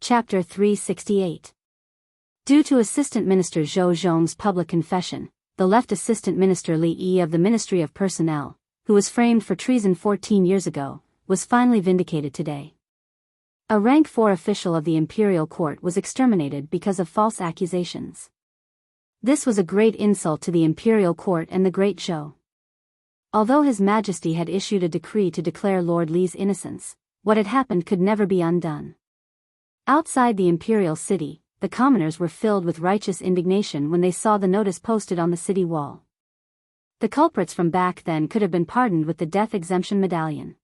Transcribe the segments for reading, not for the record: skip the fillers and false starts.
Chapter 368. Due to Assistant Minister Zhou Zhong's public confession, the left Assistant Minister Li Yi of the Ministry of Personnel, who was framed for treason 14 years ago, was finally vindicated today. A rank 4 official of the imperial court was exterminated because of false accusations. This was a great insult to the imperial court and the great Zhou. Although His Majesty had issued a decree to declare Lord Li's innocence, what had happened could never be undone. Outside the imperial city, the commoners were filled with righteous indignation when they saw the notice posted on the city wall. The culprits from back then could have been pardoned with the death exemption medallion.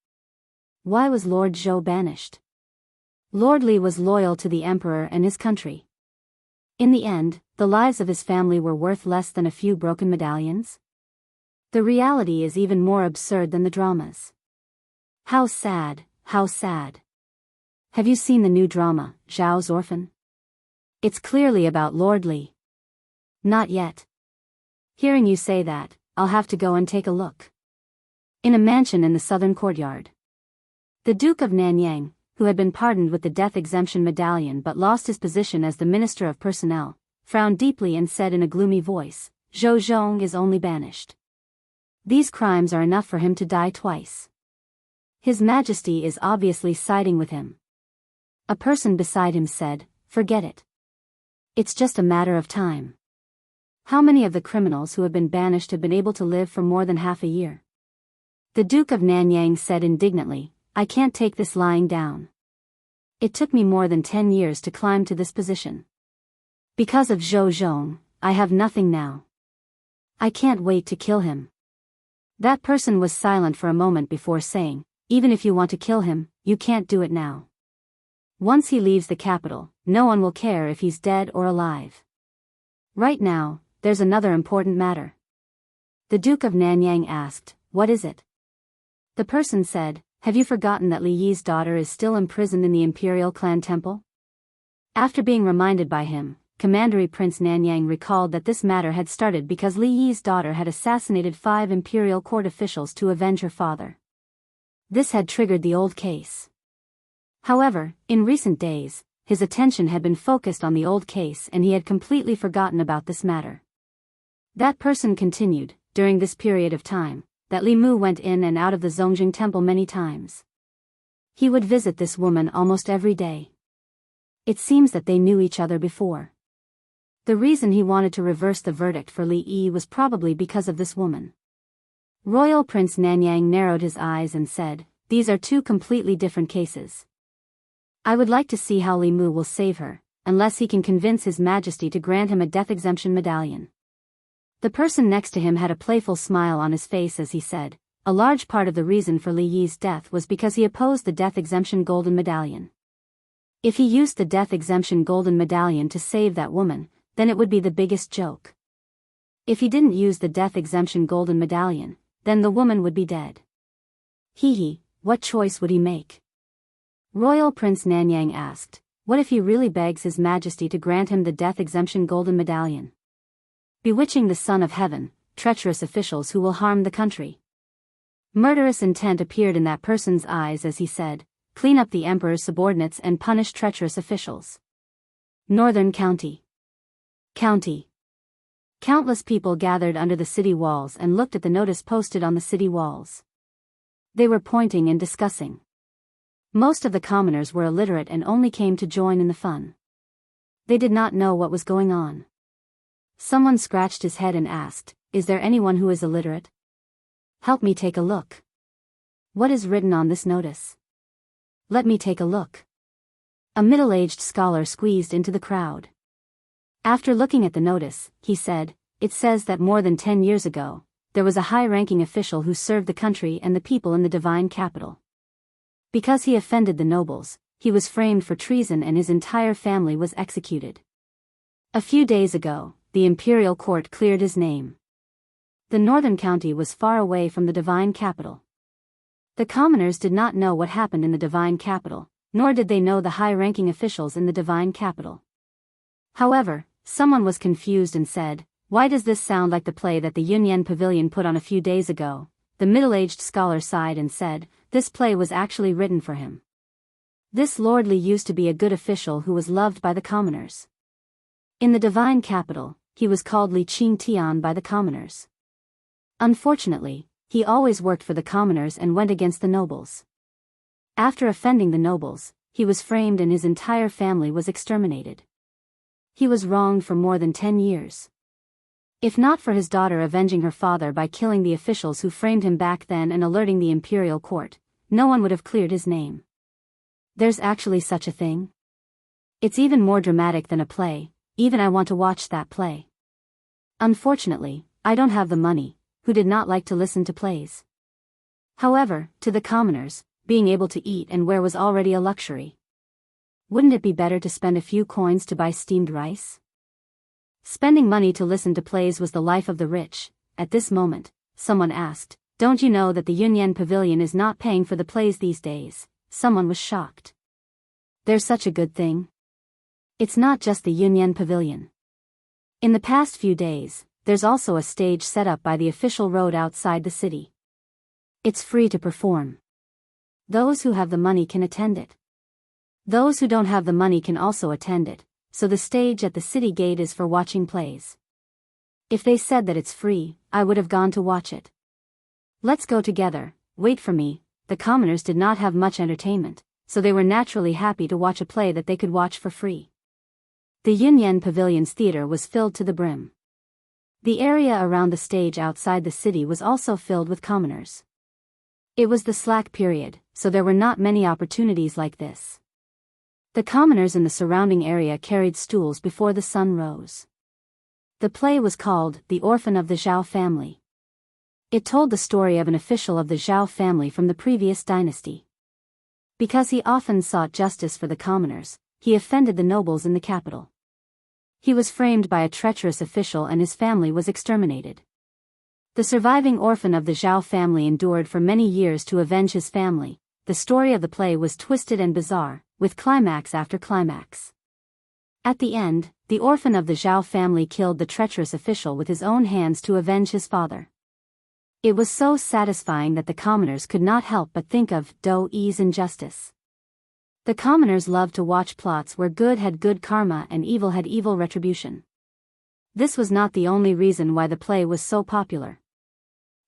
Why was Lord Zhou banished? Lord Li was loyal to the emperor and his country. In the end, the lives of his family were worth less than a few broken medallions? The reality is even more absurd than the dramas. How sad, how sad. Have you seen the new drama, Zhao's Orphan? It's clearly about Lord Li. Not yet. Hearing you say that, I'll have to go and take a look. In a mansion in the southern courtyard. The Duke of Nanyang, who had been pardoned with the death exemption medallion but lost his position as the Minister of Personnel, frowned deeply and said in a gloomy voice, Zhou Zhong is only banished. These crimes are enough for him to die twice. His Majesty is obviously siding with him. A person beside him said, forget it. It's just a matter of time. How many of the criminals who have been banished have been able to live for more than half a year? The Duke of Nanyang said indignantly, I can't take this lying down. It took me more than 10 years to climb to this position. Because of Zhou Zhong, I have nothing now. I can't wait to kill him. That person was silent for a moment before saying, even if you want to kill him, you can't do it now. Once he leaves the capital, no one will care if he's dead or alive. Right now, there's another important matter. The Duke of Nanyang asked, what is it? The person said, have you forgotten that Li Yi's daughter is still imprisoned in the imperial clan temple? After being reminded by him, Commander Prince Nanyang recalled that this matter had started because Li Yi's daughter had assassinated 5 imperial court officials to avenge her father. This had triggered the old case. However, in recent days, his attention had been focused on the old case and he had completely forgotten about this matter. That person continued, during this period of time, that Li Mu went in and out of the Zongjing temple many times. He would visit this woman almost every day. It seems that they knew each other before. The reason he wanted to reverse the verdict for Li Yi was probably because of this woman. Royal Prince Nanyang narrowed his eyes and said, these are 2 completely different cases. I would like to see how Li Mu will save her, unless he can convince His Majesty to grant him a death exemption medallion. The person next to him had a playful smile on his face as he said, a large part of the reason for Li Yi's death was because he opposed the death exemption golden medallion. If he used the death exemption golden medallion to save that woman, then it would be the biggest joke. If he didn't use the death exemption golden medallion, then the woman would be dead. Hee, what choice would he make? Royal Prince Nanyang asked, what if he really begs His Majesty to grant him the death exemption golden medallion? Bewitching the Son of Heaven, treacherous officials who will harm the country. Murderous intent appeared in that person's eyes as he said, clean up the Emperor's subordinates and punish treacherous officials. Northern County. Countless people gathered under the city walls and looked at the notice posted on the city walls. They were pointing and discussing. Most of the commoners were illiterate and only came to join in the fun. They did not know what was going on. Someone scratched his head and asked, is there anyone who is illiterate? Help me take a look. What is written on this notice? Let me take a look. A middle-aged scholar squeezed into the crowd. After looking at the notice, he said, it says that more than 10 years ago, there was a high-ranking official who served the country and the people in the divine capital. Because he offended the nobles, he was framed for treason and his entire family was executed. A few days ago, the imperial court cleared his name. The northern county was far away from the divine capital. The commoners did not know what happened in the divine capital, nor did they know the high-ranking officials in the divine capital. However, someone was confused and said, why does this sound like the play that the Yunyan Pavilion put on a few days ago? The middle-aged scholar sighed and said, this play was actually written for him. This Lord Li used to be a good official who was loved by the commoners. In the divine capital, he was called Li Qing Tian by the commoners. Unfortunately, he always worked for the commoners and went against the nobles. After offending the nobles, he was framed and his entire family was exterminated. He was wronged for more than 10 years. If not for his daughter avenging her father by killing the officials who framed him back then and alerting the imperial court, no one would have cleared his name. There's actually such a thing? It's even more dramatic than a play, even I want to watch that play. Unfortunately, I don't have the money, who did not like to listen to plays. However, to the commoners, being able to eat and wear was already a luxury. Wouldn't it be better to spend a few coins to buy steamed rice? Spending money to listen to plays was the life of the rich. At this moment, someone asked, "Don't you know that the Yunyan Pavilion is not paying for the plays these days?" Someone was shocked. There's such a good thing. It's not just the Yunyan Pavilion. In the past few days, there's also a stage set up by the official road outside the city. It's free to perform. Those who have the money can attend it. Those who don't have the money can also attend it, so the stage at the city gate is for watching plays. If they said that it's free, I would have gone to watch it. Let's go together, wait for me. The commoners did not have much entertainment, so they were naturally happy to watch a play that they could watch for free. The Yunyan Pavilion's theater was filled to the brim. The area around the stage outside the city was also filled with commoners. It was the slack period, so there were not many opportunities like this. The commoners in the surrounding area carried stools before the sun rose. The play was called The Orphan of the Zhao Family. It told the story of an official of the Zhao family from the previous dynasty. Because he often sought justice for the commoners, he offended the nobles in the capital. He was framed by a treacherous official and his family was exterminated. The surviving orphan of the Zhao family endured for many years to avenge his family. The story of the play was twisted and bizarre, with climax after climax. At the end, the orphan of the Zhao family killed the treacherous official with his own hands to avenge his father. It was so satisfying that the commoners could not help but think of Do-Yi's injustice. The commoners loved to watch plots where good had good karma and evil had evil retribution. This was not the only reason why the play was so popular.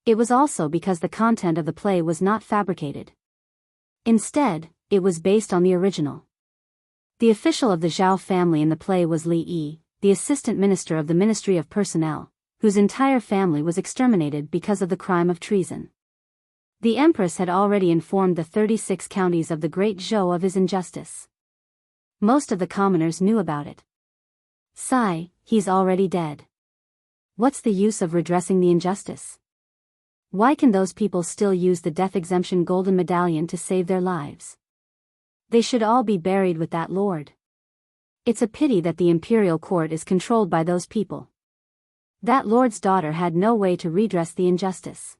It was also because the content of the play was not fabricated. Instead, it was based on the original. The official of the Zhao family in the play was Li Yi, the assistant minister of the Ministry of Personnel, whose entire family was exterminated because of the crime of treason. The empress had already informed the 36 counties of the Great Zhou of his injustice. Most of the commoners knew about it. Sigh, he's already dead. What's the use of redressing the injustice? Why can those people still use the death exemption golden medallion to save their lives? They should all be buried with that lord. It's a pity that the imperial court is controlled by those people. That lord's daughter had no way to redress the injustice.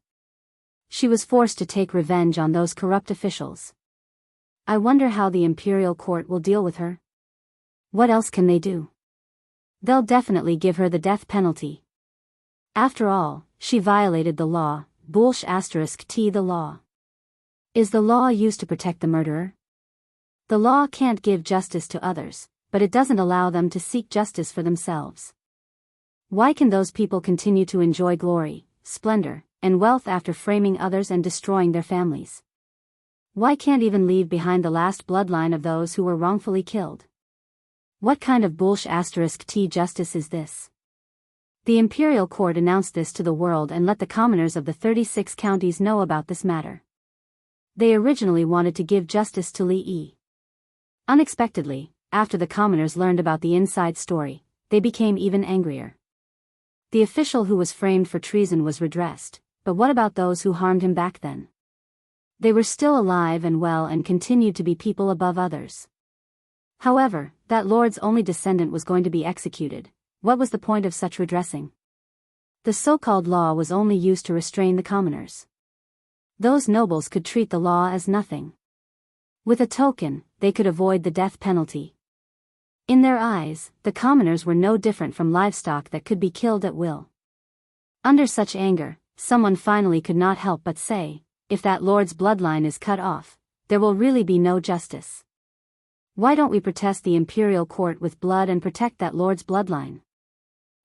She was forced to take revenge on those corrupt officials. I wonder how the imperial court will deal with her. What else can they do? They'll definitely give her the death penalty. After all, she violated the law. *T the law. Is the law used to protect the murderer? The law can't give justice to others, but it doesn't allow them to seek justice for themselves. Why can those people continue to enjoy glory, splendor, and wealth after framing others and destroying their families? Why can't even leave behind the last bloodline of those who were wrongfully killed? What kind of *T justice is this? The imperial court announced this to the world and let the commoners of the 36 counties know about this matter. They originally wanted to give justice to Li Yi. Unexpectedly, after the commoners learned about the inside story, they became even angrier. The official who was framed for treason was redressed, but what about those who harmed him back then? They were still alive and well and continued to be people above others. However, that lord's only descendant was going to be executed. What was the point of such redressing? The so-called law was only used to restrain the commoners. Those nobles could treat the law as nothing. With a token, they could avoid the death penalty. In their eyes, the commoners were no different from livestock that could be killed at will. Under such anger, someone finally could not help but say, if that lord's bloodline is cut off, there will really be no justice. Why don't we protest the imperial court with blood and protect that lord's bloodline?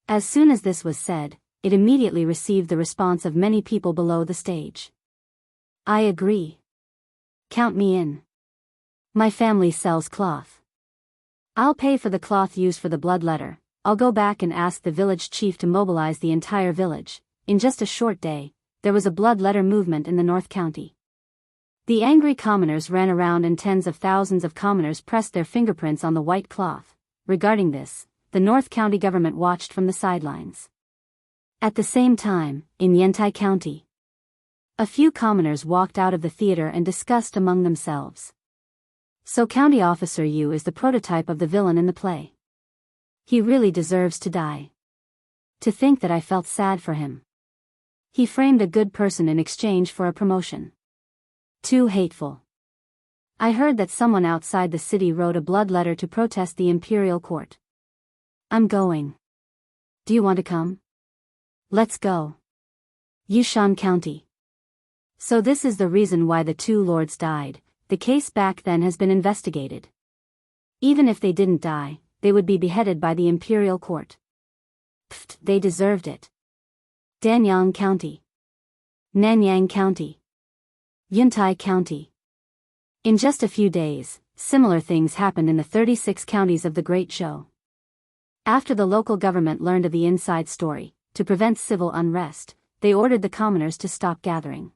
As soon as this was said, it immediately received the response of many people below the stage. I agree. Count me in. My family sells cloth. I'll pay for the cloth used for the blood letter. I'll go back and ask the village chief to mobilize the entire village. In just a short day, there was a blood letter movement in the North County. The angry commoners ran around and tens of thousands of commoners pressed their fingerprints on the white cloth. Regarding this, the North County government watched from the sidelines. At the same time, in Yentai County, a few commoners walked out of the theater and discussed among themselves. So County Officer Yu is the prototype of the villain in the play. He really deserves to die. To think that I felt sad for him. He framed a good person in exchange for a promotion. Too hateful. I heard that someone outside the city wrote a blood letter to protest the imperial court. I'm going. Do you want to come? Let's go. Yushan County. So this is the reason why the two lords died. The case back then has been investigated. Even if they didn't die, they would be beheaded by the imperial court. Pfft, they deserved it. Danyang County. Nanyang County. Yuntai County. In just a few days, similar things happened in the 36 counties of the Great Zhou. After the local government learned of the inside story, to prevent civil unrest, they ordered the commoners to stop gathering.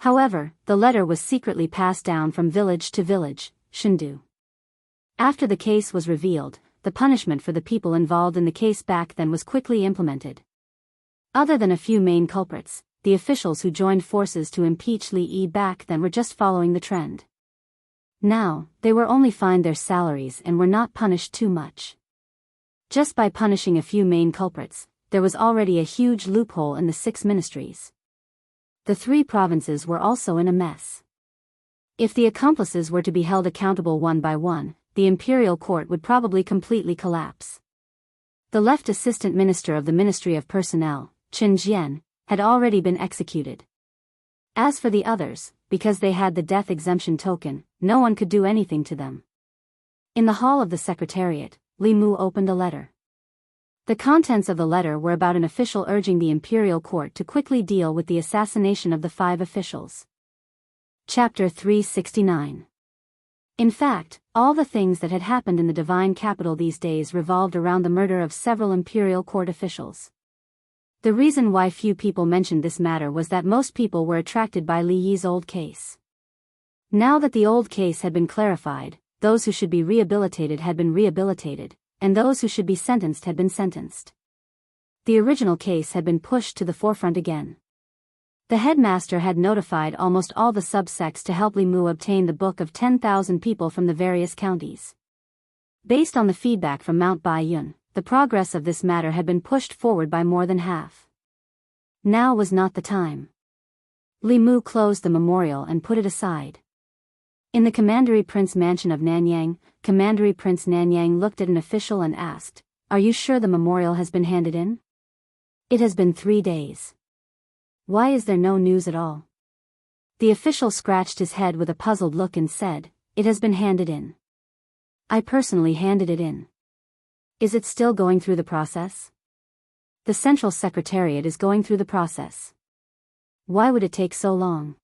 However, the letter was secretly passed down from village to village, Shindu. After the case was revealed, the punishment for the people involved in the case back then was quickly implemented. Other than a few main culprits, the officials who joined forces to impeach Li Yi back then were just following the trend. Now, they were only fined their salaries and were not punished too much. Just by punishing a few main culprits, there was already a huge loophole in the 6 ministries. The 3 provinces were also in a mess. If the accomplices were to be held accountable one by one, the imperial court would probably completely collapse. The left assistant minister of the Ministry of Personnel, Chen Jian, had already been executed. As for the others, because they had the death exemption token, no one could do anything to them. In the hall of the secretariat, Li Mu opened a letter. The contents of the letter were about an official urging the imperial court to quickly deal with the assassination of the 5 officials. Chapter 369. In fact, all the things that had happened in the divine capital these days revolved around the murder of several imperial court officials. The reason why few people mentioned this matter was that most people were attracted by Li Yi's old case. Now that the old case had been clarified, those who should be rehabilitated had been rehabilitated, and those who should be sentenced had been sentenced. The original case had been pushed to the forefront again. The headmaster had notified almost all the subsects to help Li Mu obtain the book of 10,000 people from the various counties. Based on the feedback from Mount Baiyun, the progress of this matter had been pushed forward by more than half. Now was not the time. Li Mu closed the memorial and put it aside. In the Commandery Prince mansion of Nanyang, Commandery Prince Nanyang looked at an official and asked, "Are you sure the memorial has been handed in? It has been 3 days. Why is there no news at all?" The official scratched his head with a puzzled look and said, "It has been handed in. I personally handed it in." "Is it still going through the process?" "The Central Secretariat is going through the process." "Why would it take so long?"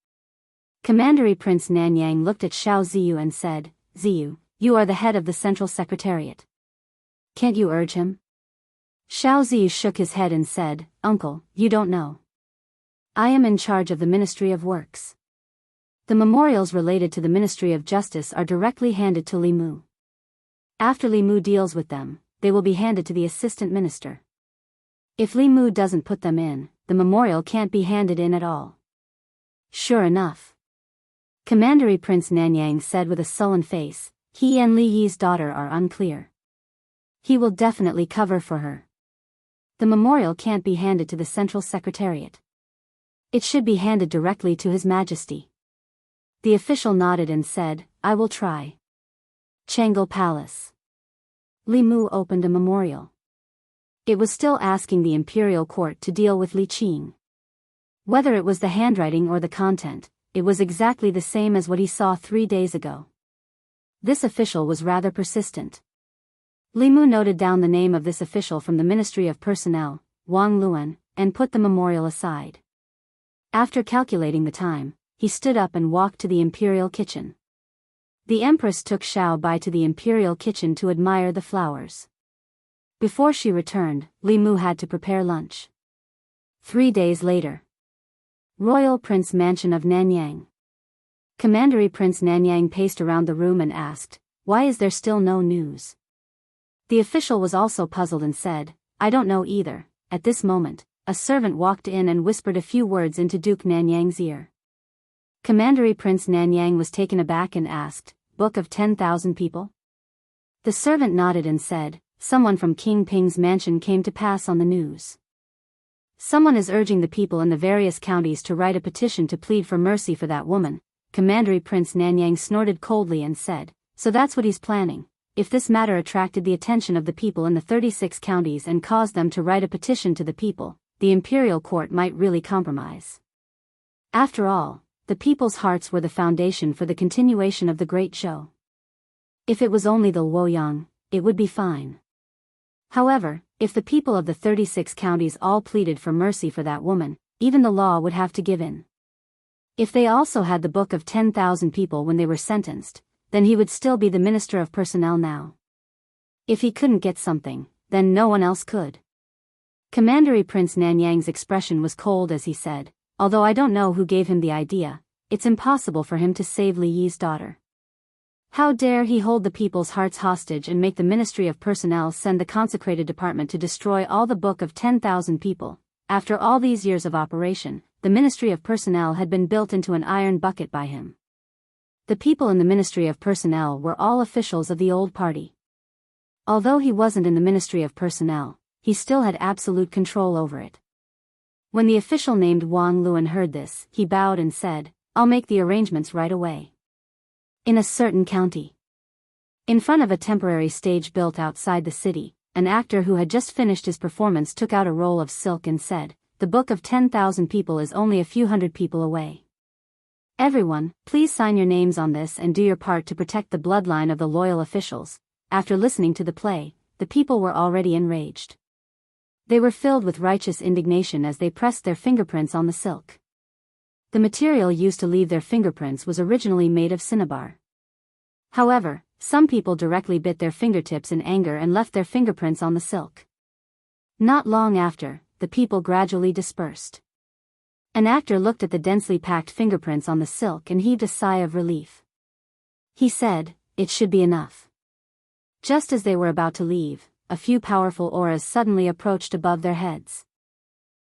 Commandery Prince Nanyang looked at Xiao Ziyu and said, "Ziyu, you are the head of the Central Secretariat. Can't you urge him?" Xiao Ziyu shook his head and said, "Uncle, you don't know. I am in charge of the Ministry of Works. The memorials related to the Ministry of Justice are directly handed to Li Mu. After Li Mu deals with them, they will be handed to the assistant minister. If Li Mu doesn't put them in, the memorial can't be handed in at all." "Sure enough," Commandery Prince Nanyang said with a sullen face, "He and Li Yi's daughter are unclear. He will definitely cover for her. The memorial can't be handed to the Central Secretariat. It should be handed directly to His Majesty." The official nodded and said, "I will try." Changle Palace. Li Mu opened a memorial. It was still asking the imperial court to deal with Li Qing. Whether it was the handwriting or the content, it was exactly the same as what he saw 3 days ago. This official was rather persistent. Li Mu noted down the name of this official from the Ministry of Personnel, Wang Luan, and put the memorial aside. After calculating the time, he stood up and walked to the imperial kitchen. The Empress took Xiao Bai to the imperial kitchen to admire the flowers. Before she returned, Li Mu had to prepare lunch. 3 days later. Royal Prince Mansion of Nanyang. Commandery Prince Nanyang paced around the room and asked, "Why is there still no news?" The official was also puzzled and said, "I don't know either." At this moment, a servant walked in and whispered a few words into Duke Nanyang's ear. Commandery Prince Nanyang was taken aback and asked, "Book of 10,000 people?" The servant nodded and said, "Someone from King Ping's mansion came to pass on the news. Someone is urging the people in the various counties to write a petition to plead for mercy for that woman." Commandery Prince Nanyang snorted coldly and said, "So that's what he's planning." If this matter attracted the attention of the people in the 36 counties and caused them to write a petition to the people, the imperial court might really compromise. After all, the people's hearts were the foundation for the continuation of the great show. If it was only the Luoyang, it would be fine. However, if the people of the 36 counties all pleaded for mercy for that woman, even the law would have to give in. If they also had the Book of 10,000 people when they were sentenced, then he would still be the Minister of Personnel now. If he couldn't get something, then no one else could. Commandery Prince Nanyang's expression was cold as he said, "Although I don't know who gave him the idea, it's impossible for him to save Li Yi's daughter. How dare he hold the people's hearts hostage and make the Ministry of Personnel send the consecrated department to destroy all the Book of 10,000 people." After all these years of operation, the Ministry of Personnel had been built into an iron bucket by him. The people in the Ministry of Personnel were all officials of the old party. Although he wasn't in the Ministry of Personnel, he still had absolute control over it. When the official named Wang Luan heard this, he bowed and said, "I'll make the arrangements right away." In a certain county, in front of a temporary stage built outside the city, an actor who had just finished his performance took out a roll of silk and said, "The Book of 10,000 people is only a few hundred people away. Everyone, please sign your names on this and do your part to protect the bloodline of the loyal officials." After listening to the play, the people were already enraged. They were filled with righteous indignation as they pressed their fingerprints on the silk. The material used to leave their fingerprints was originally made of cinnabar. However, some people directly bit their fingertips in anger and left their fingerprints on the silk. Not long after, the people gradually dispersed. An actor looked at the densely packed fingerprints on the silk and heaved a sigh of relief. He said, "It should be enough." Just as they were about to leave, a few powerful auras suddenly approached above their heads.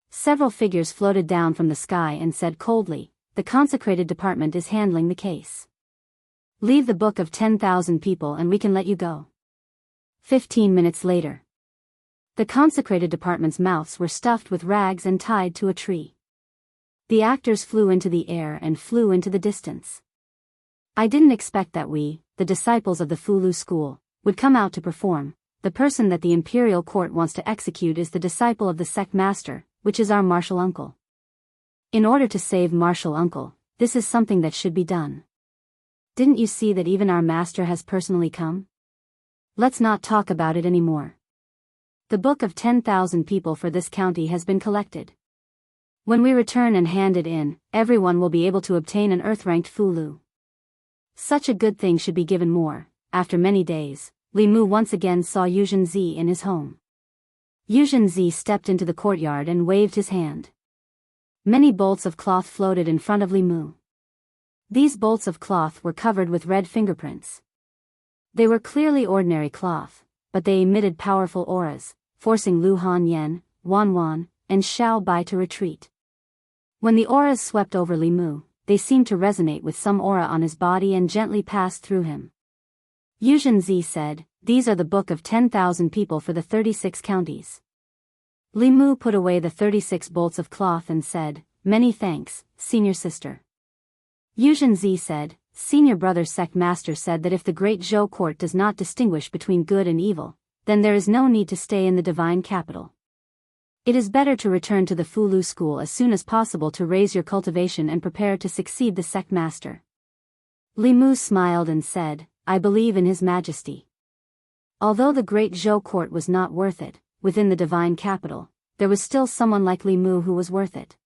Several figures floated down from the sky and said coldly, "The consecrated department is handling the case. Leave the Book of 10,000 people and we can let you go." 15 minutes later. The consecrated department's mouths were stuffed with rags and tied to a tree. The actors flew into the air and flew into the distance. "I didn't expect that we, the disciples of the Fulu school, would come out to perform. The person that the imperial court wants to execute is the disciple of the sect master, which is our martial uncle. In order to save martial uncle, this is something that should be done. Didn't you see that even our master has personally come? Let's not talk about it anymore. The Book of 10,000 people for this county has been collected. When we return and hand it in, everyone will be able to obtain an earth-ranked Fulu. Such a good thing should be given more." After many days, Li Mu once again saw Yuzhen Zi in his home. Yuzhen Zi stepped into the courtyard and waved his hand. Many bolts of cloth floated in front of Li Mu. These bolts of cloth were covered with red fingerprints. They were clearly ordinary cloth, but they emitted powerful auras, forcing Lu Han Yen, Wan Wan, and Xiao Bai to retreat. When the auras swept over Li Mu, they seemed to resonate with some aura on his body and gently passed through him. Yuzhen Zi said, "These are the Book of 10,000 people for the 36 counties." Li Mu put away the 36 bolts of cloth and said, "Many thanks, senior sister." Yuzhen Zi said, "Senior brother sect master said that if the great Zhou court does not distinguish between good and evil, then there is no need to stay in the divine capital. It is better to return to the Fulu school as soon as possible to raise your cultivation and prepare to succeed the sect master." Li Mu smiled and said, I believe in His Majesty. Although the great Zhou court was not worth it, within the divine capital, there was still someone like Li Mu who was worth it.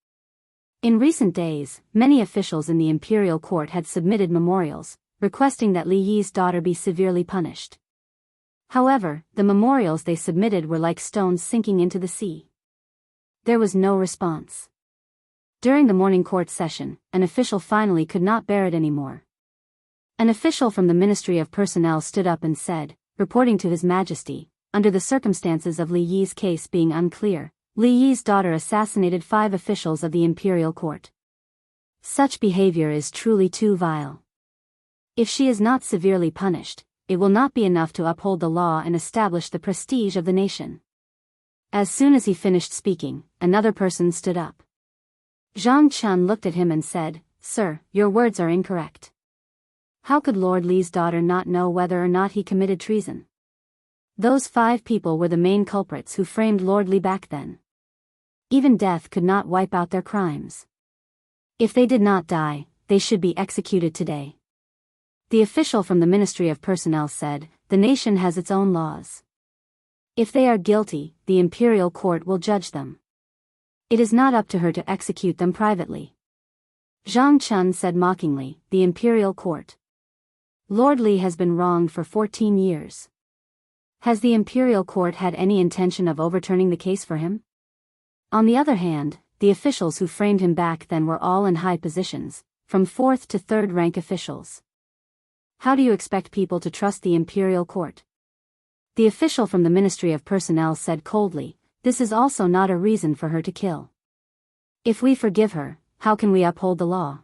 In recent days, many officials in the imperial court had submitted memorials, requesting that Li Yi's daughter be severely punished. However, the memorials they submitted were like stones sinking into the sea. There was no response. During the morning court session, an official finally could not bear it anymore. An official from the Ministry of Personnel stood up and said, reporting to His Majesty, under the circumstances of Li Yi's case being unclear, Li Yi's daughter assassinated 5 officials of the imperial court. Such behavior is truly too vile. If she is not severely punished, it will not be enough to uphold the law and establish the prestige of the nation. As soon as he finished speaking, another person stood up. Zhang Chun looked at him and said, Sir, your words are incorrect. How could Lord Li's daughter not know whether or not he committed treason? Those 5 people were the main culprits who framed Lord Li back then. Even death could not wipe out their crimes. If they did not die, they should be executed today. The official from the Ministry of Personnel said, the nation has its own laws. If they are guilty, the imperial court will judge them. It is not up to her to execute them privately. Zhang Chun said mockingly, the imperial court. Lord Li has been wronged for 14 years. Has the imperial court had any intention of overturning the case for him? On the other hand, the officials who framed him back then were all in high positions, from 4th to 3rd rank officials. How do you expect people to trust the imperial court? The official from the Ministry of Personnel said coldly, this is also not a reason for her to kill. If we forgive her, how can we uphold the law?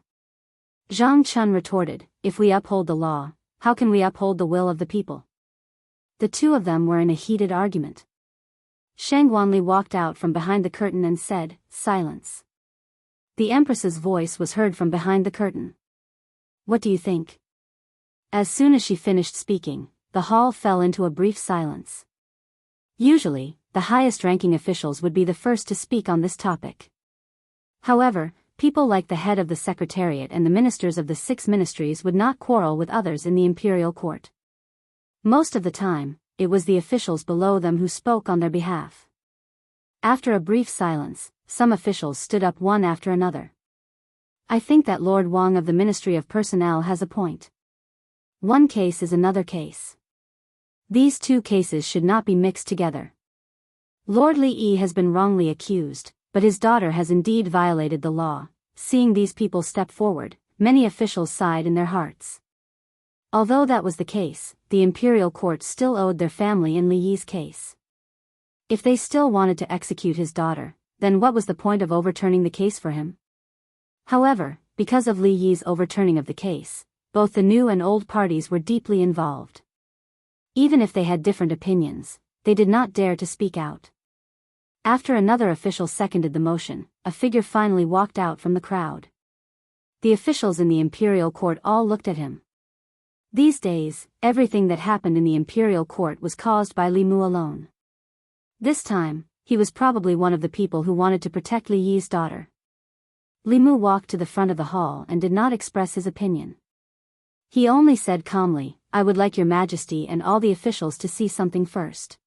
Zhang Chun retorted, if we uphold the law, how can we uphold the will of the people? The two of them were in a heated argument. Shang Wanli walked out from behind the curtain and said, silence. The Empress's voice was heard from behind the curtain. What do you think? As soon as she finished speaking, the hall fell into a brief silence. Usually, the highest-ranking officials would be the first to speak on this topic. However, people like the head of the Secretariat and the ministers of the 6 ministries would not quarrel with others in the imperial court. Most of the time, it was the officials below them who spoke on their behalf. After a brief silence, some officials stood up one after another. I think that Lord Wang of the Ministry of Personnel has a point. One case is another case. These 2 cases should not be mixed together. Lord Li Yi has been wrongly accused, but his daughter has indeed violated the law. Seeing these people step forward, many officials sighed in their hearts. Although that was the case, the imperial court still owed their family in Li Yi's case. If they still wanted to execute his daughter, then what was the point of overturning the case for him? However, because of Li Yi's overturning of the case, both the new and old parties were deeply involved. Even if they had different opinions, they did not dare to speak out. After another official seconded the motion, a figure finally walked out from the crowd. The officials in the imperial court all looked at him. These days, everything that happened in the imperial court was caused by Li Mu alone. This time, he was probably one of the people who wanted to protect Li Yi's daughter. Li Mu walked to the front of the hall and did not express his opinion. He only said calmly, I would like your Majesty and all the officials to see something first.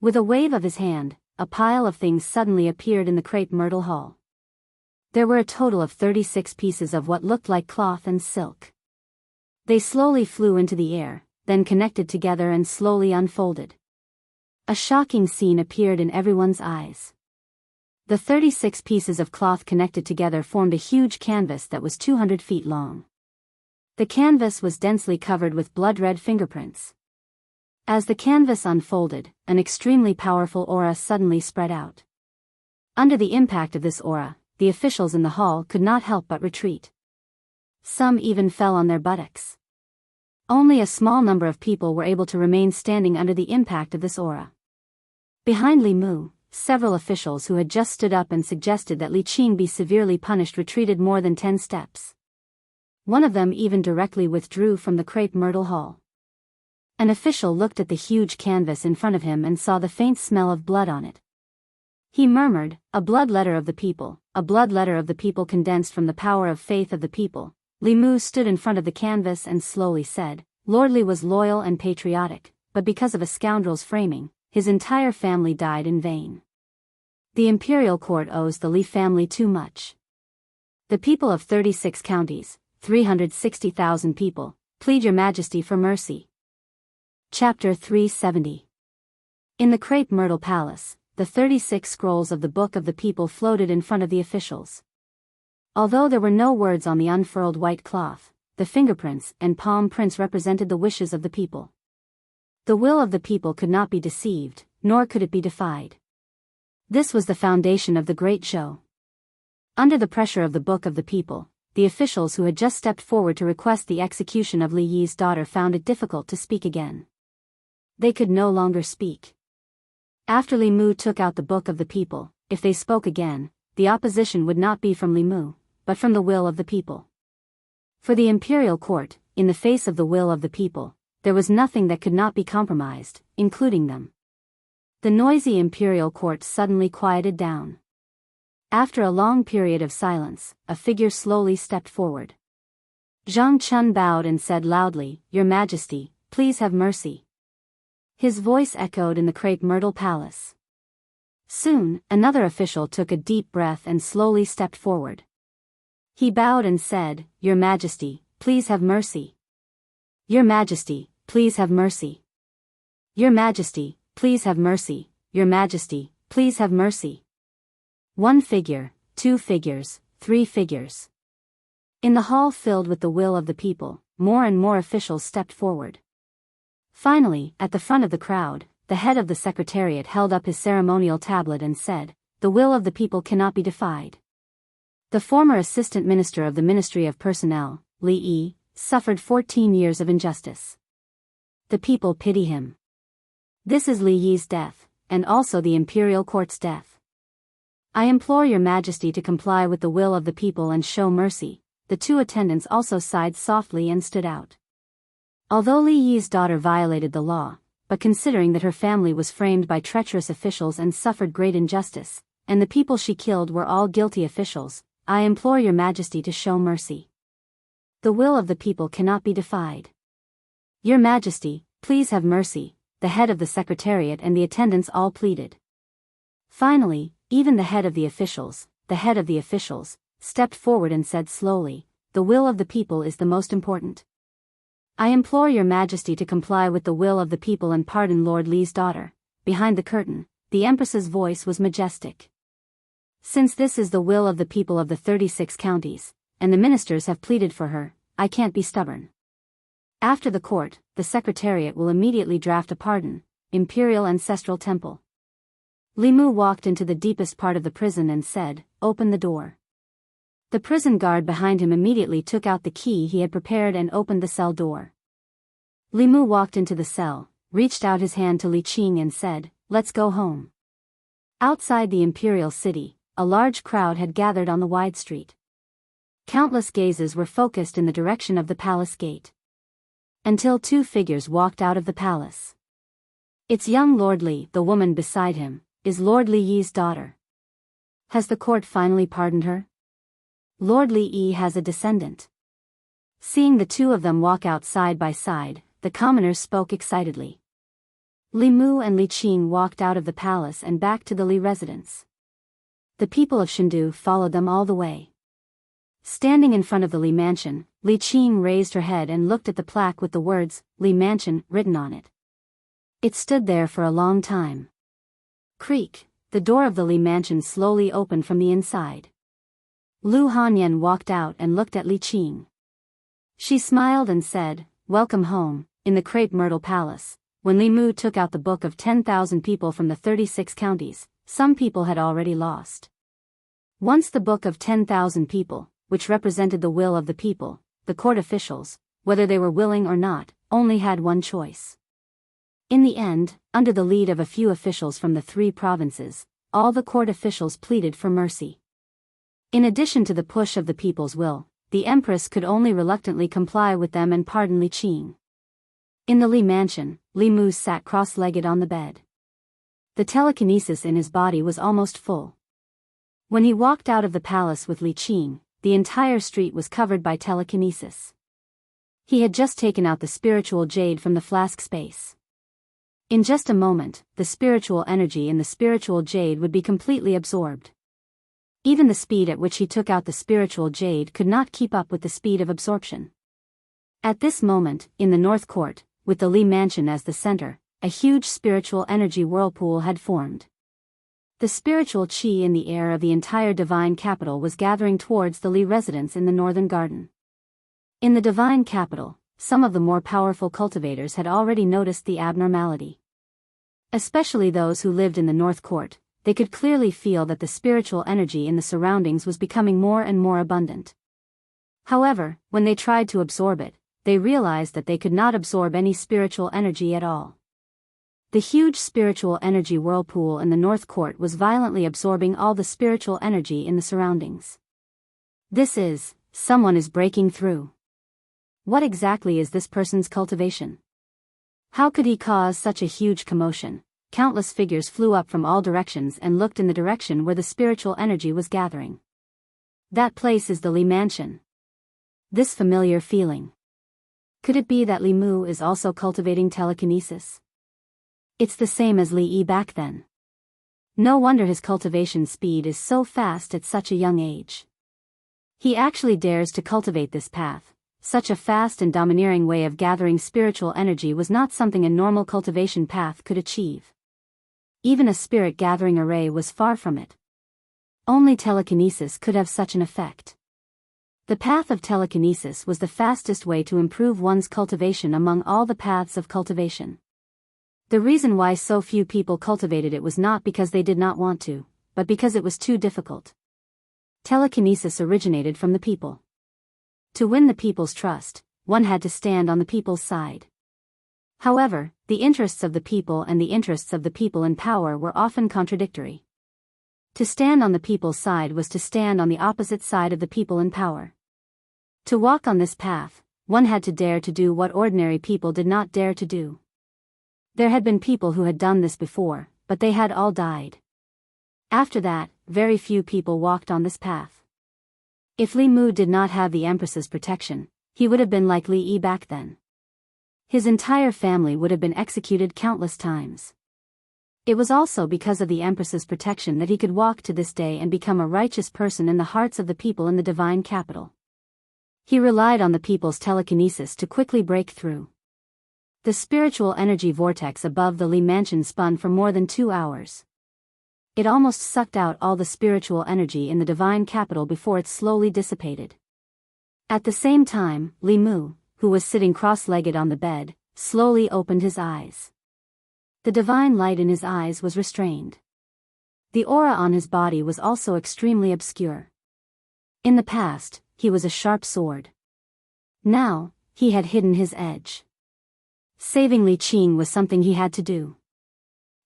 With a wave of his hand, a pile of things suddenly appeared in the crepe myrtle hall. There were a total of 36 pieces of what looked like cloth and silk. They slowly flew into the air, then connected together and slowly unfolded. A shocking scene appeared in everyone's eyes. The 36 pieces of cloth connected together formed a huge canvas that was 200 feet long. The canvas was densely covered with blood-red fingerprints. As the canvas unfolded, an extremely powerful aura suddenly spread out. Under the impact of this aura, the officials in the hall could not help but retreat. Some even fell on their buttocks. Only a small number of people were able to remain standing under the impact of this aura. Behind Li Mu, several officials who had just stood up and suggested that Li Qing be severely punished retreated more than 10 steps. One of them even directly withdrew from the crepe myrtle hall. An official looked at the huge canvas in front of him and saw the faint smell of blood on it. He murmured, a blood letter of the people, a blood letter of the people condensed from the power of faith of the people. Li Mu stood in front of the canvas and slowly said, Lord Li was loyal and patriotic, but because of a scoundrel's framing, his entire family died in vain. The imperial court owes the Li family too much. The people of 36 counties, 360,000 people, plead your majesty for mercy. Chapter 370. In the crepe myrtle palace, the 36 scrolls of the Book of the People floated in front of the officials. Although there were no words on the unfurled white cloth, the fingerprints and palm prints represented the wishes of the people. The will of the people could not be deceived, nor could it be defied. This was the foundation of the great show. Under the pressure of the Book of the People, the officials who had just stepped forward to request the execution of Li Yi's daughter found it difficult to speak again. They could no longer speak. After Li Mu took out the Book of the People, if they spoke again, the opposition would not be from Li Mu, but from the will of the people. For the imperial court, in the face of the will of the people, there was nothing that could not be compromised, including them. The noisy imperial court suddenly quieted down. After a long period of silence, a figure slowly stepped forward. Zhang Chun bowed and said loudly, "Your Majesty, please have mercy." His voice echoed in the crepe myrtle palace. Soon, another official took a deep breath and slowly stepped forward. He bowed and said, "Your Majesty, please have mercy. Your Majesty, please have mercy. Your Majesty, please have mercy. Your Majesty, please have mercy." One figure, two figures, three figures. In the hall filled with the will of the people, more and more officials stepped forward. Finally, at the front of the crowd, the head of the secretariat held up his ceremonial tablet and said, "The will of the people cannot be defied." The former assistant minister of the Ministry of Personnel, Li Yi, suffered 14 years of injustice. The people pity him. This is Li Yi's death, and also the imperial court's death. I implore your Majesty to comply with the will of the people and show mercy. The two attendants also sighed softly and stood out. Although Li Yi's daughter violated the law, but considering that her family was framed by treacherous officials and suffered great injustice, and the people she killed were all guilty officials, I implore your Majesty to show mercy. The will of the people cannot be defied. Your Majesty, please have mercy, the head of the secretariat and the attendants all pleaded. Finally, even the head of the officials, stepped forward and said slowly, "The will of the people is the most important. I implore your Majesty to comply with the will of the people and pardon Lord Li's daughter." Behind the curtain, the Empress's voice was majestic. "Since this is the will of the people of the 36 counties, and the ministers have pleaded for her, I can't be stubborn. After the court, the Secretariat will immediately draft a pardon. Imperial Ancestral Temple." Li Mu walked into the deepest part of the prison and said, "Open the door." The prison guard behind him immediately took out the key he had prepared and opened the cell door. Li Mu walked into the cell, reached out his hand to Li Qing and said, "Let's go home." Outside the imperial city, a large crowd had gathered on the wide street. Countless gazes were focused in the direction of the palace gate. Until two figures walked out of the palace. "It's young Lord Li," the woman beside him, "is Lord Li Yi's daughter. Has the court finally pardoned her? Lord Li Yi has a descendant." Seeing the two of them walk out side by side, the commoners spoke excitedly. Li Mu and Li Qing walked out of the palace and back to the Li residence. The people of Shendu followed them all the way. Standing in front of the Li mansion, Li Qing raised her head and looked at the plaque with the words, "Li Mansion," written on it. It stood there for a long time. Creak, the door of the Li mansion slowly opened from the inside. Lu Hanyan walked out and looked at Li Qing. She smiled and said, "Welcome home." In the crepe myrtle palace, when Li Mu took out the book of 10,000 people from the 36 counties, some people had already lost. Once the book of 10,000 people, which represented the will of the people, the court officials, whether they were willing or not, only had one choice. In the end, under the lead of a few officials from the 3 provinces, all the court officials pleaded for mercy. In addition to the push of the people's will, the Empress could only reluctantly comply with them and pardon Li Qing. In the Li mansion, Li Mu sat cross-legged on the bed. The telekinesis in his body was almost full. When he walked out of the palace with Li Qing, the entire street was covered by telekinesis. He had just taken out the spiritual jade from the flask space. In just a moment, the spiritual energy in the spiritual jade would be completely absorbed. Even the speed at which he took out the spiritual jade could not keep up with the speed of absorption. At this moment, in the North Court, with the Li Mansion as the center, a huge spiritual energy whirlpool had formed. The spiritual qi in the air of the entire divine capital was gathering towards the Li residence in the northern garden. In the divine capital, some of the more powerful cultivators had already noticed the abnormality. Especially those who lived in the North Court, they could clearly feel that the spiritual energy in the surroundings was becoming more and more abundant. However, when they tried to absorb it, they realized that they could not absorb any spiritual energy at all. The huge spiritual energy whirlpool in the North Court was violently absorbing all the spiritual energy in the surroundings. Someone is breaking through. What exactly is this person's cultivation? How could he cause such a huge commotion? Countless figures flew up from all directions and looked in the direction where the spiritual energy was gathering. That place is the Li Mansion. This familiar feeling. Could it be that Li Mu is also cultivating telekinesis? It's the same as Li Yi back then. No wonder his cultivation speed is so fast at such a young age. He actually dares to cultivate this path. Such a fast and domineering way of gathering spiritual energy was not something a normal cultivation path could achieve. Even a spirit gathering array was far from it. Only telekinesis could have such an effect. The path of telekinesis was the fastest way to improve one's cultivation among all the paths of cultivation. The reason why so few people cultivated it was not because they did not want to, but because it was too difficult. Telekinesis originated from the people. To win the people's trust, one had to stand on the people's side. However, the interests of the people and the interests of the people in power were often contradictory. To stand on the people's side was to stand on the opposite side of the people in power. To walk on this path, one had to dare to do what ordinary people did not dare to do. There had been people who had done this before, but they had all died. After that, very few people walked on this path. If Li Mu did not have the Empress's protection, he would have been like Li Yi back then. His entire family would have been executed countless times. It was also because of the Empress's protection that he could walk to this day and become a righteous person in the hearts of the people in the divine capital. He relied on the people's telekinesis to quickly break through. The spiritual energy vortex above the Li Mansion spun for more than 2 hours. It almost sucked out all the spiritual energy in the divine capital before it slowly dissipated. At the same time, Li Mu, who was sitting cross-legged on the bed, slowly opened his eyes. The divine light in his eyes was restrained. The aura on his body was also extremely obscure. In the past, he was a sharp sword. Now, he had hidden his edge. Saving Li Qing was something he had to do.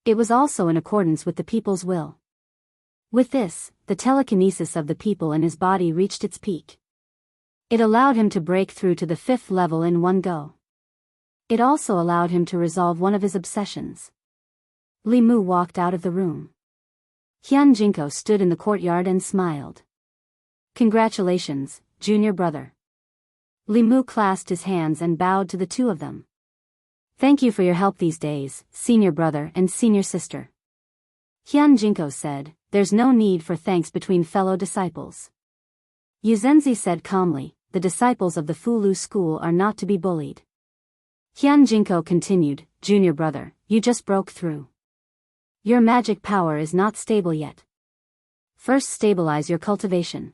It was also in accordance with the people's will. With this, the telekinesis of the people in his body reached its peak. It allowed him to break through to the 5th level in one go. It also allowed him to resolve one of his obsessions. Li Mu walked out of the room. Hyun Jinko stood in the courtyard and smiled. Congratulations, junior brother. Li Mu clasped his hands and bowed to the two of them. Thank you for your help these days, senior brother and senior sister. Hyun Jinko said, there's no need for thanks between fellow disciples. Yuzenzi said calmly, the disciples of the Fulu school are not to be bullied. Hyun Jinko continued, junior brother, you just broke through. Your magic power is not stable yet. First stabilize your cultivation.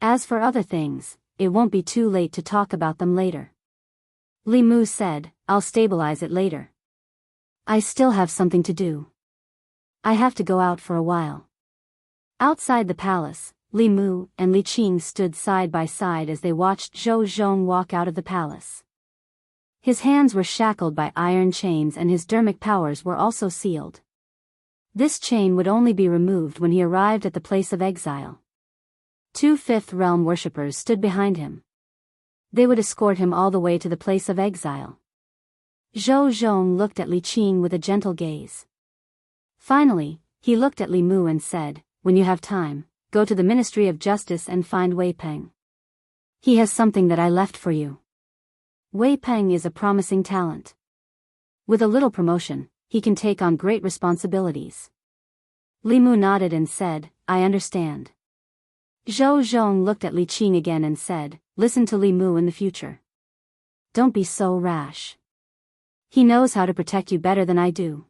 As for other things, it won't be too late to talk about them later. Li Mu said, I'll stabilize it later. I still have something to do. I have to go out for a while. Outside the palace, Li Mu and Li Qing stood side by side as they watched Zhou Zhong walk out of the palace. His hands were shackled by iron chains and his dermic powers were also sealed. This chain would only be removed when he arrived at the place of exile. 2 Fifth Realm worshippers stood behind him. They would escort him all the way to the place of exile. Zhou Zhong looked at Li Qing with a gentle gaze. Finally, he looked at Li Mu and said, when you have time, go to the Ministry of Justice and find Wei Peng. He has something that I left for you. Wei Peng is a promising talent. With a little promotion, he can take on great responsibilities. Li Mu nodded and said, I understand. Zhou Zhong looked at Li Qing again and said, listen to Li Mu in the future. Don't be so rash. He knows how to protect you better than I do.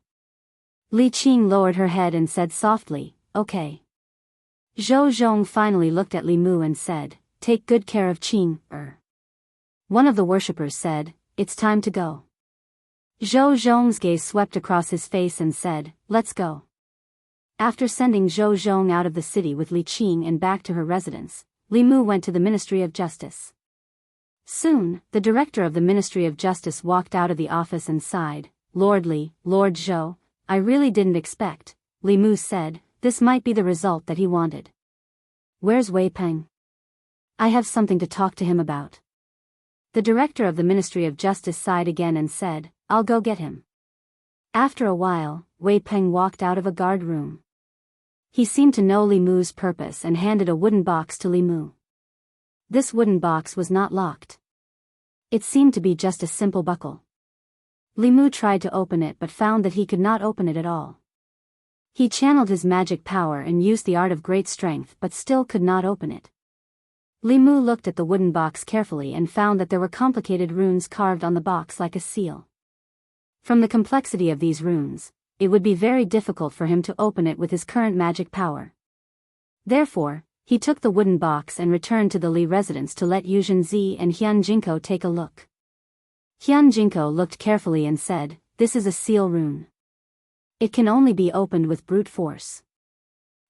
Li Qing lowered her head and said softly, okay. Zhou Zhong finally looked at Li Mu and said, take good care of Qing. One of the worshippers said, it's time to go. Zhou Zhong's gaze swept across his face and said, let's go. After sending Zhou Zhong out of the city with Li Qing and back to her residence, Li Mu went to the Ministry of Justice. Soon, the director of the Ministry of Justice walked out of the office and sighed, Lord Li, Lord Zhou, I really didn't expect, Li Mu said, this might be the result that he wanted. Where's Wei Peng? I have something to talk to him about. The director of the Ministry of Justice sighed again and said, I'll go get him. After a while, Wei Peng walked out of a guard room. He seemed to know Li Mu's purpose and handed a wooden box to Li Mu. This wooden box was not locked. It seemed to be just a simple buckle. Li Mu tried to open it but found that he could not open it at all. He channeled his magic power and used the art of great strength but still could not open it. Li Mu looked at the wooden box carefully and found that there were complicated runes carved on the box like a seal. From the complexity of these runes, it would be very difficult for him to open it with his current magic power. Therefore, he took the wooden box and returned to the Li residence to let Yuzhen Zi and Hyun Jinko take a look. Hyun Jinko looked carefully and said, this is a seal rune. It can only be opened with brute force.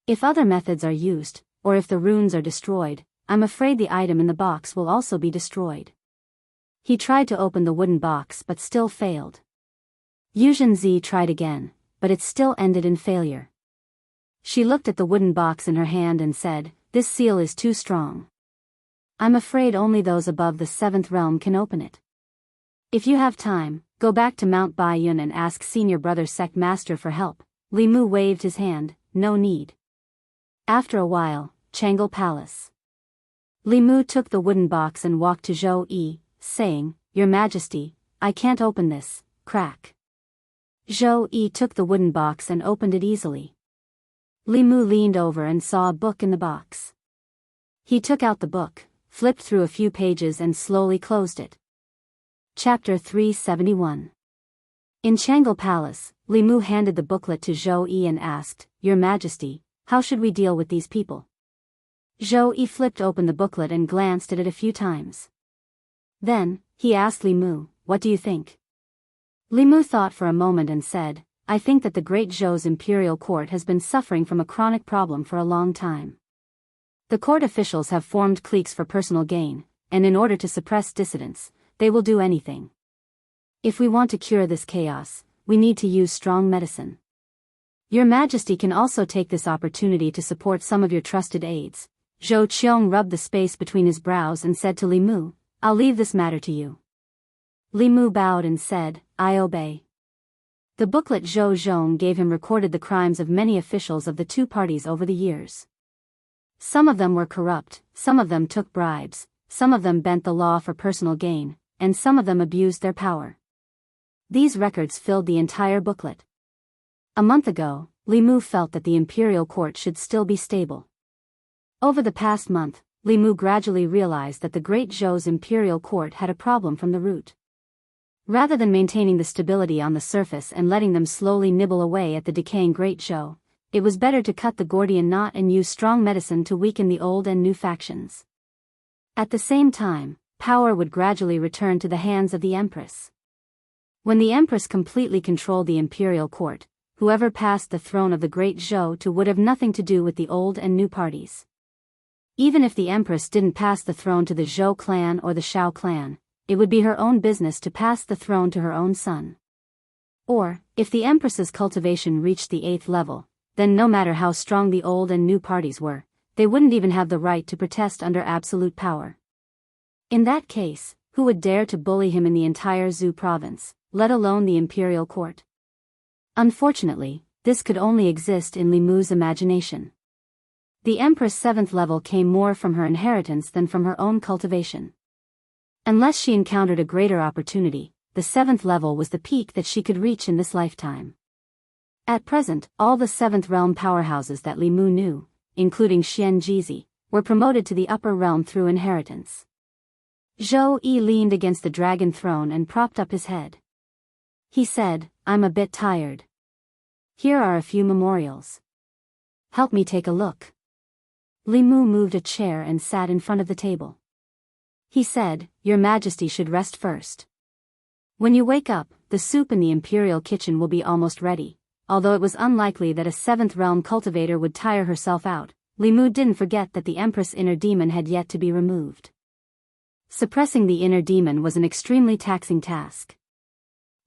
If other methods are used, or if the runes are destroyed, I'm afraid the item in the box will also be destroyed. He tried to open the wooden box but still failed. Yuzhen Zi tried again, but it still ended in failure. She looked at the wooden box in her hand and said, this seal is too strong. I'm afraid only those above the 7th realm can open it. If you have time, go back to Mount Baiyun and ask Senior Brother Sect Master for help. Li Mu waved his hand, no need. After a while, Changle Palace. Li Mu took the wooden box and walked to Zhou Yi, saying, Your Majesty, I can't open this, crack. Zhou Yi took the wooden box and opened it easily. Li Mu leaned over and saw a book in the box. He took out the book, flipped through a few pages and slowly closed it. Chapter 371. In Changle Palace, Li Mu handed the booklet to Zhou Yi and asked, Your Majesty, how should we deal with these people? Zhou Yi flipped open the booklet and glanced at it a few times. Then, he asked Li Mu, what do you think? Li Mu thought for a moment and said, I think that the Great Zhou's imperial court has been suffering from a chronic problem for a long time. The court officials have formed cliques for personal gain, and in order to suppress dissidents, they will do anything. If we want to cure this chaos, we need to use strong medicine. Your Majesty can also take this opportunity to support some of your trusted aides. Zhou Qiong rubbed the space between his brows and said to Li Mu, I'll leave this matter to you. Li Mu bowed and said, I obey. The booklet Zhou Zhong gave him recorded the crimes of many officials of the two parties over the years. Some of them were corrupt, some of them took bribes, some of them bent the law for personal gain, and some of them abused their power. These records filled the entire booklet. A month ago, Li Mu felt that the imperial court should still be stable. Over the past month, Li Mu gradually realized that the Great Zhou's imperial court had a problem from the root. Rather than maintaining the stability on the surface and letting them slowly nibble away at the decaying Great Zhou, it was better to cut the Gordian knot and use strong medicine to weaken the old and new factions. At the same time, power would gradually return to the hands of the Empress. When the Empress completely controlled the imperial court, whoever passed the throne of the Great Zhou to would have nothing to do with the old and new parties. Even if the Empress didn't pass the throne to the Zhou clan or the Shao clan, it would be her own business to pass the throne to her own son. Or, if the Empress's cultivation reached the 8th level, then no matter how strong the old and new parties were, they wouldn't even have the right to protest under absolute power. In that case, who would dare to bully him in the entire Zhou province, let alone the imperial court? Unfortunately, this could only exist in Li Mu's imagination. The Empress' 7th level came more from her inheritance than from her own cultivation. Unless she encountered a greater opportunity, the 7th level was the peak that she could reach in this lifetime. At present, all the 7th realm powerhouses that Li Mu knew, including Xian Jizi, were promoted to the upper realm through inheritance. Zhou Yi leaned against the dragon throne and propped up his head. He said, I'm a bit tired. Here are a few memorials. Help me take a look. Li Mu moved a chair and sat in front of the table. He said, Your Majesty should rest first. When you wake up, the soup in the imperial kitchen will be almost ready. Although it was unlikely that a 7th realm cultivator would tire herself out, Li Mu didn't forget that the Empress' inner demon had yet to be removed. Suppressing the inner demon was an extremely taxing task.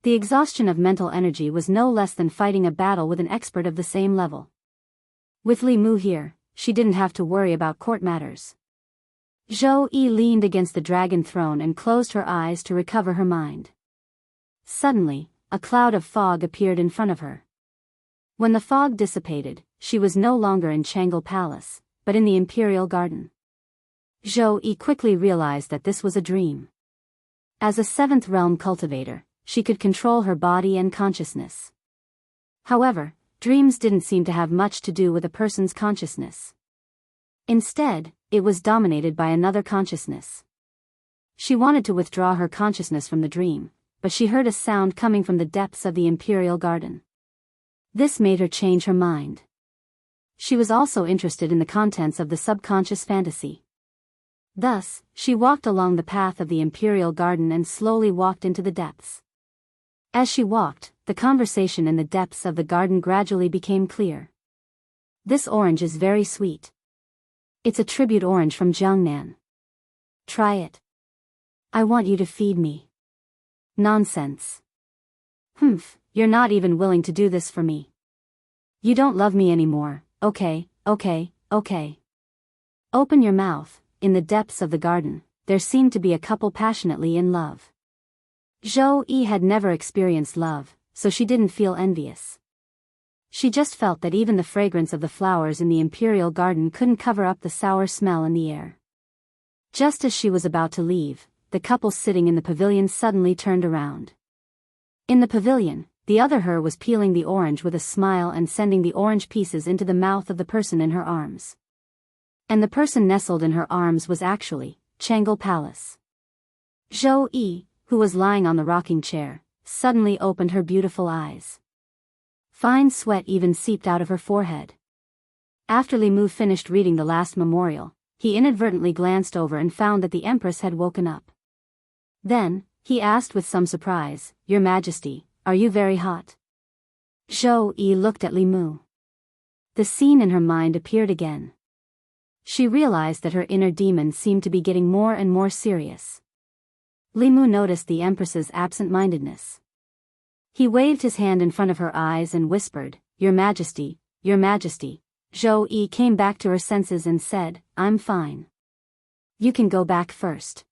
The exhaustion of mental energy was no less than fighting a battle with an expert of the same level. With Li Mu here, she didn't have to worry about court matters. Zhou Yi leaned against the dragon throne and closed her eyes to recover her mind. Suddenly, a cloud of fog appeared in front of her. When the fog dissipated, she was no longer in Changel Palace, but in the Imperial Garden. Zhou Yi quickly realized that this was a dream. As a 7th realm cultivator, she could control her body and consciousness. However, dreams didn't seem to have much to do with a person's consciousness. Instead, it was dominated by another consciousness. She wanted to withdraw her consciousness from the dream, but she heard a sound coming from the depths of the Imperial Garden. This made her change her mind. She was also interested in the contents of the subconscious fantasy. Thus, she walked along the path of the Imperial Garden and slowly walked into the depths. As she walked, the conversation in the depths of the garden gradually became clear. This orange is very sweet. It's a tribute orange from Jiangnan. Try it. I want you to feed me. Nonsense. Humph, you're not even willing to do this for me. You don't love me anymore, okay. Open your mouth. In the depths of the garden, there seemed to be a couple passionately in love. Zhou Yi had never experienced love, so she didn't feel envious. She just felt that even the fragrance of the flowers in the Imperial Garden couldn't cover up the sour smell in the air. Just as she was about to leave, the couple sitting in the pavilion suddenly turned around. In the pavilion, the other her was peeling the orange with a smile and sending the orange pieces into the mouth of the person in her arms. And the person nestled in her arms was actually Changel Palace. Zhou Yi, who was lying on the rocking chair, suddenly opened her beautiful eyes. Fine sweat even seeped out of her forehead. After Li Mu finished reading the last memorial, he inadvertently glanced over and found that the Empress had woken up. Then, he asked with some surprise, Your Majesty, are you very hot? Zhou Yi looked at Li Mu. The scene in her mind appeared again. She realized that her inner demon seemed to be getting more and more serious. Li Mu noticed the Empress's absent-mindedness. He waved his hand in front of her eyes and whispered, Your Majesty, Your Majesty. Zhou Yi came back to her senses and said, I'm fine. You can go back first.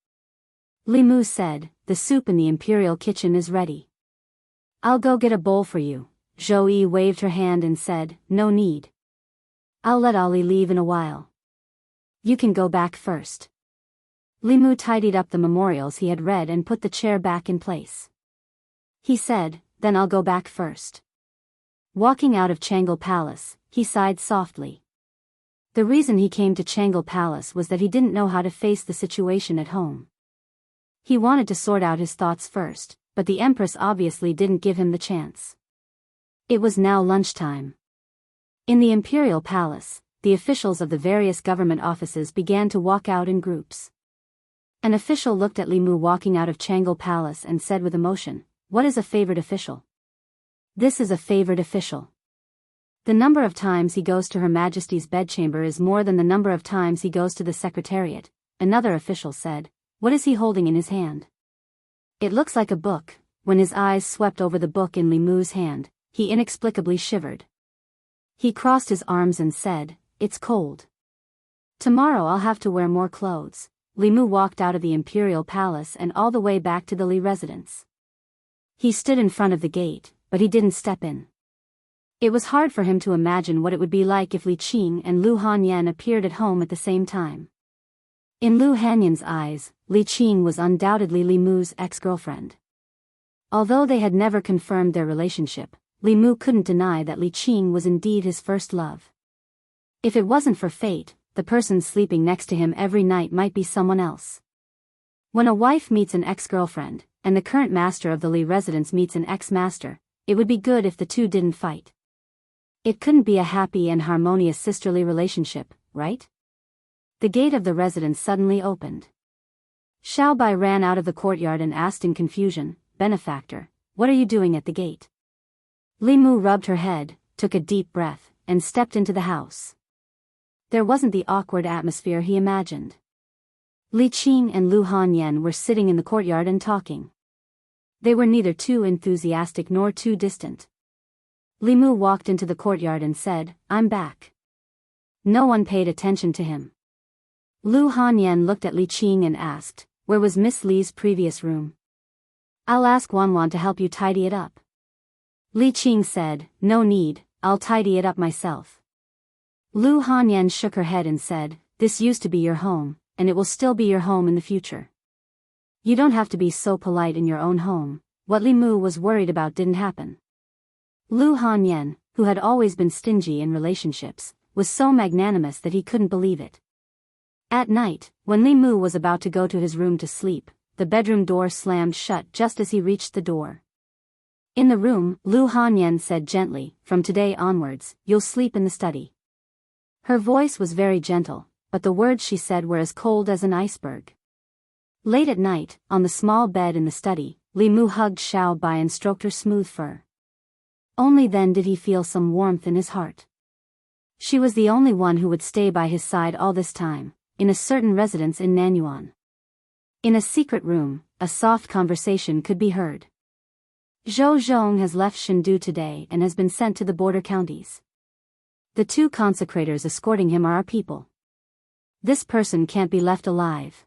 Li Mu said, The soup in the Imperial kitchen is ready. I'll go get a bowl for you. Zhou Yi waved her hand and said, No need. I'll let Ali leave in a while. You can go back first. Li Mu tidied up the memorials he had read and put the chair back in place. He said, Then I'll go back first. Walking out of Changel Palace, he sighed softly. The reason he came to Changel Palace was that he didn't know how to face the situation at home. He wanted to sort out his thoughts first, but the Empress obviously didn't give him the chance. It was now lunchtime. In the Imperial Palace, the officials of the various government offices began to walk out in groups. An official looked at Li Mu walking out of Changel Palace and said with emotion, What is a favored official? This is a favored official. The number of times he goes to Her Majesty's bedchamber is more than the number of times he goes to the Secretariat, another official said. What is he holding in his hand? It looks like a book. When his eyes swept over the book in Li Mu's hand, he inexplicably shivered. He crossed his arms and said, It's cold. Tomorrow I'll have to wear more clothes. Li Mu walked out of the Imperial Palace and all the way back to the Li residence. He stood in front of the gate, but he didn't step in. It was hard for him to imagine what it would be like if Li Qing and Lu Hanyan appeared at home at the same time. In Lu Hanyan's eyes, Li Qing was undoubtedly Li Mu's ex-girlfriend. Although they had never confirmed their relationship, Li Mu couldn't deny that Li Qing was indeed his first love. If it wasn't for fate, the person sleeping next to him every night might be someone else. When a wife meets an ex-girlfriend, and the current master of the Li residence meets an ex-master, it would be good if the two didn't fight. It couldn't be a happy and harmonious sisterly relationship, right? The gate of the residence suddenly opened. Xiao Bai ran out of the courtyard and asked in confusion, "Benefactor, what are you doing at the gate?" Li Mu rubbed her head, took a deep breath, and stepped into the house. There wasn't the awkward atmosphere he imagined. Li Qing and Lu Hanyan were sitting in the courtyard and talking. They were neither too enthusiastic nor too distant. Li Mu walked into the courtyard and said, "I'm back." No one paid attention to him. Lu Hanyan looked at Li Qing and asked, "Where was Miss Li's previous room?" "I'll ask Wanwan to help you tidy it up." Li Qing said, "No need, I'll tidy it up myself." Lu Hanyan shook her head and said, "This used to be your home, and it will still be your home in the future. You don't have to be so polite in your own home." What Li Mu was worried about didn't happen. Lu Hanyan, who had always been stingy in relationships, was so magnanimous that he couldn't believe it. At night, when Li Mu was about to go to his room to sleep, the bedroom door slammed shut just as he reached the door. In the room, Lu Hanyan said gently, "From today onwards, you'll sleep in the study." Her voice was very gentle, but the words she said were as cold as an iceberg. Late at night, on the small bed in the study, Li Mu hugged Xiao Bai and stroked her smooth fur. Only then did he feel some warmth in his heart. She was the only one who would stay by his side all this time, in a certain residence in Nanyuan. In a secret room, a soft conversation could be heard. "Zhou Zhong has left Chengdu today and has been sent to the border counties. The two consecrators escorting him are our people. This person can't be left alive.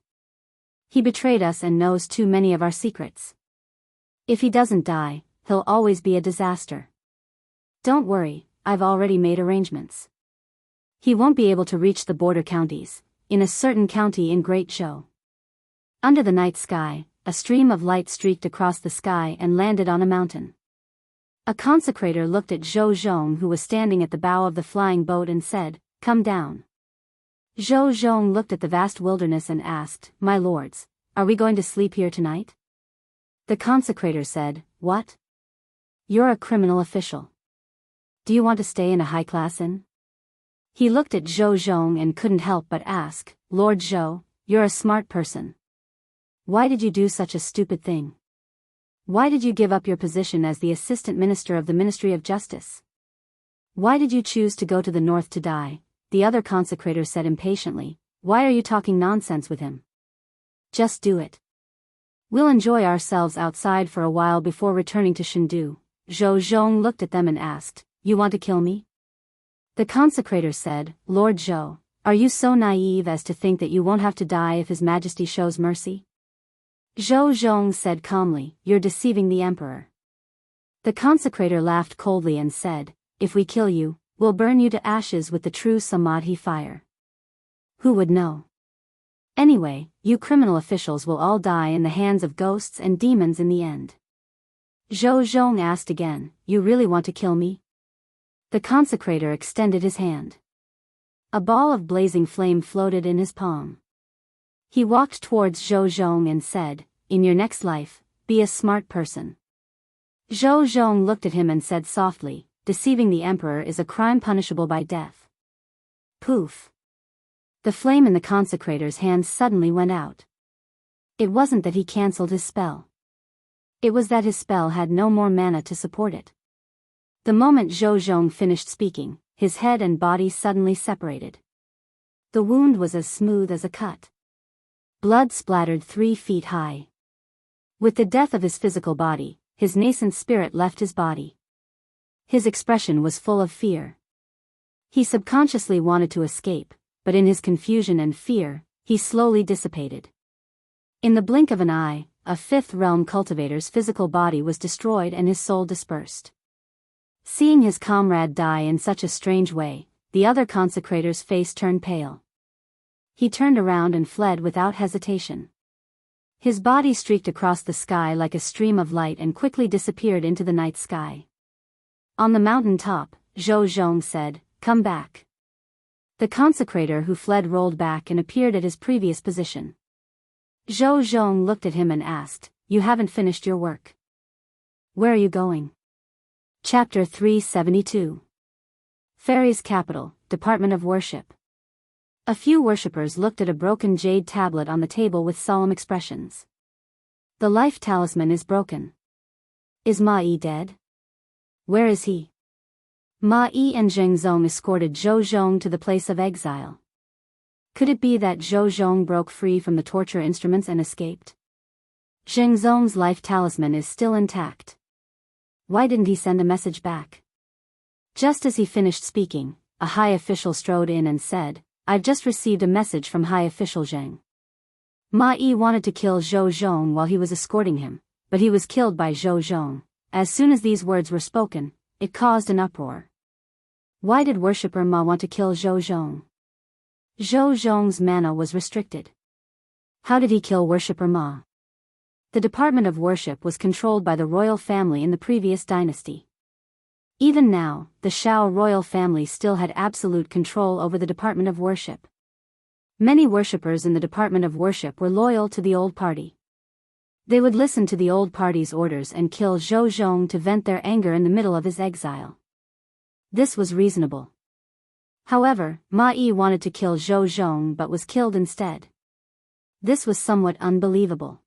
He betrayed us and knows too many of our secrets. If he doesn't die, he'll always be a disaster. Don't worry, I've already made arrangements. He won't be able to reach the border counties, in a certain county in Great Zhou." Under the night sky, a stream of light streaked across the sky and landed on a mountain. A consecrator looked at Zhou Zhong, who was standing at the bow of the flying boat, and said, "Come down." Zhou Zhong looked at the vast wilderness and asked, "My lords, are we going to sleep here tonight?" The consecrator said, "What? You're a criminal official. Do you want to stay in a high-class inn?" He looked at Zhou Zhong and couldn't help but ask, "Lord Zhou, you're a smart person. Why did you do such a stupid thing? Why did you give up your position as the assistant minister of the Ministry of Justice? Why did you choose to go to the north to die?" The other consecrator said impatiently, "Why are you talking nonsense with him? Just do it. We'll enjoy ourselves outside for a while before returning to Chengdu." Zhou Zhong looked at them and asked, "You want to kill me?" The consecrator said, "Lord Zhou, are you so naive as to think that you won't have to die if His Majesty shows mercy?" Zhou Zhong said calmly, "You're deceiving the emperor." The consecrator laughed coldly and said, "If we kill you, we'll burn you to ashes with the true Samadhi fire. Who would know? Anyway, you criminal officials will all die in the hands of ghosts and demons in the end." Zhou Zhong asked again, "You really want to kill me?" The consecrator extended his hand. A ball of blazing flame floated in his palm. He walked towards Zhou Zhong and said, "In your next life, be a smart person." Zhou Zhong looked at him and said softly, "Deceiving the emperor is a crime punishable by death." Poof! The flame in the consecrator's hand suddenly went out. It wasn't that he cancelled his spell. It was that his spell had no more mana to support it. The moment Zhou Zhong finished speaking, his head and body suddenly separated. The wound was as smooth as a cut. Blood splattered 3 feet high. With the death of his physical body, his nascent spirit left his body. His expression was full of fear. He subconsciously wanted to escape, but in his confusion and fear, he slowly dissipated. In the blink of an eye, a fifth realm cultivator's physical body was destroyed and his soul dispersed. Seeing his comrade die in such a strange way, the other consecrator's face turned pale. he turned around and fled without hesitation. His body streaked across the sky like a stream of light and quickly disappeared into the night sky. On the mountain top, Zhou Zhong said, "Come back." The consecrator who fled rolled back and appeared at his previous position. Zhou Zhong looked at him and asked, "You haven't finished your work. Where are you going?" Chapter 372. Fairies' Capital, Department of Worship. A few worshippers looked at a broken jade tablet on the table with solemn expressions. The life talisman is broken. Is Ma Yi dead? Where is he? Ma Yi and Zheng Zong escorted Zhou Zhong to the place of exile. Could it be that Zhou Zhong broke free from the torture instruments and escaped? Zheng Zong's life talisman is still intact. Why didn't he send a message back? Just as he finished speaking, a high official strode in and said, "I've just received a message from High Official Zheng. Ma Yi wanted to kill Zhou Zhong while he was escorting him, but he was killed by Zhou Zhong." As soon as these words were spoken, it caused an uproar. Why did worshipper Ma want to kill Zhou Zhong? Zhou Zhong's mana was restricted. How did he kill worshipper Ma? The Department of Worship was controlled by the royal family in the previous dynasty. Even now, the Shao royal family still had absolute control over the Department of Worship. Many worshippers in the Department of Worship were loyal to the old party. They would listen to the old party's orders and kill Zhou Zhong to vent their anger in the middle of his exile. This was reasonable. However, Ma Yi wanted to kill Zhou Zhong but was killed instead. This was somewhat unbelievable.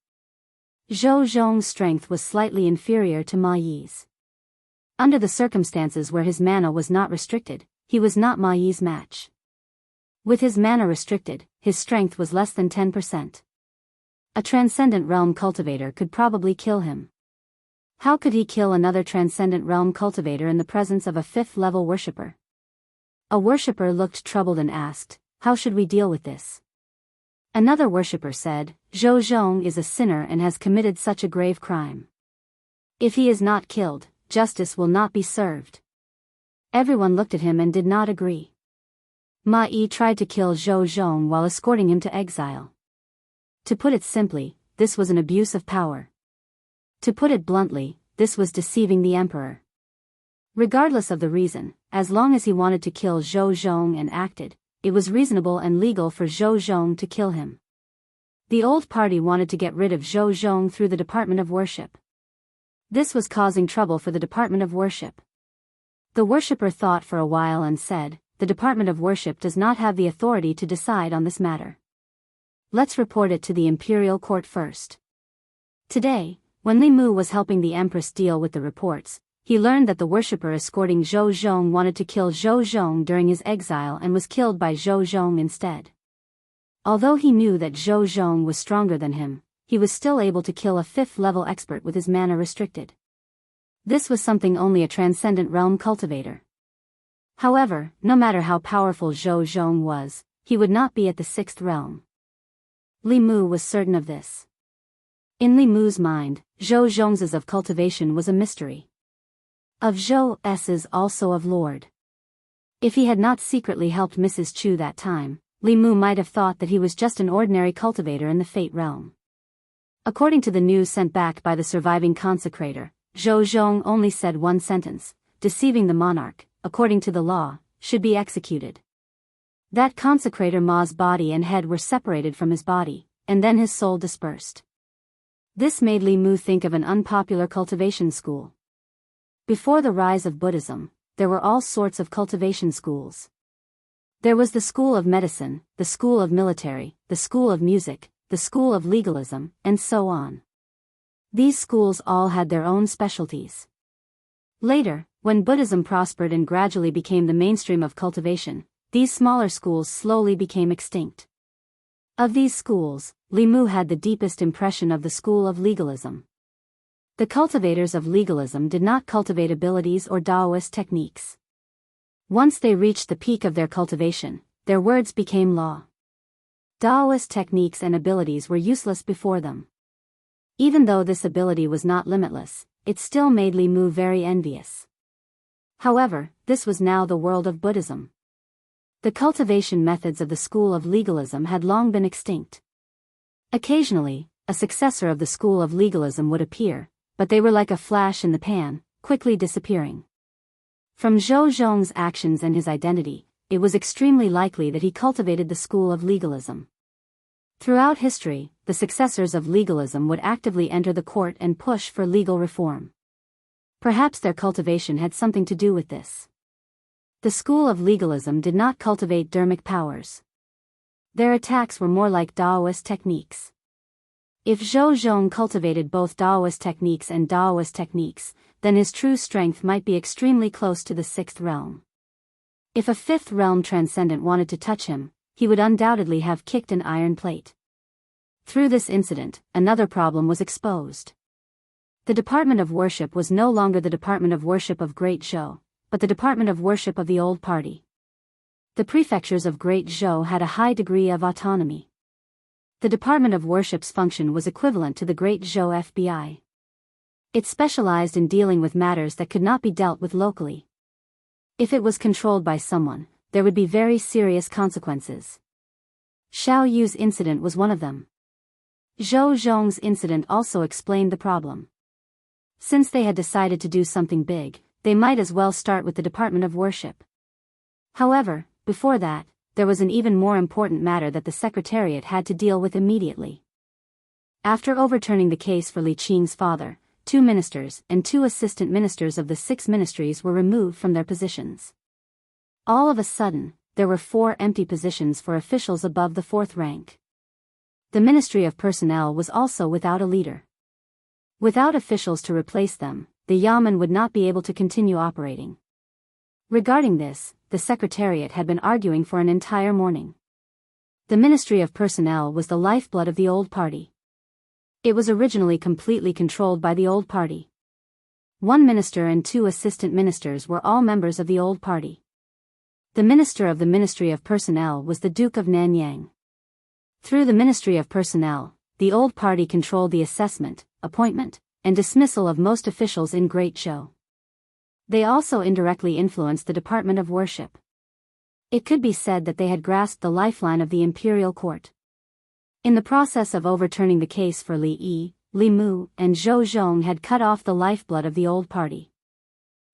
Zhou Zhong's strength was slightly inferior to Ma Yi's. Under the circumstances where his mana was not restricted, he was not Ma Yi's match. With his mana restricted, his strength was less than 10%. A transcendent realm cultivator could probably kill him. How could he kill another transcendent realm cultivator in the presence of a 5th-level worshipper? A worshipper looked troubled and asked, "How should we deal with this?" Another worshipper said, "Zhou Zhong is a sinner and has committed such a grave crime. If he is not killed, justice will not be served." Everyone looked at him and did not agree. Ma Yi tried to kill Zhou Zhong while escorting him to exile. To put it simply, this was an abuse of power. To put it bluntly, this was deceiving the emperor. Regardless of the reason, as long as he wanted to kill Zhou Zhong and acted, it was reasonable and legal for Zhou Zhong to kill him. The old party wanted to get rid of Zhou Zhong through the Department of Worship. This was causing trouble for the Department of Worship. The worshipper thought for a while and said, "The Department of Worship does not have the authority to decide on this matter. Let's report it to the imperial court first." Today, when Li Mu was helping the empress deal with the reports, he learned that the worshipper escorting Zhou Zhong wanted to kill Zhou Zhong during his exile and was killed by Zhou Zhong instead. Although he knew that Zhou Zhong was stronger than him, he was still able to kill a 5th-level expert with his mana restricted. This was something only a transcendent realm cultivator. However, no matter how powerful Zhou Zhong was, he would not be at the 6th realm. Li Mu was certain of this. In Li Mu's mind, Zhou Zhong's of cultivation was a mystery. Of Zhou's also of Lord. If he had not secretly helped Mrs. Chu that time, Li Mu might have thought that he was just an ordinary cultivator in the Fate realm. According to the news sent back by the surviving consecrator, Zhou Zhong only said one sentence: "Deceiving the monarch, according to the law, should be executed." That consecrator Ma's body and head were separated from his body, and then his soul dispersed. This made Li Mu think of an unpopular cultivation school. Before the rise of Buddhism, there were all sorts of cultivation schools. There was the school of medicine, the school of military, the school of music, the school of legalism, and so on. These schools all had their own specialties. Later, when Buddhism prospered and gradually became the mainstream of cultivation, these smaller schools slowly became extinct. Of these schools, Li Mu had the deepest impression of the school of legalism. The cultivators of legalism did not cultivate abilities or Taoist techniques. Once they reached the peak of their cultivation, their words became law. Taoist techniques and abilities were useless before them. Even though this ability was not limitless, it still made Li Mu very envious. However, this was now the world of Buddhism. The cultivation methods of the school of legalism had long been extinct. Occasionally, a successor of the school of legalism would appear, but they were like a flash in the pan, quickly disappearing. From Zhou Zhong's actions and his identity, it was extremely likely that he cultivated the school of legalism. Throughout history, the successors of legalism would actively enter the court and push for legal reform. Perhaps their cultivation had something to do with this. The school of legalism did not cultivate dharmic powers. Their attacks were more like Daoist techniques. If Zhou Zhong cultivated both Daoist techniques and Daoist techniques, then his true strength might be extremely close to the sixth realm. If a fifth realm transcendent wanted to touch him, he would undoubtedly have kicked an iron plate. Through this incident, another problem was exposed. The Department of Worship was no longer the Department of Worship of Great Zhou, but the Department of Worship of the Old Party. The prefectures of Great Zhou had a high degree of autonomy. The Department of Worship's function was equivalent to the Great Zhou FBI. It specialized in dealing with matters that could not be dealt with locally. If it was controlled by someone, there would be very serious consequences. Xiao Yu's incident was one of them. Zhou Zhong's incident also explained the problem. Since they had decided to do something big, they might as well start with the Department of Worship. However, before that, there was an even more important matter that the Secretariat had to deal with immediately. After overturning the case for Li Qing's father, 2 ministers and 2 assistant ministers of the 6 ministries were removed from their positions. All of a sudden, there were 4 empty positions for officials above the 4th rank. The Ministry of Personnel was also without a leader. Without officials to replace them, the Yamen would not be able to continue operating. Regarding this, the Secretariat had been arguing for an entire morning. The Ministry of Personnel was the lifeblood of the Old Party. It was originally completely controlled by the Old Party. 1 minister and 2 assistant ministers were all members of the Old Party. The minister of the Ministry of Personnel was the Duke of Nanyang. Through the Ministry of Personnel, the Old Party controlled the assessment, appointment, and dismissal of most officials in Great Zhou. They also indirectly influenced the Department of Worship. It could be said that they had grasped the lifeline of the imperial court. In the process of overturning the case for Li Yi, Li Mu, and Zhou Zhong had cut off the lifeblood of the Old Party.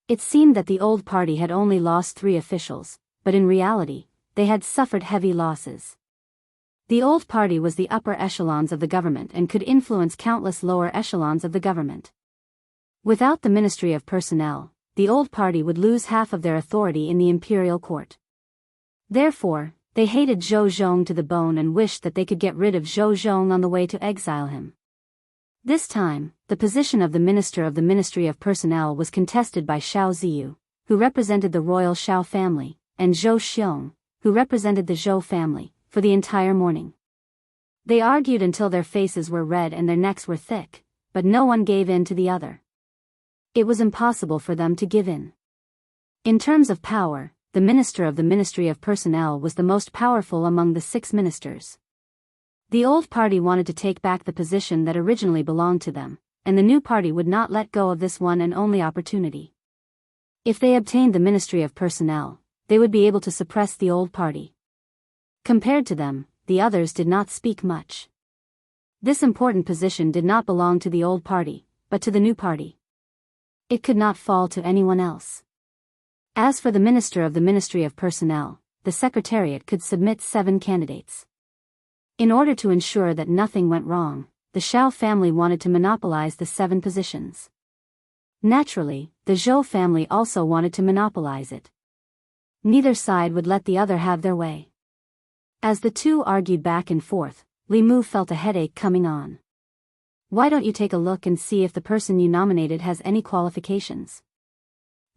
It seemed that the Old Party had only lost 3 officials, but in reality, they had suffered heavy losses. The Old Party was the upper echelons of the government and could influence countless lower echelons of the government. Without the Ministry of Personnel, the Old Party would lose half of their authority in the imperial court. Therefore, they hated Zhou Zhong to the bone and wished that they could get rid of Zhou Zhong on the way to exile him. This time, the position of the Minister of the Ministry of Personnel was contested by Xiao Ziyu, who represented the royal Xiao family, and Zhou Xiong, who represented the Zhou family, for the entire morning. They argued until their faces were red and their necks were thick, but no one gave in to the other. It was impossible for them to give in. In terms of power, the Minister of the Ministry of Personnel was the most powerful among the 6 ministers. The Old Party wanted to take back the position that originally belonged to them, and the new party would not let go of this one and only opportunity. If they obtained the Ministry of Personnel, they would be able to suppress the Old Party. Compared to them, the others did not speak much. This important position did not belong to the Old Party, but to the new party. It could not fall to anyone else. As for the Minister of the Ministry of Personnel, the Secretariat could submit 7 candidates. In order to ensure that nothing went wrong, the Xiao family wanted to monopolize the 7 positions. Naturally, the Zhou family also wanted to monopolize it. Neither side would let the other have their way. As the 2 argued back and forth, Li Mu felt a headache coming on. Why don't you take a look and see if the person you nominated has any qualifications?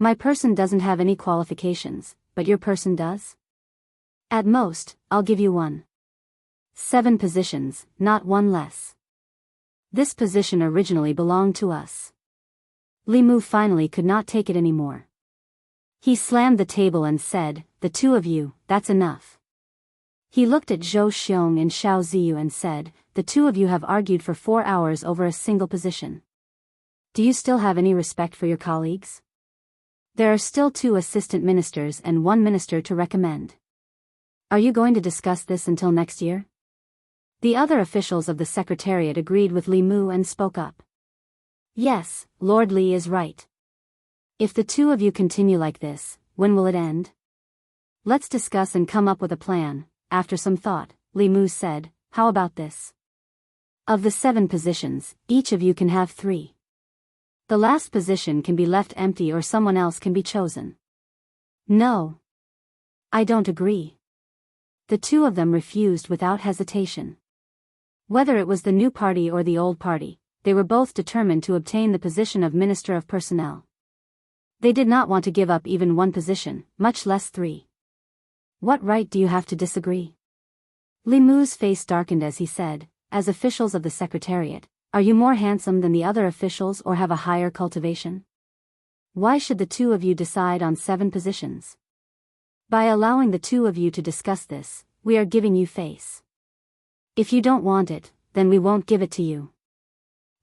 My person doesn't have any qualifications, but your person does? At most, I'll give you 1. 7 positions, not 1 less. This position originally belonged to us. Li Mu finally could not take it anymore. He slammed the table and said, "The 2 of you, that's enough." He looked at Zhou Xiong and Xiao Ziyu and said, "The 2 of you have argued for 4 hours over a single position. Do you still have any respect for your colleagues? There are still 2 assistant ministers and 1 minister to recommend. Are you going to discuss this until next year? The other officials of the Secretariat agreed with Li Mu and spoke up. Yes, Lord Li is right. If the two of you continue like this, when will it end? Let's discuss and come up with a plan. After some thought, Li Mu said, how about this? Of the 7 positions, each of you can have 3. The last position can be left empty or someone else can be chosen. No. I don't agree. The two of them refused without hesitation. Whether it was the new party or the old party, they were both determined to obtain the position of Minister of Personnel. They did not want to give up even 1 position, much less 3. What right do you have to disagree? Li Mu's face darkened as he said, as officials of the Secretariat, are you more handsome than the other officials or have a higher cultivation? Why should the two of you decide on 7 positions? By allowing the two of you to discuss this, we are giving you face. If you don't want it, then we won't give it to you.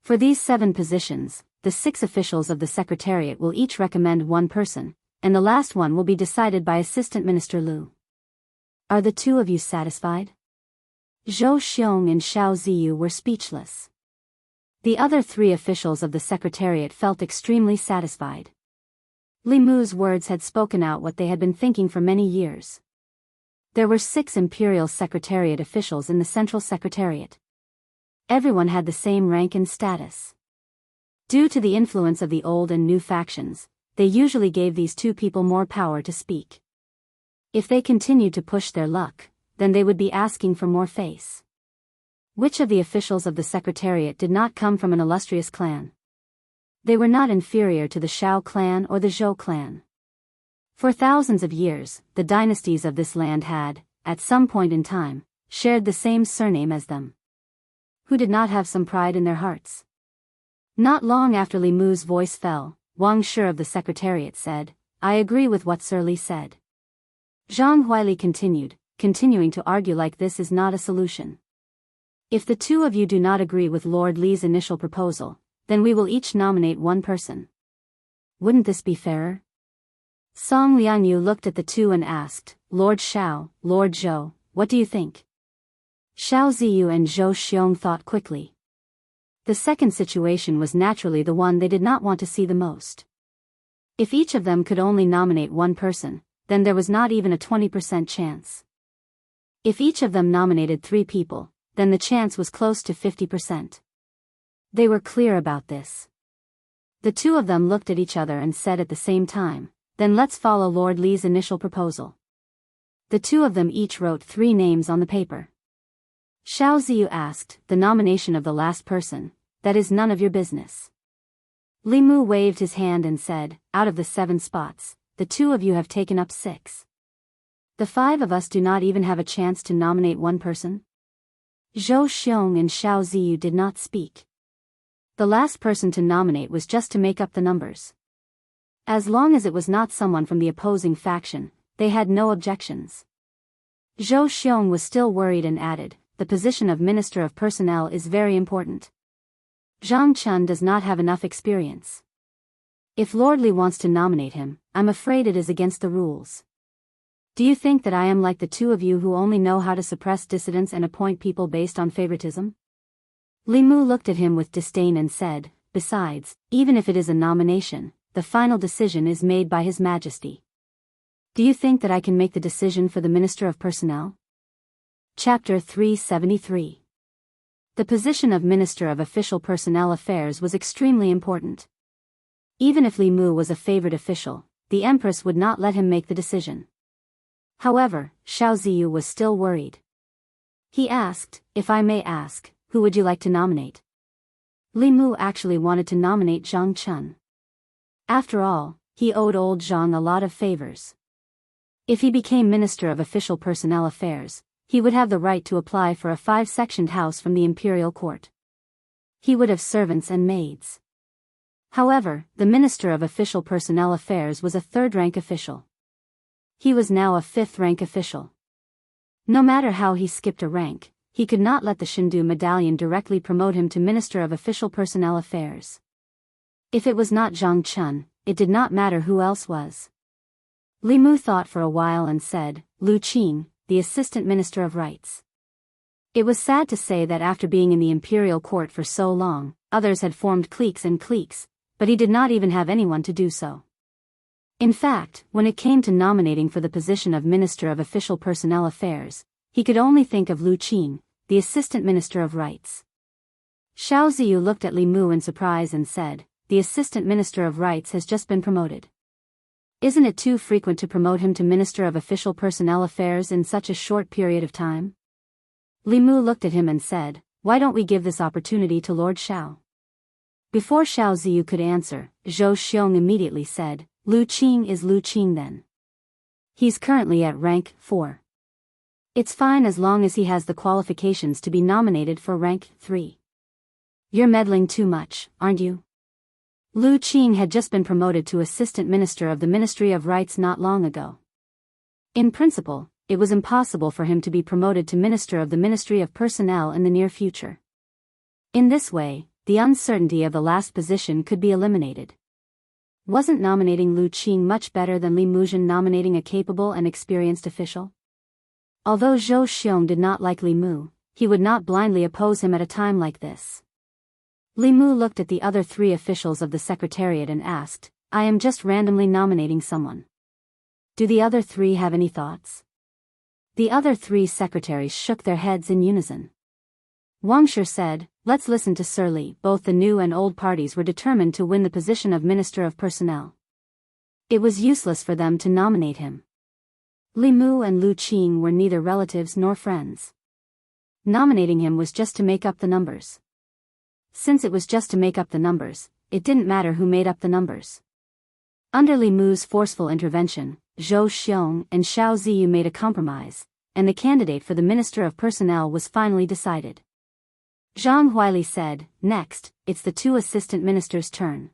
For these 7 positions, the 6 officials of the Secretariat will each recommend 1 person, and the last one will be decided by Assistant Minister Lu. Are the two of you satisfied? Zhou Xiong and Xiao Ziyu were speechless. The other 3 officials of the Secretariat felt extremely satisfied. Li Mu's words had spoken out what they had been thinking for many years. There were 6 Imperial Secretariat officials in the Central Secretariat. Everyone had the same rank and status. Due to the influence of the old and new factions, they usually gave these 2 people more power to speak. If they continued to push their luck, then they would be asking for more face. Which of the officials of the Secretariat did not come from an illustrious clan? They were not inferior to the Shao clan or the Zhou clan. For thousands of years, the dynasties of this land had, at some point in time, shared the same surname as them. Who did not have some pride in their hearts? Not long after Li Mu's voice fell, Wang Shi of the Secretariat said, I agree with what Sir Li said. Zhang Huili continuing to argue like this is not a solution. If the two of you do not agree with Lord Li's initial proposal, then we will each nominate 1 person. Wouldn't this be fairer? Song Liangyu looked at the two and asked, Lord Shao, Lord Zhou, what do you think? Xiao Ziyu and Zhou Xiong thought quickly. The second situation was naturally the one they did not want to see the most. If each of them could only nominate 1 person, then there was not even a 20% chance. If each of them nominated 3 people, then the chance was close to 50%. They were clear about this. The two of them looked at each other and said at the same time, then let's follow Lord Li's initial proposal. The two of them each wrote 3 names on the paper. Xiao Ziyu asked, the nomination of the last person, that is none of your business. Li Mu waved his hand and said, out of the 7 spots, the 2 of you have taken up 6. The 5 of us do not even have a chance to nominate 1 person? Zhou Xiong and Xiao Ziyu did not speak. The last person to nominate was just to make up the numbers. As long as it was not someone from the opposing faction, they had no objections. Zhou Xiong was still worried and added, the position of Minister of Personnel is very important. Zhang Chun does not have enough experience. If Lord Li wants to nominate him, I'm afraid it is against the rules. Do you think that I am like the two of you who only know how to suppress dissidents and appoint people based on favoritism? Li Mu looked at him with disdain and said, besides, even if it is a nomination, the final decision is made by His Majesty. Do you think that I can make the decision for the Minister of Personnel? Chapter 373. The position of Minister of Official Personnel Affairs was extremely important. Even if Li Mu was a favored official, the Empress would not let him make the decision. However, Xiao Ziyu was still worried. He asked, if I may ask, who would you like to nominate? Li Mu actually wanted to nominate Zhang Chun. After all, he owed old Zhang a lot of favors. If he became Minister of Official Personnel Affairs, he would have the right to apply for a 5-sectioned house from the imperial court. He would have servants and maids. However, the Minister of Official Personnel Affairs was a 3rd-rank official. He was now a 5th-rank official. No matter how he skipped a rank, he could not let the Shindu medallion directly promote him to Minister of Official Personnel Affairs. If it was not Zhang Chun, it did not matter who else was. Li Mu thought for a while and said, Lu Qing, the Assistant Minister of Rights. It was sad to say that after being in the imperial court for so long, others had formed cliques and cliques, but he did not even have anyone to do so. In fact, when it came to nominating for the position of Minister of Official Personnel Affairs, he could only think of Lu Qing, the Assistant Minister of Rights. Xiao Ziyu looked at Li Mu in surprise and said, "The Assistant Minister of Rights has just been promoted. Isn't it too frequent to promote him to Minister of Official Personnel Affairs in such a short period of time?" Li Mu looked at him and said, "Why don't we give this opportunity to Lord Xiao?" Before Xiao Ziyu could answer, Zhou Xiong immediately said, "Lu Qing is Lu Qing then. He's currently at rank 4. It's fine as long as he has the qualifications to be nominated for rank 3. You're meddling too much, aren't you?" Lu Qing had just been promoted to Assistant Minister of the Ministry of Rights not long ago. In principle, it was impossible for him to be promoted to Minister of the Ministry of Personnel in the near future. In this way, the uncertainty of the last position could be eliminated. Wasn't nominating Lu Qing much better than Li Muzhen nominating a capable and experienced official? Although Zhou Xiong did not like Li Mu, he would not blindly oppose him at a time like this. Li Mu looked at the other 3 officials of the Secretariat and asked, "I am just randomly nominating someone. Do the other 3 have any thoughts?" The other 3 secretaries shook their heads in unison. Wang Shi said, "Let's listen to Sir Li." Both the new and old parties were determined to win the position of Minister of Personnel. It was useless for them to nominate him. Li Mu and Lu Qing were neither relatives nor friends. Nominating him was just to make up the numbers. Since it was just to make up the numbers, it didn't matter who made up the numbers. Under Li Mu's forceful intervention, Zhou Xiong and Xiao Ziyu made a compromise, and the candidate for the Minister of Personnel was finally decided. Zhang Huili said, "Next, it's the 2 assistant ministers' turn."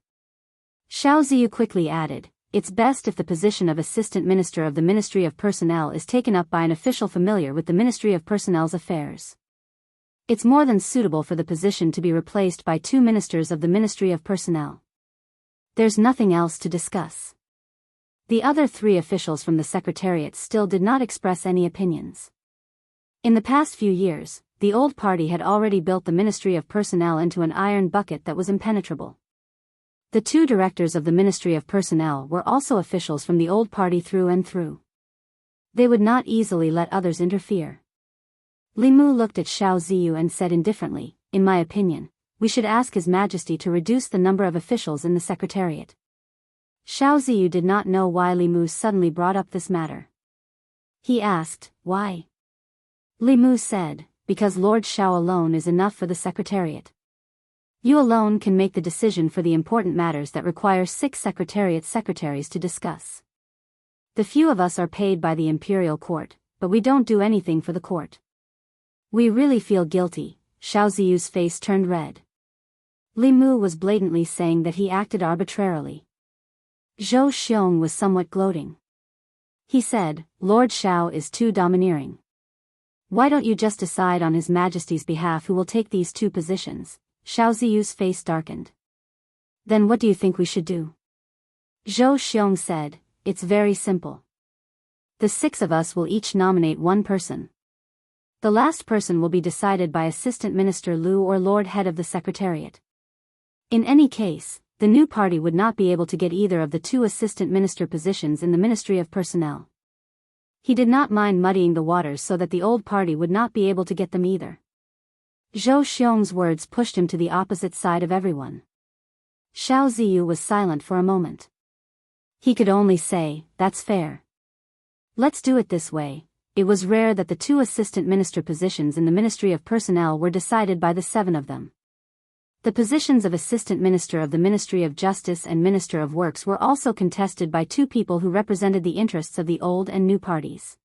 Xiao Ziyu quickly added, "It's best if the position of Assistant Minister of the Ministry of Personnel is taken up by an official familiar with the Ministry of Personnel's affairs. It's more than suitable for the position to be replaced by 2 ministers of the Ministry of Personnel. There's nothing else to discuss." The other 3 officials from the Secretariat still did not express any opinions. In the past few years, the old party had already built the Ministry of Personnel into an iron bucket that was impenetrable. The 2 directors of the Ministry of Personnel were also officials from the old party through and through. They would not easily let others interfere. Li Mu looked at Xiao Ziyu and said indifferently, "In my opinion, we should ask His Majesty to reduce the number of officials in the Secretariat." Xiao Ziyu did not know why Li Mu suddenly brought up this matter. He asked, "Why?" Li Mu said, "Because Lord Xiao alone is enough for the Secretariat. You alone can make the decision for the important matters that require 6 Secretariat secretaries to discuss. The few of us are paid by the Imperial Court, but we don't do anything for the court. We really feel guilty." Xiao Ziyu's face turned red. Li Mu was blatantly saying that he acted arbitrarily. Zhou Xiong was somewhat gloating. He said, "Lord Xiao is too domineering. Why don't you just decide on His Majesty's behalf who will take these 2 positions?" Xiao Ziyu's face darkened. "Then what do you think we should do?" Zhou Xiong said, "It's very simple. The 6 of us will each nominate 1 person. The last person will be decided by Assistant Minister Lu or Lord Head of the Secretariat. In any case, the new party would not be able to get either of the 2 assistant minister positions in the Ministry of Personnel." He did not mind muddying the waters so that the old party would not be able to get them either. Zhou Xiong's words pushed him to the opposite side of everyone. Xiao Ziyu was silent for a moment. He could only say, "That's fair. Let's do it this way." It was rare that the 2 assistant minister positions in the Ministry of Personnel were decided by the 7 of them. The positions of Assistant Minister of the Ministry of Justice and Minister of Works were also contested by 2 people who represented the interests of the old and new parties.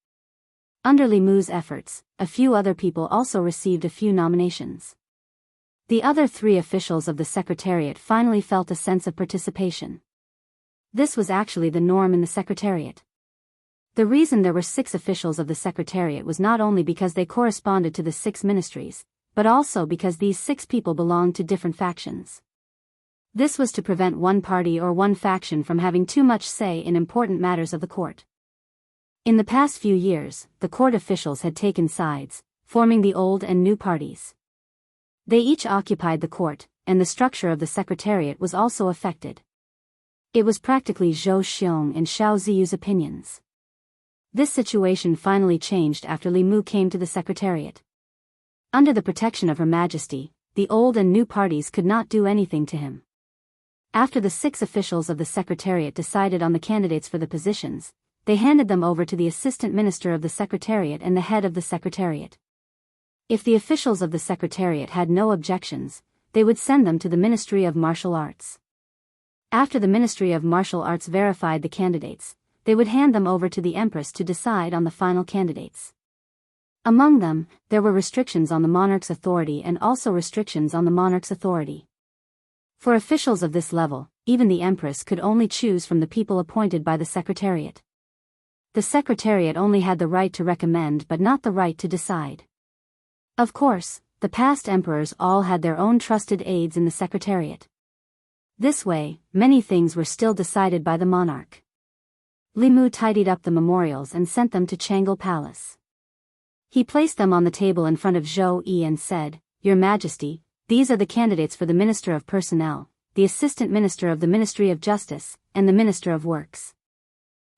Under Li Mu's efforts, a few other people also received a few nominations. The other 3 officials of the Secretariat finally felt a sense of participation. This was actually the norm in the Secretariat. The reason there were 6 officials of the Secretariat was not only because they corresponded to the 6 ministries, but also because these 6 people belonged to different factions. This was to prevent one party or one faction from having too much say in important matters of the court. In the past few years, the court officials had taken sides, forming the old and new parties. They each occupied the court, and the structure of the secretariat was also affected. It was practically Zhou Xiong and Xiao Ziyu's opinions. This situation finally changed after Li Mu came to the secretariat. Under the protection of Her Majesty, the old and new parties could not do anything to him. After the 6 officials of the secretariat decided on the candidates for the positions, they handed them over to the assistant minister of the secretariat and the head of the secretariat. If the officials of the secretariat had no objections, they would send them to the Ministry of Martial Arts. After the Ministry of Martial Arts verified the candidates, they would hand them over to the Empress to decide on the final candidates. Among them, there were restrictions on the monarch's authority and also restrictions on the monarch's authority. For officials of this level, even the Empress could only choose from the people appointed by the Secretariat. The Secretariat only had the right to recommend but not the right to decide. Of course, the past emperors all had their own trusted aides in the Secretariat. This way, many things were still decided by the monarch. Li Mu tidied up the memorials and sent them to Changle Palace. He placed them on the table in front of Zhou Yi and said, "Your Majesty, these are the candidates for the Minister of Personnel, the Assistant Minister of the Ministry of Justice, and the Minister of Works.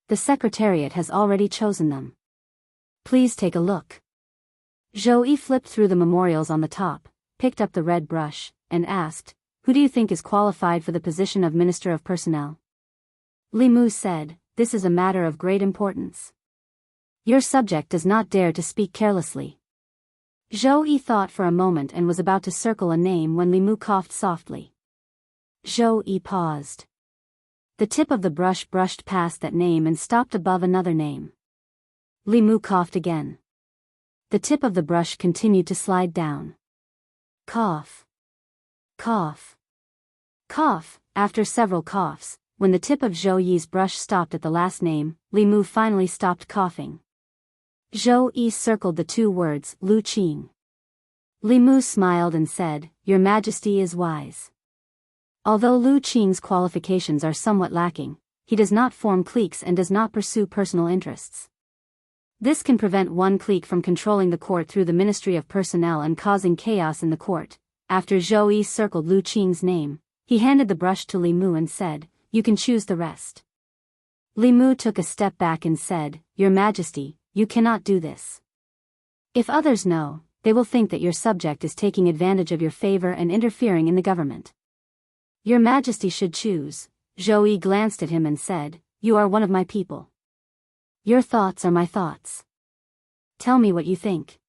The Secretariat has already chosen them. Please take a look." Zhou Yi flipped through the memorials on the top, picked up the red brush, and asked, "Who do you think is qualified for the position of Minister of Personnel?" Li Mu said, "This is a matter of great importance. Your subject does not dare to speak carelessly." Zhou Yi thought for a moment and was about to circle a name when Li Mu coughed softly. Zhou Yi paused. The tip of the brush brushed past that name and stopped above another name. Li Mu coughed again. The tip of the brush continued to slide down. Cough. Cough. Cough. After several coughs, when the tip of Zhou Yi's brush stopped at the last name, Li Mu finally stopped coughing. Zhou Yi circled the 2 words, Lu Qing. Li Mu smiled and said, "Your Majesty is wise. Although Lu Qing's qualifications are somewhat lacking, he does not form cliques and does not pursue personal interests. This can prevent one clique from controlling the court through the Ministry of Personnel and causing chaos in the court." After Zhou Yi circled Lu Qing's name, he handed the brush to Li Mu and said, "You can choose the rest." Li Mu took a step back and said, "Your Majesty, you cannot do this. If others know, they will think that your subject is taking advantage of your favor and interfering in the government. Your Majesty should choose." Zhou Yi glanced at him and said, "You are one of my people. Your thoughts are my thoughts. Tell me what you think."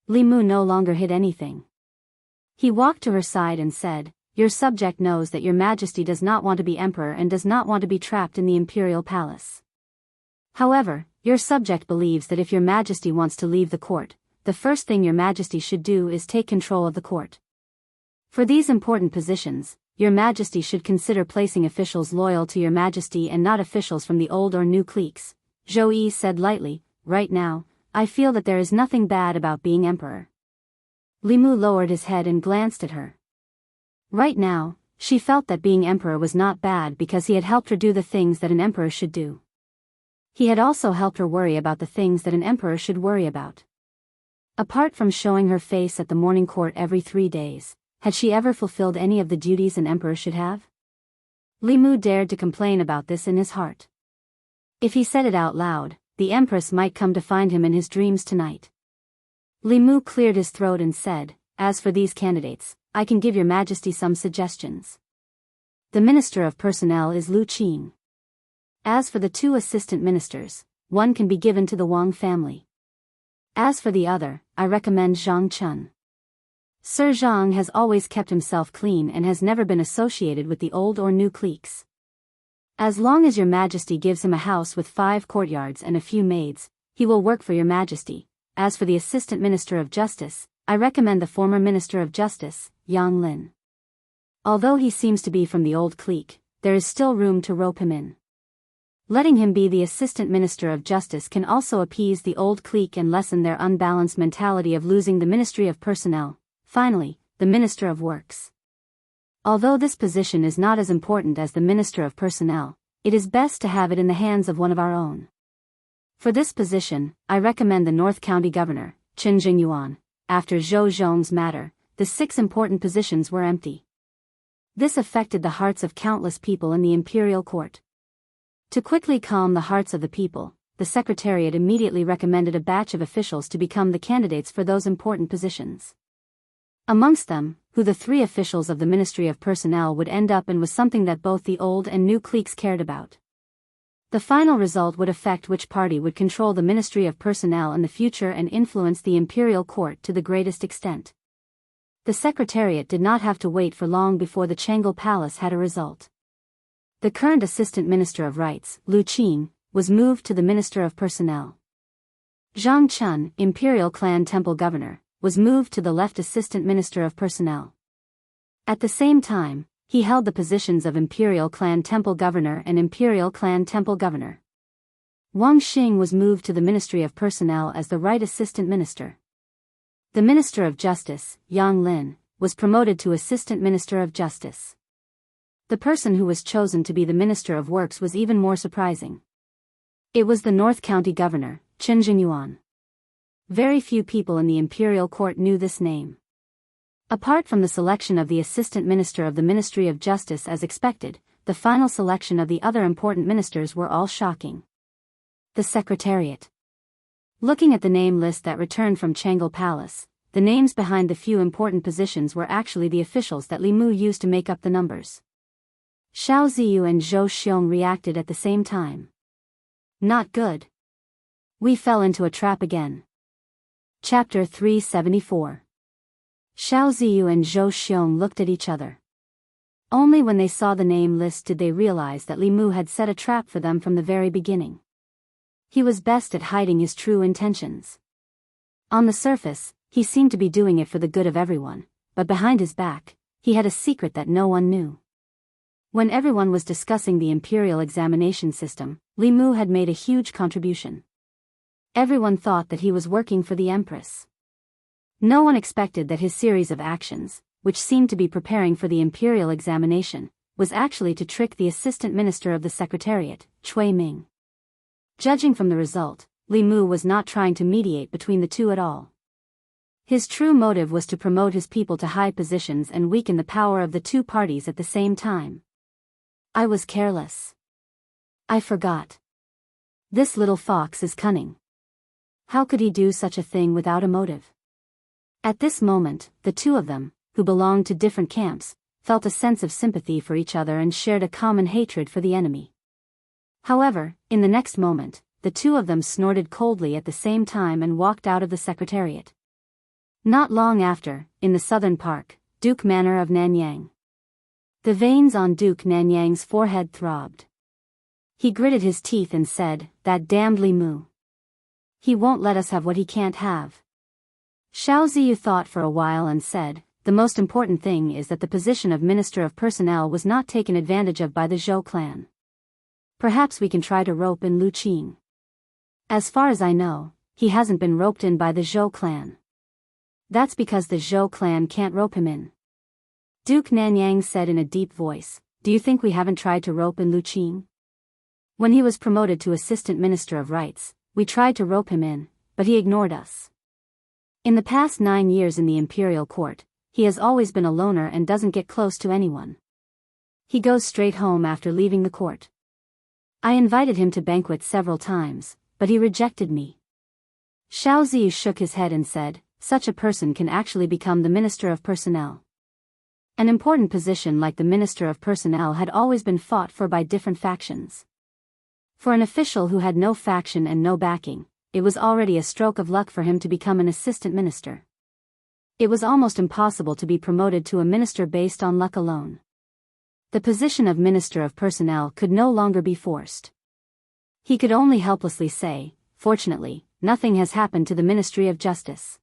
Li Mu no longer hid anything. He walked to her side and said, "Your subject knows that your Majesty does not want to be emperor and does not want to be trapped in the imperial palace. However, your subject believes that if your Majesty wants to leave the court, the first thing your Majesty should do is take control of the court. For these important positions, your Majesty should consider placing officials loyal to your Majesty and not officials from the old or new cliques." Zhou Yi said lightly, "Right now, I feel that there is nothing bad about being emperor." Li Mu lowered his head and glanced at her. Right now, she felt that being emperor was not bad because he had helped her do the things that an emperor should do. He had also helped her worry about the things that an emperor should worry about. Apart from showing her face at the morning court every 3 days, had she ever fulfilled any of the duties an emperor should have? Li Mu dared to complain about this in his heart. If he said it out loud, the Empress might come to find him in his dreams tonight. Li Mu cleared his throat and said, "As for these candidates, I can give your Majesty some suggestions. The Minister of Personnel is Lu Qing. As for the 2 assistant ministers, one can be given to the Wang family. As for the other, I recommend Zhang Chun. Sir Zhang has always kept himself clean and has never been associated with the old or new cliques. As long as your Majesty gives him a house with 5 courtyards and a few maids, he will work for your Majesty. As for the Assistant Minister of Justice, I recommend the former Minister of Justice, Yang Lin. Although he seems to be from the old clique, there is still room to rope him in. Letting him be the Assistant Minister of Justice can also appease the old clique and lessen their unbalanced mentality of losing the Ministry of Personnel. Finally, the Minister of Works. Although this position is not as important as the Minister of Personnel, it is best to have it in the hands of one of our own. For this position, I recommend the North County Governor, Chen Jingyuan. After Zhou Zhong's matter, the 6 important positions were empty. This affected the hearts of countless people in the imperial court. To quickly calm the hearts of the people, the Secretariat immediately recommended a batch of officials to become the candidates for those important positions. Amongst them, who the 3 officials of the Ministry of Personnel would end up in was something that both the old and new cliques cared about. The final result would affect which party would control the Ministry of Personnel in the future and influence the imperial court to the greatest extent. The Secretariat did not have to wait for long before the Changel Palace had a result. The current Assistant Minister of Rights, Lu Qing, was moved to the Minister of Personnel. Zhang Chun, Imperial Clan Temple Governor, was moved to the left Assistant Minister of Personnel. At the same time, he held the positions of Imperial Clan Temple Governor and Imperial Clan Temple Governor. Wang Xing was moved to the Ministry of Personnel as the right Assistant Minister. The Minister of Justice, Yang Lin, was promoted to Assistant Minister of Justice. The person who was chosen to be the Minister of Works was even more surprising. It was the North County Governor, Chen Jingyuan. Very few people in the imperial court knew this name. Apart from the selection of the Assistant Minister of the Ministry of Justice as expected, the final selection of the other important ministers were all shocking. The Secretariat. Looking at the name list that returned from Changel Palace, the names behind the few important positions were actually the officials that Li Mu used to make up the numbers. Xiao Ziyu and Zhou Xiong reacted at the same time. Not good. We fell into a trap again. Chapter 374. Xiao Ziyu and Zhou Xiong looked at each other. Only when they saw the name list did they realize that Li Mu had set a trap for them from the very beginning. He was best at hiding his true intentions. On the surface, he seemed to be doing it for the good of everyone, but behind his back, he had a secret that no one knew. When everyone was discussing the imperial examination system, Li Mu had made a huge contribution. Everyone thought that he was working for the Empress. No one expected that his series of actions, which seemed to be preparing for the imperial examination, was actually to trick the Assistant Minister of the Secretariat, Cui Ming. Judging from the result, Li Mu was not trying to mediate between the two at all. His true motive was to promote his people to high positions and weaken the power of the two parties at the same time. I was careless. I forgot. This little fox is cunning. How could he do such a thing without a motive? At this moment, the two of them, who belonged to different camps, felt a sense of sympathy for each other and shared a common hatred for the enemy. However, in the next moment, the two of them snorted coldly at the same time and walked out of the Secretariat. Not long after, in the southern park, Duke Manor of Nanyang. The veins on Duke Nanyang's forehead throbbed. He gritted his teeth and said, "That damned Li Mu. He won't let us have what he can't have." Xiao Ziyu thought for a while and said, "The most important thing is that the position of Minister of Personnel was not taken advantage of by the Zhou clan. Perhaps we can try to rope in Lu Qing. As far as I know, he hasn't been roped in by the Zhou clan. That's because the Zhou clan can't rope him in." Duke Nanyang said in a deep voice, "Do you think we haven't tried to rope in Lu Qing? When he was promoted to Assistant Minister of Rights, we tried to rope him in, but he ignored us. In the past 9 years in the imperial court, he has always been a loner and doesn't get close to anyone. He goes straight home after leaving the court. I invited him to banquets several times, but he rejected me." Xiao Ziyu shook his head and said, "Such a person can actually become the Minister of Personnel." An important position like the Minister of Personnel had always been fought for by different factions. For an official who had no faction and no backing, it was already a stroke of luck for him to become an assistant minister. It was almost impossible to be promoted to a minister based on luck alone. The position of Minister of Personnel could no longer be forced. He could only helplessly say, "Fortunately, nothing has happened to the Ministry of Justice.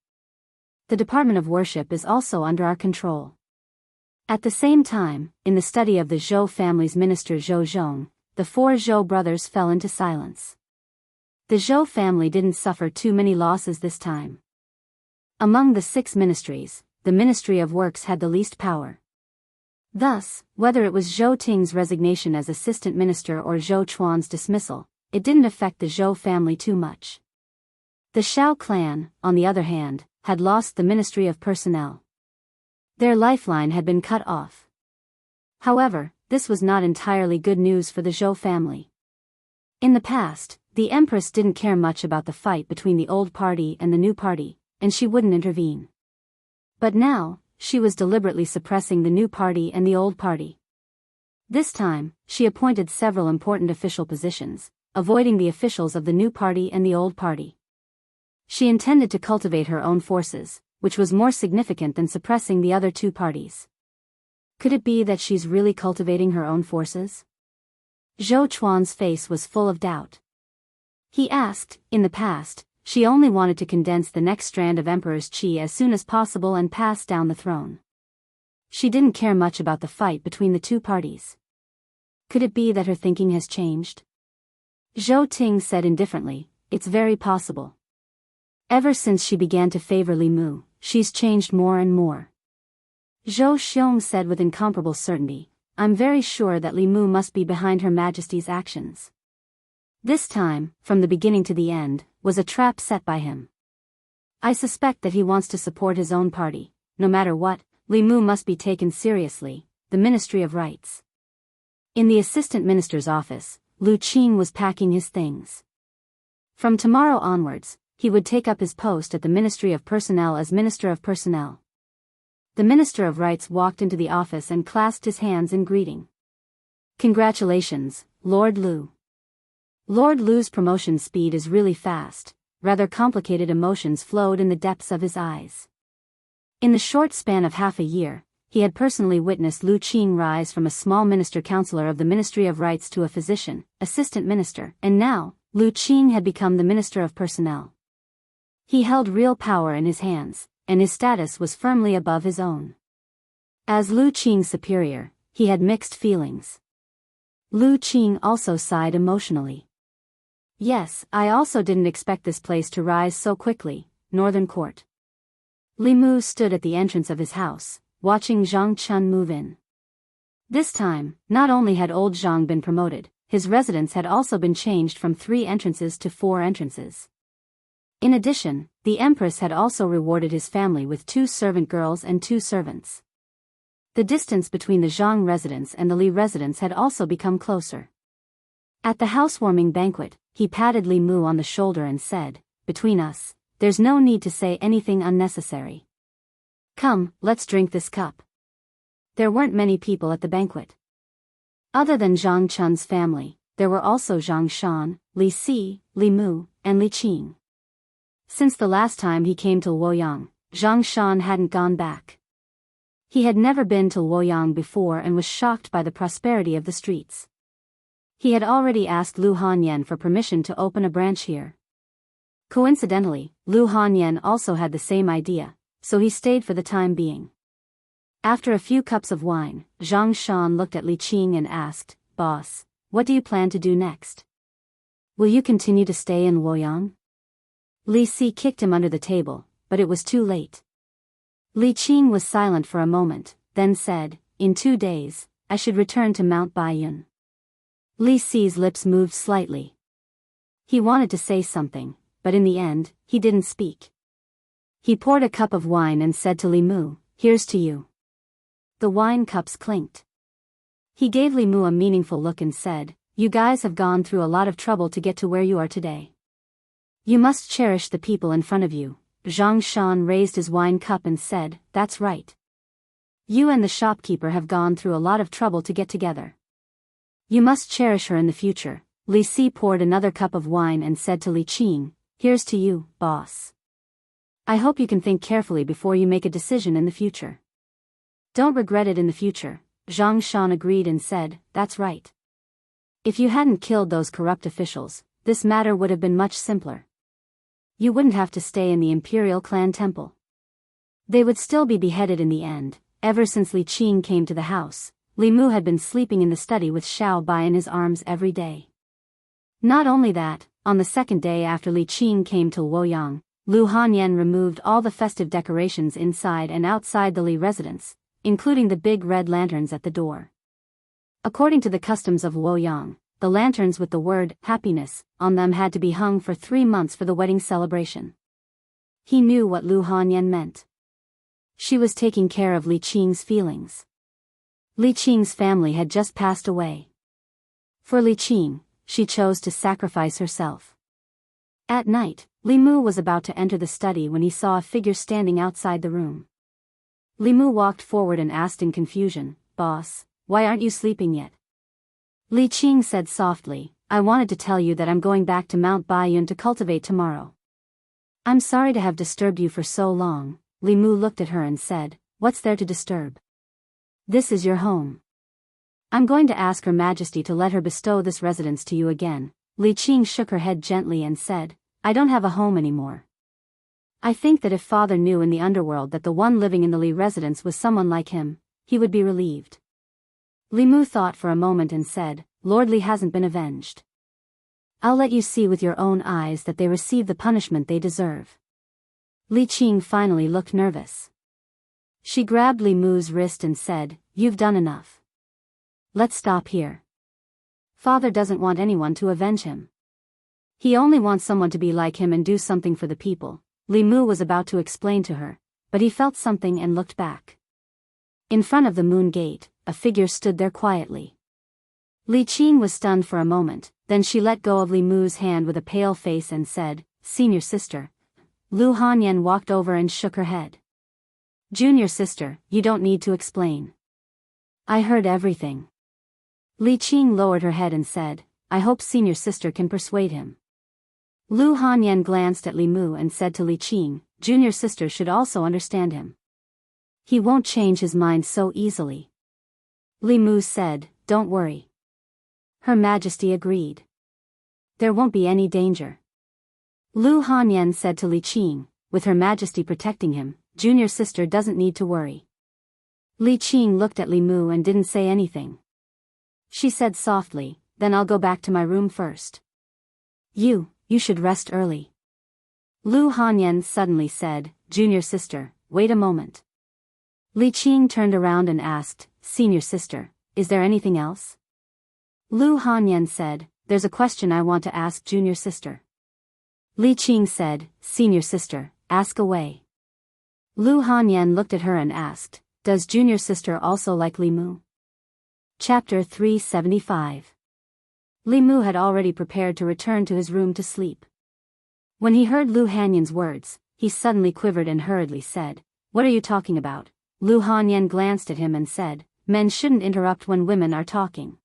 The Department of Worship is also under our control." At the same time, in the study of the Zhou family's minister Zhou Zhong, the 4 Zhou brothers fell into silence. The Zhou family didn't suffer too many losses this time. Among the 6 ministries, the Ministry of Works had the least power. Thus, whether it was Zhou Ting's resignation as assistant minister or Zhou Chuan's dismissal, it didn't affect the Zhou family too much. The Shao clan, on the other hand, had lost the Ministry of Personnel. Their lifeline had been cut off. However, this was not entirely good news for the Zhou family. In the past, the Empress didn't care much about the fight between the old party and the new party, and she wouldn't intervene. But now, she was deliberately suppressing the new party and the old party. This time, she appointed several important official positions, avoiding the officials of the new party and the old party. She intended to cultivate her own forces, which was more significant than suppressing the other two parties. Could it be that she's really cultivating her own forces? Zhou Chuan's face was full of doubt. He asked, in the past, she only wanted to condense the next strand of Emperor's qi as soon as possible and pass down the throne. She didn't care much about the fight between the two parties. Could it be that her thinking has changed? Zhou Ting said indifferently, it's very possible. Ever since she began to favor Li Mu, she's changed more and more. Zhou Xiong said with incomparable certainty, I'm very sure that Li Mu must be behind Her Majesty's actions. This time, from the beginning to the end, was a trap set by him. I suspect that he wants to support his own party. No matter what, Li Mu must be taken seriously, the Ministry of Rights. In the assistant minister's office, Lu Qing was packing his things. From tomorrow onwards, he would take up his post at the Ministry of Personnel as Minister of Personnel. The Minister of Rights walked into the office and clasped his hands in greeting. Congratulations, Lord Lu. Lord Lu's promotion speed is really fast. Rather complicated emotions flowed in the depths of his eyes. In the short span of half a year, he had personally witnessed Lu Qing rise from a small minister counselor of the Ministry of Rights to a physician, assistant minister, and now, Lu Qing had become the Minister of Personnel. He held real power in his hands, and his status was firmly above his own. As Lu Qing's superior, he had mixed feelings. Lu Qing also sighed emotionally. Yes, I also didn't expect this place to rise so quickly, Northern Court. Li Mu stood at the entrance of his house, watching Zhang Chun move in. This time, not only had old Zhang been promoted, his residence had also been changed from 3 entrances to 4 entrances. In addition, the Empress had also rewarded his family with 2 servant girls and 2 servants. The distance between the Zhang residence and the Li residence had also become closer. At the housewarming banquet, he patted Li Mu on the shoulder and said, between us, there's no need to say anything unnecessary. Come, let's drink this cup. There weren't many people at the banquet. Other than Zhang Chun's family, there were also Zhang Shan, Li Si, Li Mu, and Li Qing. Since the last time he came to Luoyang, Zhang Shan hadn't gone back. He had never been to Luoyang before and was shocked by the prosperity of the streets. He had already asked Lu Hanyan for permission to open a branch here. Coincidentally, Lu Hanyan also had the same idea, so he stayed for the time being. After a few cups of wine, Zhang Shan looked at Li Qing and asked, Boss, what do you plan to do next? Will you continue to stay in Luoyang? Li Si kicked him under the table, but it was too late. Li Qing was silent for a moment, then said, in 2 days, I should return to Mount Baiyun. Li Si's lips moved slightly. He wanted to say something, but in the end, he didn't speak. He poured a cup of wine and said to Li Mu, here's to you. The wine cups clinked. He gave Li Mu a meaningful look and said, you guys have gone through a lot of trouble to get to where you are today. You must cherish the people in front of you. Zhang Shan raised his wine cup and said, that's right. You and the shopkeeper have gone through a lot of trouble to get together. You must cherish her in the future. Li Si poured another cup of wine and said to Li Qing, here's to you, boss. I hope you can think carefully before you make a decision in the future. Don't regret it in the future. Zhang Shan agreed and said, that's right. If you hadn't killed those corrupt officials, this matter would have been much simpler. You wouldn't have to stay in the Imperial Clan Temple. They would still be beheaded in the end. Ever since Li Qing came to the house, Li Mu had been sleeping in the study with Xiao Bai in his arms every day. Not only that, on the second day after Li Qing came to Luoyang, Lu Hanyan removed all the festive decorations inside and outside the Li residence, including the big red lanterns at the door. According to the customs of Luoyang, the lanterns with the word happiness on them had to be hung for 3 months for the wedding celebration. He knew what Lu Hanyan meant. She was taking care of Li Qing's feelings. Li Qing's family had just passed away. For Li Qing, she chose to sacrifice herself. At night, Li Mu was about to enter the study when he saw a figure standing outside the room. Li Mu walked forward and asked in confusion, "Boss, why aren't you sleeping yet?" Li Qing said softly, "I wanted to tell you that I'm going back to Mount Baiyun to cultivate tomorrow." "I'm sorry to have disturbed you for so long." Li Mu looked at her and said, "What's there to disturb? This is your home. I'm going to ask Her Majesty to let her bestow this residence to you again." Li Qing shook her head gently and said, "I don't have a home anymore. I think that if father knew in the underworld that the one living in the Li residence was someone like him, he would be relieved." Li Mu thought for a moment and said, "Lord Li hasn't been avenged. I'll let you see with your own eyes that they receive the punishment they deserve." Li Qing finally looked nervous. She grabbed Li Mu's wrist and said, "You've done enough. Let's stop here. Father doesn't want anyone to avenge him. He only wants someone to be like him and do something for the people." Li Mu was about to explain to her, but he felt something and looked back. In front of the moon gate, a figure stood there quietly. Li Qing was stunned for a moment, then she let go of Li Mu's hand with a pale face and said, "Senior sister." Lu Hanyan walked over and shook her head. "Junior sister, you don't need to explain. I heard everything." Li Qing lowered her head and said, "I hope senior sister can persuade him." Lu Hanyan glanced at Li Mu and said to Li Qing, "Junior sister should also understand him. He won't change his mind so easily." Li Mu said, "Don't worry." Her Majesty agreed. "There won't be any danger." Lu Hanyan said to Li Qing, "With Her Majesty protecting him, junior sister doesn't need to worry." Li Qing looked at Li Mu and didn't say anything. She said softly, "Then I'll go back to my room first. You should rest early." Lu Hanyan suddenly said, "Junior sister, wait a moment." Li Qing turned around and asked, "Senior sister, is there anything else?" Lu Hanyan said, "There's a question I want to ask junior sister." Li Qing said, "Senior sister, ask away." Lu Hanyan looked at her and asked, "Does junior sister also like Li Mu?" Chapter 375. Li Mu had already prepared to return to his room to sleep. When he heard Lu Hanyan's words, he suddenly quivered and hurriedly said, "What are you talking about?" Lu Hanyan glanced at him and said, "Men shouldn't interrupt when women are talking."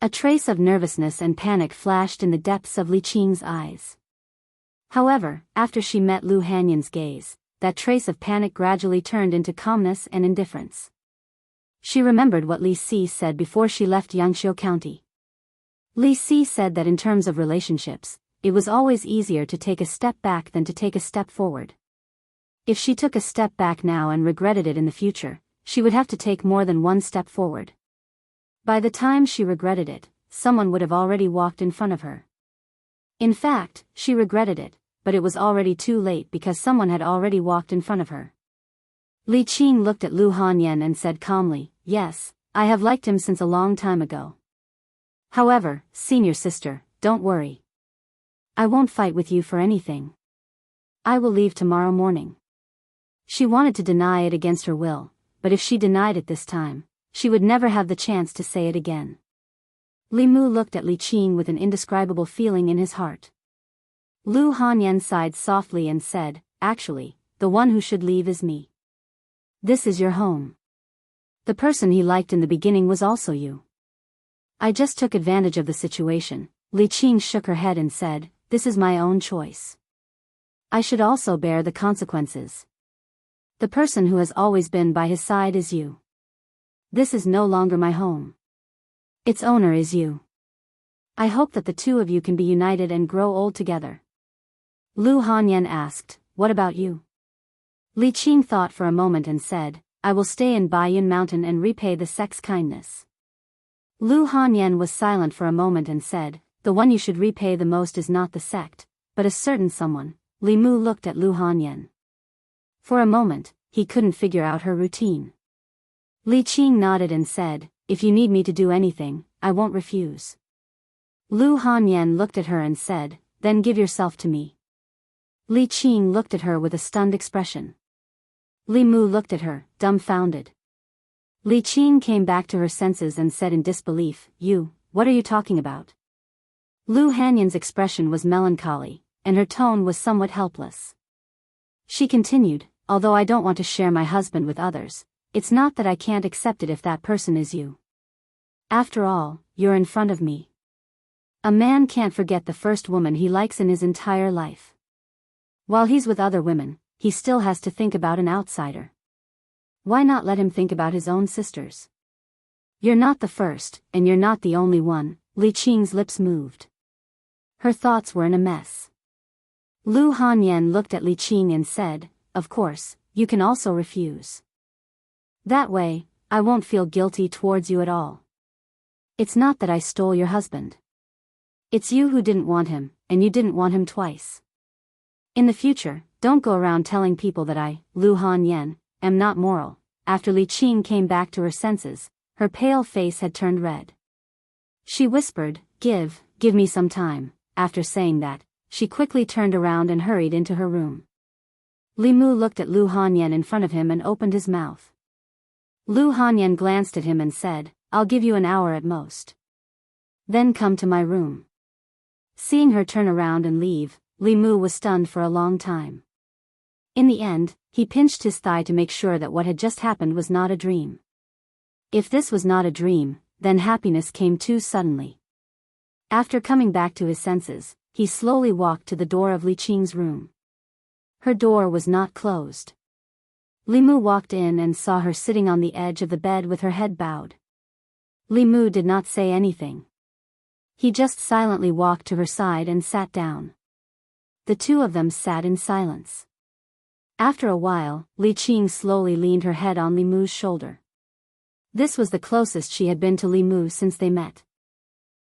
A trace of nervousness and panic flashed in the depths of Li Qing's eyes. However, after she met Lu Hanyan's gaze, that trace of panic gradually turned into calmness and indifference. She remembered what Li Si said before she left Yangqiu County. Li Si said that in terms of relationships, it was always easier to take a step back than to take a step forward. If she took a step back now and regretted it in the future, she would have to take more than one step forward. By the time she regretted it, someone would have already walked in front of her. In fact, she regretted it, but it was already too late because someone had already walked in front of her. Li Qing looked at Lu Hanyan and said calmly, "Yes, I have liked him since a long time ago. However, senior sister, don't worry. I won't fight with you for anything. I will leave tomorrow morning." She wanted to deny it against her will, but if she denied it this time, she would never have the chance to say it again. Li Mu looked at Li Qing with an indescribable feeling in his heart. Lu Hanyan sighed softly and said, "Actually, the one who should leave is me. This is your home. The person he liked in the beginning was also you. I just took advantage of the situation." Li Qing shook her head and said, "This is my own choice. I should also bear the consequences. The person who has always been by his side is you. This is no longer my home. Its owner is you. I hope that the two of you can be united and grow old together." Lu Hanyan asked, "What about you?" Li Qing thought for a moment and said, "I will stay in Baiyun Mountain and repay the sect's kindness." Lu Hanyan was silent for a moment and said, "The one you should repay the most is not the sect, but a certain someone." Li Mu looked at Lu Hanyan. For a moment, he couldn't figure out her routine. Li Qing nodded and said, "If you need me to do anything, I won't refuse." Lu Hanyan looked at her and said, then give yourself to me. Li Qing looked at her with a stunned expression. Li Mu looked at her, dumbfounded. Li Qing came back to her senses and said in disbelief, what are you talking about? Lu Hanyan's expression was melancholy, and her tone was somewhat helpless. She continued, although I don't want to share my husband with others, it's not that I can't accept it if that person is you. After all, you're in front of me. A man can't forget the first woman he likes in his entire life. While he's with other women, he still has to think about an outsider. Why not let him think about his own sisters? You're not the first, and you're not the only one. Li Qing's lips moved. Her thoughts were in a mess. Lu Hanyan looked at Li Qing and said, of course, you can also refuse. That way, I won't feel guilty towards you at all. It's not that I stole your husband. It's you who didn't want him, and you didn't want him twice. In the future, don't go around telling people that I, Lu Hanyan, am not moral. After Li Qing came back to her senses, her pale face had turned red. She whispered, give me some time. After saying that, she quickly turned around and hurried into her room. Li Mu looked at Lu Hanyan in front of him and opened his mouth. Lu Hanyan glanced at him and said, I'll give you an hour at most. Then come to my room. Seeing her turn around and leave, Li Mu was stunned for a long time. In the end, he pinched his thigh to make sure that what had just happened was not a dream. If this was not a dream, then happiness came too suddenly. After coming back to his senses, he slowly walked to the door of Li Qing's room. Her door was not closed. Li Mu walked in and saw her sitting on the edge of the bed with her head bowed. Li Mu did not say anything. He just silently walked to her side and sat down. The two of them sat in silence. After a while, Li Qing slowly leaned her head on Li Mu's shoulder. This was the closest she had been to Li Mu since they met.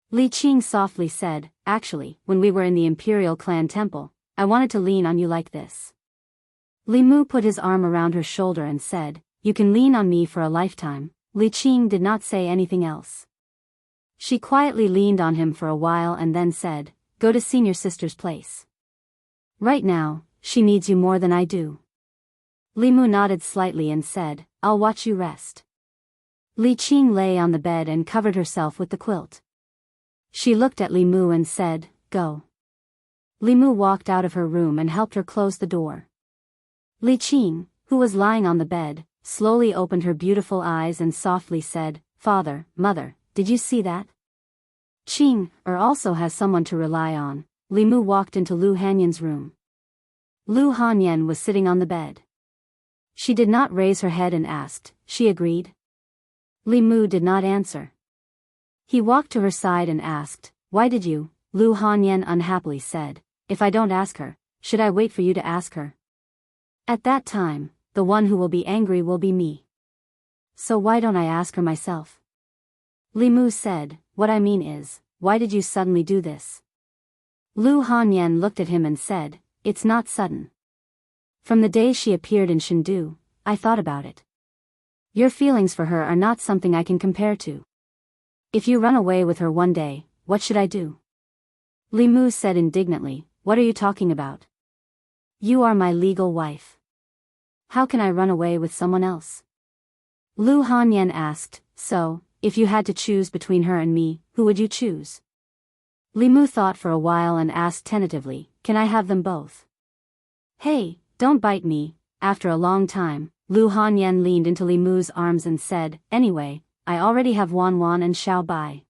Li Qing softly said, actually, when we were in the Imperial Clan Temple, I wanted to lean on you like this. Li Mu put his arm around her shoulder and said, you can lean on me for a lifetime. Li Qing did not say anything else. She quietly leaned on him for a while and then said, go to senior sister's place. Right now, she needs you more than I do. Li Mu nodded slightly and said, I'll watch you rest. Li Qing lay on the bed and covered herself with the quilt. She looked at Li Mu and said, go. Li Mu walked out of her room and helped her close the door. Li Qing, who was lying on the bed, slowly opened her beautiful eyes and softly said, Father, Mother, did you see that? Qing also has someone to rely on. Li Mu walked into Lu Hanyan's room. Lu Hanyan was sitting on the bed. She did not raise her head and asked, she agreed? Li Mu did not answer. He walked to her side and asked, why did you? Lu Hanyan unhappily said, if I don't ask her, should I wait for you to ask her? At that time, the one who will be angry will be me. So why don't I ask her myself? Li Mu said, what I mean is, why did you suddenly do this? Lu Hanyan looked at him and said, it's not sudden. From the day she appeared in Shindu, I thought about it. Your feelings for her are not something I can compare to. If you run away with her one day, what should I do? Li Mu said indignantly, what are you talking about? You are my legal wife. How can I run away with someone else? Lu Hanyan asked, so, if you had to choose between her and me, who would you choose? Li Mu thought for a while and asked tentatively, can I have them both? Hey, don't bite me. After a long time, Lu Hanyan leaned into Li Mu's arms and said, anyway, I already have Wan Wan and Xiao Bai.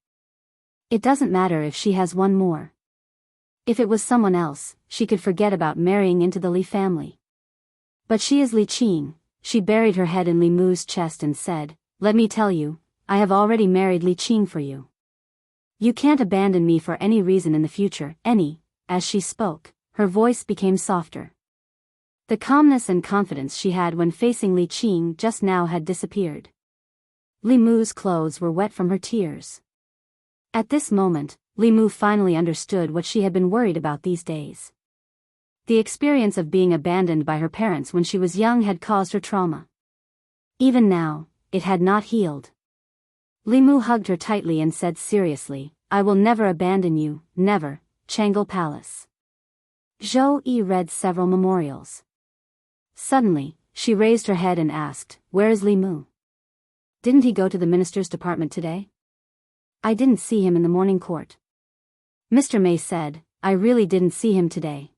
It doesn't matter if she has one more. If it was someone else, she could forget about marrying into the Li family. But she is Li Qing. She buried her head in Li Mu's chest and said, let me tell you, I have already married Li Qing for you. You can't abandon me for any reason in the future, As she spoke, her voice became softer. The calmness and confidence she had when facing Li Qing just now had disappeared. Li Mu's clothes were wet from her tears. At this moment, Li Mu finally understood what she had been worried about these days. The experience of being abandoned by her parents when she was young had caused her trauma. Even now, it had not healed. Li Mu hugged her tightly and said seriously, I will never abandon you, never, Changle Palace. Zhou Yi read several memorials. Suddenly, she raised her head and asked, where is Li Mu? Didn't he go to the minister's department today? I didn't see him in the morning court. Mr. May said, I really didn't see him today.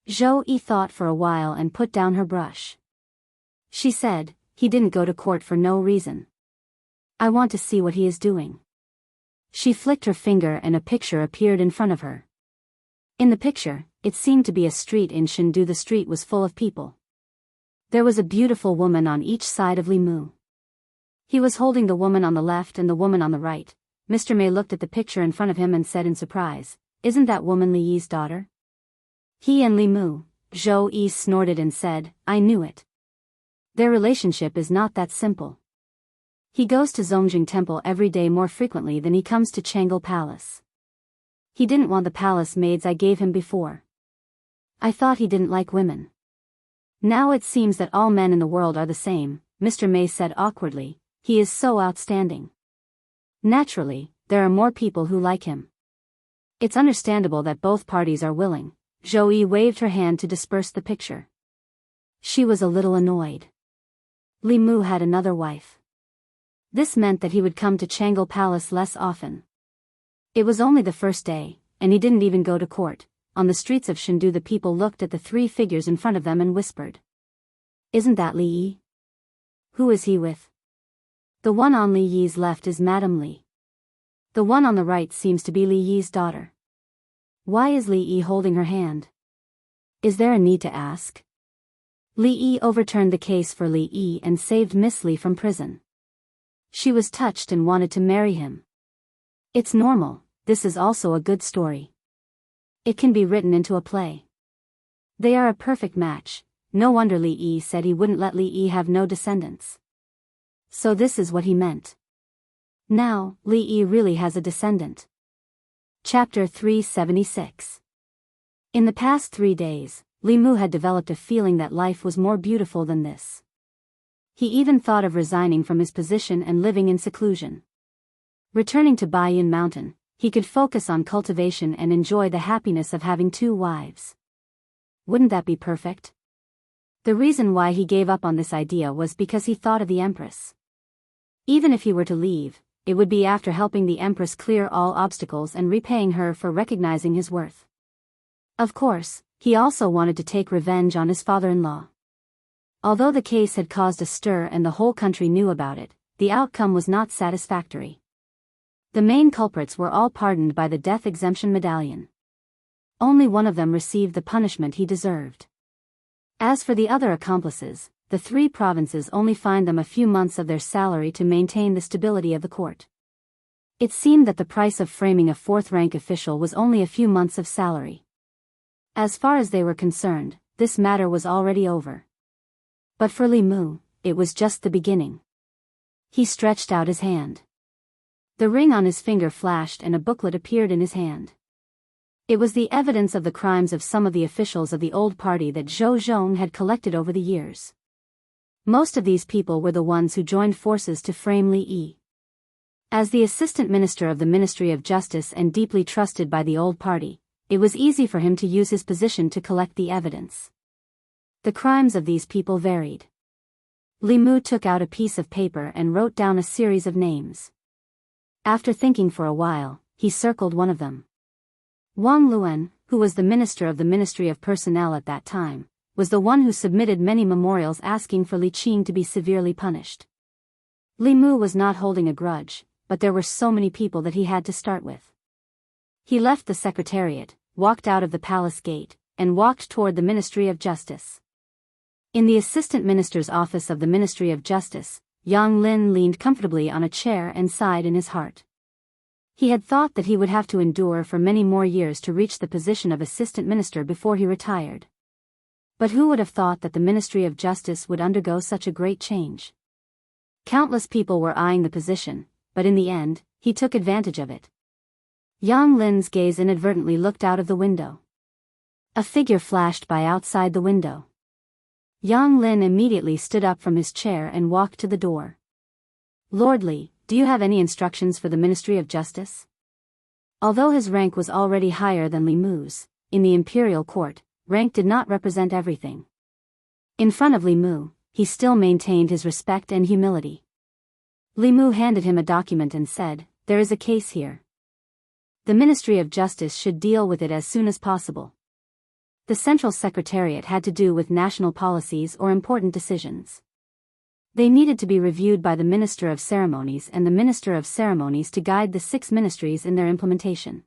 Zhou Yi thought for a while and put down her brush. She said, he didn't go to court for no reason. I want to see what he is doing. She flicked her finger and a picture appeared in front of her. In the picture, it seemed to be a street in Chengdu. The street was full of people. There was a beautiful woman on each side of Li Mu. He was holding the woman on the left and the woman on the right. Mr. May looked at the picture in front of him and said in surprise, isn't that woman Li Yi's daughter? He and Li Mu, Zhou Yi snorted and said, I knew it. Their relationship is not that simple. He goes to Zongjing Temple every day more frequently than he comes to Changle Palace. He didn't want the palace maids I gave him before. I thought he didn't like women. Now it seems that all men in the world are the same, Mr. May said awkwardly, he is so outstanding. Naturally, there are more people who like him. It's understandable that both parties are willing. Zhou Yi waved her hand to disperse the picture. She was a little annoyed. Li Mu had another wife. This meant that he would come to Changle Palace less often. It was only the first day, and he didn't even go to court. On the streets of Chengdu the people looked at the three figures in front of them and whispered. Isn't that Li Yi? Who is he with? The one on Li Yi's left is Madame Li. The one on the right seems to be Li Yi's daughter. Why is Li Yi holding her hand? Is there a need to ask? Li Yi overturned the case for Li Yi and saved Miss Li from prison. She was touched and wanted to marry him. It's normal, this is also a good story. It can be written into a play. They are a perfect match, no wonder Li Yi said he wouldn't let Li Yi have no descendants. So this is what he meant. Now, Li Yi really has a descendant. Chapter 376. In the past 3 days, Li Mu had developed a feeling that life was more beautiful than this. He even thought of resigning from his position and living in seclusion. Returning to Baiyun Mountain, he could focus on cultivation and enjoy the happiness of having 2 wives. Wouldn't that be perfect? The reason why he gave up on this idea was because he thought of the Empress. Even if he were to leave, it would be after helping the Empress clear all obstacles and repaying her for recognizing his worth. Of course, he also wanted to take revenge on his father-in-law. Although the case had caused a stir and the whole country knew about it, the outcome was not satisfactory. The main culprits were all pardoned by the death exemption medallion. Only one of them received the punishment he deserved. As for the other accomplices, the 3 provinces only fined them a few months of their salary to maintain the stability of the court. It seemed that the price of framing a 4th-rank official was only a few months of salary. As far as they were concerned, this matter was already over. But for Li Mu, it was just the beginning. He stretched out his hand. The ring on his finger flashed and a booklet appeared in his hand. It was the evidence of the crimes of some of the officials of the old party that Zhou Zhong had collected over the years. Most of these people were the ones who joined forces to frame Li Yi. As the assistant minister of the Ministry of Justice and deeply trusted by the old party, it was easy for him to use his position to collect the evidence. The crimes of these people varied. Li Mu took out a piece of paper and wrote down a series of names. After thinking for a while, he circled one of them. Wang Luan, who was the minister of the Ministry of Personnel at that time, was the one who submitted many memorials asking for Li Qing to be severely punished. Li Mu was not holding a grudge, but there were so many people that he had to start with. He left the secretariat, walked out of the palace gate, and walked toward the Ministry of Justice. In the assistant minister's office of the Ministry of Justice, Yang Lin leaned comfortably on a chair and sighed in his heart. He had thought that he would have to endure for many more years to reach the position of assistant minister before he retired. But who would have thought that the Ministry of Justice would undergo such a great change? Countless people were eyeing the position, but in the end, he took advantage of it. Yang Lin's gaze inadvertently looked out of the window. A figure flashed by outside the window. Yang Lin immediately stood up from his chair and walked to the door. Lord Li, do you have any instructions for the Ministry of Justice? Although his rank was already higher than Li Mu's, in the imperial court, rank did not represent everything. In front of Li Mu, he still maintained his respect and humility. Li Mu handed him a document and said, "There is a case here. The Ministry of Justice should deal with it as soon as possible." The Central Secretariat had to do with national policies or important decisions. They needed to be reviewed by the Minister of Ceremonies and the Minister of Ceremonies to guide the 6 ministries in their implementation.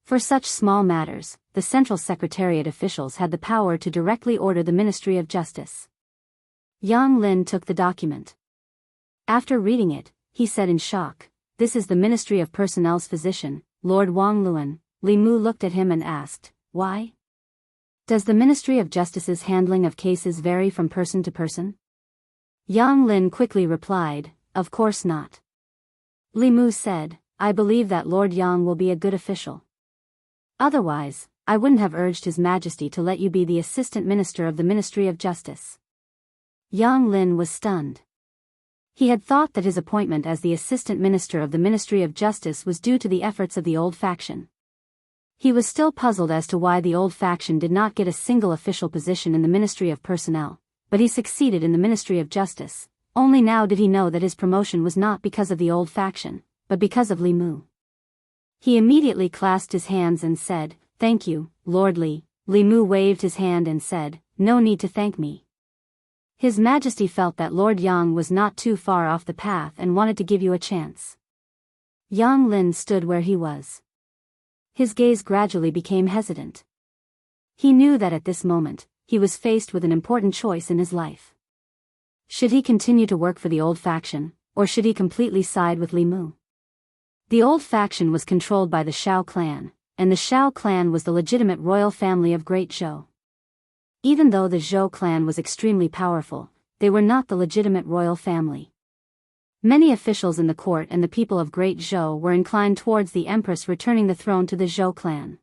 For such small matters, the Central Secretariat officials had the power to directly order the Ministry of Justice. Yang Lin took the document. After reading it, he said in shock, "This is the Ministry of Personnel's physician, Lord Wang Luan." Li Mu looked at him and asked, "Why? Does the Ministry of Justice's handling of cases vary from person to person?" Yang Lin quickly replied, "Of course not." Li Mu said, "I believe that Lord Yang will be a good official. Otherwise, I wouldn't have urged His Majesty to let you be the Assistant Minister of the Ministry of Justice." Yang Lin was stunned. He had thought that his appointment as the Assistant Minister of the Ministry of Justice was due to the efforts of the old faction. He was still puzzled as to why the old faction did not get a single official position in the Ministry of Personnel, but he succeeded in the Ministry of Justice. Only now did he know that his promotion was not because of the old faction, but because of Li Mu. He immediately clasped his hands and said, "Thank you, Lord Li." Li Mu waved his hand and said, "No need to thank me." His Majesty felt that Lord Yang was not too far off the path and wanted to give you a chance. Yang Lin stood where he was. His gaze gradually became hesitant. He knew that at this moment, he was faced with an important choice in his life. Should he continue to work for the old faction, or should he completely side with Li Mu? The old faction was controlled by the Shao clan, and the Shao clan was the legitimate royal family of Great Zhou. Even though the Zhou clan was extremely powerful, they were not the legitimate royal family. Many officials in the court and the people of Great Zhou were inclined towards the Empress returning the throne to the Zhou clan.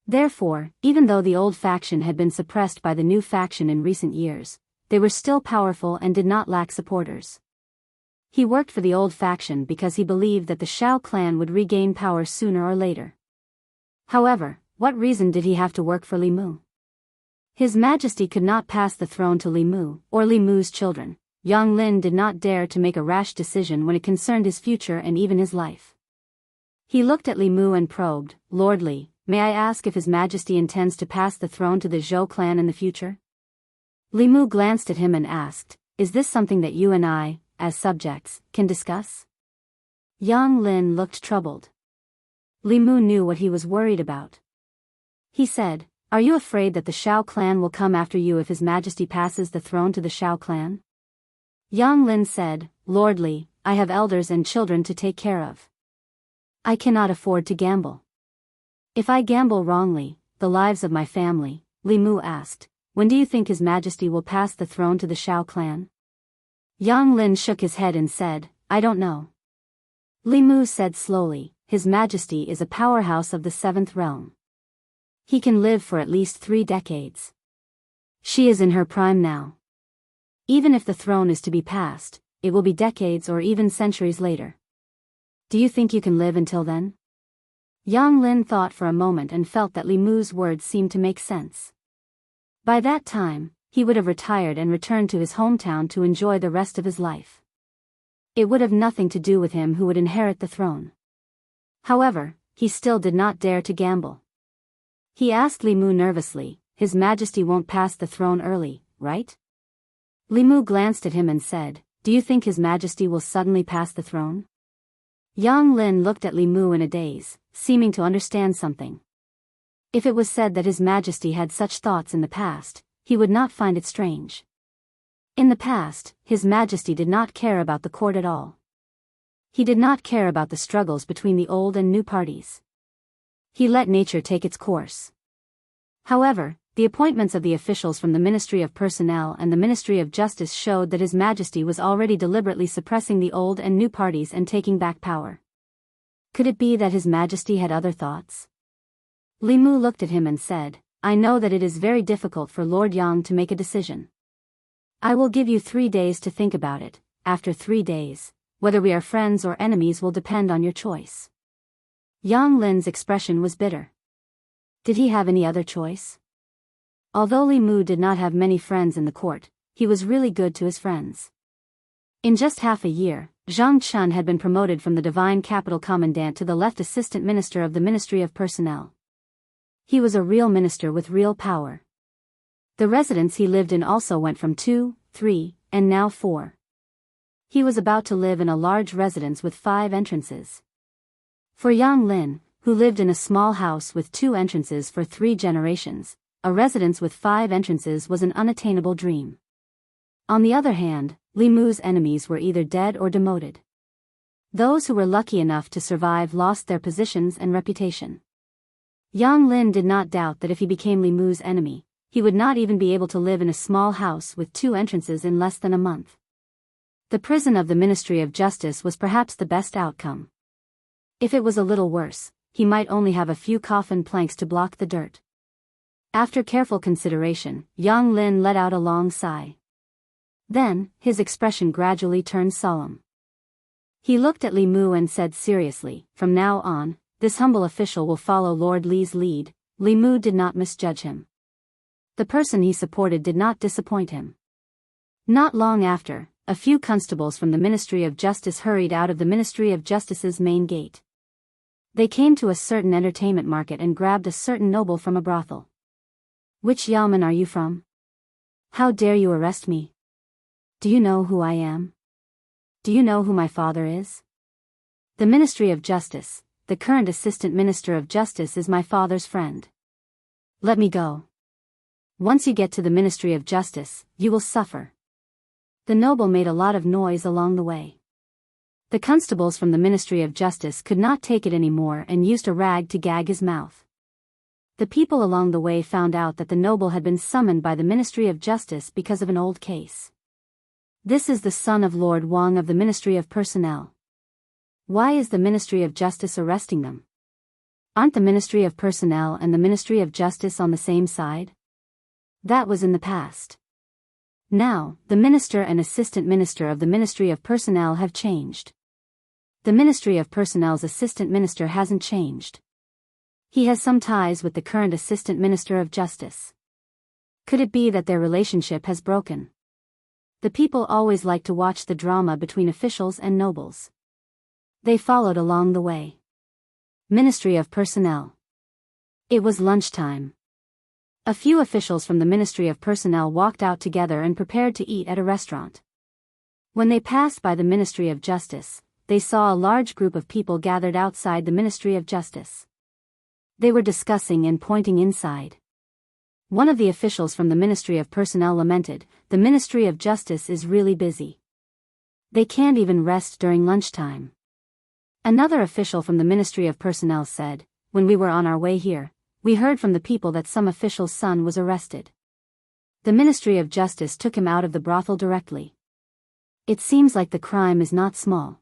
Therefore, even though the old faction had been suppressed by the new faction in recent years, they were still powerful and did not lack supporters. He worked for the old faction because he believed that the Shao clan would regain power sooner or later. However, what reason did he have to work for Li Mu? His Majesty could not pass the throne to Li Mu, or Li Mu's children. Yang Lin did not dare to make a rash decision when it concerned his future and even his life. He looked at Li Mu and probed, "Lord Li, may I ask if His Majesty intends to pass the throne to the Zhou clan in the future?" Li Mu glanced at him and asked, "Is this something that you and I, as subjects, can discuss?" Yang Lin looked troubled. Li Mu knew what he was worried about. He said, "Are you afraid that the Shao clan will come after you if His Majesty passes the throne to the Shao clan?" Yang Lin said, "Lord Li, I have elders and children to take care of. I cannot afford to gamble. If I gamble wrongly, the lives of my family." Li Mu asked, "When do you think His Majesty will pass the throne to the Shao clan?" Yang Lin shook his head and said, "I don't know." Li Mu said slowly, "His Majesty is a powerhouse of the 7th realm. He can live for at least 3 decades. She is in her prime now. Even if the throne is to be passed, it will be decades or even centuries later. Do you think you can live until then?" Yang Lin thought for a moment and felt that Li Mu's words seemed to make sense. By that time, he would have retired and returned to his hometown to enjoy the rest of his life. It would have nothing to do with him who would inherit the throne. However, he still did not dare to gamble. He asked Li Mu nervously, "His Majesty won't pass the throne early, right?" Li Mu glanced at him and said, "Do you think His Majesty will suddenly pass the throne?" Yang Lin looked at Li Mu in a daze, seeming to understand something. If it was said that His Majesty had such thoughts in the past, he would not find it strange. In the past, His Majesty did not care about the court at all. He did not care about the struggles between the old and new parties. He let nature take its course. However, the appointments of the officials from the Ministry of Personnel and the Ministry of Justice showed that His Majesty was already deliberately suppressing the old and new parties and taking back power. Could it be that His Majesty had other thoughts? Li Mu looked at him and said, "I know that it is very difficult for Lord Yang to make a decision. I will give you 3 days to think about it. After 3 days, whether we are friends or enemies will depend on your choice." Yang Lin's expression was bitter. Did he have any other choice? Although Li Mu did not have many friends in the court, he was really good to his friends. In just half a year, Zhang Chun had been promoted from the Divine Capital Commandant to the left Assistant Minister of the Ministry of Personnel. He was a real minister with real power. The residence he lived in also went from 2, 3, and now 4. He was about to live in a large residence with 5 entrances. For Yang Lin, who lived in a small house with 2 entrances for 3 generations, a residence with 5 entrances was an unattainable dream. On the other hand, Li Mu's enemies were either dead or demoted. Those who were lucky enough to survive lost their positions and reputation. Yang Lin did not doubt that if he became Li Mu's enemy, he would not even be able to live in a small house with 2 entrances in less than a month. The prison of the Ministry of Justice was perhaps the best outcome. If it was a little worse, he might only have a few coffin planks to block the dirt. After careful consideration, Yang Lin let out a long sigh. Then, his expression gradually turned solemn. He looked at Li Mu and said seriously, "From now on, this humble official will follow Lord Li's lead." Li Mu did not misjudge him. The person he supported did not disappoint him. Not long after, a few constables from the Ministry of Justice hurried out of the Ministry of Justice's main gate. They came to a certain entertainment market and grabbed a certain noble from a brothel. "Which yamen are you from? How dare you arrest me? Do you know who I am? Do you know who my father is? The Ministry of Justice, the current Assistant Minister of Justice, is my father's friend. Let me go. Once you get to the Ministry of Justice, you will suffer." The noble made a lot of noise along the way. The constables from the Ministry of Justice could not take it anymore and used a rag to gag his mouth. The people along the way found out that the noble had been summoned by the Ministry of Justice because of an old case. "This is the son of Lord Wang of the Ministry of Personnel. Why is the Ministry of Justice arresting them? Aren't the Ministry of Personnel and the Ministry of Justice on the same side?" That was in the past. Now, the Minister and Assistant Minister of the Ministry of Personnel have changed. The Ministry of Personnel's Assistant Minister hasn't changed. He has some ties with the current Assistant Minister of Justice. Could it be that their relationship has broken? The people always like to watch the drama between officials and nobles. They followed along the way. Ministry of Personnel. It was lunchtime. A few officials from the Ministry of Personnel walked out together and prepared to eat at a restaurant. When they passed by the Ministry of Justice, they saw a large group of people gathered outside the Ministry of Justice. They were discussing and pointing inside. One of the officials from the Ministry of Personnel lamented, "The Ministry of Justice is really busy. They can't even rest during lunchtime." Another official from the Ministry of Personnel said, "When we were on our way here, we heard from the people that some official's son was arrested. The Ministry of Justice took him out of the brothel directly. It seems like the crime is not small."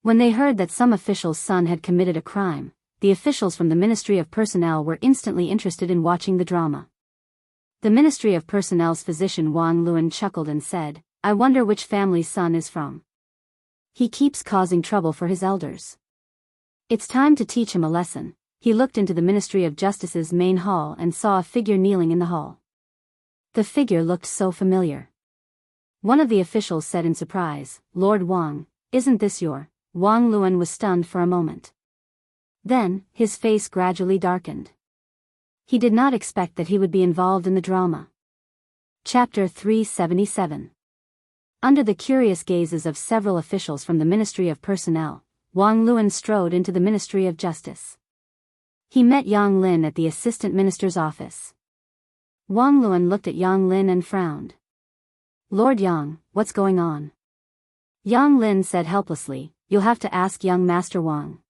When they heard that some official's son had committed a crime, the officials from the Ministry of Personnel were instantly interested in watching the drama. The Ministry of Personnel's physician Wang Luan chuckled and said, "I wonder which family's son is from. He keeps causing trouble for his elders. It's time to teach him a lesson." He looked into the Ministry of Justice's main hall and saw a figure kneeling in the hall. The figure looked so familiar. One of the officials said in surprise, "Lord Wang, isn't this your..." Wang Luan was stunned for a moment. Then, his face gradually darkened. He did not expect that he would be involved in the drama. Chapter 377. Under the curious gazes of several officials from the Ministry of Personnel, Wang Luan strode into the Ministry of Justice. He met Yang Lin at the Assistant Minister's office. Wang Luan looked at Yang Lin and frowned. "Lord Yang, what's going on?" Yang Lin said helplessly, "You'll have to ask young Master Wang.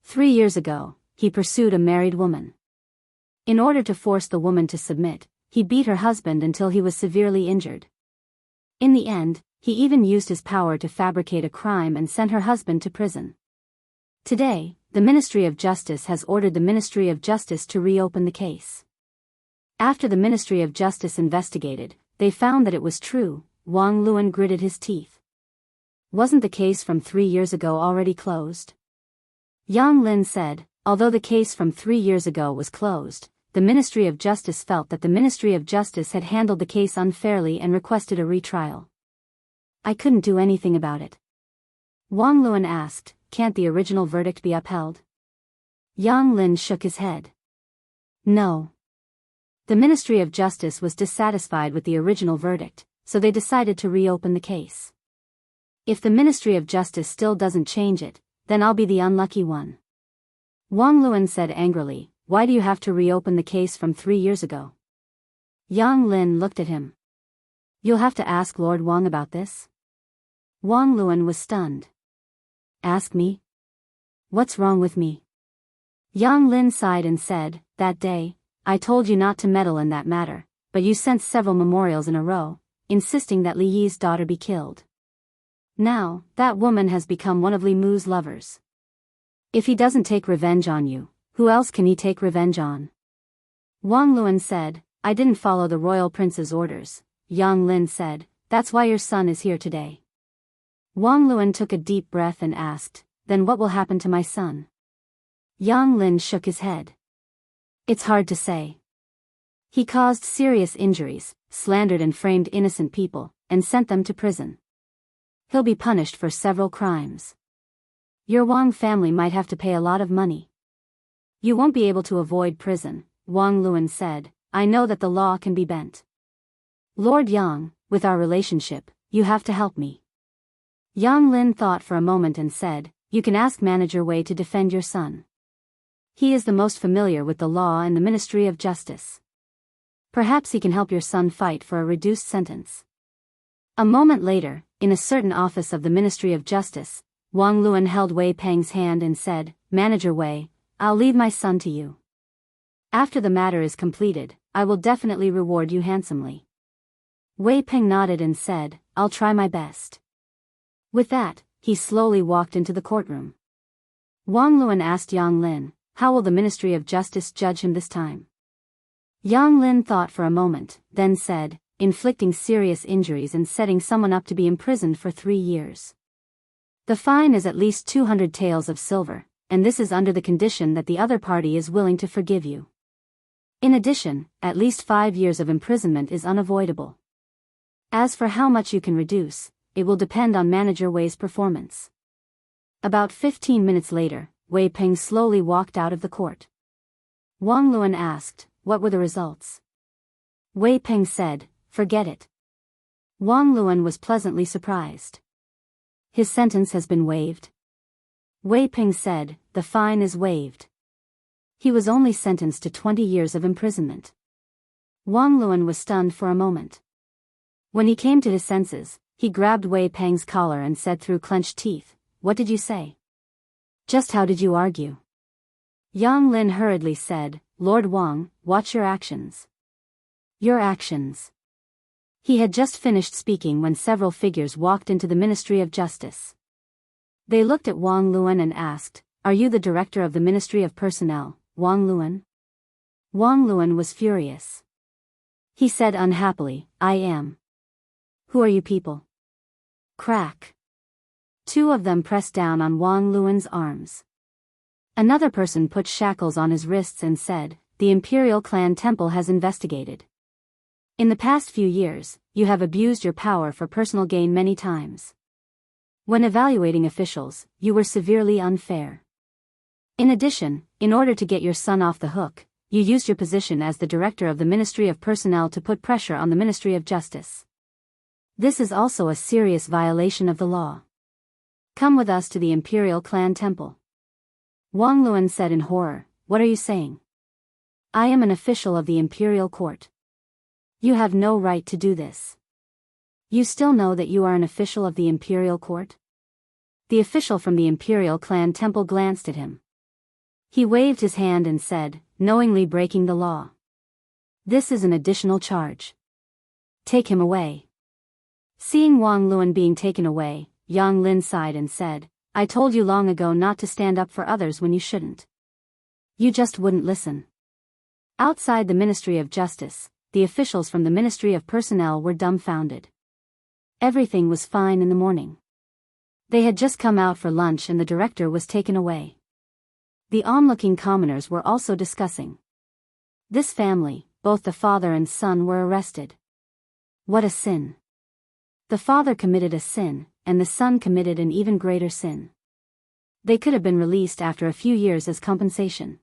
3 years ago, he pursued a married woman. In order to force the woman to submit, he beat her husband until he was severely injured. In the end, he even used his power to fabricate a crime and sent her husband to prison. Today, the Ministry of Justice has ordered the Ministry of Justice to reopen the case. After the Ministry of Justice investigated, they found that it was true." Wang Luan gritted his teeth. "Wasn't the case from 3 years ago already closed?" Yang Lin said, although the case from 3 years ago was closed, the Ministry of Justice felt that the Ministry of Justice had handled the case unfairly and requested a retrial. I couldn't do anything about it. Wang Luan asked, can't the original verdict be upheld? Yang Lin shook his head. No. The Ministry of Justice was dissatisfied with the original verdict, so they decided to reopen the case. If the Ministry of Justice still doesn't change it, then I'll be the unlucky one. Wang Luan said angrily, why do you have to reopen the case from 3 years ago? Yang Lin looked at him. You'll have to ask Lord Wang about this. Wang Luan was stunned. Ask me? What's wrong with me? Yang Lin sighed and said, that day, I told you not to meddle in that matter, but you sent several memorials in a row, insisting that Li Yi's daughter be killed. Now, that woman has become one of Li Mu's lovers. If he doesn't take revenge on you, who else can he take revenge on? Wang Luan said, I didn't follow the royal prince's orders. Yang Lin said, that's why your son is here today. Wang Luan took a deep breath and asked, then what will happen to my son? Yang Lin shook his head. It's hard to say. He caused serious injuries, slandered and framed innocent people, and sent them to prison. He'll be punished for several crimes. Your Wang family might have to pay a lot of money. You won't be able to avoid prison, Wang Luan said, I know that the law can be bent. Lord Yang, with our relationship, you have to help me. Yang Lin thought for a moment and said, you can ask Manager Wei to defend your son. He is the most familiar with the law and the Ministry of Justice. Perhaps he can help your son fight for a reduced sentence. A moment later, in a certain office of the Ministry of Justice, Wang Luan held Wei Peng's hand and said, Manager Wei, I'll leave my son to you. After the matter is completed, I will definitely reward you handsomely. Wei Peng nodded and said, I'll try my best. With that, he slowly walked into the courtroom. Wang Luan asked Yang Lin, how will the Ministry of Justice judge him this time? Yang Lin thought for a moment, then said, inflicting serious injuries and setting someone up to be imprisoned for 3 years. The fine is at least 200 taels of silver, and this is under the condition that the other party is willing to forgive you. In addition, at least 5 years of imprisonment is unavoidable. As for how much you can reduce, it will depend on Manager Wei's performance. About 15 minutes later, Wei Peng slowly walked out of the court. Wang Luan asked, what were the results? Wei Peng said, forget it. Wang Luan was pleasantly surprised. His sentence has been waived. Wei Peng said, the fine is waived. He was only sentenced to 20 years of imprisonment. Wang Luan was stunned for a moment. When he came to his senses, he grabbed Wei Peng's collar and said through clenched teeth, what did you say? Just how did you argue? Yang Lin hurriedly said, Lord Wang, watch your actions. Your actions. He had just finished speaking when several figures walked into the Ministry of Justice. They looked at Wang Luan and asked, are you the director of the Ministry of Personnel, Wang Luan? Wang Luan was furious. He said unhappily, I am. Who are you people? Crack. 2 of them pressed down on Wang Luan's arms. Another person put shackles on his wrists and said, the Imperial Clan Temple has investigated. In the past few years, you have abused your power for personal gain many times. When evaluating officials, you were severely unfair. In addition, in order to get your son off the hook, you used your position as the director of the Ministry of Personnel to put pressure on the Ministry of Justice. This is also a serious violation of the law. Come with us to the Imperial Clan Temple. Wang Luan said in horror, what are you saying? I am an official of the Imperial Court. You have no right to do this. You still know that you are an official of the Imperial Court? The official from the Imperial Clan Temple glanced at him. He waved his hand and said, knowingly breaking the law. This is an additional charge. Take him away. Seeing Wang Luan being taken away, Yang Lin sighed and said, I told you long ago not to stand up for others when you shouldn't. You just wouldn't listen. Outside the Ministry of Justice, the officials from the Ministry of Personnel were dumbfounded. Everything was fine in the morning. They had just come out for lunch and the director was taken away. The onlooking commoners were also discussing. This family, both the father and son, were arrested. What a sin! The father committed a sin, and the son committed an even greater sin. They could have been released after a few years as compensation.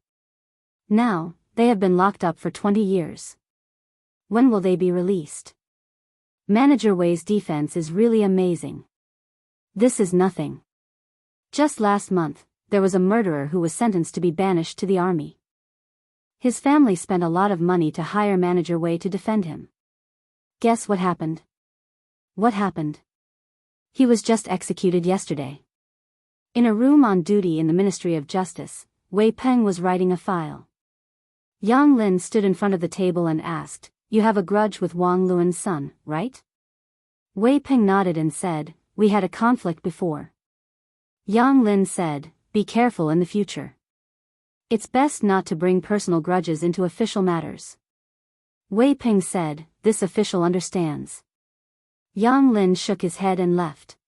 Now, they have been locked up for 20 years. When will they be released? Manager Wei's defense is really amazing. This is nothing. Just last month, there was a murderer who was sentenced to be banished to the army. His family spent a lot of money to hire Manager Wei to defend him. Guess what happened? What happened? He was just executed yesterday. In a room on duty in the Ministry of Justice, Wei Peng was writing a file. Yang Lin stood in front of the table and asked, "You have a grudge with Wang Luan's son, right?" Wei Peng nodded and said, "We had a conflict before." Yang Lin said, "Be careful in the future. It's best not to bring personal grudges into official matters." Wei Peng said, "This official understands." Yang Lin shook his head and left.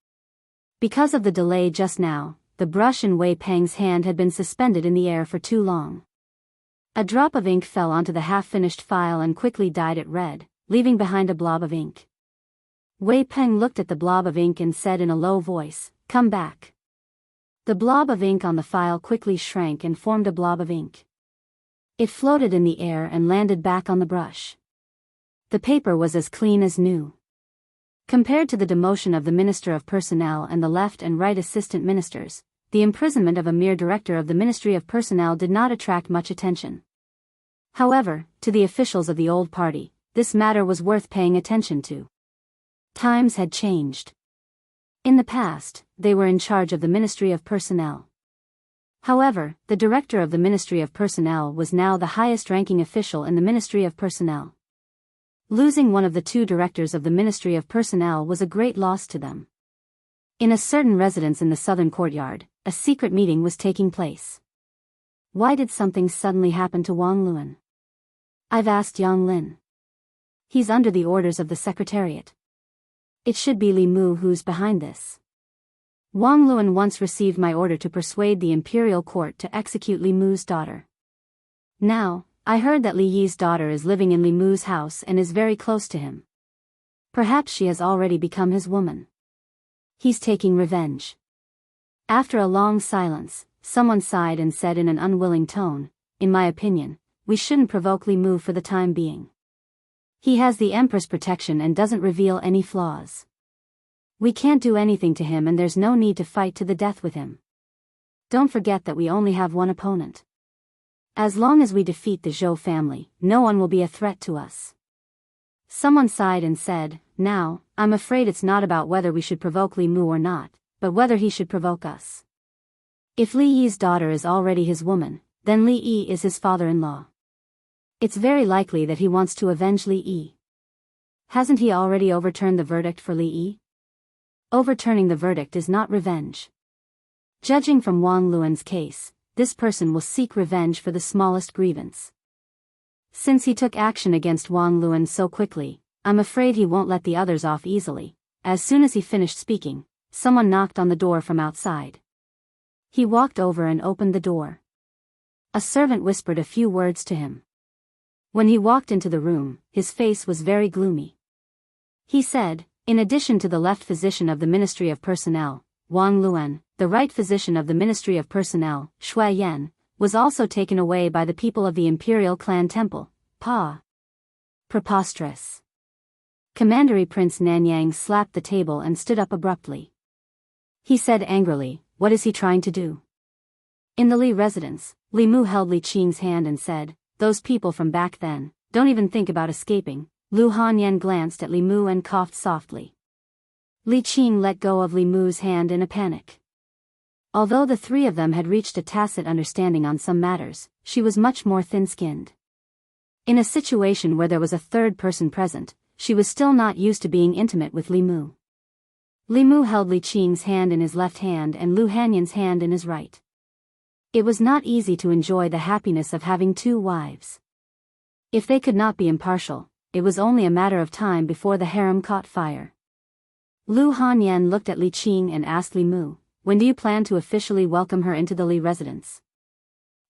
Because of the delay just now, the brush in Wei Peng's hand had been suspended in the air for too long. A drop of ink fell onto the half-finished file and quickly dyed it red, leaving behind a blob of ink. Wei Peng looked at the blob of ink and said in a low voice, "Come back." The blob of ink on the file quickly shrank and formed a blob of ink. It floated in the air and landed back on the brush. The paper was as clean as new. Compared to the demotion of the Minister of Personnel and the left and right assistant ministers, the imprisonment of a mere director of the Ministry of Personnel did not attract much attention. However, to the officials of the old party, this matter was worth paying attention to. Times had changed. In the past, they were in charge of the Ministry of Personnel. However, the director of the Ministry of Personnel was now the highest-ranking official in the Ministry of Personnel. Losing one of the two directors of the Ministry of Personnel was a great loss to them. In a certain residence in the southern courtyard, a secret meeting was taking place. Why did something suddenly happen to Wang Luan? I've asked Yang Lin. He's under the orders of the Secretariat. It should be Li Mu who's behind this. Wang Luan once received my order to persuade the imperial court to execute Li Mu's daughter. Now, I heard that Li Yi's daughter is living in Li Mu's house and is very close to him. Perhaps she has already become his woman. He's taking revenge. After a long silence, someone sighed and said in an unwilling tone, "In my opinion, we shouldn't provoke Li Mu for the time being. He has the Empress protection and doesn't reveal any flaws. We can't do anything to him and there's no need to fight to the death with him. Don't forget that we only have one opponent. As long as we defeat the Zhou family, no one will be a threat to us." Someone sighed and said, "Now, I'm afraid it's not about whether we should provoke Li Mu or not, but whether he should provoke us. If Li Yi's daughter is already his woman, then Li Yi is his father-in-law. It's very likely that he wants to avenge Li Yi. Hasn't he already overturned the verdict for Li Yi? Overturning the verdict is not revenge. Judging from Wang Luan's case, this person will seek revenge for the smallest grievance. Since he took action against Wang Luan so quickly, I'm afraid he won't let the others off easily." As soon as he finished speaking, someone knocked on the door from outside. He walked over and opened the door. A servant whispered a few words to him. When he walked into the room, his face was very gloomy. He said, "In addition to the left physician of the Ministry of Personnel, Wang Luan, the right physician of the Ministry of Personnel, Shui Yan, was also taken away by the people of the Imperial Clan Temple, Pa. Preposterous." Commandery Prince Nanyang slapped the table and stood up abruptly. He said angrily, "What is he trying to do?" In the Li residence, Li Mu held Li Qing's hand and said, "Those people from back then, don't even think about escaping." Lu Hanyan glanced at Li Mu and coughed softly. Li Qing let go of Li Mu's hand in a panic. Although the three of them had reached a tacit understanding on some matters, she was much more thin-skinned. In a situation where there was a third person present, she was still not used to being intimate with Li Mu. Li Mu held Li Qing's hand in his left hand and Lu Hanyan's hand in his right. It was not easy to enjoy the happiness of having two wives. If they could not be impartial, it was only a matter of time before the harem caught fire. Lu Hanyan looked at Li Qing and asked Li Mu, "When do you plan to officially welcome her into the Li residence?"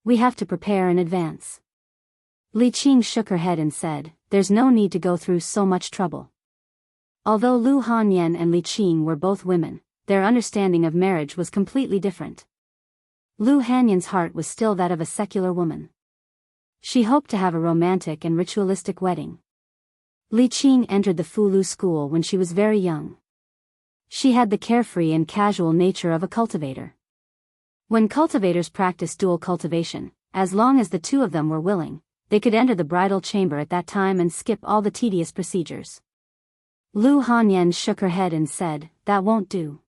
We have to prepare in advance. Li Qing shook her head and said, there's no need to go through so much trouble. Although Lu Hanyan and Li Qing were both women, their understanding of marriage was completely different. Lu Hanyan's heart was still that of a secular woman. She hoped to have a romantic and ritualistic wedding. Li Qing entered the Fulu school when she was very young. She had the carefree and casual nature of a cultivator. When cultivators practiced dual cultivation, as long as the two of them were willing, they could enter the bridal chamber at that time and skip all the tedious procedures. Lu Hanyan shook her head and said, that won't do.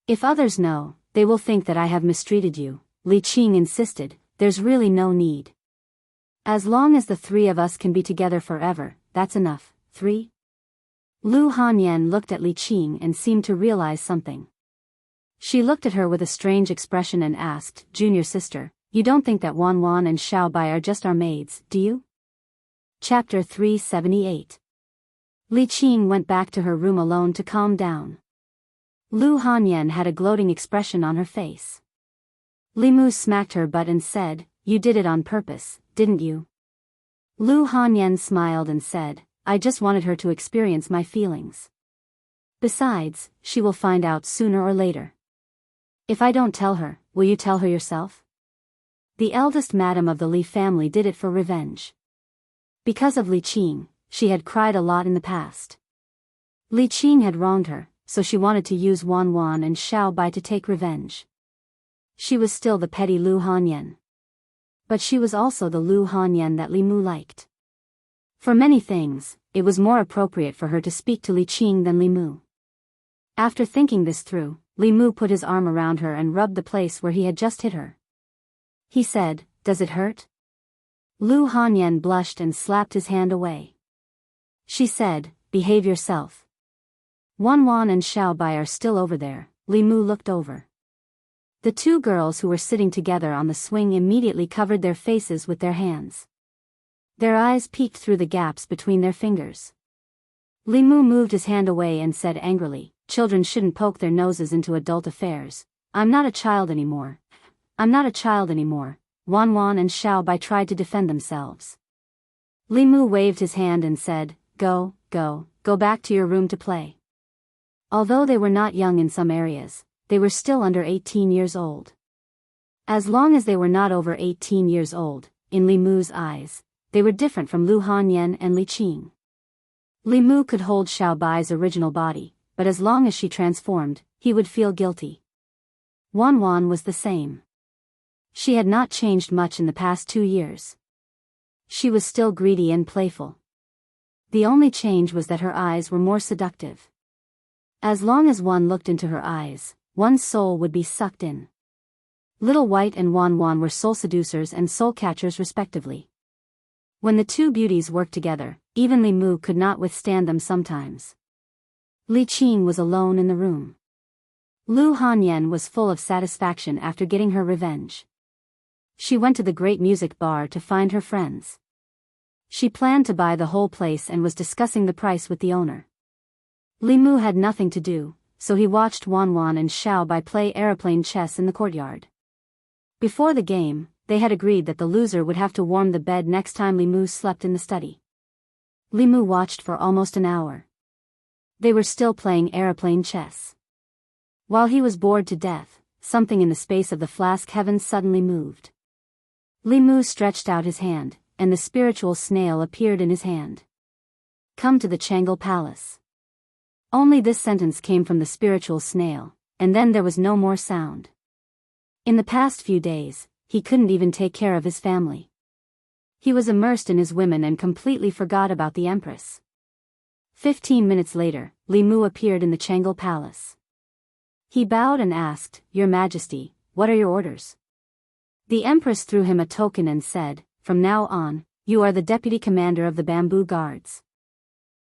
If others know, they will think that I have mistreated you. Li Qing insisted, there's really no need. As long as the three of us can be together forever, that's enough. 3. Lu Hanyan looked at Li Qing and seemed to realize something. She looked at her with a strange expression and asked, Junior sister, you don't think that Wan Wan and Xiao Bai are just our maids, do you? Chapter 378. Li Qing went back to her room alone to calm down. Lu Hanyan had a gloating expression on her face. Li Mu smacked her butt and said, you did it on purpose, didn't you? Lu Hanyan smiled and said, I just wanted her to experience my feelings. Besides, she will find out sooner or later. If I don't tell her, will you tell her yourself? The eldest madam of the Li family did it for revenge. Because of Li Qing, she had cried a lot in the past. Li Qing had wronged her, so she wanted to use Wan Wan and Xiao Bai to take revenge. She was still the petty Lu Hanyan. But she was also the Lu Hanyan that Li Mu liked. For many things, it was more appropriate for her to speak to Li Qing than Li Mu. After thinking this through, Li Mu put his arm around her and rubbed the place where he had just hit her. He said, does it hurt? Lu Hanyan blushed and slapped his hand away. She said, behave yourself. Wan Wan and Xiao Bai are still over there. Li Mu looked over. The two girls who were sitting together on the swing immediately covered their faces with their hands. Their eyes peeked through the gaps between their fingers. Li Mu moved his hand away and said angrily, children shouldn't poke their noses into adult affairs. I'm not a child anymore. I'm not a child anymore. Wan Wan and Xiao Bai tried to defend themselves. Li Mu waved his hand and said, go back to your room to play. Although they were not young in some areas, they were still under 18 years old. As long as they were not over 18 years old, in Li Mu's eyes, they were different from Lu Hanyan and Li Qing. Li Mu could hold Xiao Bai's original body, but as long as she transformed, he would feel guilty. Wan Wan was the same. She had not changed much in the past 2 years. She was still greedy and playful. The only change was that her eyes were more seductive. As long as one looked into her eyes, one's soul would be sucked in. Little White and Wan Wan were soul seducers and soul catchers respectively. When the two beauties worked together, even Li Mu could not withstand them sometimes. Li Qing was alone in the room. Lu Hanyan was full of satisfaction after getting her revenge. She went to the great music bar to find her friends. She planned to buy the whole place and was discussing the price with the owner. Li Mu had nothing to do, so he watched Wan Wan and Xiao Bai play aeroplane chess in the courtyard. Before the game, they had agreed that the loser would have to warm the bed next time Li Mu slept in the study. Li Mu watched for almost an hour. They were still playing aeroplane chess. While he was bored to death, something in the space of the flask heavens suddenly moved. Li Mu stretched out his hand, and the spiritual snail appeared in his hand. Come to the Changle Palace. Only this sentence came from the spiritual snail, and then there was no more sound. In the past few days, he couldn't even take care of his family. He was immersed in his women and completely forgot about the Empress. 15 minutes later, Li Mu appeared in the Changle Palace. He bowed and asked, Your Majesty, what are your orders? The Empress threw him a token and said, From now on, you are the Deputy Commander of the Bamboo Guards.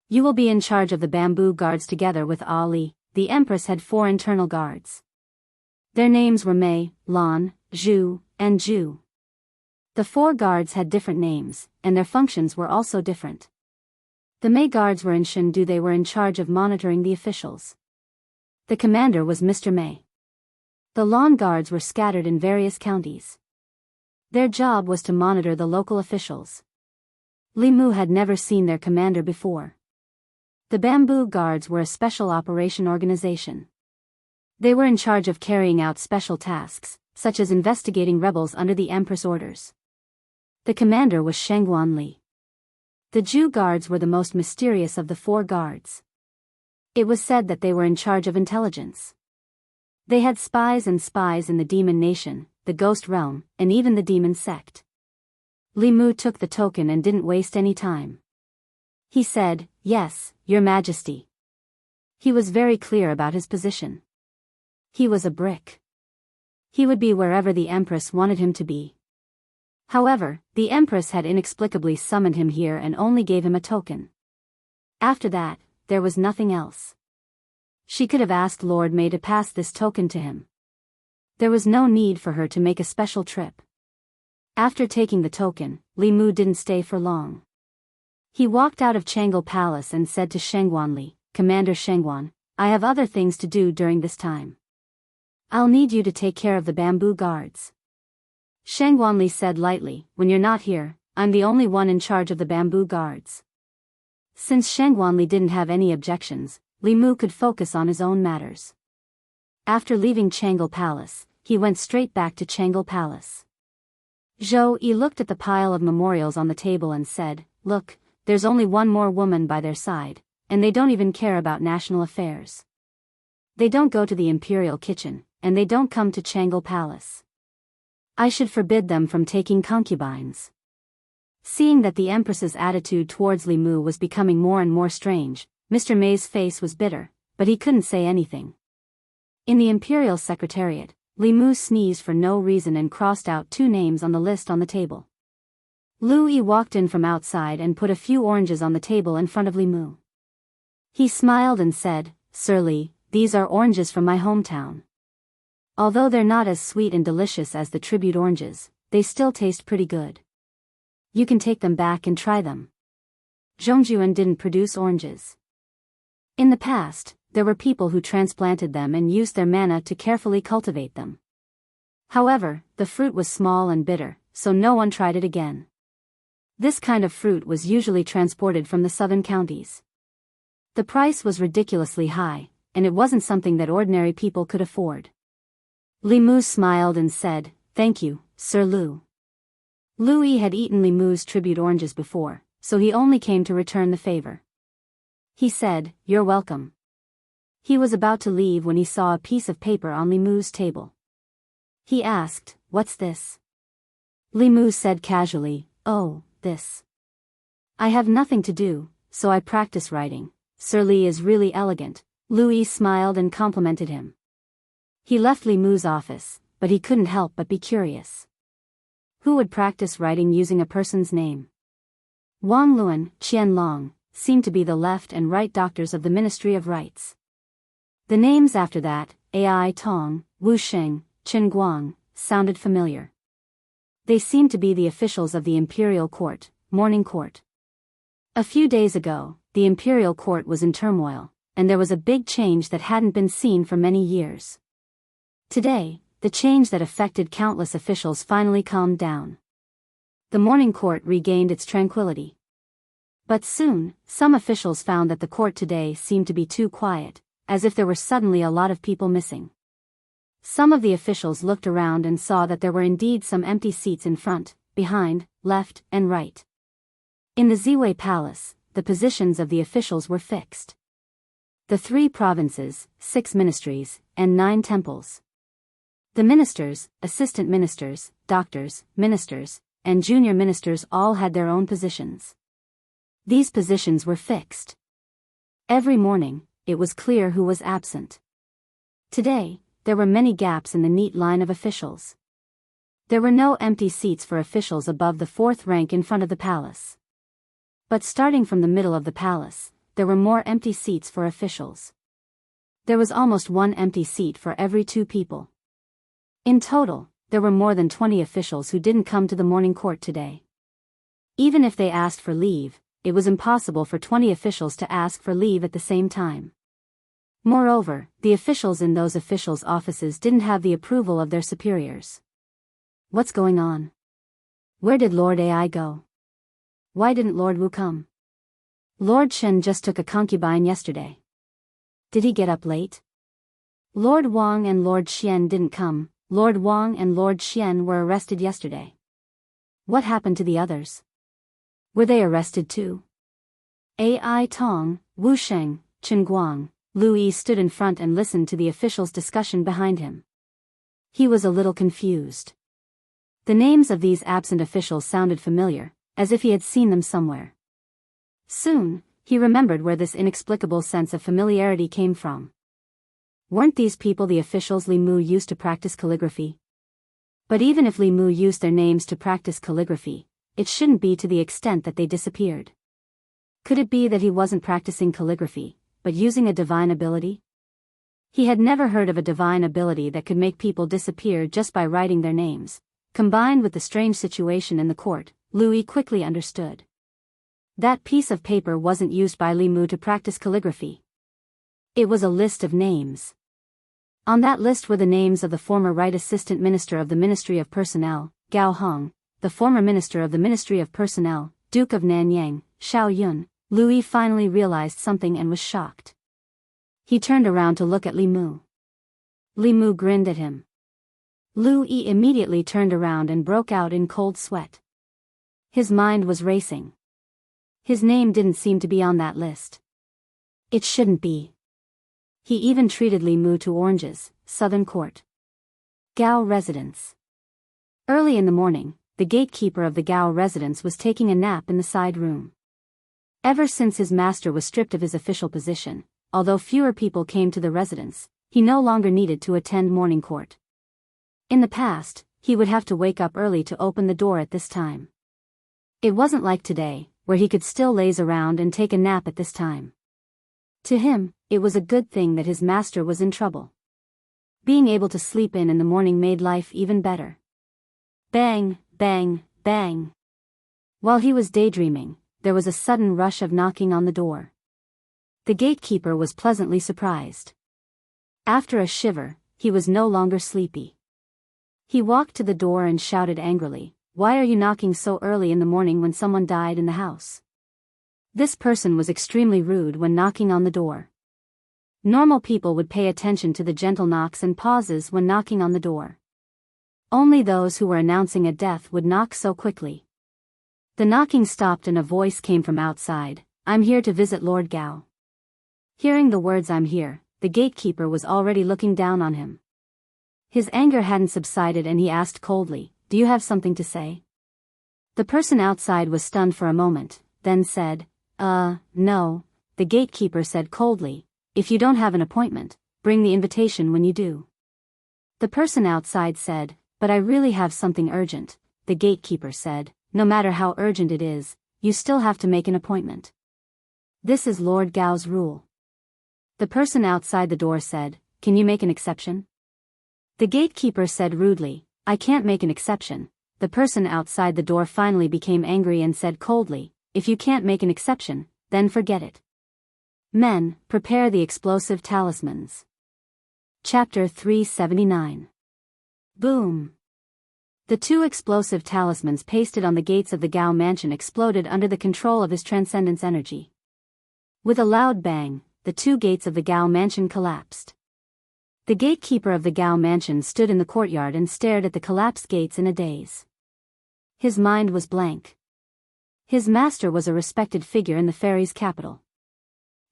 You will be in charge of the Bamboo Guards together with Ali. The Empress had 4 internal guards. Their names were Mei, Lan, Zhu, and Zhu. The 4 guards had different names, and their functions were also different. The Mei guards were in Shendu. They were in charge of monitoring the officials. The commander was Mr. Mei. The Lan guards were scattered in various counties. Their job was to monitor the local officials. Li Mu had never seen their commander before. The Bamboo Guards were a special operation organization. They were in charge of carrying out special tasks, such as investigating rebels under the Empress orders. The commander was Shengguan Li. The Jew Guards were the most mysterious of the 4 guards. It was said that they were in charge of intelligence. They had spies in the demon nation, the ghost realm, and even the demon sect. Li Mu took the token and didn't waste any time. He said, "Yes, Your Majesty." He was very clear about his position. He was a brick. He would be wherever the Empress wanted him to be. However, the Empress had inexplicably summoned him here and only gave him a token. After that, there was nothing else. She could have asked Lord May to pass this token to him. There was no need for her to make a special trip. After taking the token, Li Mu didn't stay for long. He walked out of Changle Palace and said to Shengguan Li, "Commander Shengguan, I have other things to do during this time. I'll need you to take care of the Bamboo Guards." Shengguan Li said lightly, "When you're not here, I'm the only one in charge of the Bamboo Guards." Since Shengguan Li didn't have any objections, Li Mu could focus on his own matters. After leaving Changle Palace, he went straight back to Changle Palace. Zhou Yi looked at the pile of memorials on the table and said, "Look, there's only one more woman by their side, and they don't even care about national affairs. They don't go to the imperial kitchen, and they don't come to Changle Palace. I should forbid them from taking concubines." Seeing that the Empress's attitude towards Li Mu was becoming more and more strange, Mr. May's face was bitter, but he couldn't say anything. In the Imperial Secretariat, Li Mu sneezed for no reason and crossed out 2 names on the list on the table. Lu Yi walked in from outside and put a few oranges on the table in front of Li Mu. He smiled and said, "Sir Li, these are oranges from my hometown. Although they're not as sweet and delicious as the tribute oranges, they still taste pretty good. You can take them back and try them." Zhongjuan didn't produce oranges. In the past, there were people who transplanted them and used their mana to carefully cultivate them. However, the fruit was small and bitter, so no one tried it again. This kind of fruit was usually transported from the southern counties. The price was ridiculously high, and it wasn't something that ordinary people could afford. Li Mu smiled and said, "Thank you, Sir Lu." Lu Yi had eaten Li Mu's tribute oranges before, so he only came to return the favor. He said, "You're welcome." He was about to leave when he saw a piece of paper on Li Mu's table. He asked, "What's this?" Li Mu said casually, "Oh, this. I have nothing to do, so I practice writing. Sir Li is really elegant." Lu Yi smiled and complimented him. He left Li Mu's office, but he couldn't help but be curious. Who would practice writing using a person's name? Wang Luan, Qian Long, seemed to be the left and right doctors of the Ministry of Rights. The names after that, Ai Tong, Wu Sheng, Chen Guang, sounded familiar. They seemed to be the officials of the Imperial Court, Morning Court. A few days ago, the Imperial Court was in turmoil, and there was a big change that hadn't been seen for many years. Today, the change that affected countless officials finally calmed down. The Morning Court regained its tranquility. But soon, some officials found that the court today seemed to be too quiet, as if there were suddenly a lot of people missing. Some of the officials looked around and saw that there were indeed some empty seats in front, behind, left, and right. In the Ziwei Palace, the positions of the officials were fixed. The 3 provinces, 6 ministries, and 9 temples. The ministers, assistant ministers, doctors, ministers, and junior ministers all had their own positions. These positions were fixed. Every morning, it was clear who was absent. Today, there were many gaps in the neat line of officials. There were no empty seats for officials above the 4th rank in front of the palace. But starting from the middle of the palace, there were more empty seats for officials. There was almost 1 empty seat for every 2 people. In total, there were more than 20 officials who didn't come to the morning court today. Even if they asked for leave, it was impossible for 20 officials to ask for leave at the same time. Moreover, the officials in those officials' offices didn't have the approval of their superiors. What's going on? Where did Lord Ai go? Why didn't Lord Wu come? Lord Shen just took a concubine yesterday. Did he get up late? Lord Wang and Lord Xian didn't come. Lord Wang and Lord Xian were arrested yesterday. What happened to the others? Were they arrested too? Ai Tong, Wu Sheng, Chen Guang, Lu Yi stood in front and listened to the officials' discussion behind him. He was a little confused. The names of these absent officials sounded familiar, as if he had seen them somewhere. Soon, he remembered where this inexplicable sense of familiarity came from. Weren't these people the officials Li Mu used to practice calligraphy? But even if Li Mu used their names to practice calligraphy, it shouldn't be to the extent that they disappeared. Could it be that he wasn't practicing calligraphy, but using a divine ability? He had never heard of a divine ability that could make people disappear just by writing their names. Combined with the strange situation in the court, Louis quickly understood. That piece of paper wasn't used by Li Mu to practice calligraphy. It was a list of names. On that list were the names of the former Right Assistant Minister of the Ministry of Personnel, Gao Hong, the former Minister of the Ministry of Personnel, Duke of Nanyang, Xiao Yun. Louis finally realized something and was shocked. He turned around to look at Li Mu. Li Mu grinned at him. Louis immediately turned around and broke out in cold sweat. His mind was racing. His name didn't seem to be on that list. It shouldn't be. He even treated Li Mu to oranges. Southern Court. Gao Residence. Early in the morning, the gatekeeper of the Gao residence was taking a nap in the side room. Ever since his master was stripped of his official position, although fewer people came to the residence, he no longer needed to attend morning court. In the past, he would have to wake up early to open the door at this time. It wasn't like today, where he could still laze around and take a nap at this time. To him, it was a good thing that his master was in trouble. Being able to sleep in the morning made life even better. Bang, bang, bang. While he was daydreaming, there was a sudden rush of knocking on the door. The gatekeeper was pleasantly surprised. After a shiver, he was no longer sleepy. He walked to the door and shouted angrily, "Why are you knocking so early in the morning when someone died in the house?" This person was extremely rude when knocking on the door. Normal people would pay attention to the gentle knocks and pauses when knocking on the door. Only those who were announcing a death would knock so quickly. The knocking stopped and a voice came from outside, "I'm here to visit Lord Gao." Hearing the words "I'm here," the gatekeeper was already looking down on him. His anger hadn't subsided and he asked coldly, "Do you have something to say?" The person outside was stunned for a moment, then said, No," the gatekeeper said coldly, "If you don't have an appointment, bring the invitation when you do." The person outside said, "But I really have something urgent," the gatekeeper said, "No matter how urgent it is, you still have to make an appointment. This is Lord Gao's rule." The person outside the door said, "Can you make an exception?" The gatekeeper said rudely, "I can't make an exception." The person outside the door finally became angry and said coldly, "If you can't make an exception, then forget it. Men, prepare the explosive talismans." Chapter 379. Boom. The 2 explosive talismans pasted on the gates of the Gao mansion exploded under the control of his transcendence energy. With a loud bang, the 2 gates of the Gao mansion collapsed. The gatekeeper of the Gao mansion stood in the courtyard and stared at the collapsed gates in a daze. His mind was blank. His master was a respected figure in the fairy's capital.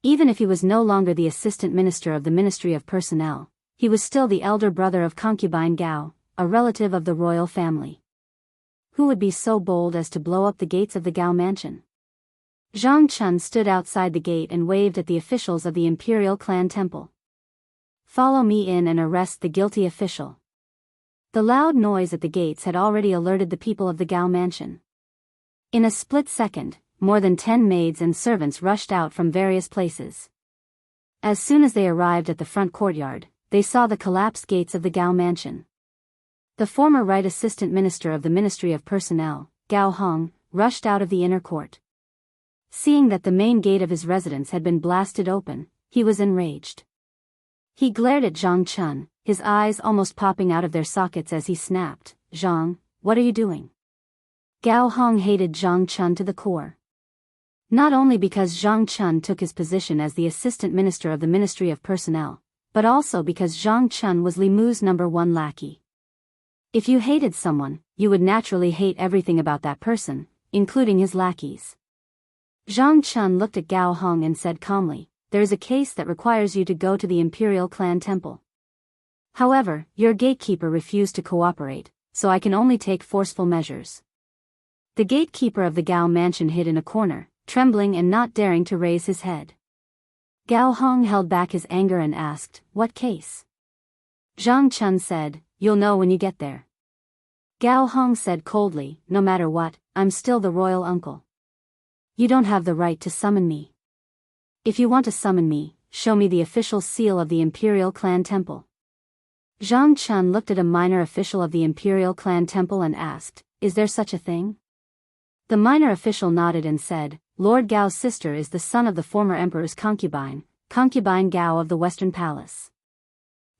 Even if he was no longer the assistant minister of the Ministry of Personnel, he was still the elder brother of concubine Gao, a relative of the royal family. Who would be so bold as to blow up the gates of the Gao mansion? Zhang Chun stood outside the gate and waved at the officials of the imperial clan temple. "Follow me in and arrest the guilty official." The loud noise at the gates had already alerted the people of the Gao mansion. In a split second, more than 10 maids and servants rushed out from various places. As soon as they arrived at the front courtyard, they saw the collapsed gates of the Gao mansion. The former Right Assistant Minister of the Ministry of Personnel, Gao Hong, rushed out of the inner court. Seeing that the main gate of his residence had been blasted open, he was enraged. He glared at Zhang Chun, his eyes almost popping out of their sockets as he snapped, "Zhang, what are you doing?" Gao Hong hated Zhang Chun to the core. Not only because Zhang Chun took his position as the assistant minister of the Ministry of Personnel, but also because Zhang Chun was Li Mu's #1 lackey. If you hated someone, you would naturally hate everything about that person, including his lackeys. Zhang Chun looked at Gao Hong and said calmly, "There is a case that requires you to go to the Imperial Clan Temple. However, your gatekeeper refused to cooperate, so I can only take forceful measures." The gatekeeper of the Gao mansion hid in a corner, trembling and not daring to raise his head. Gao Hong held back his anger and asked, "What case?" Zhang Chun said, "You'll know when you get there." Gao Hong said coldly, "No matter what, I'm still the royal uncle. You don't have the right to summon me. If you want to summon me, show me the official seal of the Imperial Clan Temple." Zhang Chun looked at a minor official of the Imperial Clan Temple and asked, "Is there such a thing?" The minor official nodded and said, "Lord Gao's sister is the son of the former emperor's concubine Gao of the Western Palace.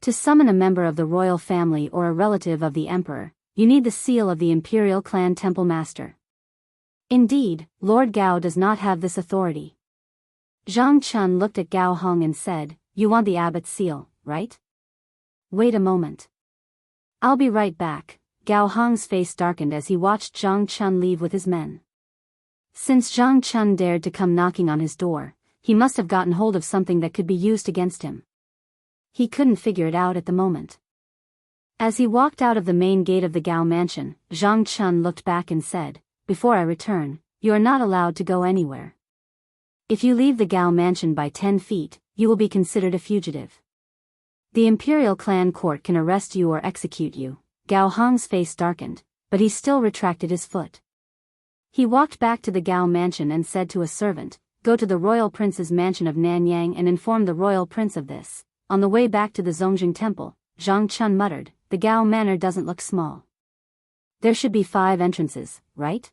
To summon a member of the royal family or a relative of the emperor, you need the seal of the Imperial Clan Temple Master. Indeed, Lord Gao does not have this authority." Zhang Chun looked at Gao Hong and said, "You want the abbot's seal, right? Wait a moment. I'll be right back." Gao Hong's face darkened as he watched Zhang Chun leave with his men. Since Zhang Chun dared to come knocking on his door, he must have gotten hold of something that could be used against him. He couldn't figure it out at the moment. As he walked out of the main gate of the Gao mansion, Zhang Chun looked back and said, "Before I return, you are not allowed to go anywhere. If you leave the Gao mansion by 10 feet, you will be considered a fugitive. The Imperial Clan Court can arrest you or execute you." Gao Hong's face darkened, but he still retracted his foot. He walked back to the Gao mansion and said to a servant, "Go to the royal prince's mansion of Nanyang and inform the royal prince of this." On the way back to the Zongjing temple, Zhang Chun muttered, "The Gao manor doesn't look small. There should be 5 entrances, right?"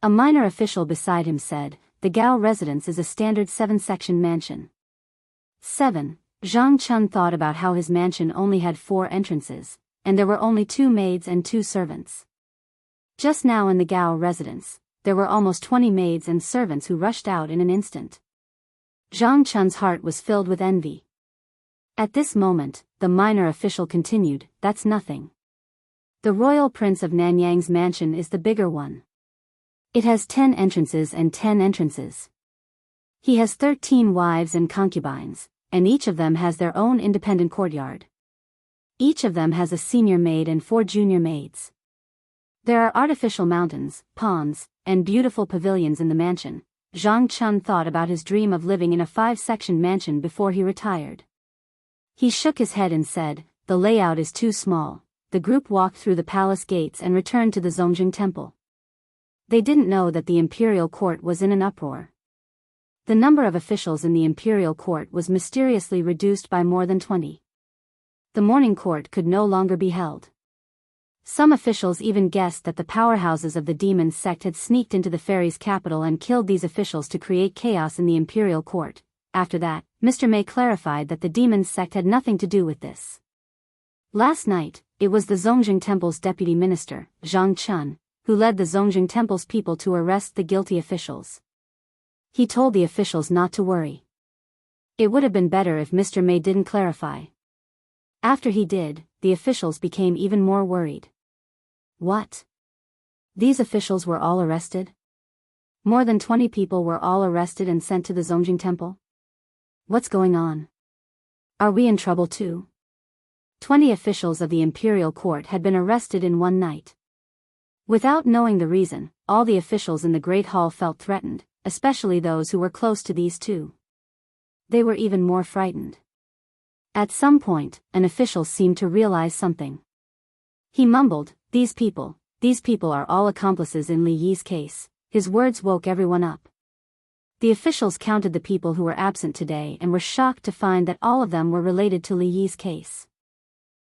A minor official beside him said, "The Gao residence is a standard 7-section mansion." 7. Zhang Chun thought about how his mansion only had 4 entrances, and there were only 2 maids and 2 servants. Just now in the Gao residence, there were almost 20 maids and servants who rushed out in an instant. Zhang Chun's heart was filled with envy. At this moment, the minor official continued, "That's nothing. The royal prince of Nanyang's mansion is the bigger one. It has 10 entrances and 10 entrances. He has 13 wives and concubines, and each of them has their own independent courtyard. Each of them has a senior maid and 4 junior maids. There are artificial mountains, ponds, and beautiful pavilions in the mansion." Zhang Chun thought about his dream of living in a 5-section mansion before he retired. He shook his head and said, "The layout is too small." The group walked through the palace gates and returned to the Zongjing temple. They didn't know that the imperial court was in an uproar. The number of officials in the imperial court was mysteriously reduced by more than 20. The morning court could no longer be held. Some officials even guessed that the powerhouses of the demon sect had sneaked into the fairies' capital and killed these officials to create chaos in the imperial court. After that, Mr. May clarified that the demon sect had nothing to do with this. Last night, it was the Zongjing Temple's deputy minister, Zhang Chun, who led the Zongjing Temple's people to arrest the guilty officials. He told the officials not to worry. It would have been better if Mr. May didn't clarify. After he did, the officials became even more worried. What? These officials were all arrested? More than 20 people were all arrested and sent to the Zongjing Temple? What's going on? Are we in trouble too? 20 officials of the imperial court had been arrested in one night. Without knowing the reason, all the officials in the Great Hall felt threatened, especially those who were close to these 2. They were even more frightened. At some point, an official seemed to realize something. He mumbled, these people are all accomplices in Li Yi's case." His words woke everyone up. The officials counted the people who were absent today and were shocked to find that all of them were related to Li Yi's case.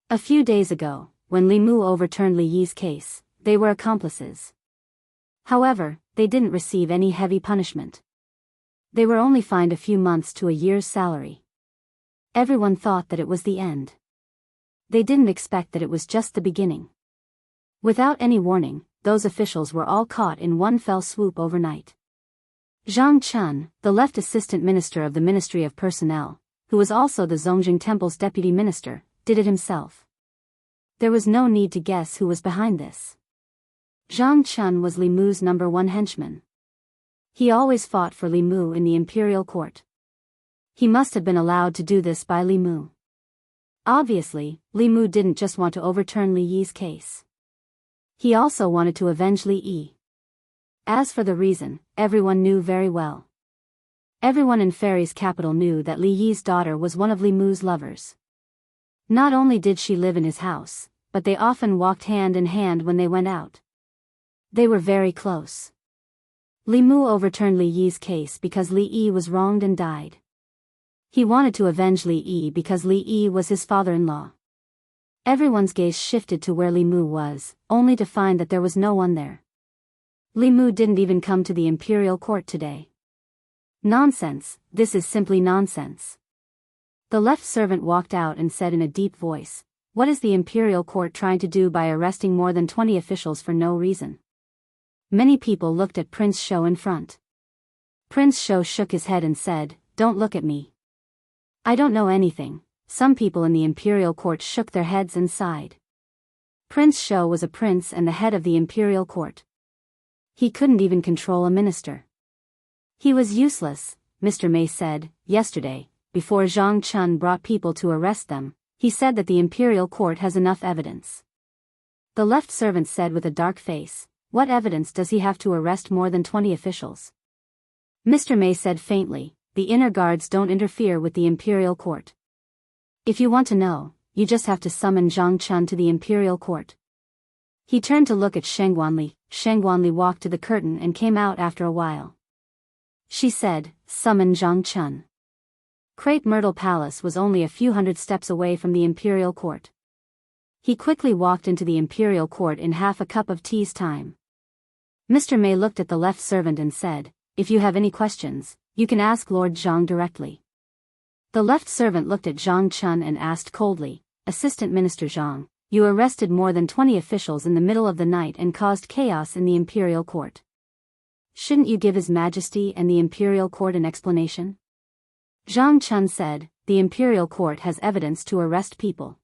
A few days ago, when Li Mu overturned Li Yi's case, they were accomplices. However, they didn't receive any heavy punishment. They were only fined a few months to a year's salary. Everyone thought that it was the end. They didn't expect that it was just the beginning. Without any warning, those officials were all caught in one fell swoop overnight. Zhang Chun, the left assistant minister of the Ministry of Personnel, who was also the Zongjing Temple's deputy minister, did it himself. There was no need to guess who was behind this. Zhang Chun was Li Mu's #1 henchman. He always fought for Li Mu in the imperial court. He must have been allowed to do this by Li Mu. Obviously, Li Mu didn't just want to overturn Li Yi's case. He also wanted to avenge Li Yi. As for the reason, everyone knew very well. Everyone in Fairy's capital knew that Li Yi's daughter was one of Li Mu's lovers. Not only did she live in his house, but they often walked hand in hand when they went out. They were very close. Li Mu overturned Li Yi's case because Li Yi was wronged and died. He wanted to avenge Li Yi because Li Yi was his father-in-law. Everyone's gaze shifted to where Li Mu was, only to find that there was no one there. Li Mu didn't even come to the imperial court today. Nonsense, this is simply nonsense. The left servant walked out and said in a deep voice, "What is the imperial court trying to do by arresting more than 20 officials for no reason?" Many people looked at Prince Shou in front. Prince Shou shook his head and said, "Don't look at me. I don't know anything." Some people in the imperial court shook their heads and sighed. Prince Shou was a prince and the head of the imperial court. He couldn't even control a minister. He was useless, Mr. May said. Yesterday, before Zhang Chun brought people to arrest them, he said that the imperial court has enough evidence. The left servant said with a dark face, "What evidence does he have to arrest more than 20 officials?" Mr. May said faintly, "The inner guards don't interfere with the imperial court. If you want to know, you just have to summon Zhang Chun to the imperial court." He turned to look at Sheng Guanli. Sheng Guanli walked to the curtain and came out after a while. She said, "Summon Zhang Chun." Crepe Myrtle Palace was only a few hundred steps away from the imperial court. He quickly walked into the imperial court in half a cup of tea's time. Mr. May looked at the left servant and said, "If you have any questions, you can ask Lord Zhang directly." The left servant looked at Zhang Chun and asked coldly, "Assistant Minister Zhang, you arrested more than 20 officials in the middle of the night and caused chaos in the imperial court. Shouldn't you give His Majesty and the imperial court an explanation?" Zhang Chun said, "The imperial court has evidence to arrest people.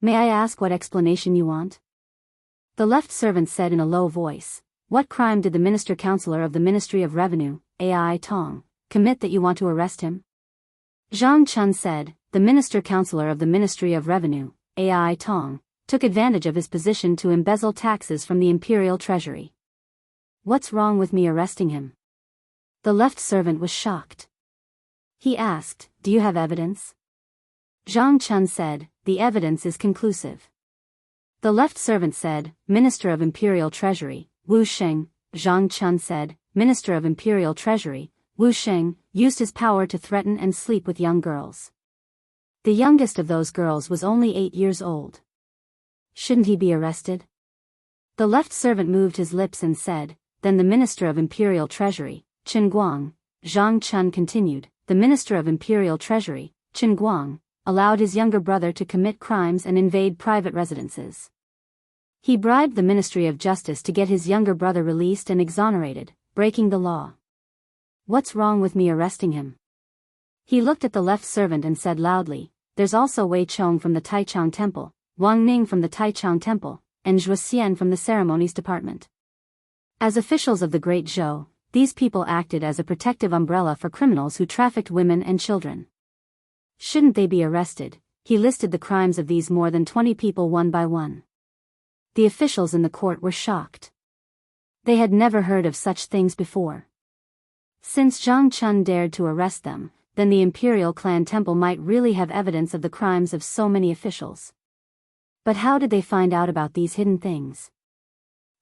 May I ask what explanation you want?" The left servant said in a low voice, "What crime did the minister-counselor of the Ministry of Revenue, Ai Tong, commit that you want to arrest him?" Zhang Chun said, "The minister-counselor of the Ministry of Revenue, Ai Tong, took advantage of his position to embezzle taxes from the imperial treasury. What's wrong with me arresting him?" The left servant was shocked. He asked, "Do you have evidence?" Zhang Chun said, "The evidence is conclusive." The left servant said, "Minister of Imperial Treasury, Wu Sheng." Zhang Chun said, "Minister of Imperial Treasury, Wu Sheng, used his power to threaten and sleep with young girls. The youngest of those girls was only 8 years old. Shouldn't he be arrested?" The left servant moved his lips and said, "Then the Minister of Imperial Treasury, Chen Guang." Zhang Chun continued, "The Minister of Imperial Treasury, Chen Guang, allowed his younger brother to commit crimes and invade private residences. He bribed the Ministry of Justice to get his younger brother released and exonerated, breaking the law. What's wrong with me arresting him?" He looked at the left servant and said loudly, "There's also Wei Chong from the Taichang Temple, Wang Ning from the Taichang Temple, and Zhuo Xian from the Ceremonies Department. As officials of the Great Zhou, these people acted as a protective umbrella for criminals who trafficked women and children. Shouldn't they be arrested?" He listed the crimes of these more than 20 people one by one. The officials in the court were shocked. They had never heard of such things before. Since Zhang Chun dared to arrest them, then the Imperial Clan Temple might really have evidence of the crimes of so many officials. But how did they find out about these hidden things?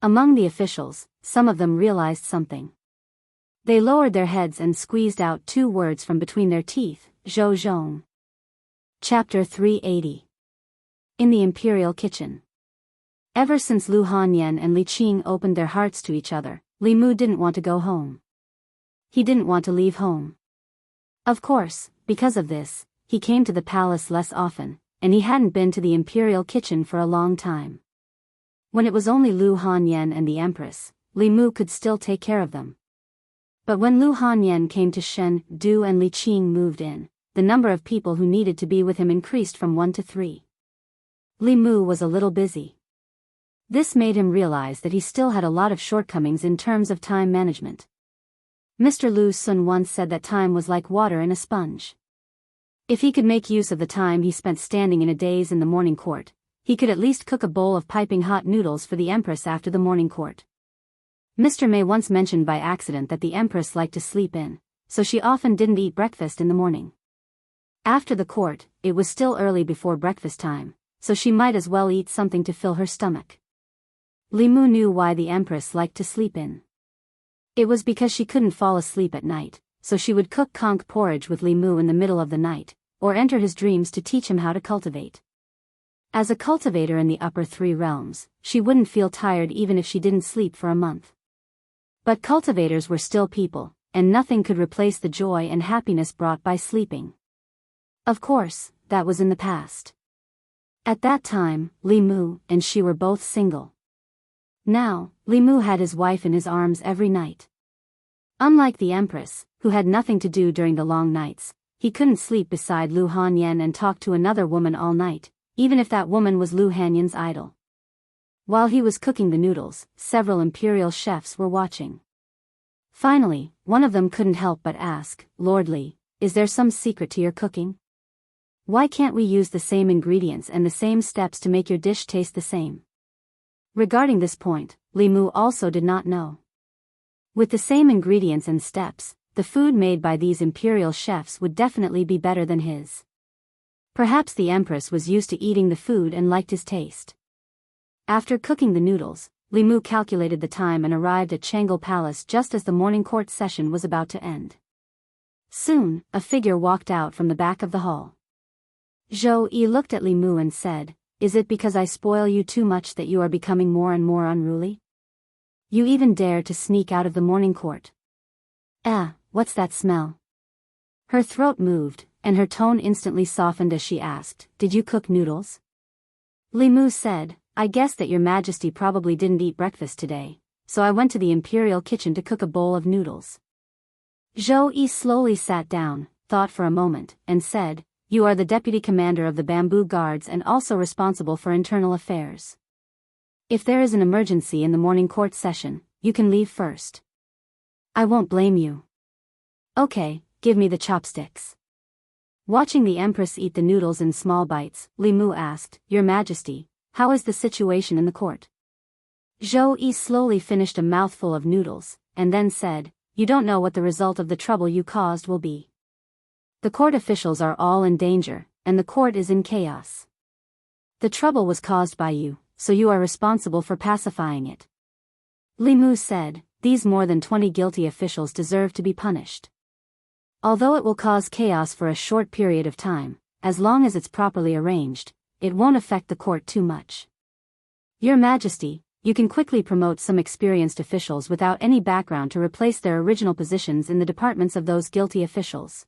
Among the officials, some of them realized something. They lowered their heads and squeezed out 2 words from between their teeth, Zhou Zhong. Chapter 380. In the Imperial Kitchen. Ever since Lu Hanyan and Li Qing opened their hearts to each other, Li Mu didn't want to go home. He didn't want to leave home. Of course, because of this, he came to the palace less often, and he hadn't been to the imperial kitchen for a long time. When it was only Lu Hanyan and the Empress, Li Mu could still take care of them. But when Lu Hanyan came to Shen, Du and Li Qing moved in, the number of people who needed to be with him increased from 1 to 3. Li Mu was a little busy. This made him realize that he still had a lot of shortcomings in terms of time management. Mr. Lu Sun once said that time was like water in a sponge. If he could make use of the time he spent standing in a daze in the morning court, he could at least cook a bowl of piping hot noodles for the Empress after the morning court. Mr. May once mentioned by accident that the Empress liked to sleep in, so she often didn't eat breakfast in the morning. After the court, it was still early before breakfast time, so she might as well eat something to fill her stomach. Li Mu knew why the Empress liked to sleep in. It was because she couldn't fall asleep at night, so she would cook conch porridge with Li Mu in the middle of the night, or enter his dreams to teach him how to cultivate. As a cultivator in the upper 3 realms, she wouldn't feel tired even if she didn't sleep for a month. But cultivators were still people, and nothing could replace the joy and happiness brought by sleeping. Of course, that was in the past. At that time, Li Mu and she were both single. Now, Li Mu had his wife in his arms every night. Unlike the Empress, who had nothing to do during the long nights, he couldn't sleep beside Lu Hanyan and talk to another woman all night, even if that woman was Lu Hanyan's idol. While he was cooking the noodles, several imperial chefs were watching. Finally, one of them couldn't help but ask, "Lord Li, is there some secret to your cooking? Why can't we use the same ingredients and the same steps to make your dish taste the same?" Regarding this point, Li Mu also did not know. With the same ingredients and steps, the food made by these imperial chefs would definitely be better than his. Perhaps the Empress was used to eating the food and liked his taste. After cooking the noodles, Li Mu calculated the time and arrived at Changel Palace just as the morning court session was about to end. Soon, a figure walked out from the back of the hall. Zhou Yi looked at Li Mu and said, "Is it because I spoil you too much that you are becoming more and more unruly? You even dare to sneak out of the morning court. What's that smell?" Her throat moved, and her tone instantly softened as she asked, "Did you cook noodles?" Li Mu said, "I guess that your Majesty probably didn't eat breakfast today, so I went to the imperial kitchen to cook a bowl of noodles." Zhou Yi slowly sat down, thought for a moment, and said, "You are the deputy commander of the bamboo guards and also responsible for internal affairs. If there is an emergency in the morning court session, you can leave first. I won't blame you. Okay, give me the chopsticks." Watching the Empress eat the noodles in small bites, Li Mu asked, "Your Majesty, how is the situation in the court?" Zhou Yi slowly finished a mouthful of noodles, and then said, "You don't know what the result of the trouble you caused will be. The court officials are all in danger, and the court is in chaos. The trouble was caused by you, so you are responsible for pacifying it." Li Mu said, "These more than 20 guilty officials deserve to be punished. Although it will cause chaos for a short period of time, as long as it's properly arranged, it won't affect the court too much. Your Majesty, you can quickly promote some experienced officials without any background to replace their original positions in the departments of those guilty officials.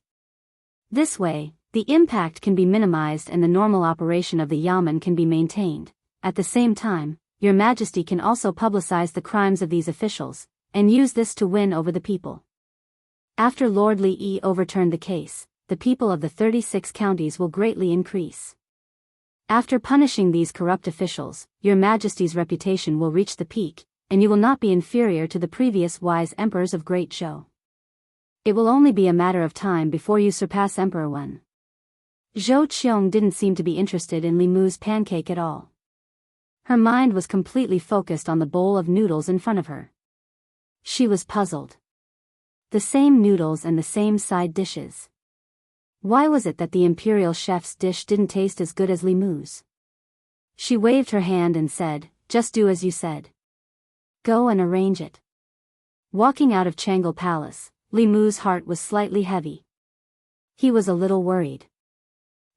This way, the impact can be minimized and the normal operation of the Yamen can be maintained. At the same time, Your Majesty can also publicize the crimes of these officials, and use this to win over the people. After Lord Li Yi overturned the case, the people of the 36 counties will greatly increase. After punishing these corrupt officials, Your Majesty's reputation will reach the peak, and you will not be inferior to the previous wise emperors of Great Zhou. It will only be a matter of time before you surpass Emperor Wen." Zhou Qiong didn't seem to be interested in Li Mu's pancake at all. Her mind was completely focused on the bowl of noodles in front of her. She was puzzled. The same noodles and the same side dishes. Why was it that the imperial chef's dish didn't taste as good as Li Mu's? She waved her hand and said, "Just do as you said. Go and arrange it." Walking out of Changel Palace, Li Mu's heart was slightly heavy. He was a little worried.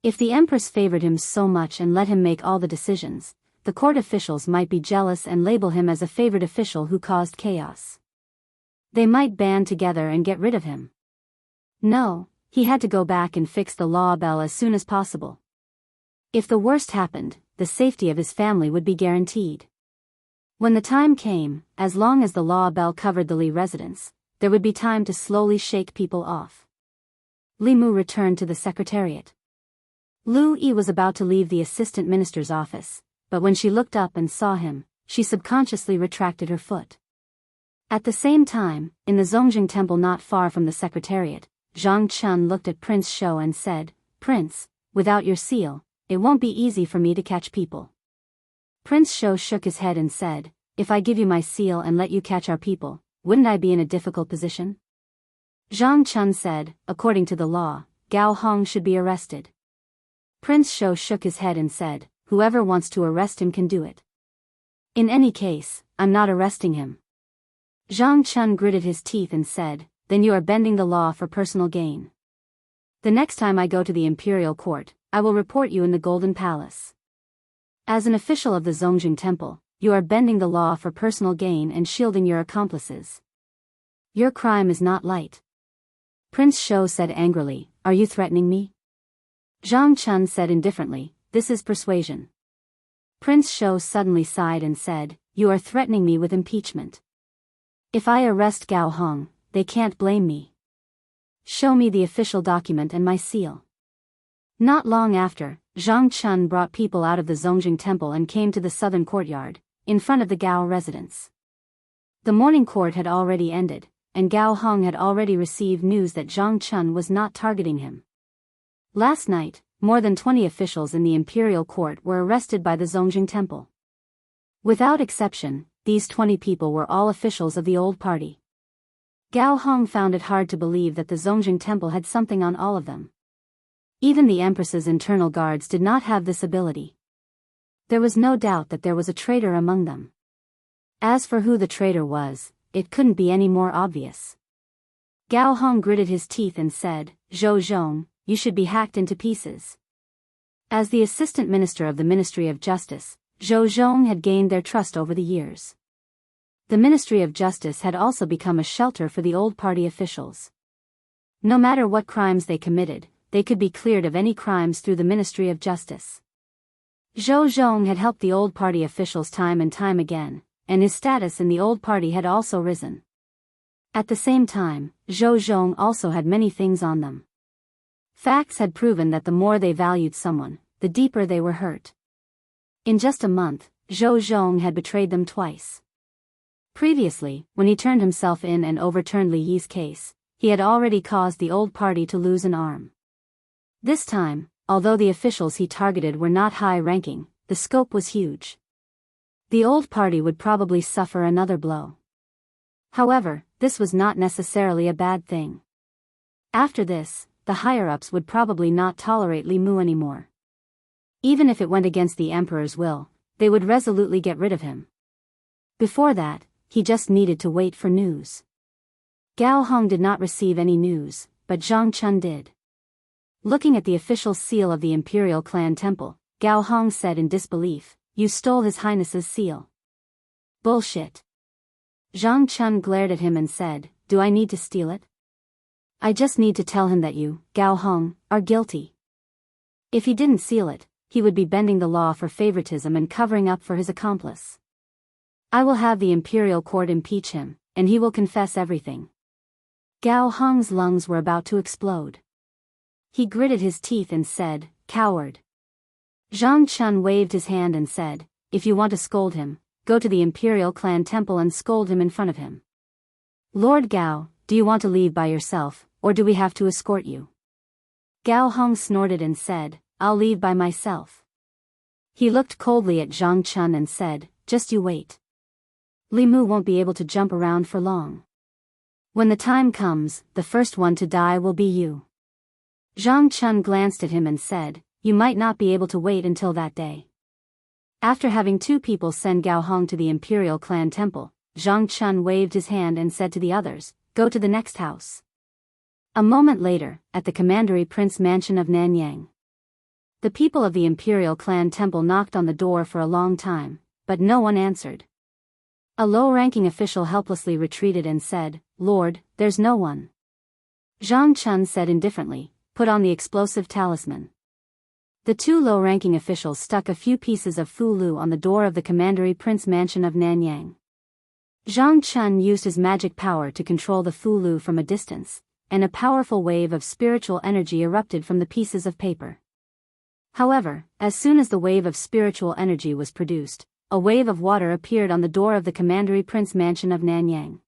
If the Empress favored him so much and let him make all the decisions, the court officials might be jealous and label him as a favored official who caused chaos. They might band together and get rid of him. No, he had to go back and fix the law bell as soon as possible. If the worst happened, the safety of his family would be guaranteed. When the time came, as long as the law bell covered the Li residence, there would be time to slowly shake people off. Li Mu returned to the secretariat. Lu Yi was about to leave the assistant minister's office, but when she looked up and saw him, she subconsciously retracted her foot. At the same time, in the Zongjing temple not far from the secretariat, Zhang Chun looked at Prince Shou and said, "Prince, without your seal, it won't be easy for me to catch people." Prince Shou shook his head and said, "If I give you my seal and let you catch our people, wouldn't I be in a difficult position?" Zhang Chun said, "According to the law, Gao Hong should be arrested." Prince Shou shook his head and said, "Whoever wants to arrest him can do it. In any case, I'm not arresting him." Zhang Chun gritted his teeth and said, "Then you are bending the law for personal gain. The next time I go to the imperial court, I will report you in the Golden Palace. As an official of the Zongjing Temple, you are bending the law for personal gain and shielding your accomplices. Your crime is not light." Prince Shou said angrily, "Are you threatening me?" Zhang Chun said indifferently, "This is persuasion." Prince Shou suddenly sighed and said, "You are threatening me with impeachment. If I arrest Gao Hong, they can't blame me. Show me the official document and my seal." Not long after, Zhang Chun brought people out of the Zongjing Temple and came to the southern courtyard, in front of the Gao residence. The morning court had already ended, and Gao Hong had already received news that Zhang Chun was not targeting him. Last night, more than 20 officials in the imperial court were arrested by the Zongjing Temple. Without exception, these 20 people were all officials of the old party. Gao Hong found it hard to believe that the Zongjing Temple had something on all of them. Even the Empress's internal guards did not have this ability. There was no doubt that there was a traitor among them. As for who the traitor was, it couldn't be any more obvious. Gao Hong gritted his teeth and said, "Zhou Zhong, you should be hacked into pieces." As the assistant minister of the Ministry of Justice, Zhou Zhong had gained their trust over the years. The Ministry of Justice had also become a shelter for the old party officials. No matter what crimes they committed, they could be cleared of any crimes through the Ministry of Justice. Zhou Zhong had helped the old party officials time and time again, and his status in the old party had also risen. At the same time, Zhou Zhong also had many things on them. Facts had proven that the more they valued someone, the deeper they were hurt. In just a month, Zhou Zhong had betrayed them twice. Previously, when he turned himself in and overturned Li Yi's case, he had already caused the old party to lose an arm. This time, although the officials he targeted were not high-ranking, the scope was huge. The old party would probably suffer another blow. However, this was not necessarily a bad thing. After this, the higher-ups would probably not tolerate Li Mu anymore. Even if it went against the emperor's will, they would resolutely get rid of him. Before that, he just needed to wait for news. Gao Hong did not receive any news, but Zhang Chun did. Looking at the official seal of the Imperial Clan Temple, Gao Hong said in disbelief, "You stole His Highness's seal." "Bullshit." Zhang Chun glared at him and said, "Do I need to steal it? I just need to tell him that you, Gao Hong, are guilty." If he didn't seal it, he would be bending the law for favoritism and covering up for his accomplice. "I will have the Imperial Court impeach him, and he will confess everything." Gao Hong's lungs were about to explode. He gritted his teeth and said, "Coward." Zhang Chun waved his hand and said, "If you want to scold him, go to the Imperial Clan Temple and scold him in front of him." "Lord Gao, do you want to leave by yourself, or do we have to escort you?" Gao Hong snorted and said, "I'll leave by myself." He looked coldly at Zhang Chun and said, "Just you wait. Li Mu won't be able to jump around for long. When the time comes, the first one to die will be you." Zhang Chun glanced at him and said, "You might not be able to wait until that day." After having two people send Gao Hong to the Imperial Clan Temple, Zhang Chun waved his hand and said to the others, "Go to the next house." A moment later, at the Commandery Prince Mansion of Nanyang. The people of the Imperial Clan Temple knocked on the door for a long time, but no one answered. A low-ranking official helplessly retreated and said, "Lord, there's no one." Zhang Chun said indifferently, "Put on the explosive talisman." The two low-ranking officials stuck a few pieces of fu-lu on the door of the Commandery Prince Mansion of Nanyang. Zhang Chun used his magic power to control the fu-lu from a distance, and a powerful wave of spiritual energy erupted from the pieces of paper. However, as soon as the wave of spiritual energy was produced, a wave of water appeared on the door of the Commandery Prince Mansion of Nanyang.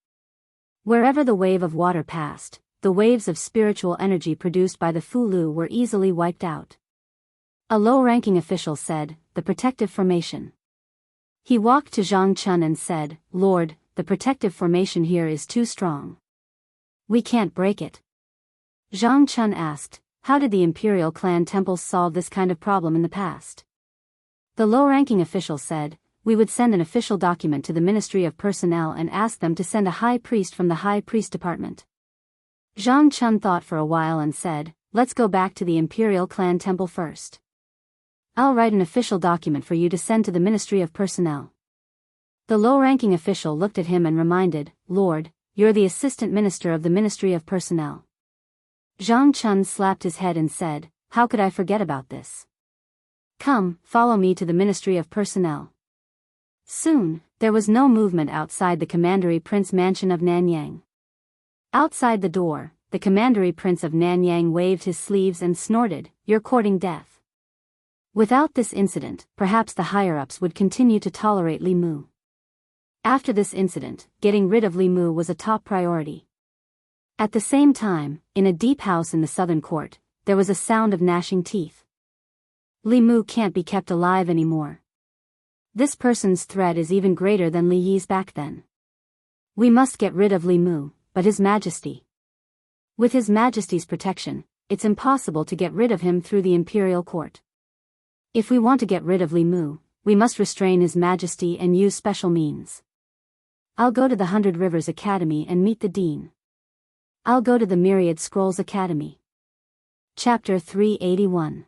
Wherever the wave of water passed, the waves of spiritual energy produced by the fu-lu were easily wiped out. A low-ranking official said, "The protective formation." He walked to Zhang Chun and said, "Lord, the protective formation here is too strong. We can't break it." Zhang Chun asked, "How did the imperial clan temples solve this kind of problem in the past?" The low-ranking official said, "We would send an official document to the Ministry of Personnel and ask them to send a high priest from the High Priest Department." Zhang Chun thought for a while and said, "Let's go back to the imperial clan temple first. I'll write an official document for you to send to the Ministry of Personnel." The low-ranking official looked at him and reminded, "Lord, you're the Assistant Minister of the Ministry of Personnel." Zhang Chun slapped his head and said, "How could I forget about this? Come, follow me to the Ministry of Personnel." Soon, there was no movement outside the Commandery Prince Mansion of Nanyang. Outside the door, the Commandery Prince of Nanyang waved his sleeves and snorted, "You're courting death." Without this incident, perhaps the higher-ups would continue to tolerate Li Mu. After this incident, getting rid of Li Mu was a top priority. At the same time, in a deep house in the southern court, there was a sound of gnashing teeth. Li Mu can't be kept alive anymore. This person's threat is even greater than Li Yi's back then. We must get rid of Li Mu, but His Majesty. With His Majesty's protection, it's impossible to get rid of him through the imperial court. If we want to get rid of Li Mu, we must restrain His Majesty and use special means. I'll go to the 100 Rivers Academy and meet the Dean. I'll go to the Myriad Scrolls Academy. Chapter 381.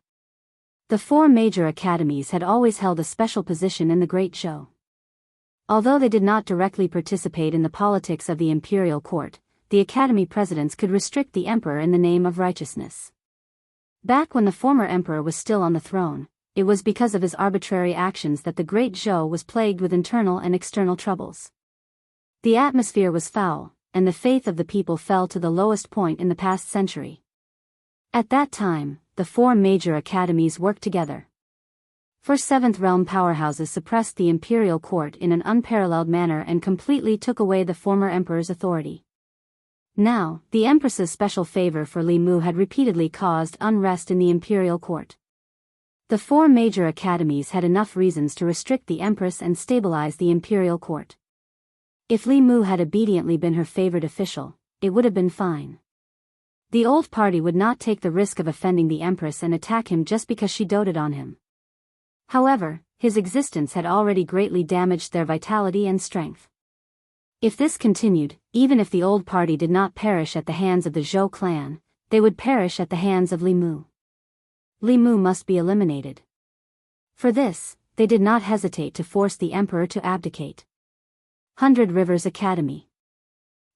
The four major academies had always held a special position in the Great Zhou. Although they did not directly participate in the politics of the imperial court, the academy presidents could restrict the emperor in the name of righteousness. Back when the former emperor was still on the throne, it was because of his arbitrary actions that the Great Zhou was plagued with internal and external troubles. The atmosphere was foul, and the faith of the people fell to the lowest point in the past century. At that time, the four major academies worked together. First Seventh Realm powerhouses suppressed the imperial court in an unparalleled manner and completely took away the former emperor's authority. Now, the empress's special favor for Li Mu had repeatedly caused unrest in the imperial court. The four major academies had enough reasons to restrict the empress and stabilize the imperial court. If Li Mu had obediently been her favored official, it would have been fine. The old party would not take the risk of offending the empress and attack him just because she doted on him. However, his existence had already greatly damaged their vitality and strength. If this continued, even if the old party did not perish at the hands of the Zhou clan, they would perish at the hands of Li Mu. Li Mu must be eliminated. For this, they did not hesitate to force the emperor to abdicate. 100 Rivers Academy.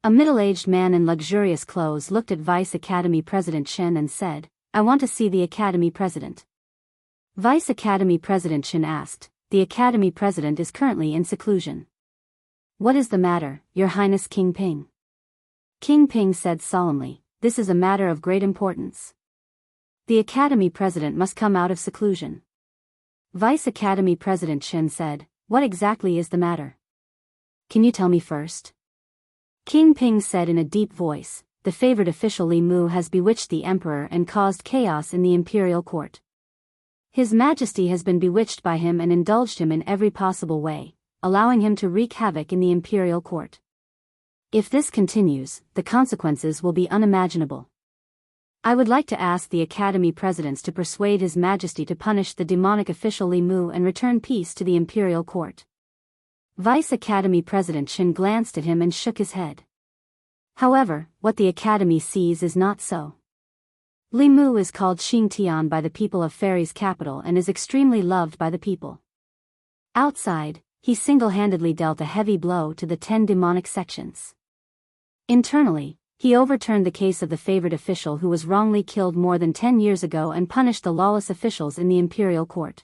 A middle-aged man in luxurious clothes looked at Vice Academy President Chen and said, "I want to see the Academy President." Vice Academy President Chen asked, "The Academy President is currently in seclusion." "What is the matter, Your Highness King Ping?" King Ping said solemnly, "This is a matter of great importance. The Academy President must come out of seclusion." Vice Academy President Chen said, "What exactly is the matter? Can you tell me first?" King Ping said in a deep voice, "The favored official Li Mu has bewitched the emperor and caused chaos in the imperial court. His Majesty has been bewitched by him and indulged him in every possible way, allowing him to wreak havoc in the imperial court. If this continues, the consequences will be unimaginable. I would like to ask the Academy presidents to persuade His Majesty to punish the demonic official Li Mu and return peace to the imperial court." Vice Academy President Chen glanced at him and shook his head. However, what the Academy sees is not so. Li Mu is called Xing Tian by the people of Fairy's capital and is extremely loved by the people. Outside, he single-handedly dealt a heavy blow to the 10 demonic sections. Internally, He overturned the case of the favored official who was wrongly killed more than 10 years ago and punished the lawless officials in the imperial court.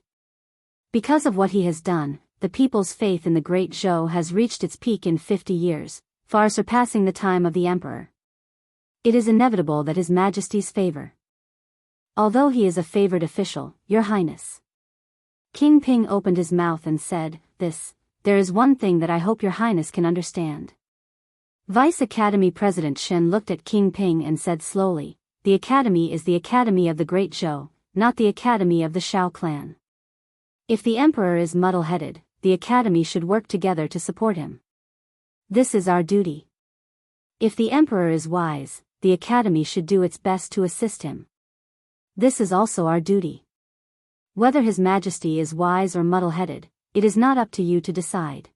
Because of what he has done, the people's faith in the great Zhou has reached its peak in 50 years, far surpassing the time of the emperor. It is inevitable that His Majesty's favor. Although he is a favored official, Your Highness. King Ping opened his mouth and said, there is one thing that I hope Your Highness can understand. Vice Academy President Shen looked at King Ping and said slowly, the Academy is the Academy of the Great Zhou, not the Academy of the Shao clan. If the Emperor is muddle-headed, the Academy should work together to support him. This is our duty. If the Emperor is wise, the Academy should do its best to assist him. This is also our duty. Whether His Majesty is wise or muddle-headed, it is not up to you to decide.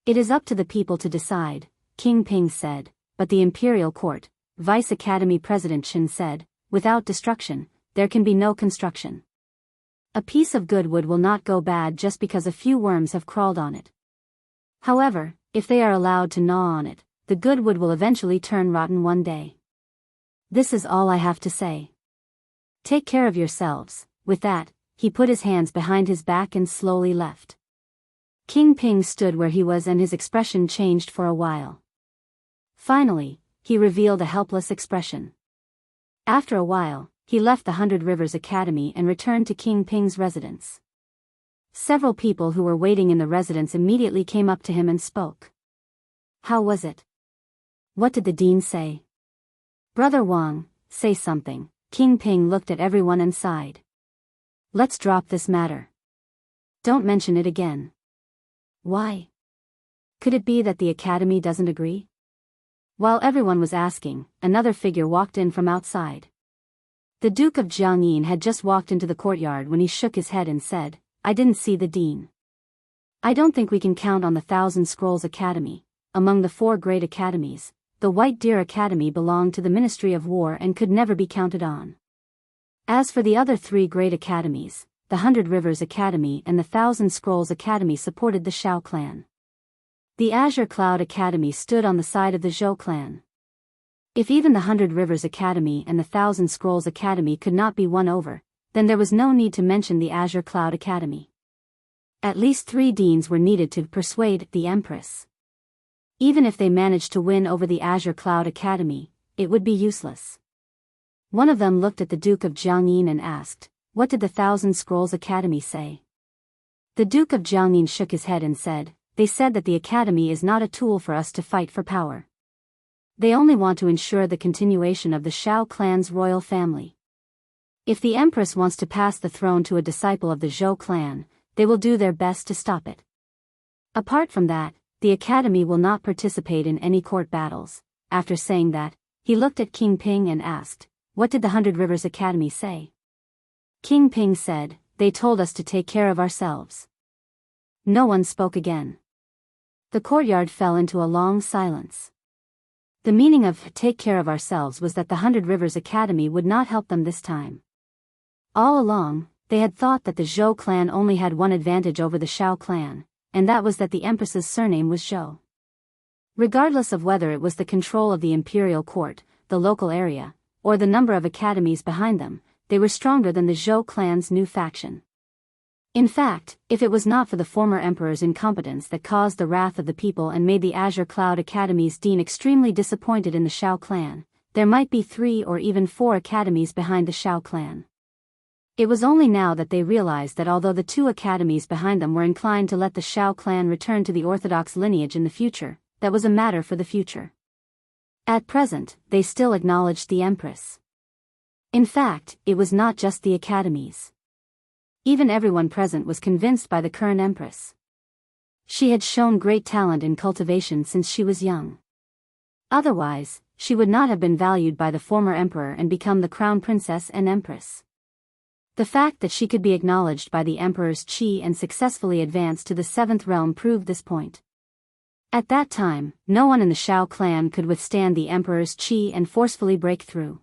It is up to the people to decide, King Ping said, but the Imperial Court, Vice Academy President Shen said, without destruction, there can be no construction. A piece of good wood will not go bad just because a few worms have crawled on it. However, if they are allowed to gnaw on it, the good wood will eventually turn rotten one day. This is all I have to say. Take care of yourselves. With that, he put his hands behind his back and slowly left. King Ping stood where he was and his expression changed for a while. Finally, he revealed a helpless expression. After a while, he left the 100 Rivers Academy and returned to King Ping's residence. Several people who were waiting in the residence immediately came up to him and spoke. How was it? What did the dean say? Brother Wang, say something. King Ping looked at everyone and sighed. Let's drop this matter. Don't mention it again. Why? Could it be that the Academy doesn't agree? While everyone was asking, another figure walked in from outside. The Duke of Jiangyin had just walked into the courtyard when he shook his head and said, I didn't see the dean. I don't think we can count on the Thousand Scrolls Academy. Among the 4 great academies, the White Deer Academy belonged to the Ministry of War and could never be counted on. As for the other 3 great academies, the 100 Rivers Academy and the Thousand Scrolls Academy supported the Shao clan. The Azure Cloud Academy stood on the side of the Zhou clan. If even the 100 Rivers Academy and the Thousand Scrolls Academy could not be won over, then there was no need to mention the Azure Cloud Academy. At least 3 deans were needed to persuade the Empress. Even if they managed to win over the Azure Cloud Academy, it would be useless. One of them looked at the Duke of Jiangyin and asked, what did the Thousand Scrolls Academy say? The Duke of Jiangyin shook his head and said, they said that the Academy is not a tool for us to fight for power. They only want to ensure the continuation of the Shao clan's royal family. If the Empress wants to pass the throne to a disciple of the Zhou clan, they will do their best to stop it. Apart from that, the Academy will not participate in any court battles. After saying that, he looked at King Ping and asked, what did the 100 Rivers Academy say? King Ping said, they told us to take care of ourselves. No one spoke again. The courtyard fell into a long silence. The meaning of take care of ourselves was that the 100 Rivers Academy would not help them this time. All along, they had thought that the Zhou clan only had one advantage over the Shao clan, and that was that the Empress's surname was Zhou. Regardless of whether it was the control of the imperial court, the local area, or the number of academies behind them, they were stronger than the Zhou clan's new faction. In fact, if it was not for the former emperor's incompetence that caused the wrath of the people and made the Azure Cloud Academy's dean extremely disappointed in the Shao clan, there might be 3 or even 4 academies behind the Shao clan. It was only now that they realized that although the 2 academies behind them were inclined to let the Shao clan return to the orthodox lineage in the future, that was a matter for the future. At present, they still acknowledged the Empress. In fact, it was not just the academies. Even everyone present was convinced by the current Empress. She had shown great talent in cultivation since she was young. Otherwise, she would not have been valued by the former emperor and become the crown princess and empress. The fact that she could be acknowledged by the emperor's qi and successfully advance to the 7th realm proved this point. At that time, no one in the Shao clan could withstand the emperor's qi and forcefully break through.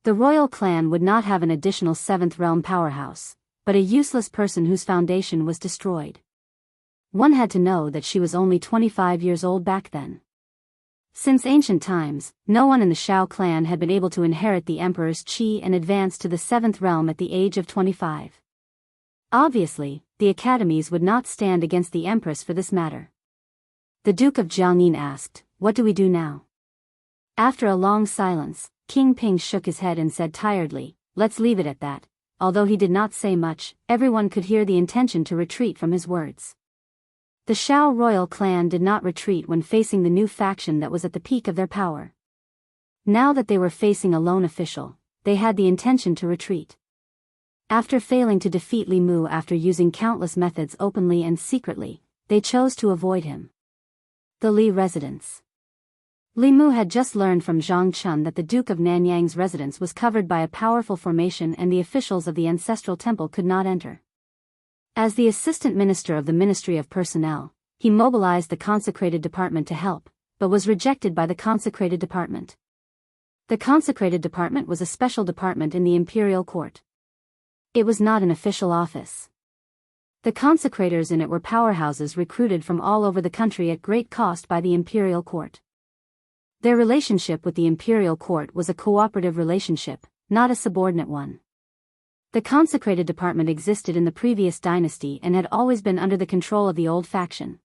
The royal clan would not have an additional 7th realm powerhouse, but a useless person whose foundation was destroyed. One had to know that she was only 25 years old back then. Since ancient times, no one in the Shao clan had been able to inherit the emperor's qi and advance to the 7th realm at the age of 25. Obviously, the academies would not stand against the empress for this matter. The Duke of Jiangyin asked, "What do we do now?" After a long silence, King Ping shook his head and said tiredly, "Let's leave it at that." Although he did not say much, everyone could hear the intention to retreat from his words. The Shao royal clan did not retreat when facing the new faction that was at the peak of their power. Now that they were facing a lone official, they had the intention to retreat. After failing to defeat Li Mu after using countless methods openly and secretly, they chose to avoid him. The Li residence. Li Mu had just learned from Zhang Chun that the Duke of Nanyang's residence was covered by a powerful formation and the officials of the ancestral temple could not enter. As the assistant minister of the Ministry of Personnel, he mobilized the consecrated department to help, but was rejected by the consecrated department. The consecrated department was a special department in the imperial court. It was not an official office. The consecrators in it were powerhouses recruited from all over the country at great cost by the imperial court. Their relationship with the imperial court was a cooperative relationship, not a subordinate one. The consecrated department existed in the previous dynasty and had always been under the control of the old faction.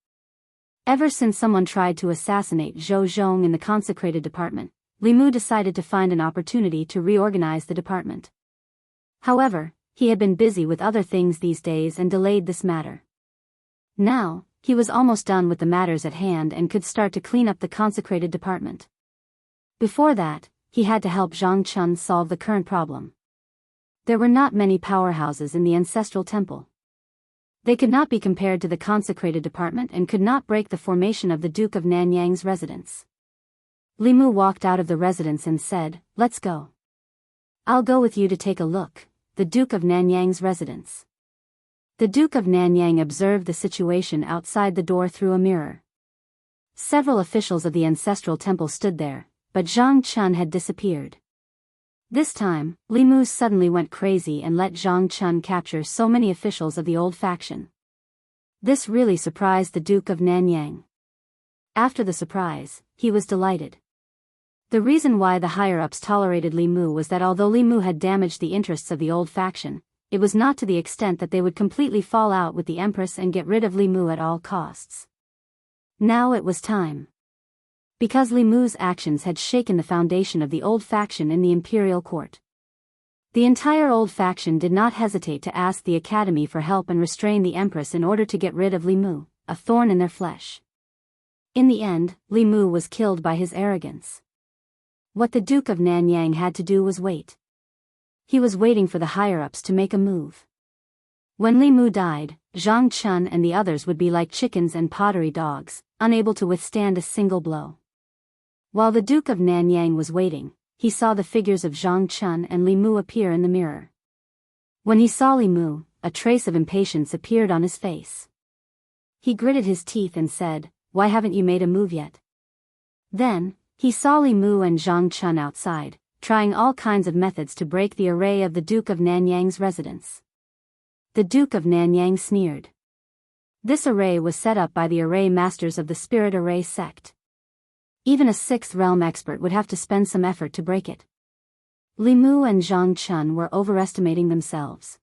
Ever since someone tried to assassinate Zhou Zhong in the consecrated department, Li Mu decided to find an opportunity to reorganize the department. However, he had been busy with other things these days and delayed this matter. Now, he was almost done with the matters at hand and could start to clean up the consecrated department. Before that, he had to help Zhang Chun solve the current problem. There were not many powerhouses in the ancestral temple. They could not be compared to the consecrated department and could not break the formation of the Duke of Nanyang's residence. Li Mu walked out of the residence and said, "Let's go. I'll go with you to take a look." The Duke of Nanyang's residence. The Duke of Nanyang observed the situation outside the door through a mirror. Several officials of the ancestral temple stood there, but Zhang Chun had disappeared. This time, Li Mu suddenly went crazy and let Zhang Chun capture so many officials of the old faction. This really surprised the Duke of Nanyang. After the surprise, he was delighted. The reason why the higher-ups tolerated Li Mu was that although Li Mu had damaged the interests of the old faction, it was not to the extent that they would completely fall out with the Empress and get rid of Li Mu at all costs. Now it was time. Because Li Mu's actions had shaken the foundation of the old faction in the imperial court. The entire old faction did not hesitate to ask the academy for help and restrain the Empress in order to get rid of Li Mu, a thorn in their flesh. In the end, Li Mu was killed by his arrogance. What the Duke of Nanyang had to do was wait. He was waiting for the higher-ups to make a move. When Li Mu died, Zhang Chun and the others would be like chickens and pottery dogs, unable to withstand a single blow. While the Duke of Nanyang was waiting, he saw the figures of Zhang Chun and Li Mu appear in the mirror. When he saw Li Mu, a trace of impatience appeared on his face. He gritted his teeth and said, "Why haven't you made a move yet?" Then, he saw Li Mu and Zhang Chun outside, trying all kinds of methods to break the array of the Duke of Nanyang's residence. The Duke of Nanyang sneered. This array was set up by the array masters of the Spirit Array sect. Even a 6th realm expert would have to spend some effort to break it. Li Mu and Zhang Chun were overestimating themselves.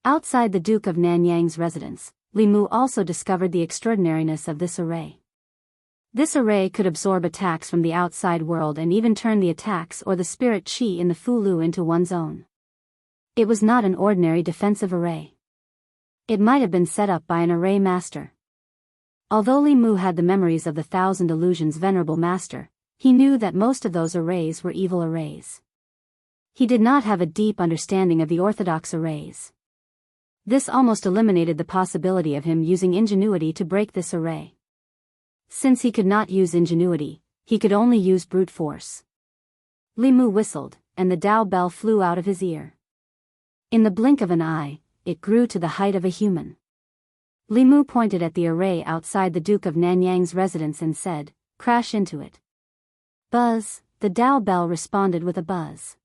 Outside the Duke of Nanyang's residence, Li Mu also discovered the extraordinariness of this array. This array could absorb attacks from the outside world and even turn the attacks or the spirit qi in the Fulu into one's own. It was not an ordinary defensive array. It might have been set up by an array master. Although Li Mu had the memories of the 1,000 illusions venerable master, he knew that most of those arrays were evil arrays. He did not have a deep understanding of the orthodox arrays. This almost eliminated the possibility of him using ingenuity to break this array. Since he could not use ingenuity, he could only use brute force. Li Mu whistled, and the Dao bell flew out of his ear. In the blink of an eye, it grew to the height of a human. Li Mu pointed at the array outside the Duke of Nanyang's residence and said, "Crash into it." Buzz, the Dao bell responded with a buzz.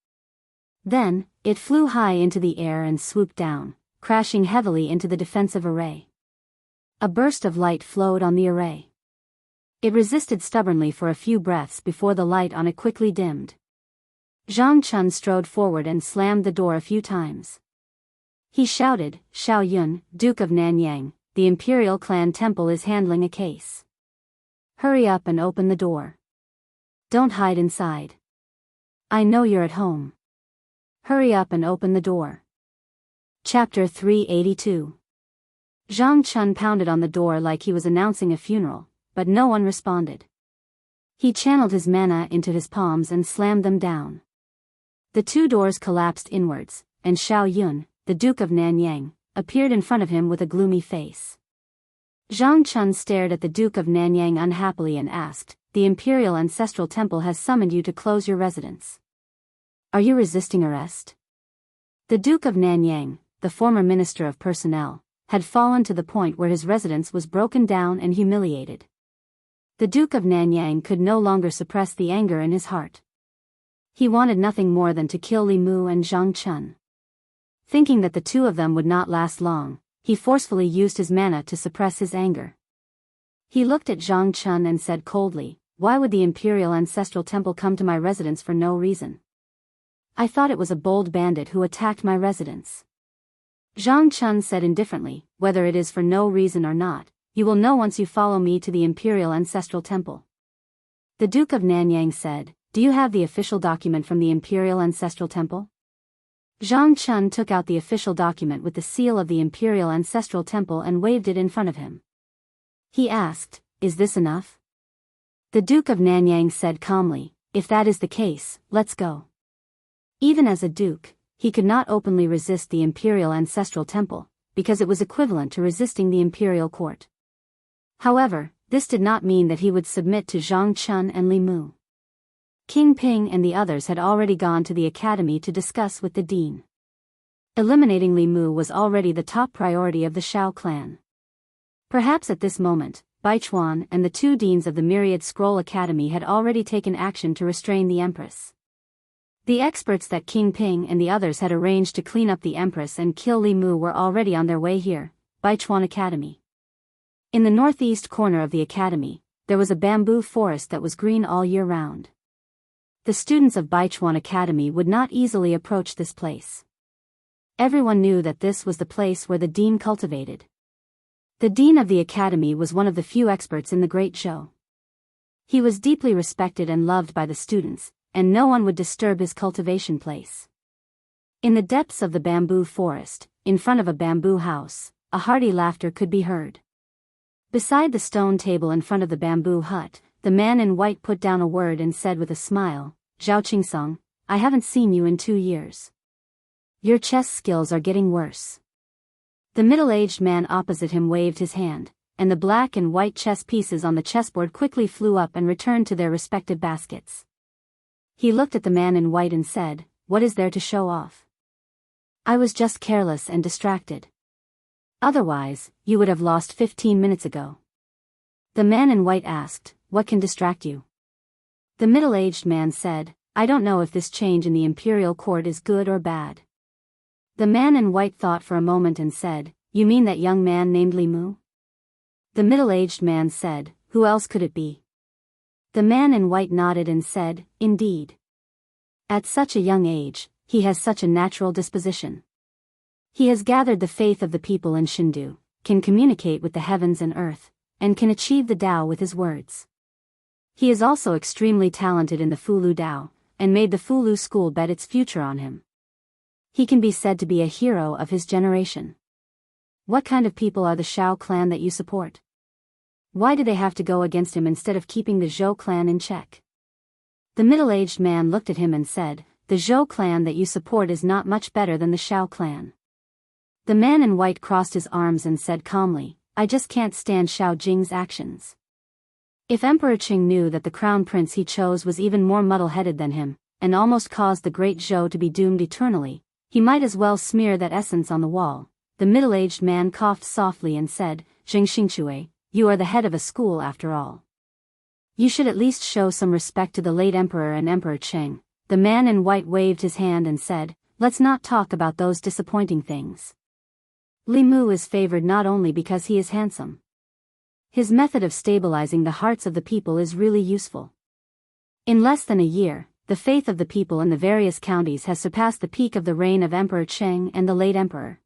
Then, it flew high into the air and swooped down, crashing heavily into the defensive array. A burst of light flowed on the array. It resisted stubbornly for a few breaths before the light on it quickly dimmed. Zhang Chun strode forward and slammed the door a few times. He shouted, "Xiao Yun, Duke of Nanyang, the Imperial Clan Temple is handling a case. Hurry up and open the door. Don't hide inside. I know you're at home. Hurry up and open the door." Chapter 382. Zhang Chun pounded on the door like he was announcing a funeral, but no one responded. He channeled his mana into his palms and slammed them down. The two doors collapsed inwards, and Xiao Yun, the Duke of Nanyang, appeared in front of him with a gloomy face. Zhang Chun stared at the Duke of Nanyang unhappily and asked, "The Imperial Ancestral Temple has summoned you to close your residence. Are you resisting arrest?" The Duke of Nanyang, the former Minister of Personnel, had fallen to the point where his residence was broken down and humiliated. The Duke of Nanyang could no longer suppress the anger in his heart. He wanted nothing more than to kill Li Mu and Zhang Chun. Thinking that the two of them would not last long, he forcefully used his mana to suppress his anger. He looked at Zhang Chun and said coldly, "Why would the Imperial Ancestral Temple come to my residence for no reason? I thought it was a bold bandit who attacked my residence." Zhang Chun said indifferently, "Whether it is for no reason or not, you will know once you follow me to the Imperial Ancestral Temple." The Duke of Nanyang said, "Do you have the official document from the Imperial Ancestral Temple?" Zhang Chun took out the official document with the seal of the Imperial Ancestral Temple and waved it in front of him. He asked, "Is this enough?" The Duke of Nanyang said calmly, "If that is the case, let's go." Even as a duke, he could not openly resist the Imperial Ancestral Temple, because it was equivalent to resisting the Imperial Court. However, this did not mean that he would submit to Zhang Chun and Li Mu. King Ping and the others had already gone to the academy to discuss with the dean. Eliminating Li Mu was already the top priority of the Shao clan. Perhaps at this moment, Baichuan and the two deans of the Myriad Scroll Academy had already taken action to restrain the Empress. The experts that King Ping and the others had arranged to clean up the Empress and kill Li Mu were already on their way here, Baichuan Academy. In the northeast corner of the academy, there was a bamboo forest that was green all year round. The students of Baichuan Academy would not easily approach this place. Everyone knew that this was the place where the dean cultivated. The dean of the academy was one of the few experts in the Great Zhou. He was deeply respected and loved by the students, and no one would disturb his cultivation place. In the depths of the bamboo forest, in front of a bamboo house, a hearty laughter could be heard. Beside the stone table in front of the bamboo hut, the man in white put down a word and said with a smile, "Zhao Qingsong, I haven't seen you in 2 years. Your chess skills are getting worse." The middle-aged man opposite him waved his hand, and the black and white chess pieces on the chessboard quickly flew up and returned to their respective baskets. He looked at the man in white and said, "What is there to show off? I was just careless and distracted. Otherwise, you would have lost 15 minutes ago." The man in white asked, "What can distract you?" The middle-aged man said, "I don't know if this change in the Imperial Court is good or bad." The man in white thought for a moment and said, "You mean that young man named Li Mu?" The middle-aged man said, "Who else could it be?" The man in white nodded and said, "Indeed. At such a young age, he has such a natural disposition. He has gathered the faith of the people in Shindu, can communicate with the heavens and earth, and can achieve the Tao with his words. He is also extremely talented in the Fulu Tao, and made the Fulu school bet its future on him. He can be said to be a hero of his generation. What kind of people are the Shao clan that you support? Why do they have to go against him instead of keeping the Zhou clan in check?" The middle-aged man looked at him and said, "The Zhou clan that you support is not much better than the Shao clan." The man in white crossed his arms and said calmly, "I just can't stand Xiao Jing's actions. If Emperor Qing knew that the crown prince he chose was even more muddle-headed than him, and almost caused the Great Zhou to be doomed eternally, he might as well smear that essence on the wall." The middle-aged man coughed softly and said, "Jing Xingchui, you are the head of a school after all. You should at least show some respect to the late emperor and Emperor Qing." The man in white waved his hand and said, "Let's not talk about those disappointing things. Li Mu is favored not only because he is handsome. His method of stabilizing the hearts of the people is really useful. In less than a year, the faith of the people in the various counties has surpassed the peak of the reign of Emperor Cheng and the late emperor.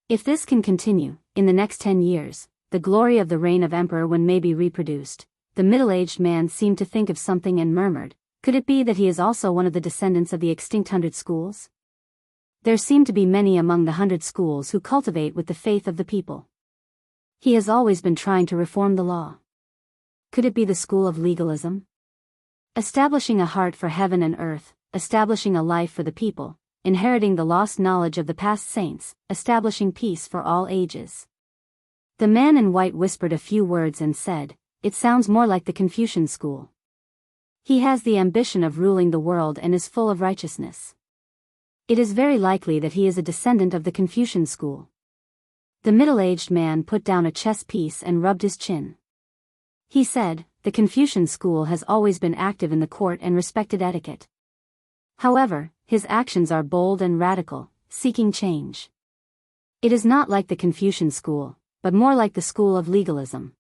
If this can continue, in the next 10 years, the glory of the reign of Emperor Wen may be reproduced. The middle-aged man seemed to think of something and murmured, could it be that he is also one of the descendants of the extinct 100 schools? There seem to be many among the 100 schools who cultivate with the faith of the people. He has always been trying to reform the law. Could it be the school of legalism? Establishing a heart for heaven and earth, establishing a life for the people, inheriting the lost knowledge of the past saints, establishing peace for all ages. The man in white whispered a few words and said, "It sounds more like the Confucian school. He has the ambition of ruling the world and is full of righteousness. It is very likely that he is a descendant of the Confucian school." The middle-aged man put down a chess piece and rubbed his chin. He said, "The Confucian school has always been active in the court and respected etiquette. However, his actions are bold and radical, seeking change. It is not like the Confucian school, but more like the school of legalism."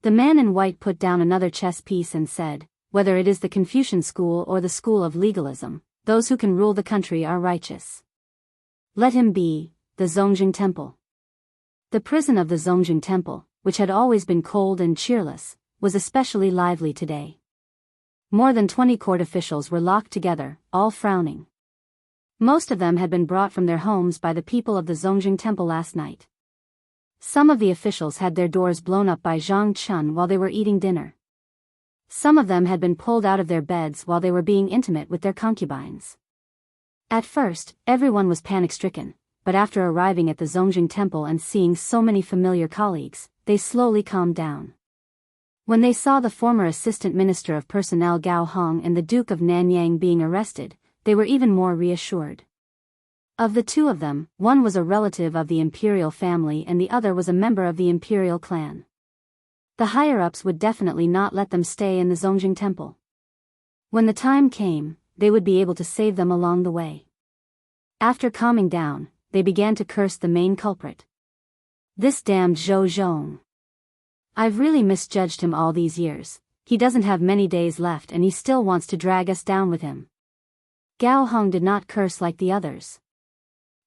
The man in white put down another chess piece and said, "Whether it is the Confucian school or the school of legalism, those who can rule the country are righteous. Let him be, the Zongjing Temple." The prison of the Zongjing Temple, which had always been cold and cheerless, was especially lively today. More than 20 court officials were locked together, all frowning. Most of them had been brought from their homes by the people of the Zongjing Temple last night. Some of the officials had their doors blown up by Zhang Chun while they were eating dinner. Some of them had been pulled out of their beds while they were being intimate with their concubines. At first, everyone was panic-stricken, but after arriving at the Zongjing Temple and seeing so many familiar colleagues, they slowly calmed down. When they saw the former Assistant Minister of Personnel Gao Hong and the Duke of Nanyang being arrested, they were even more reassured. Of the two of them, one was a relative of the imperial family and the other was a member of the imperial clan. The higher-ups would definitely not let them stay in the Zongjing Temple. When the time came, they would be able to save them along the way. After calming down, they began to curse the main culprit. "This damned Zhou Zhong. I've really misjudged him all these years. He doesn't have many days left and he still wants to drag us down with him." Gao Hong did not curse like the others.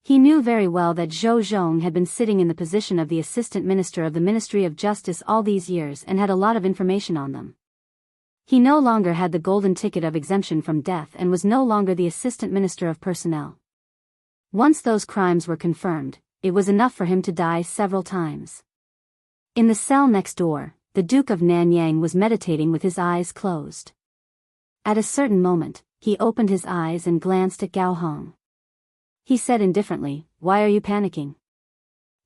He knew very well that Zhou Zhong had been sitting in the position of the Assistant Minister of the Ministry of Justice all these years and had a lot of information on them. He no longer had the golden ticket of exemption from death and was no longer the Assistant Minister of Personnel. Once those crimes were confirmed, it was enough for him to die several times. In the cell next door, the Duke of Nanyang was meditating with his eyes closed. At a certain moment, he opened his eyes and glanced at Gao Hong. He said indifferently, "Why are you panicking?"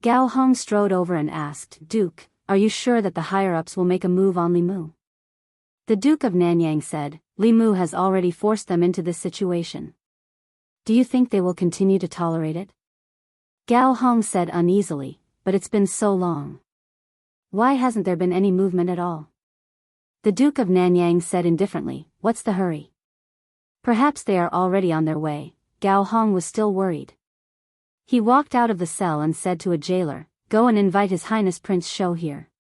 Gao Hong strode over and asked, "Duke, are you sure that the higher-ups will make a move on Li Mu?" The Duke of Nanyang said, "Li Mu has already forced them into this situation. Do you think they will continue to tolerate it?" Gao Hong said uneasily, "But it's been so long. Why hasn't there been any movement at all?" The Duke of Nanyang said indifferently, "What's the hurry? Perhaps they are already on their way." Gao Hong was still worried. He walked out of the cell and said to a jailer, "Go and invite His Highness Prince Shou here."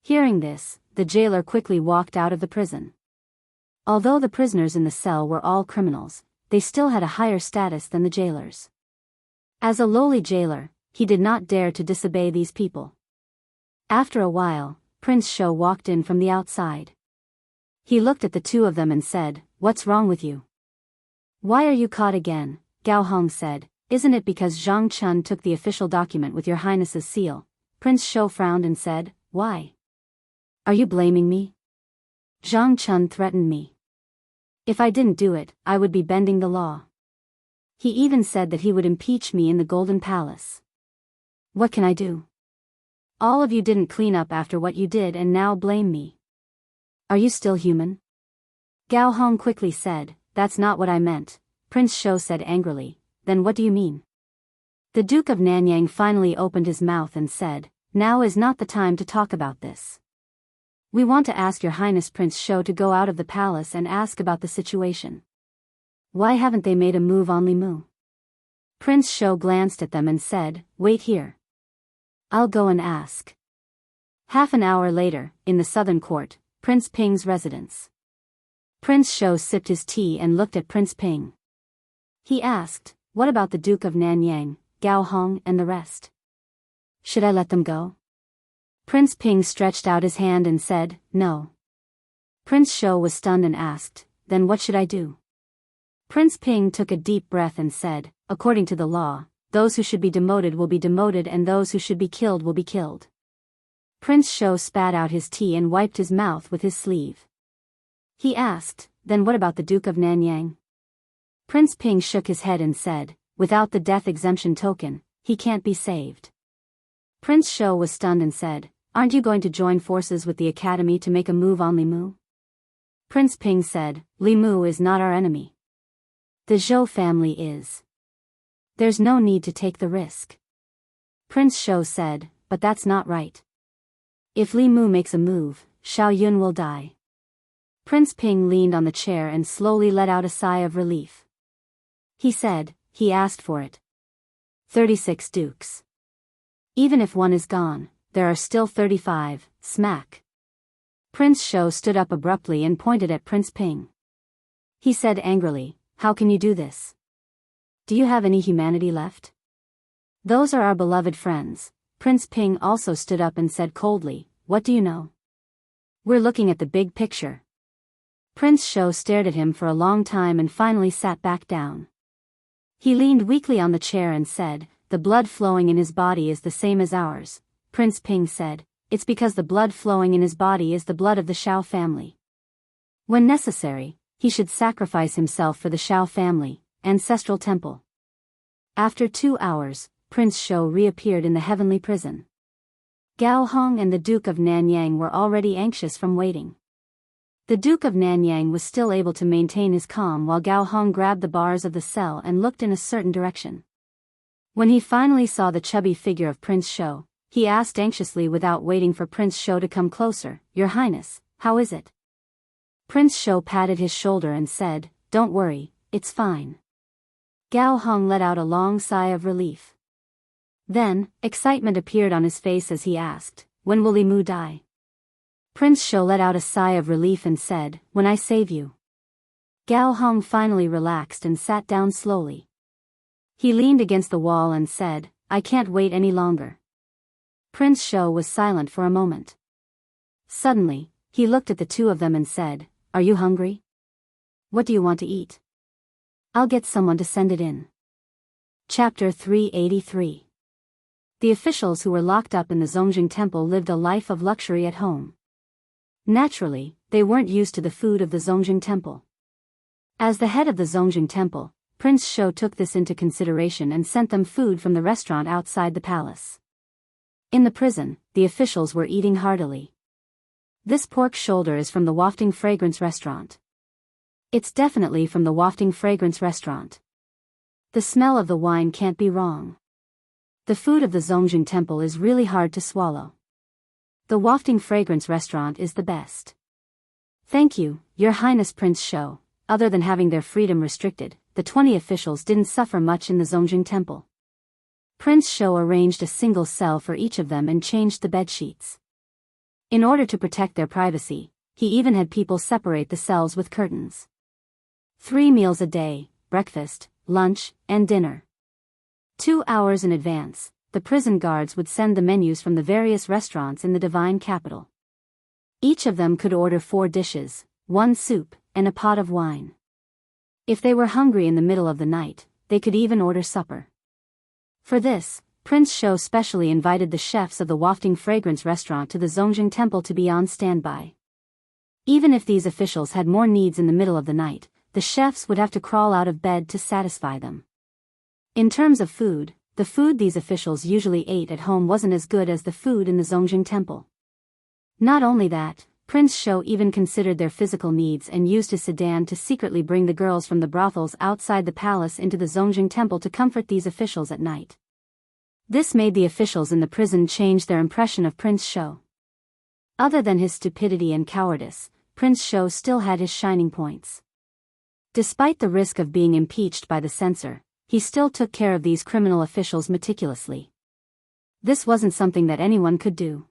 Hearing this, the jailer quickly walked out of the prison. Although the prisoners in the cell were all criminals, they still had a higher status than the jailers. As a lowly jailer, he did not dare to disobey these people. After a while, Prince Shou walked in from the outside. He looked at the two of them and said, "What's wrong with you? Why are you caught again?" Gao Hong said, "Isn't it because Zhang Chun took the official document with your highness's seal?" Prince Shou frowned and said, "Why? Are you blaming me? Zhang Chun threatened me. If I didn't do it, I would be bending the law. He even said that he would impeach me in the Golden Palace. What can I do? All of you didn't clean up after what you did and now blame me. Are you still human?" Gao Hong quickly said, "That's not what I meant." Prince Shou said angrily, "Then what do you mean?" The Duke of Nanyang finally opened his mouth and said, "Now is not the time to talk about this. We want to ask your highness Prince Shou to go out of the palace and ask about the situation. Why haven't they made a move on Li Mu?" Prince Shou glanced at them and said, "Wait here. I'll go and ask." Half an hour later, in the southern court, Prince Ping's residence. Prince Shou sipped his tea and looked at Prince Ping. He asked, "What about the Duke of Nanyang, Gao Hong and the rest? Should I let them go?" Prince Ping stretched out his hand and said, "No." Prince Shou was stunned and asked, "Then what should I do?" Prince Ping took a deep breath and said, "According to the law, those who should be demoted will be demoted and those who should be killed will be killed." Prince Shou spat out his tea and wiped his mouth with his sleeve. He asked, "Then what about the Duke of Nanyang?" Prince Ping shook his head and said, "Without the death exemption token, he can't be saved." Prince Shou was stunned and said, "Aren't you going to join forces with the academy to make a move on Limu?" Prince Ping said, "Limu is not our enemy. The Zhou family is. There's no need to take the risk." Prince Shou said, "But that's not right. If Limu makes a move, Xiao Yun will die." Prince Ping leaned on the chair and slowly let out a sigh of relief. He said, "He asked for it. 36 dukes. Even if one is gone, there are still 35, smack." Prince Shou stood up abruptly and pointed at Prince Ping. He said angrily, "How can you do this? Do you have any humanity left? Those are our beloved friends." Prince Ping also stood up and said coldly, "What do you know? We're looking at the big picture." Prince Shou stared at him for a long time and finally sat back down. He leaned weakly on the chair and said, "The blood flowing in his body is the same as ours." Prince Ping said, "It's because the blood flowing in his body is the blood of the Xiao family. When necessary, he should sacrifice himself for the Xiao family, ancestral temple." After 2 hours, Prince Shou reappeared in the heavenly prison. Gao Hong and the Duke of Nanyang were already anxious from waiting. The Duke of Nanyang was still able to maintain his calm while Gao Hong grabbed the bars of the cell and looked in a certain direction. When he finally saw the chubby figure of Prince Shou, he asked anxiously without waiting for Prince Shou to come closer, "Your Highness, how is it?" Prince Shou patted his shoulder and said, "Don't worry, it's fine." Gao Hong let out a long sigh of relief. Then, excitement appeared on his face as he asked, "When will Limu die?" Prince Shou let out a sigh of relief and said, "When I save you." Gao Hong finally relaxed and sat down slowly. He leaned against the wall and said, "I can't wait any longer." Prince Shou was silent for a moment. Suddenly, he looked at the two of them and said, "Are you hungry? What do you want to eat? I'll get someone to send it in." Chapter 383. The officials who were locked up in the Zongjing Temple lived a life of luxury at home. Naturally, they weren't used to the food of the Zongjing Temple. As the head of the Zongjing Temple, Prince Shou took this into consideration and sent them food from the restaurant outside the palace. In the prison, the officials were eating heartily. "This pork shoulder is from the Wafting Fragrance restaurant. It's definitely from the Wafting Fragrance restaurant. The smell of the wine can't be wrong. The food of the Zongjing Temple is really hard to swallow. The Wafting Fragrance restaurant is the best. Thank you, Your Highness." Prince Shou. Other than having their freedom restricted, the 20 officials didn't suffer much in the Zongjing Temple. Prince Shou arranged a single cell for each of them and changed the bed sheets. In order to protect their privacy, he even had people separate the cells with curtains. 3 meals a day, breakfast, lunch, and dinner. 2 hours in advance, the prison guards would send the menus from the various restaurants in the divine capital. Each of them could order 4 dishes, 1 soup, and a pot of wine. If they were hungry in the middle of the night, they could even order supper. For this, Prince Shou specially invited the chefs of the Wafting Fragrance restaurant to the Zongjing Temple to be on standby. Even if these officials had more needs in the middle of the night, the chefs would have to crawl out of bed to satisfy them. In terms of food, the food these officials usually ate at home wasn't as good as the food in the Zongjing Temple. Not only that, Prince Shou even considered their physical needs and used his sedan to secretly bring the girls from the brothels outside the palace into the Zongjing Temple to comfort these officials at night. This made the officials in the prison change their impression of Prince Shou. Other than his stupidity and cowardice, Prince Shou still had his shining points. Despite the risk of being impeached by the censor, he still took care of these criminal officials meticulously. This wasn't something that anyone could do.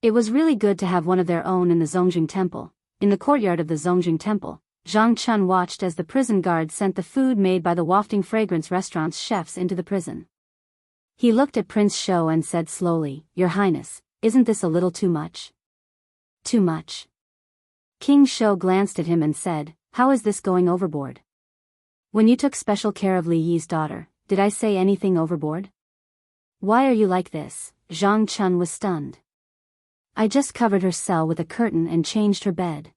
It was really good to have one of their own in the Zongjing Temple. In the courtyard of the Zongjing Temple, Zhang Chun watched as the prison guard sent the food made by the wafting fragrance restaurant's chefs into the prison. He looked at Prince Shou and said slowly, "Your Highness, isn't this a little too much?" "Too much?" King Shou glanced at him and said, "How is this going overboard? When you took special care of Li Yi's daughter, did I say anything overboard? Why are you like this?" Zhang Chun was stunned. "I just covered her cell with a curtain and changed her bed."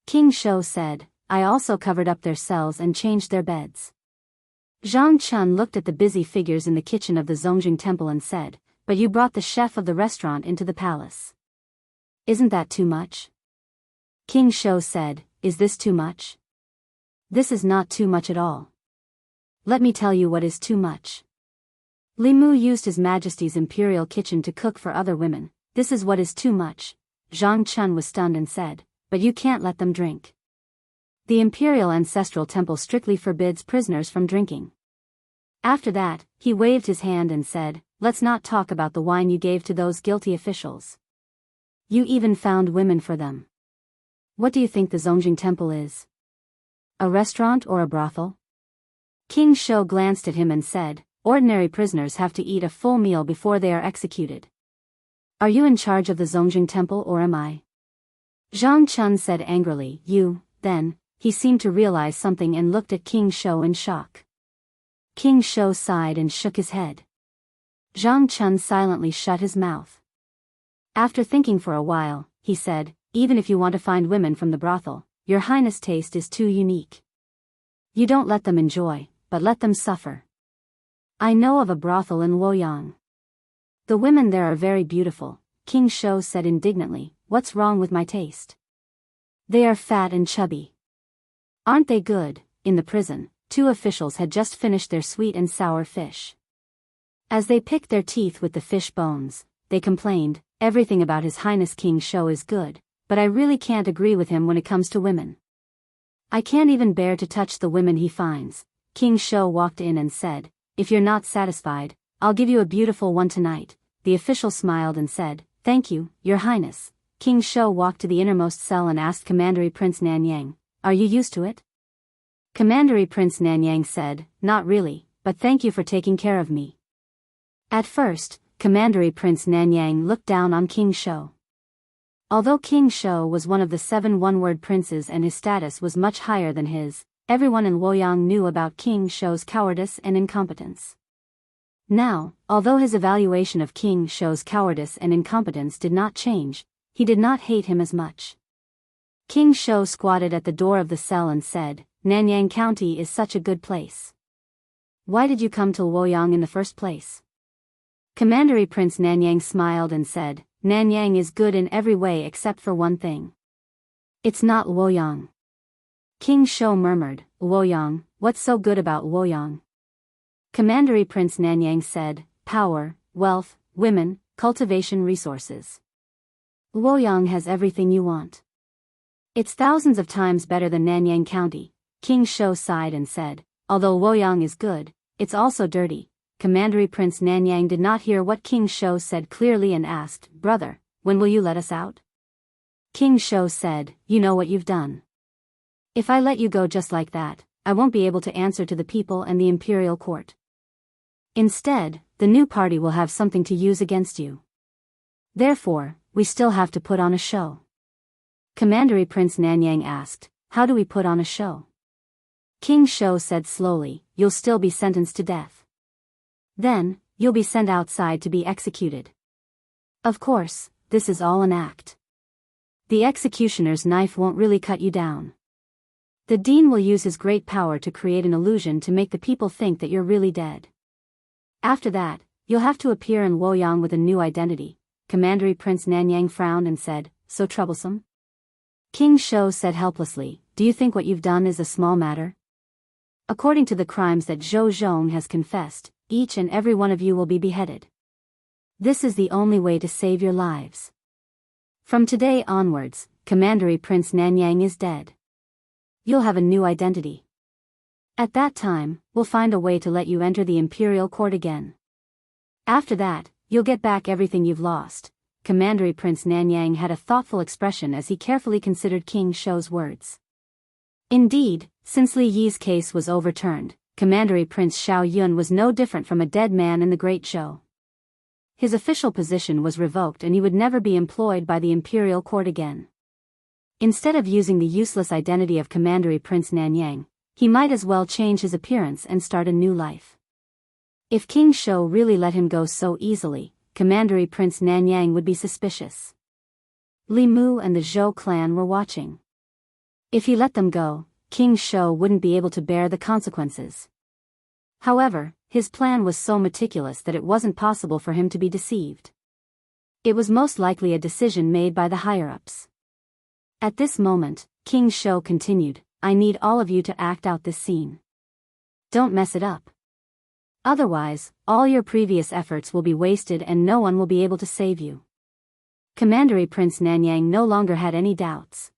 King Shou said, "I also covered up their cells and changed their beds." Zhang Chun looked at the busy figures in the kitchen of the Zongjing Temple and said, "But you brought the chef of the restaurant into the palace. Isn't that too much?" King Shou said, "Is this too much? This is not too much at all. Let me tell you what is too much. Li Mu used His Majesty's imperial kitchen to cook for other women. This is what is too much." Zhang Chun was stunned and said, "But you can't let them drink. The Imperial Ancestral Temple strictly forbids prisoners from drinking." After that, he waved his hand and said, "Let's not talk about the wine you gave to those guilty officials. You even found women for them. What do you think the Zongjing Temple is? A restaurant or a brothel?" King Shou glanced at him and said, "Ordinary prisoners have to eat a full meal before they are executed. Are you in charge of the Zongjing Temple or am I?" Zhang Chun said angrily, "You." Then, he seemed to realize something and looked at King Shou in shock. King Shou sighed and shook his head. Zhang Chun silently shut his mouth. After thinking for a while, he said, "Even if you want to find women from the brothel, Your Highness' taste is too unique. You don't let them enjoy, but let them suffer. I know of a brothel in Luoyang. The women there are very beautiful." King Shou said indignantly, "What's wrong with my taste? They are fat and chubby. Aren't they good?" In the prison, two officials had just finished their sweet and sour fish. As they picked their teeth with the fish bones, they complained, "Everything about His Highness King Shou is good, but I really can't agree with him when it comes to women. I can't even bear to touch the women he finds." King Shou walked in and said, "If you're not satisfied, I'll give you a beautiful one tonight." The official smiled and said, "Thank you, Your Highness." King Shou walked to the innermost cell and asked Commandery Prince Nanyang, "Are you used to it?" Commandery Prince Nanyang said, "Not really, but thank you for taking care of me." At first, Commandery Prince Nanyang looked down on King Shou. Although King Shou was one of the 7 one-word princes and his status was much higher than his, everyone in Luoyang knew about King Shou's cowardice and incompetence. Now, although his evaluation of King Shou's cowardice and incompetence did not change, he did not hate him as much. King Shou squatted at the door of the cell and said, "Nanyang County is such a good place. Why did you come to Luoyang in the first place?" Commandery Prince Nanyang smiled and said, "Nanyang is good in every way except for one thing. It's not Luoyang." King Shou murmured, "Luoyang, what's so good about Luoyang?" Commandery Prince Nanyang said, "Power, wealth, women, cultivation resources. Luoyang has everything you want. It's thousands of times better than Nanyang County." King Shou sighed and said, "Although Luoyang is good, it's also dirty." Commandery Prince Nanyang did not hear what King Shou said clearly and asked, "Brother, when will you let us out?" King Shou said, "You know what you've done. If I let you go just like that, I won't be able to answer to the people and the imperial court. Instead, the new party will have something to use against you. Therefore, we still have to put on a show." Commandery Prince Nanyang asked, "How do we put on a show?" King Shou said slowly, "You'll still be sentenced to death. Then, you'll be sent outside to be executed. Of course, this is all an act. The executioner's knife won't really cut you down. The dean will use his great power to create an illusion to make the people think that you're really dead. After that, you'll have to appear in Luoyang with a new identity." Commandery Prince Nanyang frowned and said, "So troublesome?" King Shou said helplessly, "Do you think what you've done is a small matter? According to the crimes that Zhou Zhong has confessed, each and every one of you will be beheaded. This is the only way to save your lives. From today onwards, Commandery Prince Nanyang is dead. You'll have a new identity. At that time, we'll find a way to let you enter the imperial court again. After that, you'll get back everything you've lost." Commandery Prince Nanyang had a thoughtful expression as he carefully considered King Shou's words. Indeed, since Li Yi's case was overturned, Commandery Prince Xiao Yun was no different from a dead man in the Great Zhou. His official position was revoked and he would never be employed by the imperial court again. Instead of using the useless identity of Commandery Prince Nanyang, he might as well change his appearance and start a new life. If King Shou really let him go so easily, Commandery Prince Nanyang would be suspicious. Li Mu and the Zhou clan were watching. If he let them go, King Shou wouldn't be able to bear the consequences. However, his plan was so meticulous that it wasn't possible for him to be deceived. It was most likely a decision made by the higher-ups. At this moment, King Shou continued, "I need all of you to act out this scene. Don't mess it up. Otherwise, all your previous efforts will be wasted and no one will be able to save you." Commandery Prince Nanyang no longer had any doubts.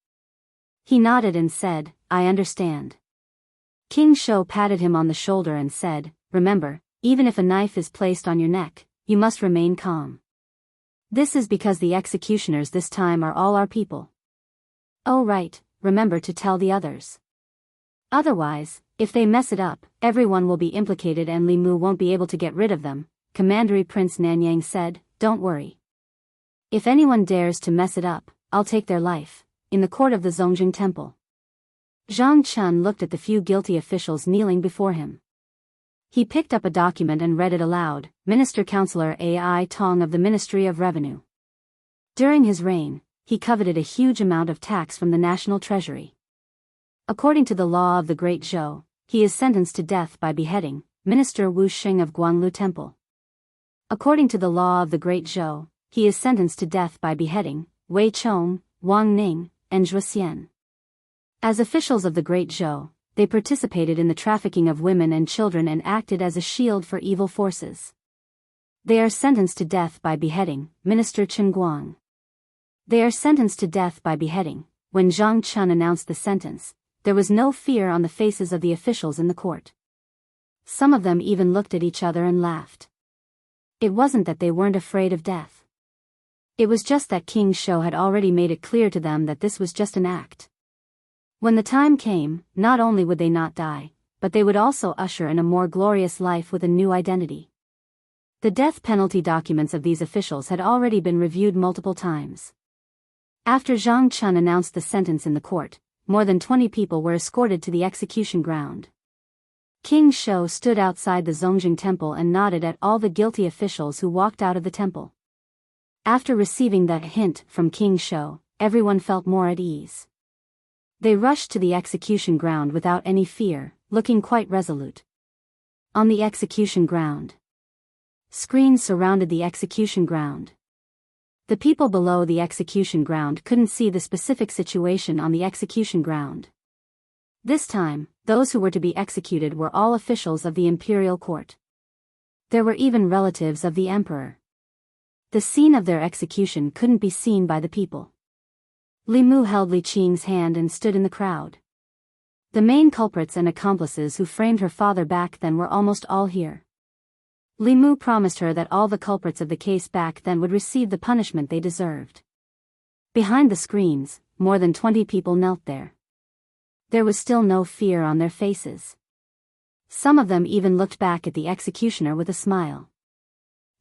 He nodded and said, "I understand." King Shou patted him on the shoulder and said, "Remember, even if a knife is placed on your neck, you must remain calm. This is because the executioners this time are all our people. Oh right, remember to tell the others. Otherwise, if they mess it up, everyone will be implicated and Li Mu won't be able to get rid of them." Commandery Prince Nanyang said, "Don't worry. If anyone dares to mess it up, I'll take their life." In the court of the Zongjing Temple, Zhang Chun looked at the few guilty officials kneeling before him. He picked up a document and read it aloud. Minister Councillor Ai Tong of the Ministry of Revenue. During his reign, he coveted a huge amount of tax from the national treasury. According to the law of the Great Zhou, he is sentenced to death by beheading. Minister Wu Xing of Guanglu Temple. According to the law of the Great Zhou, he is sentenced to death by beheading. Wei Chong, Wang Ning, and Zhuo Xian. As officials of the Great Zhou, they participated in the trafficking of women and children and acted as a shield for evil forces. They are sentenced to death by beheading. Minister Chen Guang. They are sentenced to death by beheading. When Zhang Chun announced the sentence, there was no fear on the faces of the officials in the court. Some of them even looked at each other and laughed. It wasn't that they weren't afraid of death. It was just that King Shou had already made it clear to them that this was just an act. When the time came, not only would they not die, but they would also usher in a more glorious life with a new identity. The death penalty documents of these officials had already been reviewed multiple times. After Zhang Chun announced the sentence in the court, more than 20 people were escorted to the execution ground. King Shou stood outside the Zongjing Temple and nodded at all the guilty officials who walked out of the temple. After receiving that hint from King Shou, everyone felt more at ease. They rushed to the execution ground without any fear, looking quite resolute. On the execution ground. Screens surrounded the execution ground. The people below the execution ground couldn't see the specific situation on the execution ground. This time, those who were to be executed were all officials of the imperial court. There were even relatives of the emperor. The scene of their execution couldn't be seen by the people. Li Mu held Li Qing's hand and stood in the crowd. The main culprits and accomplices who framed her father back then were almost all here. Li Mu promised her that all the culprits of the case back then would receive the punishment they deserved. Behind the screens, more than 20 people knelt there. There was still no fear on their faces. Some of them even looked back at the executioner with a smile.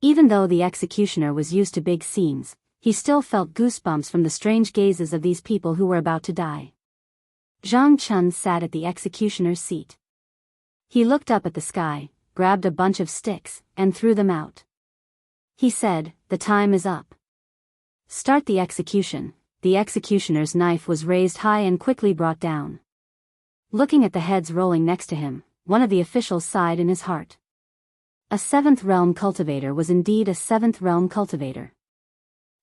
Even though the executioner was used to big scenes, he still felt goosebumps from the strange gazes of these people who were about to die. Zhang Chun sat at the executioner's seat. He looked up at the sky, grabbed a bunch of sticks, and threw them out. He said, "The time is up. Start the execution." The executioner's knife was raised high and quickly brought down. Looking at the heads rolling next to him, one of the officials sighed in his heart. A seventh realm cultivator was indeed a seventh realm cultivator.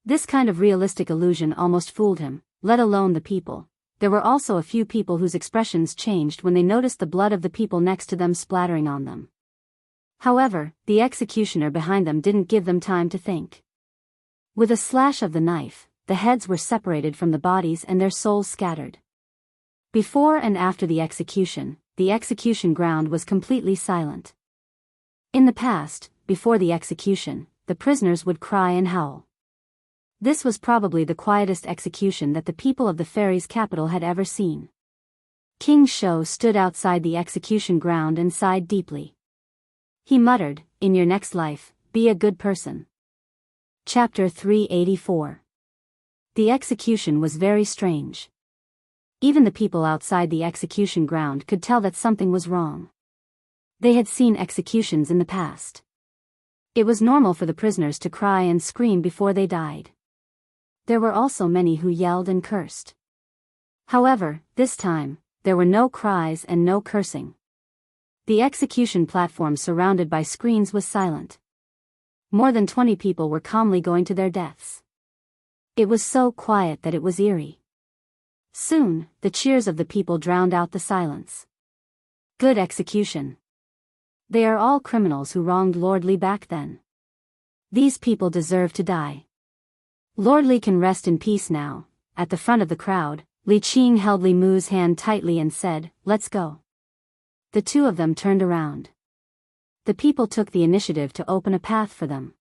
This kind of realistic illusion almost fooled him, let alone the people. There were also a few people whose expressions changed when they noticed the blood of the people next to them splattering on them. However, the executioner behind them didn't give them time to think. With a slash of the knife, the heads were separated from the bodies and their souls scattered. Before and after the execution ground was completely silent. In the past, before the execution, the prisoners would cry and howl. This was probably the quietest execution that the people of the fairies' capital had ever seen. King Shou stood outside the execution ground and sighed deeply. He muttered, "In your next life, be a good person." Chapter 384. The execution was very strange. Even the people outside the execution ground could tell that something was wrong. They had seen executions in the past. It was normal for the prisoners to cry and scream before they died. There were also many who yelled and cursed. However, this time, there were no cries and no cursing. The execution platform surrounded by screens was silent. More than 20 people were calmly going to their deaths. It was so quiet that it was eerie. Soon, the cheers of the people drowned out the silence. Good execution. They are all criminals who wronged Lord Li back then. These people deserve to die. Lord Li can rest in peace now. At the front of the crowd, Li Qing held Li Mu's hand tightly and said, "Let's go." The two of them turned around. The people took the initiative to open a path for them.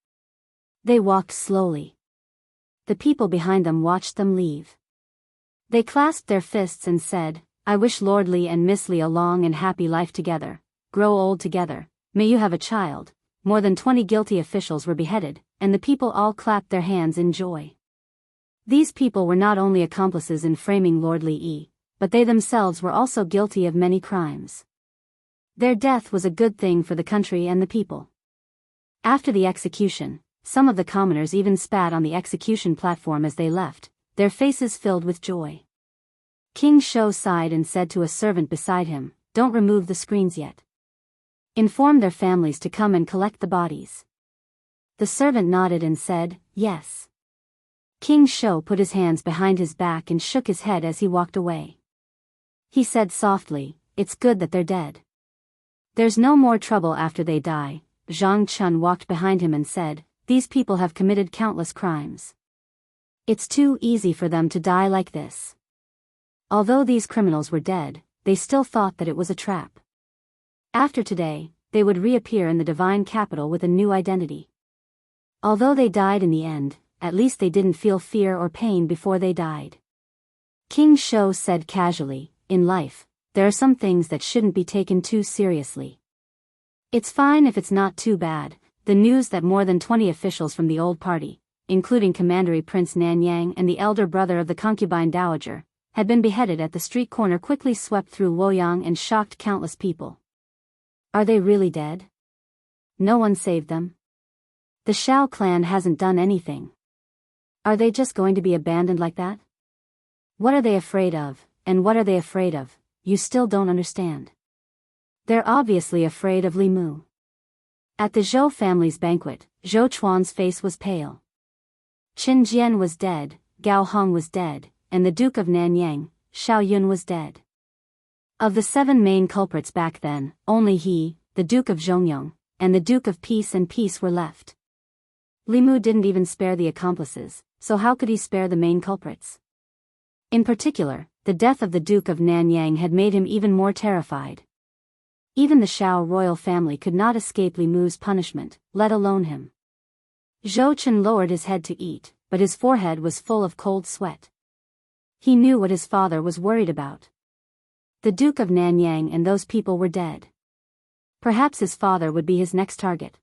They walked slowly. The people behind them watched them leave. They clasped their fists and said, "I wish Lord Li and Miss Li a long and happy life together, grow old together, may you have a child." More than 20 guilty officials were beheaded, and the people all clapped their hands in joy. These people were not only accomplices in framing Lord Li Yi, but they themselves were also guilty of many crimes. Their death was a good thing for the country and the people. After the execution, some of the commoners even spat on the execution platform as they left, their faces filled with joy. King Shou sighed and said to a servant beside him, "Don't remove the screens yet. Inform their families to come and collect the bodies." The servant nodded and said, "Yes." King Shou put his hands behind his back and shook his head as he walked away. He said softly, "It's good that they're dead. There's no more trouble after they die." Zhang Chun walked behind him and said, "These people have committed countless crimes. It's too easy for them to die like this." Although these criminals were dead, they still thought that it was a trap. After today, they would reappear in the divine capital with a new identity. Although they died in the end, at least they didn't feel fear or pain before they died. King Shou said casually, "In life, there are some things that shouldn't be taken too seriously. It's fine if it's not too bad." The news that more than 20 officials from the old party, including Commandery Prince Nanyang and the elder brother of the concubine dowager, had been beheaded at the street corner quickly swept through Luoyang and shocked countless people. Are they really dead? No one saved them? The Shao clan hasn't done anything. Are they just going to be abandoned like that? What are they afraid of, and what are they afraid of? You still don't understand. They're obviously afraid of Li Mu. At the Zhou family's banquet, Zhou Chuan's face was pale. Qin Jian was dead, Gao Hong was dead, and the Duke of Nanyang, Xiao Yun was dead. Of the 7 main culprits back then, only he, the Duke of Zhongyong, and the Duke of Peace and Peace were left. Li Mu didn't even spare the accomplices, so how could he spare the main culprits? In particular, the death of the Duke of Nanyang had made him even more terrified. Even the Shao royal family could not escape Li Mu's punishment, let alone him. Zhou Chen lowered his head to eat, but his forehead was full of cold sweat. He knew what his father was worried about. The Duke of Nanyang and those people were dead. Perhaps his father would be his next target.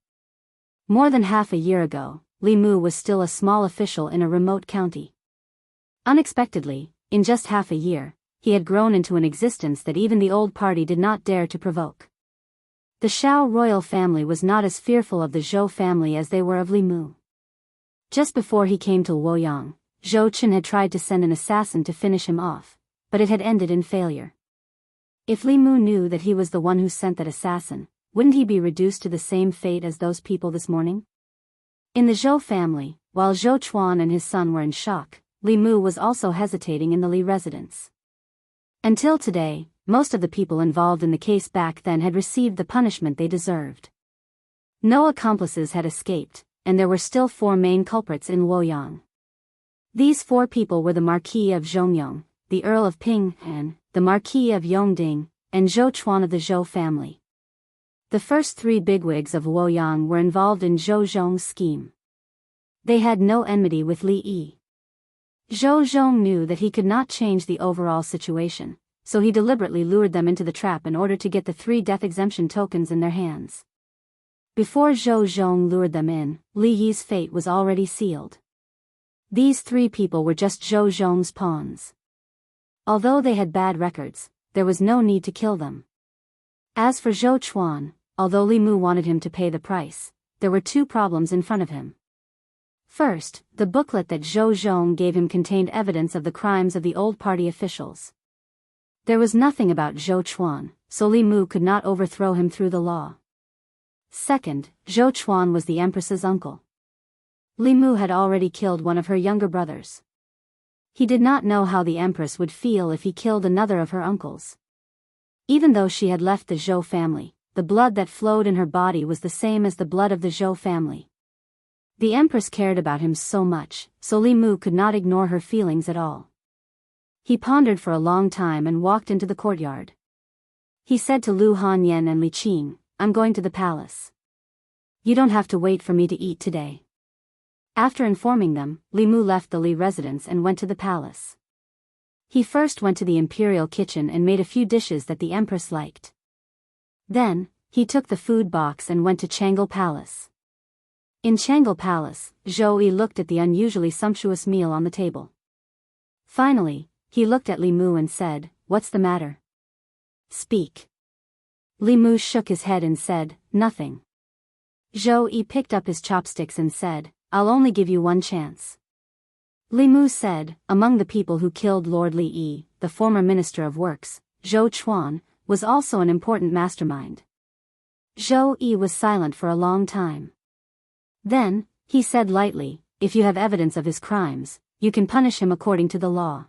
More than half a year ago, Li Mu was still a small official in a remote county. Unexpectedly, in just half a year, he had grown into an existence that even the old party did not dare to provoke. The Shao royal family was not as fearful of the Zhou family as they were of Li Mu. Just before he came to Luoyang, Zhou Chen had tried to send an assassin to finish him off, but it had ended in failure. If Li Mu knew that he was the one who sent that assassin, wouldn't he be reduced to the same fate as those people this morning? In the Zhou family, while Zhou Chuan and his son were in shock, Li Mu was also hesitating in the Li residence. Until today, most of the people involved in the case back then had received the punishment they deserved. No accomplices had escaped, and there were still 4 main culprits in Luoyang. These 4 people were the Marquis of Zhongyong, the Earl of Ping'an, the Marquis of Yongding, and Zhou Chuan of the Zhou family. The first 3 bigwigs of Luoyang were involved in Zhou Zhong's scheme. They had no enmity with Li Yi. Zhou Zhong knew that he could not change the overall situation, so he deliberately lured them into the trap in order to get the 3 death exemption tokens in their hands. Before Zhou Zhong lured them in, Li Yi's fate was already sealed. These 3 people were just Zhou Zhong's pawns. Although they had bad records, there was no need to kill them. As for Zhou Chuan, although Li Mu wanted him to pay the price, there were 2 problems in front of him. First, the booklet that Zhou Zhong gave him contained evidence of the crimes of the old party officials. There was nothing about Zhou Chuan, so Li Mu could not overthrow him through the law. Second, Zhou Chuan was the Empress's uncle. Li Mu had already killed one of her younger brothers. He did not know how the Empress would feel if he killed another of her uncles. Even though she had left the Zhou family, the blood that flowed in her body was the same as the blood of the Zhou family. The Empress cared about him so much, so Li Mu could not ignore her feelings at all. He pondered for a long time and walked into the courtyard. He said to Lu Hanyan and Li Qing, "I'm going to the palace. You don't have to wait for me to eat today." After informing them, Li Mu left the Li residence and went to the palace. He first went to the imperial kitchen and made a few dishes that the Empress liked. Then, he took the food box and went to Changle Palace. In Changle Palace, Zhou Yi looked at the unusually sumptuous meal on the table. Finally, he looked at Li Mu and said, "What's the matter? Speak." Li Mu shook his head and said, "Nothing." Zhou Yi picked up his chopsticks and said, "I'll only give you one chance." Li Mu said, "Among the people who killed Lord Li Yi, the former Minister of Works, Zhou Chuan, was also an important mastermind." Zhou Yi was silent for a long time. Then, he said lightly, "If you have evidence of his crimes, you can punish him according to the law.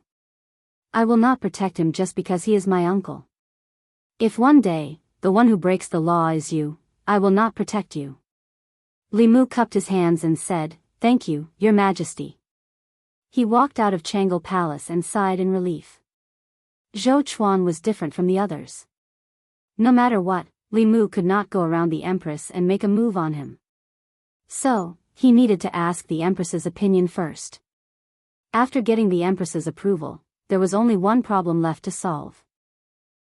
I will not protect him just because he is my uncle. If one day, the one who breaks the law is you, I will not protect you." Li Mu cupped his hands and said, "Thank you, Your Majesty." He walked out of Changle Palace and sighed in relief. Zhou Chuan was different from the others. No matter what, Li Mu could not go around the Empress and make a move on him. So, he needed to ask the Empress's opinion first. After getting the Empress's approval, there was only one problem left to solve.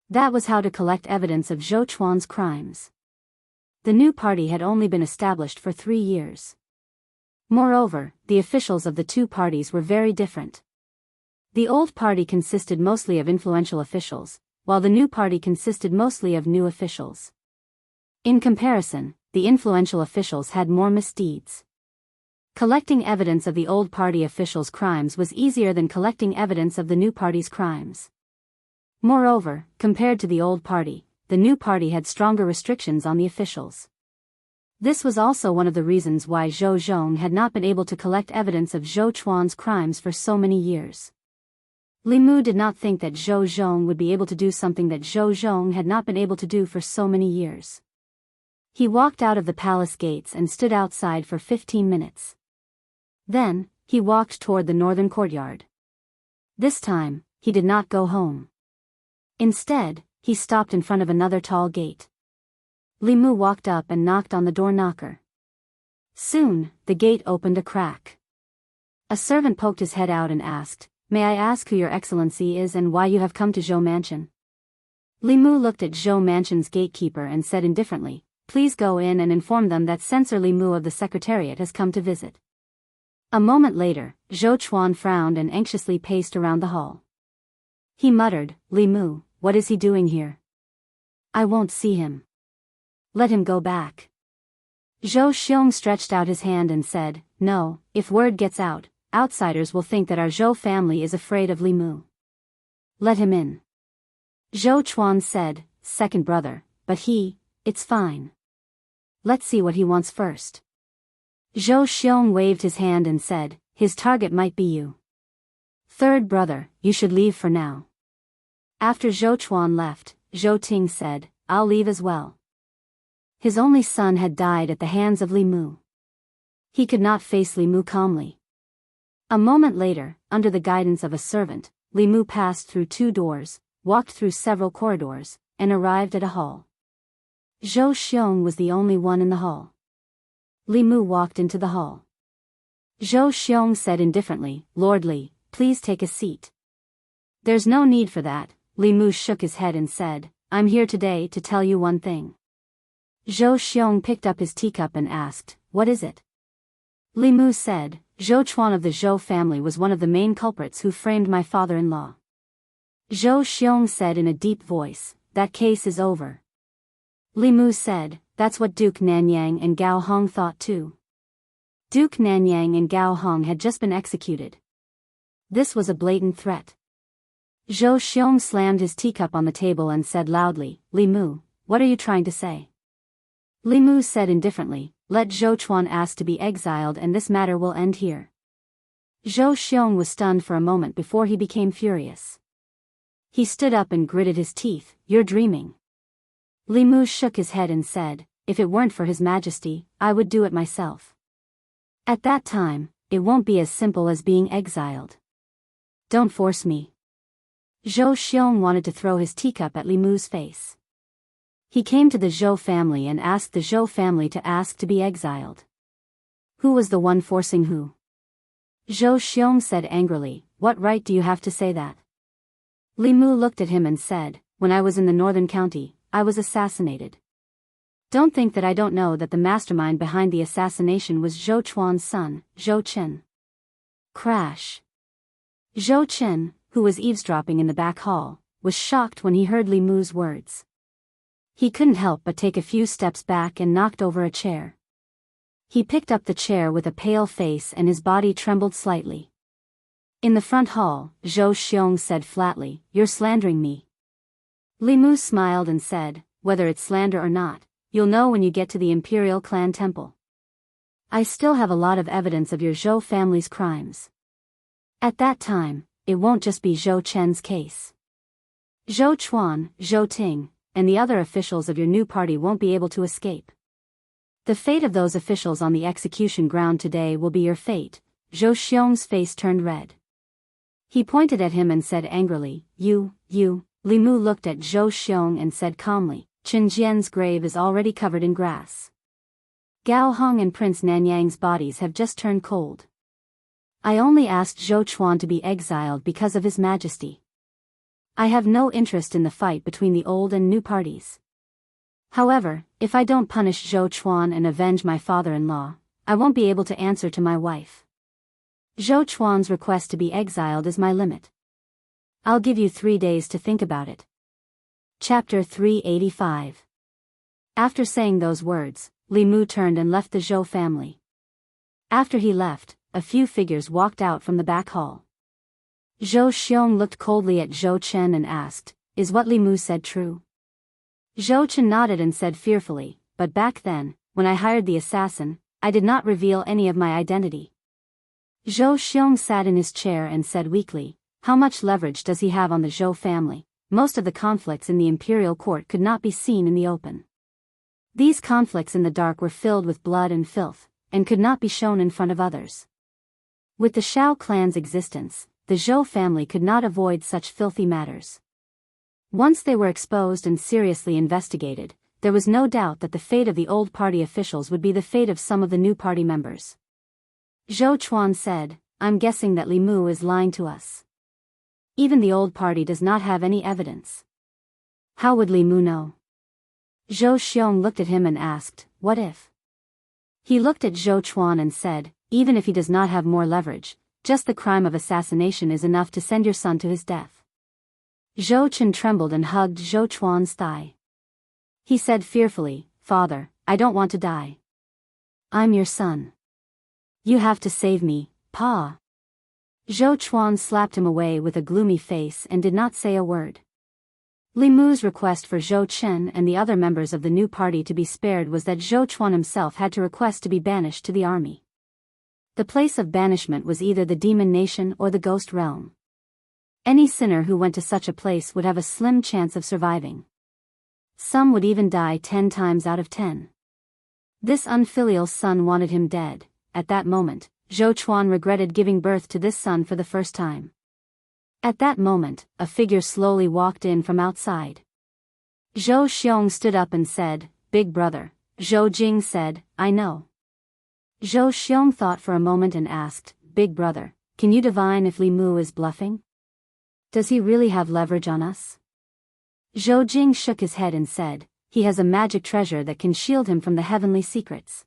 That was how to collect evidence of Zhou Chuan's crimes. The new party had only been established for 3 years. Moreover, the officials of the 2 parties were very different. The old party consisted mostly of influential officials, while the new party consisted mostly of new officials. In comparison, the influential officials had more misdeeds. Collecting evidence of the old party officials' crimes was easier than collecting evidence of the new party's crimes. Moreover, compared to the old party, the new party had stronger restrictions on the officials. This was also one of the reasons why Zhou Zhong had not been able to collect evidence of Zhou Chuan's crimes for so many years. Li Mu did not think that Zhou Zhong would be able to do something that Zhou Zhong had not been able to do for so many years. He walked out of the palace gates and stood outside for 15 minutes. Then, he walked toward the northern courtyard. This time, he did not go home. Instead, he stopped in front of another tall gate. Li Mu walked up and knocked on the door knocker. Soon, the gate opened a crack. A servant poked his head out and asked, "May I ask who your excellency is and why you have come to Zhou Mansion?" Li Mu looked at Zhou Mansion's gatekeeper and said indifferently, "Please go in and inform them that Censor Li Mu of the Secretariat has come to visit." A moment later, Zhou Chuan frowned and anxiously paced around the hall. He muttered, "Li Mu, what is he doing here? I won't see him. Let him go back." Zhou Xiong stretched out his hand and said, "No, if word gets out, outsiders will think that our Zhou family is afraid of Li Mu. Let him in." Zhou Chuan said, "Second brother, but it's fine. Let's see what he wants first." Zhou Xiong waved his hand and said, "His target might be you. Third brother, you should leave for now." After Zhou Chuan left, Zhou Ting said, "I'll leave as well." His only son had died at the hands of Li Mu. He could not face Li Mu calmly. A moment later, under the guidance of a servant, Li Mu passed through 2 doors, walked through several corridors, and arrived at a hall. Zhou Xiong was the only one in the hall. Li Mu walked into the hall. Zhou Xiong said indifferently, Lord Li, please take a seat. There's no need for that, Li Mu shook his head and said, I'm here today to tell you one thing. Zhou Xiong picked up his teacup and asked, what is it? Li Mu said, Zhou Chuan of the Zhou family was one of the main culprits who framed my father-in-law. Zhou Xiong said in a deep voice, that case is over. Li Mu said, that's what Duke Nanyang and Gao Hong thought too. Duke Nanyang and Gao Hong had just been executed. This was a blatant threat. Zhou Xiong slammed his teacup on the table and said loudly, Li Mu, what are you trying to say? Li Mu said indifferently, let Zhou Chuan ask to be exiled and this matter will end here. Zhou Xiong was stunned for a moment before he became furious. He stood up and gritted his teeth, you're dreaming. Li Mu shook his head and said, if it weren't for His Majesty, I would do it myself. At that time, it won't be as simple as being exiled. Don't force me. Zhou Xiong wanted to throw his teacup at Li Mu's face. He came to the Zhou family and asked the Zhou family to ask to be exiled. Who was the one forcing who? Zhou Xiong said angrily, what right do you have to say that? Li Mu looked at him and said, when I was in the northern county, I was assassinated. Don't think that I don't know that the mastermind behind the assassination was Zhou Chuan's son, Zhou Chen. Crash. Zhou Chen, who was eavesdropping in the back hall, was shocked when he heard Li Mu's words. He couldn't help but take a few steps back and knocked over a chair. He picked up the chair with a pale face and his body trembled slightly. In the front hall, Zhou Xiong said flatly, you're slandering me. Li Mu smiled and said, whether it's slander or not, you'll know when you get to the Imperial Clan Temple. I still have a lot of evidence of your Zhou family's crimes. At that time, it won't just be Zhou Chen's case. Zhou Chuan, Zhou Ting, and the other officials of your new party won't be able to escape. The fate of those officials on the execution ground today will be your fate. Zhou Xiong's face turned red. He pointed at him and said angrily, you. Li Mu looked at Zhou Xiong and said calmly, Chen Jian's grave is already covered in grass. Gao Hong and Prince Nanyang's bodies have just turned cold. I only asked Zhou Chuan to be exiled because of His Majesty. I have no interest in the fight between the old and new parties. However, if I don't punish Zhou Chuan and avenge my father-in-law, I won't be able to answer to my wife. Zhou Chuan's request to be exiled is my limit. I'll give you 3 days to think about it. Chapter 385. After saying those words, Li Mu turned and left the Zhou family. After he left, a few figures walked out from the back hall. Zhou Xiong looked coldly at Zhou Chen and asked, is what Li Mu said true? Zhou Chen nodded and said fearfully, but back then, when I hired the assassin, I did not reveal any of my identity. Zhou Xiong sat in his chair and said weakly, how much leverage does he have on the Zhou family? Most of the conflicts in the imperial court could not be seen in the open. These conflicts in the dark were filled with blood and filth, and could not be shown in front of others. With the Shao clan's existence, the Zhou family could not avoid such filthy matters. Once they were exposed and seriously investigated, there was no doubt that the fate of the old party officials would be the fate of some of the new party members. Zhou Chuan said, I'm guessing that Li Mu is lying to us. Even the old party does not have any evidence. How would Li Mu know? Zhou Xiong looked at him and asked, what if? He looked at Zhou Chuan and said, even if he does not have more leverage, just the crime of assassination is enough to send your son to his death. Zhou Chen trembled and hugged Zhou Chuan's thigh. He said fearfully, Father, I don't want to die. I'm your son. You have to save me, Pa. Zhou Chuan slapped him away with a gloomy face and did not say a word. Li Mu's request for Zhou Chen and the other members of the new party to be spared was that Zhou Chuan himself had to request to be banished to the army. The place of banishment was either the demon nation or the ghost realm. Any sinner who went to such a place would have a slim chance of surviving. Some would even die 10 times out of 10. This unfilial son wanted him dead. At that moment, Zhou Chuan regretted giving birth to this son for the first time. At that moment, a figure slowly walked in from outside. Zhou Xiong stood up and said, Big brother. Zhou Jing said, I know. Zhou Xiong thought for a moment and asked, Big brother, can you divine if Li Mu is bluffing? Does he really have leverage on us? Zhou Jing shook his head and said, he has a magic treasure that can shield him from the heavenly secrets.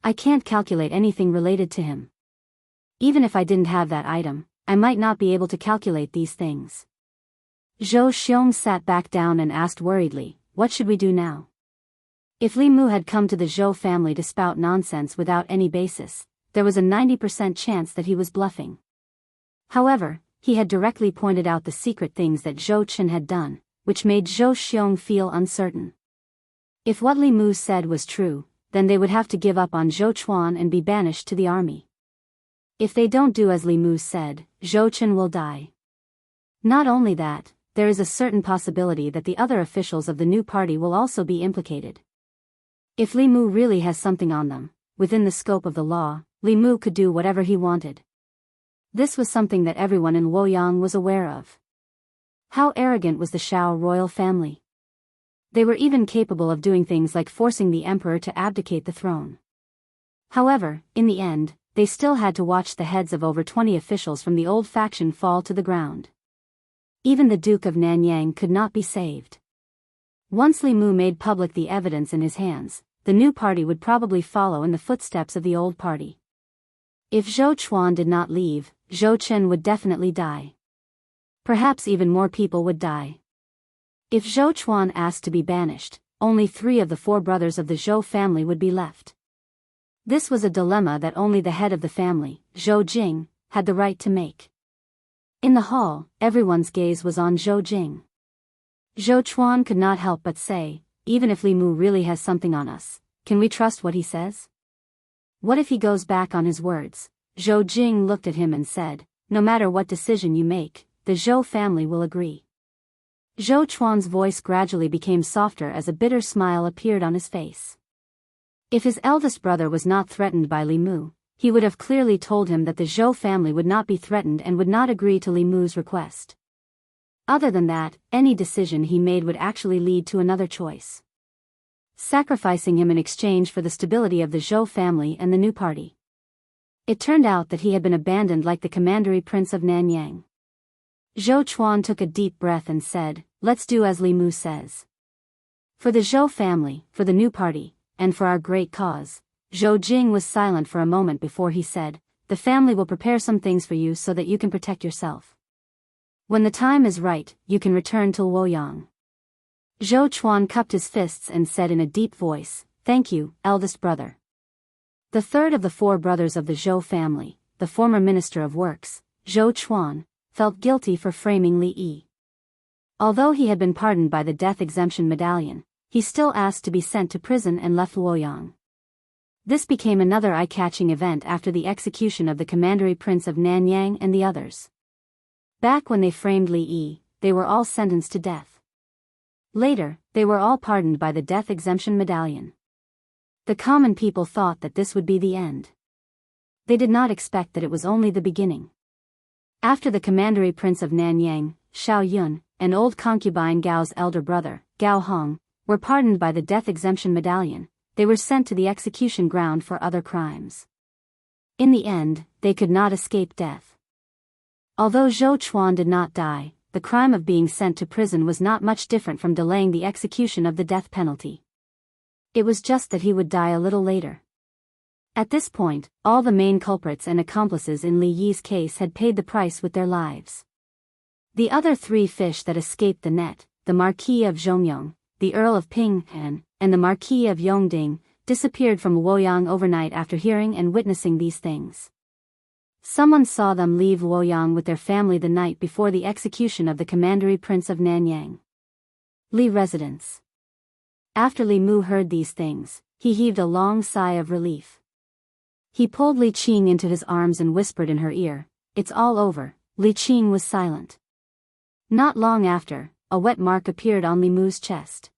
I can't calculate anything related to him. Even if I didn't have that item, I might not be able to calculate these things. Zhou Xiong sat back down and asked worriedly, what should we do now? If Li Mu had come to the Zhou family to spout nonsense without any basis, there was a 90% chance that he was bluffing. However, he had directly pointed out the secret things that Zhou Chen had done, which made Zhou Xiong feel uncertain. If what Li Mu said was true, then they would have to give up on Zhou Chuan and be banished to the army. If they don't do as Li Mu said, Zhou Chen will die. Not only that, there is a certain possibility that the other officials of the new party will also be implicated. If Li Mu really has something on them, within the scope of the law, Li Mu could do whatever he wanted. This was something that everyone in Luoyang was aware of. How arrogant was the Shao royal family? They were even capable of doing things like forcing the emperor to abdicate the throne. However, in the end, they still had to watch the heads of over 20 officials from the old faction fall to the ground. Even the Duke of Nanyang could not be saved. Once Li Mu made public the evidence in his hands, the new party would probably follow in the footsteps of the old party. If Zhou Chuan did not leave, Zhou Chen would definitely die. Perhaps even more people would die. If Zhou Chuan asked to be banished, only 3 of the 4 brothers of the Zhou family would be left. This was a dilemma that only the head of the family, Zhou Jing, had the right to make. In the hall, everyone's gaze was on Zhou Jing. Zhou Chuan could not help but say, even if Li Mu really has something on us, can we trust what he says? What if he goes back on his words? Zhou Jing looked at him and said, no matter what decision you make, the Zhou family will agree. Zhou Chuan's voice gradually became softer as a bitter smile appeared on his face. If his eldest brother was not threatened by Li Mu, he would have clearly told him that the Zhou family would not be threatened and would not agree to Li Mu's request. Other than that, any decision he made would actually lead to another choice. Sacrificing him in exchange for the stability of the Zhou family and the new party. It turned out that he had been abandoned like the commandery prince of Nanyang. Zhou Chuan took a deep breath and said, let's do as Li Mu says. For the Zhou family, for the new party, and for our great cause. Zhou Jing was silent for a moment before he said, the family will prepare some things for you so that you can protect yourself. When the time is right, you can return to Luoyang. Zhou Chuan cupped his fists and said in a deep voice, thank you, eldest brother. The third of the 4 brothers of the Zhou family, the former Minister of Works, Zhou Chuan, felt guilty for framing Li Yi. Although he had been pardoned by the death exemption medallion, he still asked to be sent to prison and left Luoyang. This became another eye-catching event after the execution of the commandery prince of Nanyang and the others. Back when they framed Li Yi, they were all sentenced to death. Later, they were all pardoned by the death exemption medallion. The common people thought that this would be the end. They did not expect that it was only the beginning. After the commandery prince of Nanyang, Xiao Yun, and old concubine Gao's elder brother, Gao Hong, were pardoned by the death exemption medallion, they were sent to the execution ground for other crimes. In the end, they could not escape death. Although Zhou Chuan did not die, the crime of being sent to prison was not much different from delaying the execution of the death penalty. It was just that he would die a little later. At this point, all the main culprits and accomplices in Li Yi's case had paid the price with their lives. The other 3 fish that escaped the net, the Marquis of Zhongyong, the Earl of Pinghan, and the Marquis of Yongding, disappeared from Luoyang overnight after hearing and witnessing these things. Someone saw them leave Luoyang with their family the night before the execution of the commandery prince of Nanyang. Li residence. After Li Mu heard these things, he heaved a long sigh of relief. He pulled Li Qing into his arms and whispered in her ear, it's all over. Li Qing was silent. Not long after, a wet mark appeared on Li Mu's chest.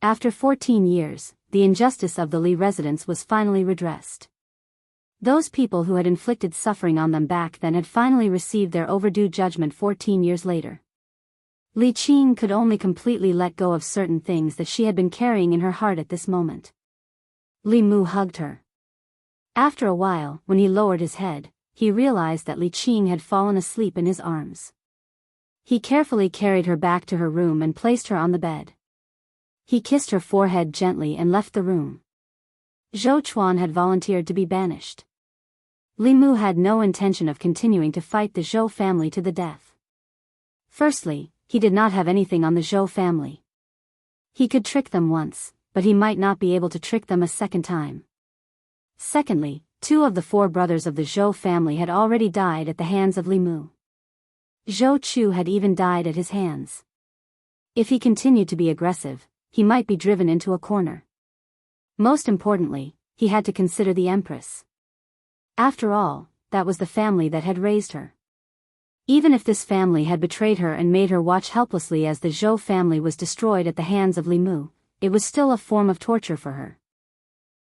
After 14 years, the injustice of the Li residence was finally redressed. Those people who had inflicted suffering on them back then had finally received their overdue judgment 14 years later. Li Qing could only completely let go of certain things that she had been carrying in her heart at this moment. Li Mu hugged her. After a while, when he lowered his head, he realized that Li Qing had fallen asleep in his arms. He carefully carried her back to her room and placed her on the bed. He kissed her forehead gently and left the room. Zhou Chuan had volunteered to be banished. Li Mu had no intention of continuing to fight the Zhou family to the death. Firstly, he did not have anything on the Zhou family. He could trick them once, but he might not be able to trick them a second time. Secondly, 2 of the 4 brothers of the Zhou family had already died at the hands of Li Mu. Zhou Chu had even died at his hands. If he continued to be aggressive, he might be driven into a corner. Most importantly, he had to consider the Empress. After all, that was the family that had raised her. Even if this family had betrayed her and made her watch helplessly as the Zhou family was destroyed at the hands of Li Mu, it was still a form of torture for her.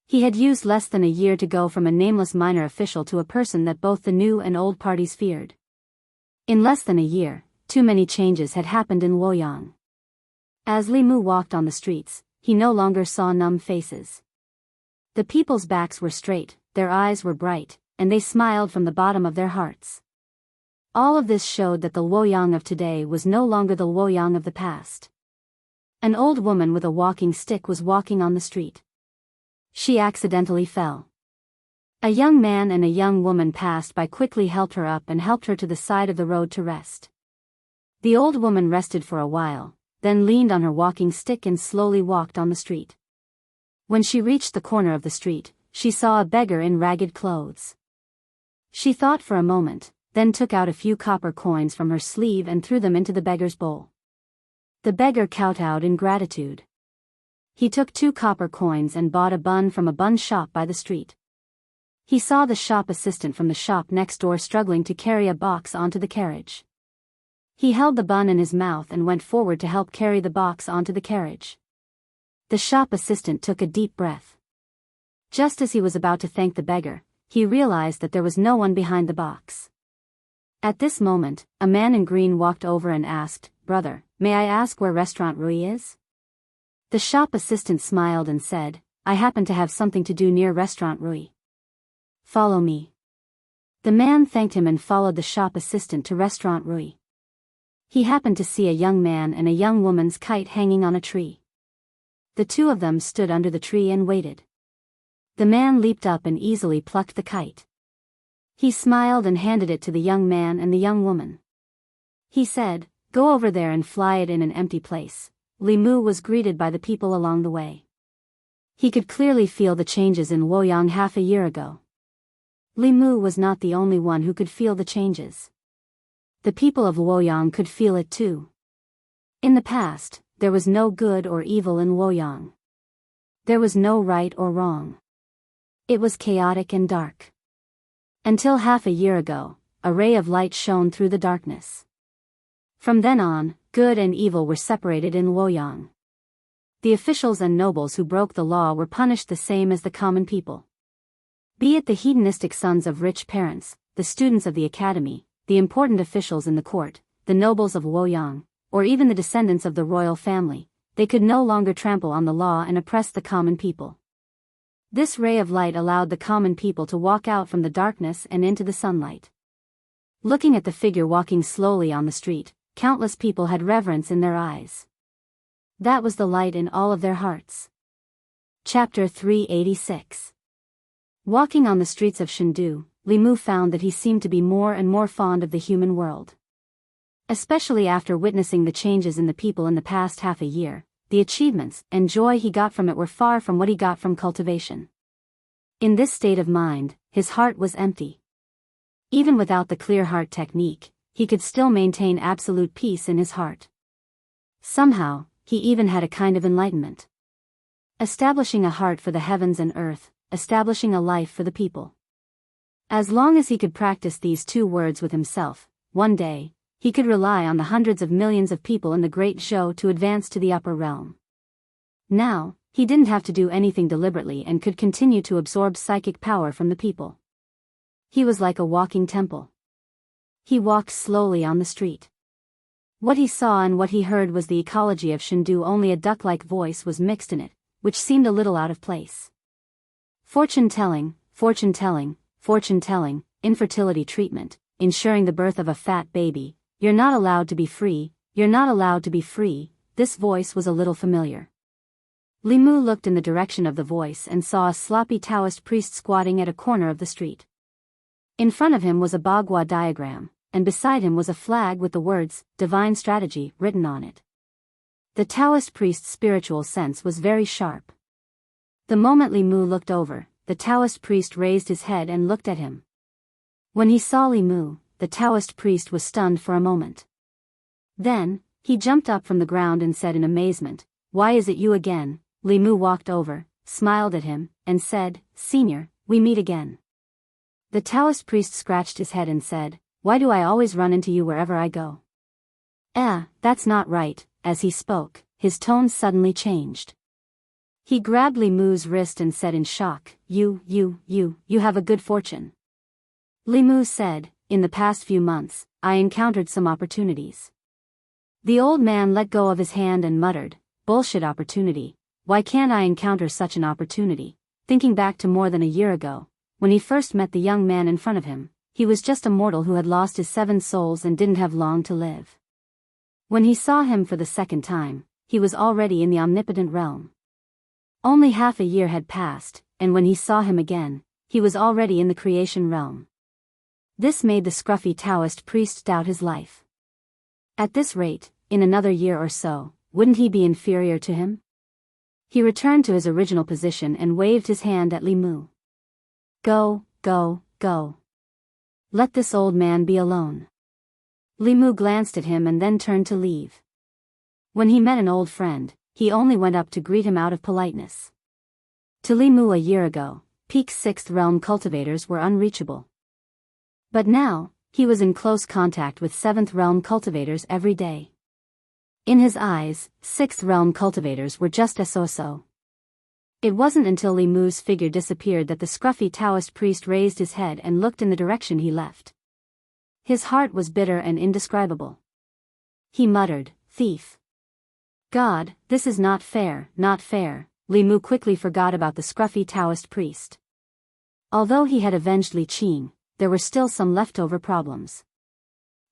He had used less than a year to go from a nameless minor official to a person that both the new and old parties feared. In less than a year, too many changes had happened in Luoyang. As Li Mu walked on the streets, he no longer saw numb faces. The people's backs were straight, their eyes were bright, and they smiled from the bottom of their hearts. All of this showed that the Luoyang of today was no longer the Luoyang of the past. An old woman with a walking stick was walking on the street. She accidentally fell. A young man and a young woman passed by, quickly helped her up and helped her to the side of the road to rest. The old woman rested for a while, then leaned on her walking stick and slowly walked on the street. When she reached the corner of the street, she saw a beggar in ragged clothes. She thought for a moment, then took out a few copper coins from her sleeve and threw them into the beggar's bowl. The beggar kowtowed in gratitude. He took 2 copper coins and bought a bun from a bun shop by the street. He saw the shop assistant from the shop next door struggling to carry a box onto the carriage. He held the bun in his mouth and went forward to help carry the box onto the carriage. The shop assistant took a deep breath. Just as he was about to thank the beggar, he realized that there was no one behind the box. At this moment, a man in green walked over and asked, "Brother, may I ask where Restaurant Rui is?" The shop assistant smiled and said, "I happen to have something to do near Restaurant Rui. Follow me." The man thanked him and followed the shop assistant to Restaurant Rui. He happened to see a young man and a young woman's kite hanging on a tree. The 2 of them stood under the tree and waited. The man leaped up and easily plucked the kite. He smiled and handed it to the young man and the young woman. He said, "Go over there and fly it in an empty place." Li Mu was greeted by the people along the way. He could clearly feel the changes in Luoyang half a year ago. Li Mu was not the only one who could feel the changes. The people of Luoyang could feel it too. In the past, there was no good or evil in Luoyang. There was no right or wrong. It was chaotic and dark. Until half a year ago, a ray of light shone through the darkness. From then on, good and evil were separated in Luoyang. The officials and nobles who broke the law were punished the same as the common people. Be it the hedonistic sons of rich parents, the students of the academy, the important officials in the court, the nobles of Luoyang, or even the descendants of the royal family, they could no longer trample on the law and oppress the common people. This ray of light allowed the common people to walk out from the darkness and into the sunlight. Looking at the figure walking slowly on the street, countless people had reverence in their eyes. That was the light in all of their hearts. Chapter 386. Walking on the streets of Chengdu, Li Mu found that he seemed to be more and more fond of the human world. Especially after witnessing the changes in the people in the past half a year, the achievements and joy he got from it were far from what he got from cultivation. In this state of mind, his heart was empty. Even without the clear heart technique, he could still maintain absolute peace in his heart. Somehow, he even had a kind of enlightenment. Establishing a heart for the heavens and earth, establishing a life for the people. As long as he could practice these 2 words with himself, one day, he could rely on the hundreds of millions of people in the Great Zhou to advance to the upper realm. Now, he didn't have to do anything deliberately and could continue to absorb psychic power from the people. He was like a walking temple. He walked slowly on the street. What he saw and what he heard was the ecology of Chengdu, only a duck-like voice was mixed in it, which seemed a little out of place. Fortune-telling, fortune-telling, infertility treatment, ensuring the birth of a fat baby. You're not allowed to be free, you're not allowed to be free. This voice was a little familiar. Li Mu looked in the direction of the voice and saw a sloppy Taoist priest squatting at a corner of the street. In front of him was a Bagua diagram, and beside him was a flag with the words, Divine Strategy, written on it. The Taoist priest's spiritual sense was very sharp. The moment Li Mu looked over, the Taoist priest raised his head and looked at him. When he saw Li Mu, the Taoist priest was stunned for a moment. Then, he jumped up from the ground and said in amazement, "Why is it you again?" Li Mu walked over, smiled at him, and said, "Senior, we meet again." The Taoist priest scratched his head and said, "Why do I always run into you wherever I go?" That's not right." As he spoke, his tone suddenly changed. He grabbed Li Mu's wrist and said in shock, You have a good fortune." Li Mu said, "In the past few months, I encountered some opportunities." The old man let go of his hand and muttered, "Bullshit opportunity. Why can't I encounter such an opportunity?" Thinking back to more than a year ago, when he first met the young man in front of him, he was just a mortal who had lost his 7 souls and didn't have long to live. When he saw him for the second time, he was already in the omnipotent realm. Only half a year had passed, and when he saw him again, he was already in the creation realm. This made the scruffy Taoist priest doubt his life. At this rate, in another year or so, wouldn't he be inferior to him? He returned to his original position and waved his hand at Li Mu. Go. Let this old man be alone." Li Mu glanced at him and then turned to leave. When he met an old friend, he only went up to greet him out of politeness. To Li Mu a year ago, peak 6th realm cultivators were unreachable. But now, he was in close contact with 7th realm cultivators every day. In his eyes, 6th realm cultivators were just so. It wasn't until Li Mu's figure disappeared that the scruffy Taoist priest raised his head and looked in the direction he left. His heart was bitter and indescribable. He muttered, "Thief. God, this is not fair, not fair." Li Mu quickly forgot about the scruffy Taoist priest. Although he had avenged Li Qing, there were still some leftover problems.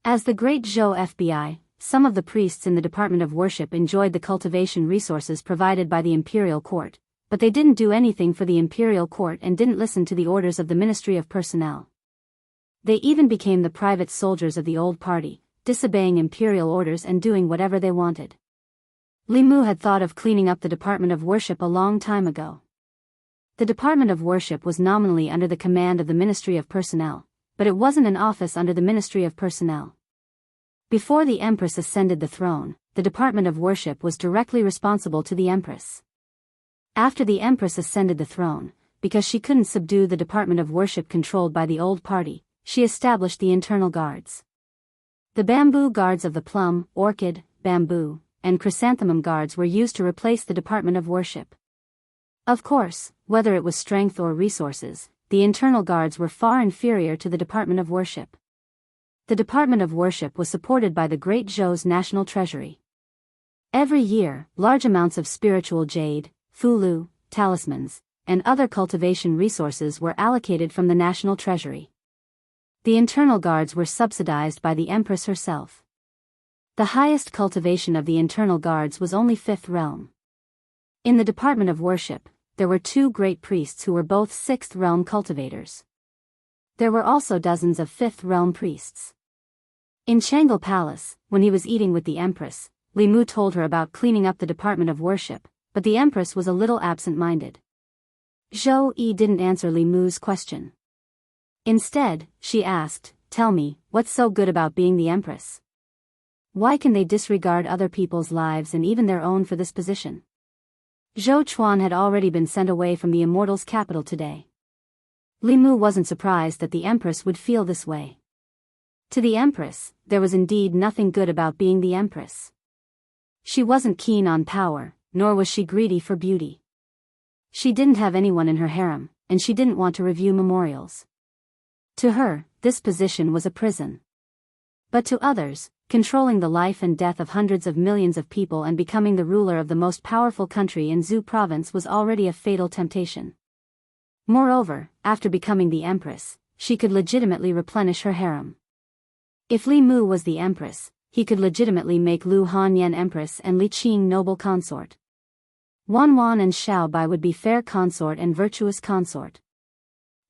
As the Great Zhou FBI, some of the priests in the Department of Worship enjoyed the cultivation resources provided by the Imperial Court, but they didn't do anything for the Imperial Court and didn't listen to the orders of the Ministry of Personnel. They even became the private soldiers of the old party, disobeying imperial orders and doing whatever they wanted. Li Mu had thought of cleaning up the Department of Worship a long time ago. The Department of Worship was nominally under the command of the Ministry of Personnel, but it wasn't an office under the Ministry of Personnel. Before the Empress ascended the throne, the Department of Worship was directly responsible to the Empress. After the Empress ascended the throne, because she couldn't subdue the Department of Worship controlled by the old party, she established the internal guards. The bamboo guards of the plum, orchid, bamboo, and chrysanthemum guards were used to replace the Department of Worship. Of course, whether it was strength or resources, the internal guards were far inferior to the Department of Worship. The Department of Worship was supported by the Great Zhou's national treasury. Every year, large amounts of spiritual jade, fulu, talismans, and other cultivation resources were allocated from the national treasury. The internal guards were subsidized by the Empress herself. The highest cultivation of the internal guards was only 5th realm. In the Department of Worship, there were 2 great priests who were both 6th realm cultivators. There were also dozens of 5th realm priests. In Changle Palace, when he was eating with the Empress, Li Mu told her about cleaning up the Department of Worship, but the Empress was a little absent-minded. Zhou Yi didn't answer Li Mu's question. Instead, she asked, "Tell me, what's so good about being the Empress? Why can they disregard other people's lives and even their own for this position?" Zhou Chuan had already been sent away from the Immortals' capital today. Li Mu wasn't surprised that the Empress would feel this way. To the Empress, there was indeed nothing good about being the Empress. She wasn't keen on power, nor was she greedy for beauty. She didn't have anyone in her harem, and she didn't want to review memorials. To her, this position was a prison. But to others, controlling the life and death of hundreds of millions of people and becoming the ruler of the most powerful country in Zhou province was already a fatal temptation. Moreover, after becoming the empress, she could legitimately replenish her harem. If Li Mu was the empress, he could legitimately make Lu Hanyan empress and Li Qing noble consort. Wan Wan and Xiao Bai would be fair consort and virtuous consort.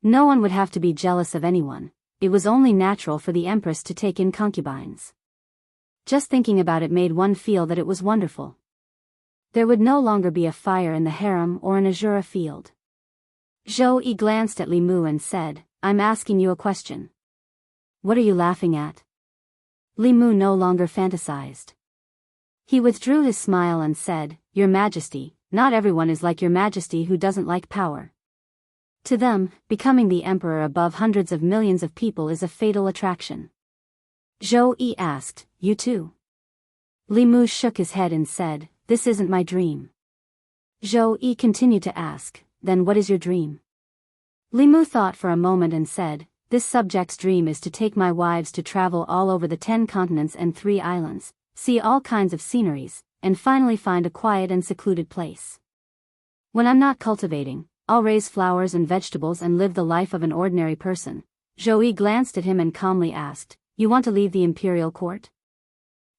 No one would have to be jealous of anyone. It was only natural for the empress to take in concubines. Just thinking about it made one feel that it was wonderful. There would no longer be a fire in the harem or an azura field. Zhou Yi glanced at Li Mu and said, "I'm asking you a question." "What are you laughing at?" Li Mu no longer fantasized. He withdrew his smile and said, "Your Majesty, not everyone is like your Majesty who doesn't like power. To them, becoming the emperor above hundreds of millions of people is a fatal attraction." Zhou Yi asked, "You too?" Li Mu shook his head and said, "This isn't my dream." Zhou Yi continued to ask, "Then what is your dream?" Li Mu thought for a moment and said, "This subject's dream is to take my wives to travel all over the 10 continents and 3 islands, see all kinds of sceneries, and finally find a quiet and secluded place. When I'm not cultivating, I'll raise flowers and vegetables and live the life of an ordinary person." Zhou Yi glanced at him and calmly asked, "You want to leave the imperial court?"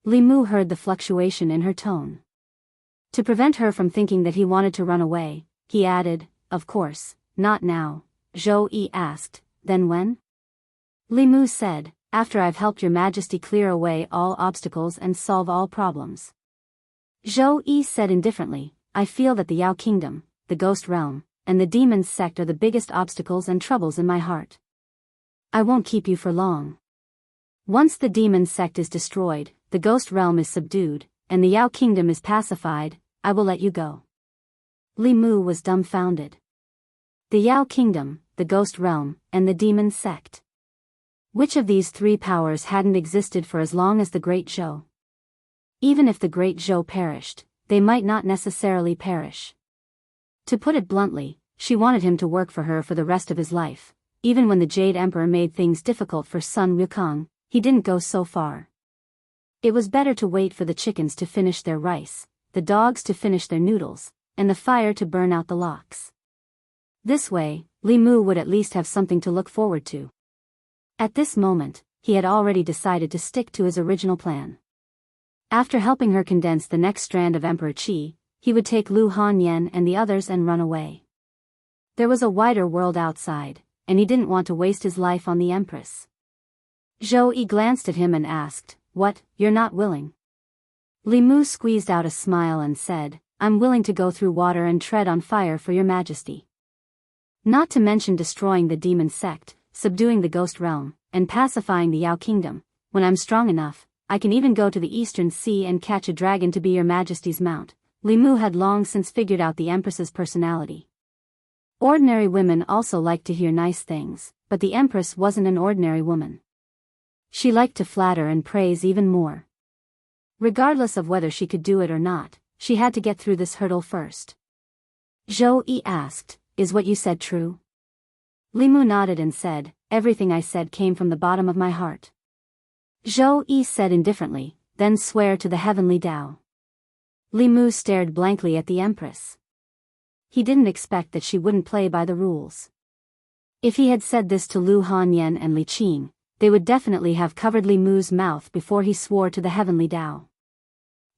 Li Mu heard the fluctuation in her tone. To prevent her from thinking that he wanted to run away, he added, "Of course, not now." Zhou Yi asked, "Then when?" Li Mu said, "After I've helped your Majesty clear away all obstacles and solve all problems." Zhou Yi said indifferently, "I feel that the Yao Kingdom, the Ghost Realm, and the Demon's Sect are the biggest obstacles and troubles in my heart. I won't keep you for long. Once the Demon's Sect is destroyed, the Ghost Realm is subdued, and the Yao Kingdom is pacified, I will let you go." Li Mu was dumbfounded. The Yao Kingdom, the Ghost Realm, and the Demon's Sect. Which of these 3 powers hadn't existed for as long as the Great Zhou? Even if the Great Zhou perished, they might not necessarily perish. To put it bluntly, she wanted him to work for her for the rest of his life. Even when the Jade Emperor made things difficult for Sun Wukong, he didn't go so far. It was better to wait for the chickens to finish their rice, the dogs to finish their noodles, and the fire to burn out the logs. This way, Li Mu would at least have something to look forward to. At this moment, he had already decided to stick to his original plan. After helping her condense the next strand of Emperor Qi, he would take Lu Hanyan and the others and run away. There was a wider world outside, and he didn't want to waste his life on the Empress. Zhou Yi glanced at him and asked, "What, you're not willing?" Li Mu squeezed out a smile and said, "I'm willing to go through water and tread on fire for your Majesty. Not to mention destroying the Demon Sect, subduing the Ghost Realm, and pacifying the Yao Kingdom. When I'm strong enough, I can even go to the Eastern Sea and catch a dragon to be your Majesty's mount." Li Mu had long since figured out the Empress's personality. Ordinary women also liked to hear nice things, but the Empress wasn't an ordinary woman. She liked to flatter and praise even more. Regardless of whether she could do it or not, she had to get through this hurdle first. Zhou Yi asked, "Is what you said true?" Li Mu nodded and said, "Everything I said came from the bottom of my heart." Zhou Yi said indifferently, "Then swear to the heavenly Tao." Li Mu stared blankly at the Empress. He didn't expect that she wouldn't play by the rules. If he had said this to Lu Hanyan and Li Qing, they would definitely have covered Li Mu's mouth before he swore to the heavenly Tao.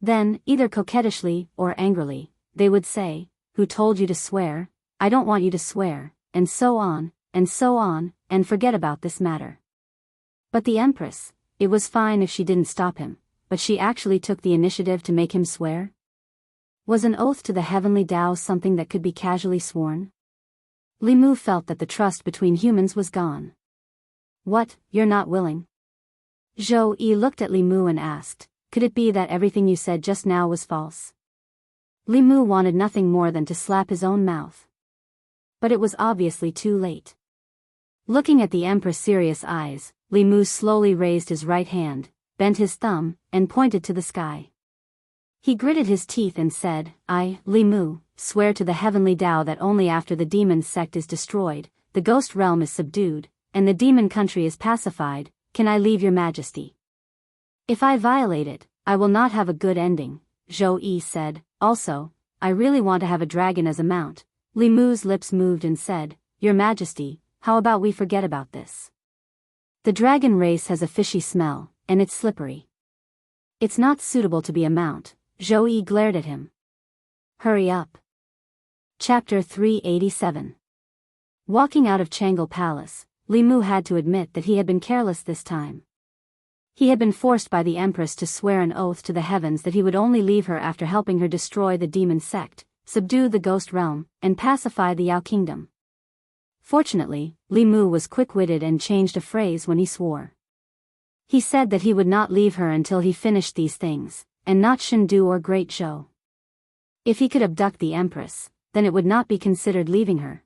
Then, either coquettishly or angrily, they would say, "Who told you to swear? I don't want you to swear," and so on, and forget about this matter. But the Empress, it was fine if she didn't stop him, but she actually took the initiative to make him swear? Was an oath to the heavenly Tao something that could be casually sworn? Li Mu felt that the trust between humans was gone. "What, you're not willing?" Zhou Yi looked at Li Mu and asked, "Could it be that everything you said just now was false?" Li Mu wanted nothing more than to slap his own mouth. But it was obviously too late. Looking at the Empress' serious eyes, Li Mu slowly raised his right hand, bent his thumb, and pointed to the sky. He gritted his teeth and said, "I, Li Mu, swear to the heavenly Tao that only after the Demon Sect is destroyed, the Ghost Realm is subdued, and the Demon Country is pacified, can I leave your Majesty. If I violate it, I will not have a good ending." Zhou Yi said, "Also, I really want to have a dragon as a mount." Li Mu's lips moved and said, "Your Majesty, how about we forget about this? The dragon race has a fishy smell, and it's slippery. It's not suitable to be a mount." Zhou Yi glared at him. "Hurry up." Chapter 387. Walking out of Changle Palace, Li Mu had to admit that he had been careless this time. He had been forced by the Empress to swear an oath to the heavens that he would only leave her after helping her destroy the demon sect, subdue the ghost realm, and pacify the Yao kingdom. Fortunately, Li Mu was quick-witted and changed a phrase when he swore. He said that he would not leave her until he finished these things, and not Shendu or Great Zhou. If he could abduct the Empress, then it would not be considered leaving her.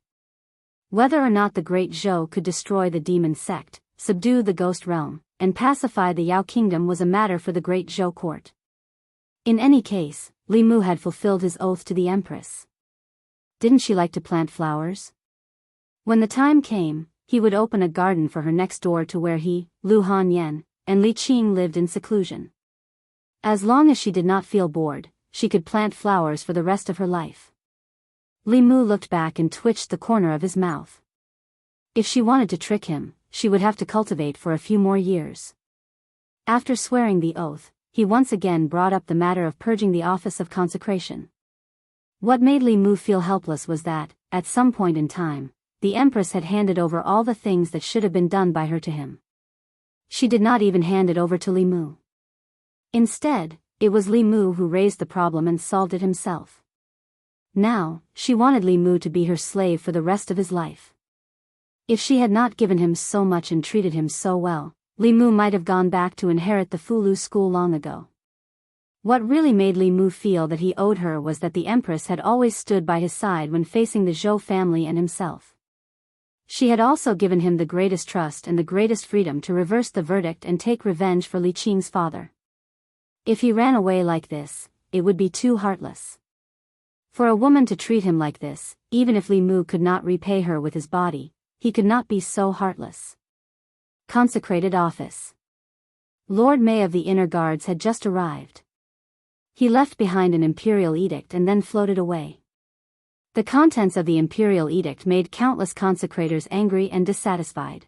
Whether or not the Great Zhou could destroy the demon sect, subdue the ghost realm, and pacify the Yao kingdom was a matter for the Great Zhou court. In any case, Li Mu had fulfilled his oath to the Empress. Didn't she like to plant flowers? When the time came, he would open a garden for her next door to where he, Lu Hanyan, and Li Qing lived in seclusion. As long as she did not feel bored, she could plant flowers for the rest of her life. Li Mu looked back and twitched the corner of his mouth. If she wanted to trick him, she would have to cultivate for a few more years. After swearing the oath, he once again brought up the matter of purging the office of consecration. What made Li Mu feel helpless was that, at some point in time, the Empress had handed over all the things that should have been done by her to him. She did not even hand it over to Li Mu. Instead, it was Li Mu who raised the problem and solved it himself. Now, she wanted Li Mu to be her slave for the rest of his life. If she had not given him so much and treated him so well, Li Mu might have gone back to inherit the Fulu school long ago. What really made Li Mu feel that he owed her was that the Empress had always stood by his side when facing the Zhou family and himself. She had also given him the greatest trust and the greatest freedom to reverse the verdict and take revenge for Li Qing's father. If he ran away like this, it would be too heartless. For a woman to treat him like this, even if Li Mu could not repay her with his body, he could not be so heartless. Consecrated office. Lord May of the Inner Guards had just arrived. He left behind an imperial edict and then floated away. The contents of the imperial edict made countless consecrators angry and dissatisfied.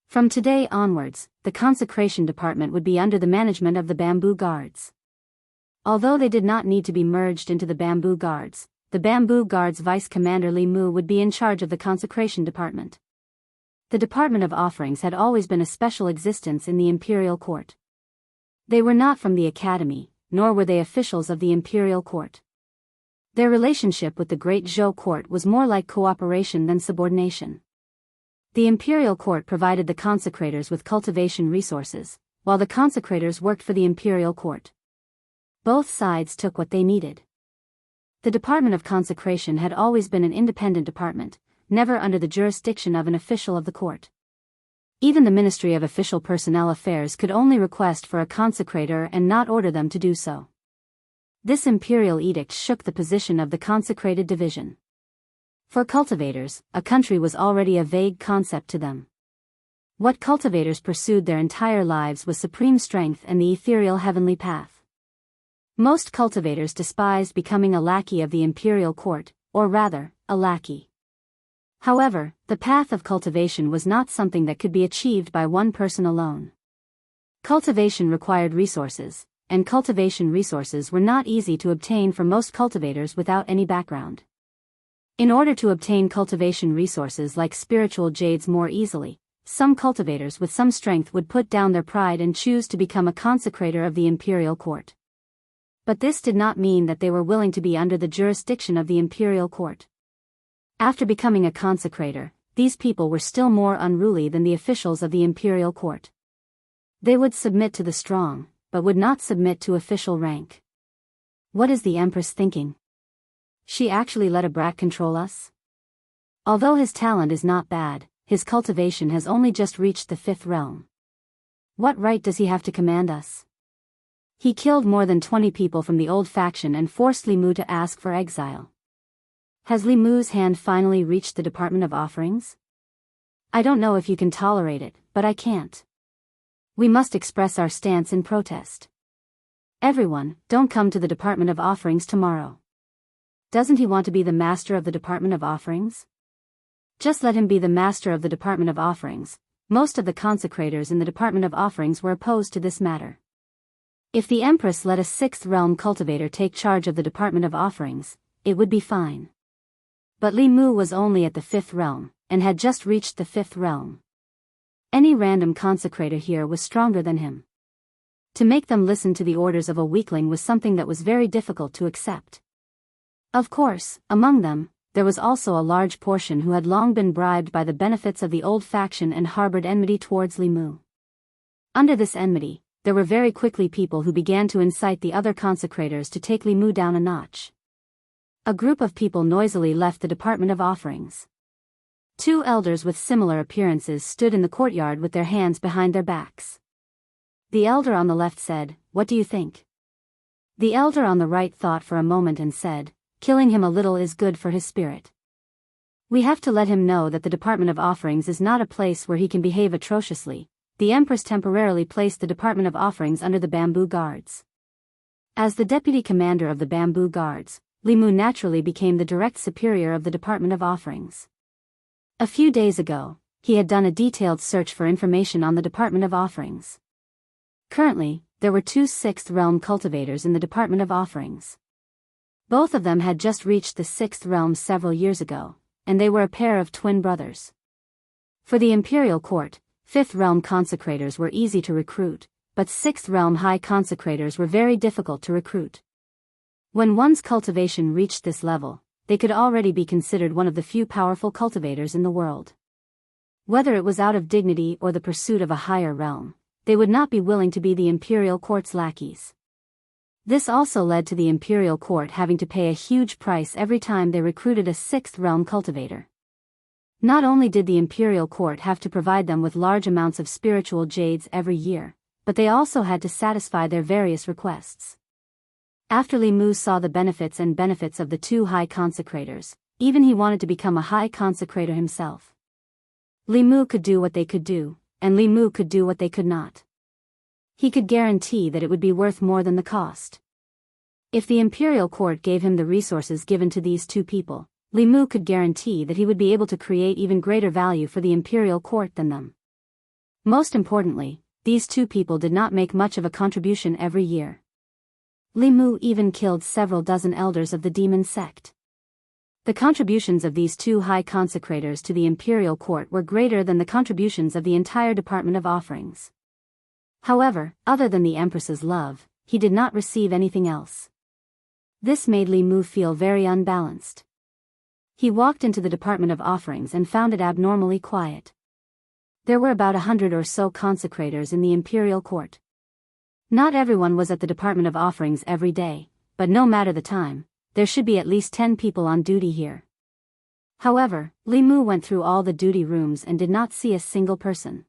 From today onwards, the consecration department would be under the management of the Bamboo Guards. Although they did not need to be merged into the Bamboo Guards, the Bamboo Guards Vice Commander Li Mu would be in charge of the consecration department. The Department of Offerings had always been a special existence in the imperial court. They were not from the academy, nor were they officials of the imperial court. Their relationship with the Great Zhou court was more like cooperation than subordination. The imperial court provided the consecrators with cultivation resources, while the consecrators worked for the imperial court. Both sides took what they needed. The Department of Consecration had always been an independent department, never under the jurisdiction of an official of the court. Even the Ministry of Official Personnel Affairs could only request for a consecrator and not order them to do so. This imperial edict shook the position of the consecrated division. For cultivators, a country was already a vague concept to them. What cultivators pursued their entire lives was supreme strength and the ethereal heavenly path. Most cultivators despised becoming a lackey of the imperial court, or rather, a lackey. However, the path of cultivation was not something that could be achieved by one person alone. Cultivation required resources, and cultivation resources were not easy to obtain for most cultivators without any background. In order to obtain cultivation resources like spiritual jades more easily, some cultivators with some strength would put down their pride and choose to become a consecrator of the imperial court. But this did not mean that they were willing to be under the jurisdiction of the imperial court. After becoming a consecrator, these people were still more unruly than the officials of the imperial court. They would submit to the strong, but would not submit to official rank. What is the Empress thinking? She actually let a brat control us? Although his talent is not bad, his cultivation has only just reached the 5th realm. What right does he have to command us? He killed more than 20 people from the old faction and forced Li Mu to ask for exile. Has Li Mu's hand finally reached the Department of Offerings? I don't know if you can tolerate it, but I can't. We must express our stance in protest. Everyone, don't come to the Department of Offerings tomorrow. Doesn't he want to be the master of the Department of Offerings? Just let him be the master of the Department of Offerings. Most of the consecrators in the Department of Offerings were opposed to this matter. If the Empress let a sixth realm cultivator take charge of the Department of Offerings, it would be fine. But Li Mu was only at the fifth realm, and had just reached the fifth realm. Any random consecrator here was stronger than him. To make them listen to the orders of a weakling was something that was very difficult to accept. Of course, among them, there was also a large portion who had long been bribed by the benefits of the old faction and harbored enmity towards Li Mu. Under this enmity, there were very quickly people who began to incite the other consecrators to take Li Mu down a notch. A group of people noisily left the Department of Offerings. Two elders with similar appearances stood in the courtyard with their hands behind their backs. The elder on the left said, "What do you think?" The elder on the right thought for a moment and said, "Killing him a little is good for his spirit. We have to let him know that the Department of Offerings is not a place where he can behave atrociously." The Empress temporarily placed the Department of Offerings under the Bamboo Guards. As the deputy commander of the Bamboo Guards, Li Mu naturally became the direct superior of the Department of Offerings. A few days ago, he had done a detailed search for information on the Department of Offerings. Currently, there were two sixth realm cultivators in the Department of Offerings. Both of them had just reached the sixth realm several years ago, and they were a pair of twin brothers. For the imperial court, fifth realm consecrators were easy to recruit, but sixth realm high consecrators were very difficult to recruit. When one's cultivation reached this level, they could already be considered one of the few powerful cultivators in the world. Whether it was out of dignity or the pursuit of a higher realm, they would not be willing to be the imperial court's lackeys. This also led to the imperial court having to pay a huge price every time they recruited a sixth realm cultivator. Not only did the imperial court have to provide them with large amounts of spiritual jades every year, but they also had to satisfy their various requests. After Li Mu saw the benefits of the two high consecrators, even he wanted to become a high consecrator himself. Li Mu could do what they could do, and Li Mu could do what they could not. He could guarantee that it would be worth more than the cost. If the imperial court gave him the resources given to these two people, Li Mu could guarantee that he would be able to create even greater value for the imperial court than them. Most importantly, these two people did not make much of a contribution every year. Li Mu even killed several dozen elders of the demon sect. The contributions of these two high consecrators to the imperial court were greater than the contributions of the entire Department of Offerings. However, other than the Empress's love, he did not receive anything else. This made Li Mu feel very unbalanced. He walked into the Department of Offerings and found it abnormally quiet. There were about 100 or so consecrators in the imperial court. Not everyone was at the Department of Offerings every day, but no matter the time, there should be at least 10 people on duty here. However, Li Mu went through all the duty rooms and did not see a single person.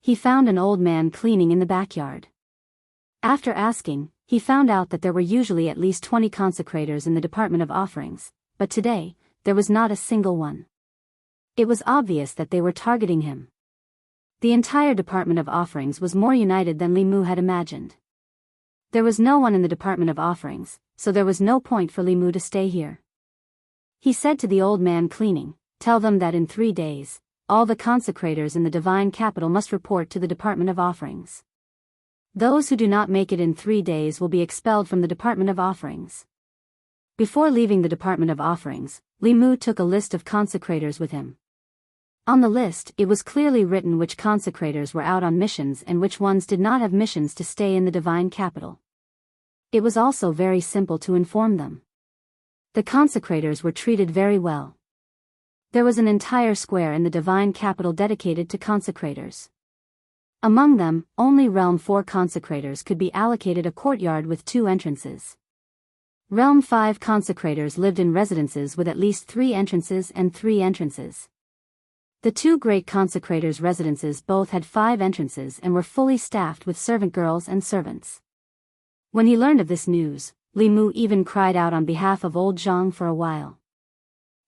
He found an old man cleaning in the backyard. After asking, he found out that there were usually at least 20 consecrators in the Department of Offerings, but today, there was not a single one. It was obvious that they were targeting him. The entire Department of Offerings was more united than Li Mu had imagined. There was no one in the Department of Offerings, so there was no point for Li Mu to stay here. He said to the old man cleaning, "Tell them that in 3 days, all the consecrators in the divine capital must report to the Department of Offerings. Those who do not make it in 3 days will be expelled from the Department of Offerings." Before leaving the Department of Offerings, Li Mu took a list of consecrators with him. On the list, it was clearly written which consecrators were out on missions and which ones did not have missions to stay in the divine capital. It was also very simple to inform them. The consecrators were treated very well. There was an entire square in the divine capital dedicated to consecrators. Among them, only Realm 4 consecrators could be allocated a courtyard with 2 entrances. Realm 5 consecrators lived in residences with at least 3 entrances and 3 entrances. The 2 great consecrators' residences both had 5 entrances and were fully staffed with servant girls and servants. When he learned of this news, Li Mu even cried out on behalf of old Zhang for a while.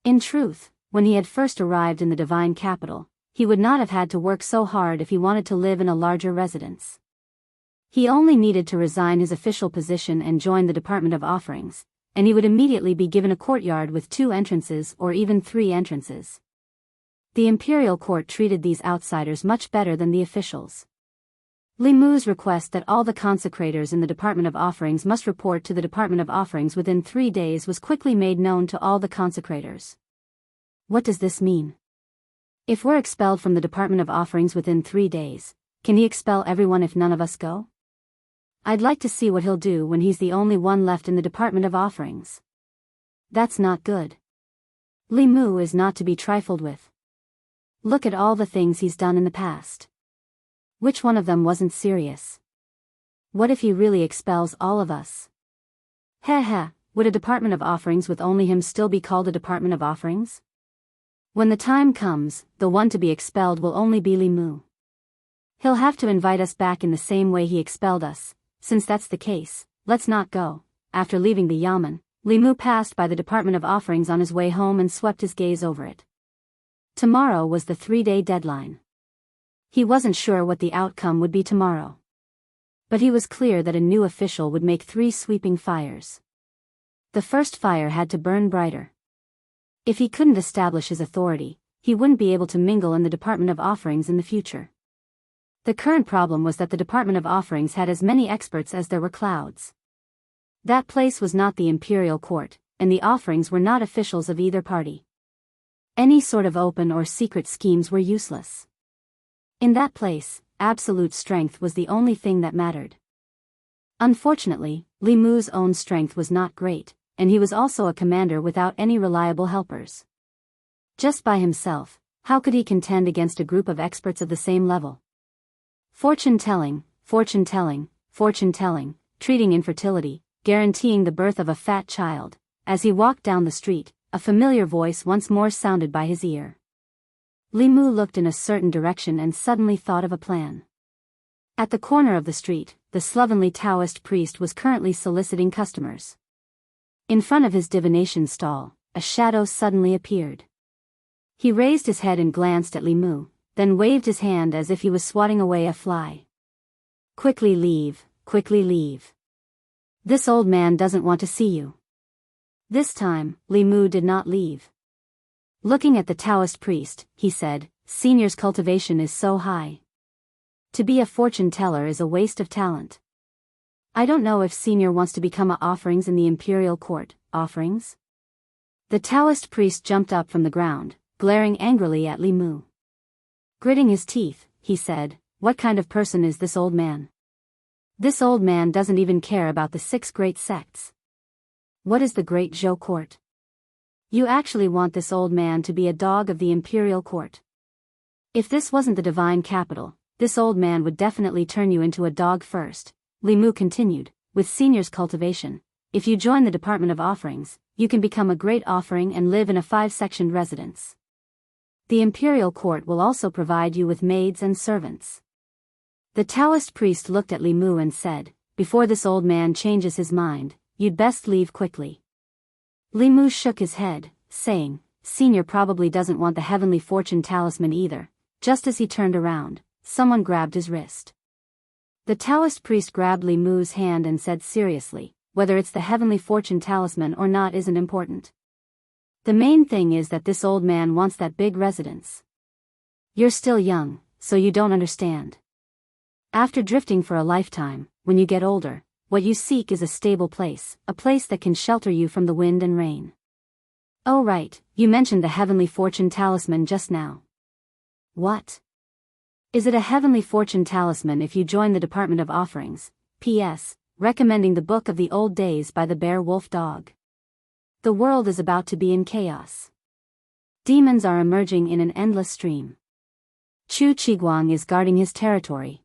In truth, when he had first arrived in the divine capital, he would not have had to work so hard if he wanted to live in a larger residence. He only needed to resign his official position and join the Department of Offerings, and he would immediately be given a courtyard with 2 entrances or even 3 entrances. The imperial court treated these outsiders much better than the officials. Li Mu's request that all the consecrators in the Department of Offerings must report to the Department of Offerings within 3 days was quickly made known to all the consecrators. What does this mean? If we're expelled from the Department of Offerings within 3 days, can he expel everyone if none of us go? I'd like to see what he'll do when he's the only one left in the Department of Offerings. That's not good. Li Mu is not to be trifled with. Look at all the things he's done in the past. Which one of them wasn't serious? What if he really expels all of us? Heh, would a Department of Offerings with only him still be called a Department of Offerings? When the time comes, the one to be expelled will only be Li Mu. He'll have to invite us back in the same way he expelled us. Since that's the case, let's not go. After leaving the yamen, Li Mu passed by the Department of Offerings on his way home and swept his gaze over it. Tomorrow was the 3-day deadline. He wasn't sure what the outcome would be tomorrow. But he was clear that a new official would make 3 sweeping fires. The first fire had to burn brighter. If he couldn't establish his authority, he wouldn't be able to mingle in the Department of Offerings in the future. The current problem was that the Department of Offerings had as many experts as there were clouds. That place was not the imperial court, and the offerings were not officials of either party. Any sort of open or secret schemes were useless. In that place, absolute strength was the only thing that mattered. Unfortunately, Li Mu's own strength was not great, and he was also a commander without any reliable helpers. Just by himself, how could he contend against a group of experts of the same level? Fortune-telling, treating infertility, guaranteeing the birth of a fat child. As he walked down the street, a familiar voice once more sounded by his ear. Li Mu looked in a certain direction and suddenly thought of a plan. At the corner of the street, the slovenly Taoist priest was currently soliciting customers. In front of his divination stall, a shadow suddenly appeared. He raised his head and glanced at Li Mu, then waved his hand as if he was swatting away a fly. Quickly leave. This old man doesn't want to see you. This time, Li Mu did not leave. Looking at the Taoist priest, he said, "Senior's cultivation is so high. To be a fortune teller is a waste of talent. I don't know if Senior wants to become a offerings in the imperial court, offerings?" The Taoist priest jumped up from the ground, glaring angrily at Li Mu. Gritting his teeth, he said, "What kind of person is this old man? This old man doesn't even care about the 6 great sects. What is the Great Zhou court? You actually want this old man to be a dog of the imperial court. If this wasn't the divine capital, this old man would definitely turn you into a dog first." Li Mu continued, "With Senior's cultivation, if you join the Department of Offerings, you can become a great offering and live in a 5-sectioned residence. The imperial court will also provide you with maids and servants." The Taoist priest looked at Li Mu and said, "Before this old man changes his mind, you'd best leave quickly." Li Mu shook his head, saying, "Senior probably doesn't want the heavenly fortune talisman either." Just as he turned around, someone grabbed his wrist. The Taoist priest grabbed Li Mu's hand and said seriously, "Whether it's the heavenly fortune talisman or not isn't important. The main thing is that this old man wants that big residence. You're still young, so you don't understand. After drifting for a lifetime, when you get older, what you seek is a stable place, a place that can shelter you from the wind and rain." "Oh right, you mentioned the heavenly fortune talisman just now." "What? Is it a heavenly fortune talisman if you join the Department of Offerings? P.S. Recommending the Book of the Old Days by the Bear Wolf Dog. The world is about to be in chaos. Demons are emerging in an endless stream. Chu Qiguang is guarding his territory."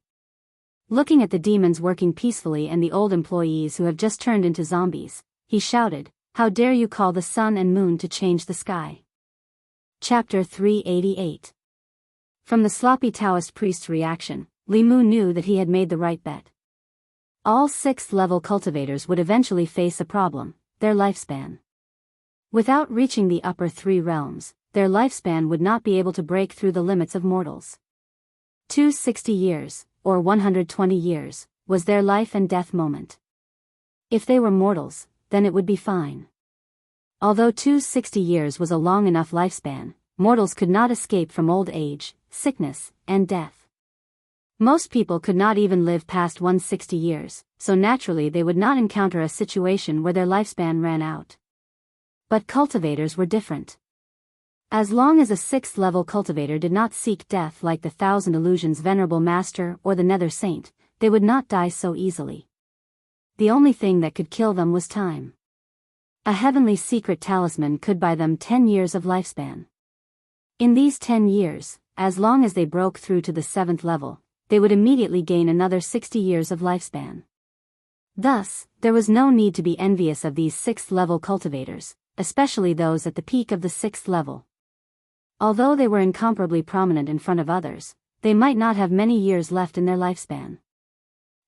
Looking at the demons working peacefully and the old employees who have just turned into zombies, he shouted, "How dare you call the sun and moon to change the sky?" Chapter 388. From the sloppy Taoist priest's reaction, Li Mu knew that he had made the right bet. All 6th-level cultivators would eventually face a problem: their lifespan. Without reaching the upper 3 realms, their lifespan would not be able to break through the limits of mortals. 260 years, or 120 years, was their life and death moment. If they were mortals, then it would be fine. Although 260 years was a long enough lifespan, mortals could not escape from old age, sickness, and death. Most people could not even live past 160 years, so naturally they would not encounter a situation where their lifespan ran out. But cultivators were different. As long as a 6th-level cultivator did not seek death like the Thousand Illusions Venerable Master or the Nether Saint, they would not die so easily. The only thing that could kill them was time. A heavenly secret talisman could buy them 10 years of lifespan. In these 10 years, as long as they broke through to the 7th level, they would immediately gain another 60 years of lifespan. Thus, there was no need to be envious of these 6th-level cultivators, especially those at the peak of the 6th level. Although they were incomparably prominent in front of others, they might not have many years left in their lifespan.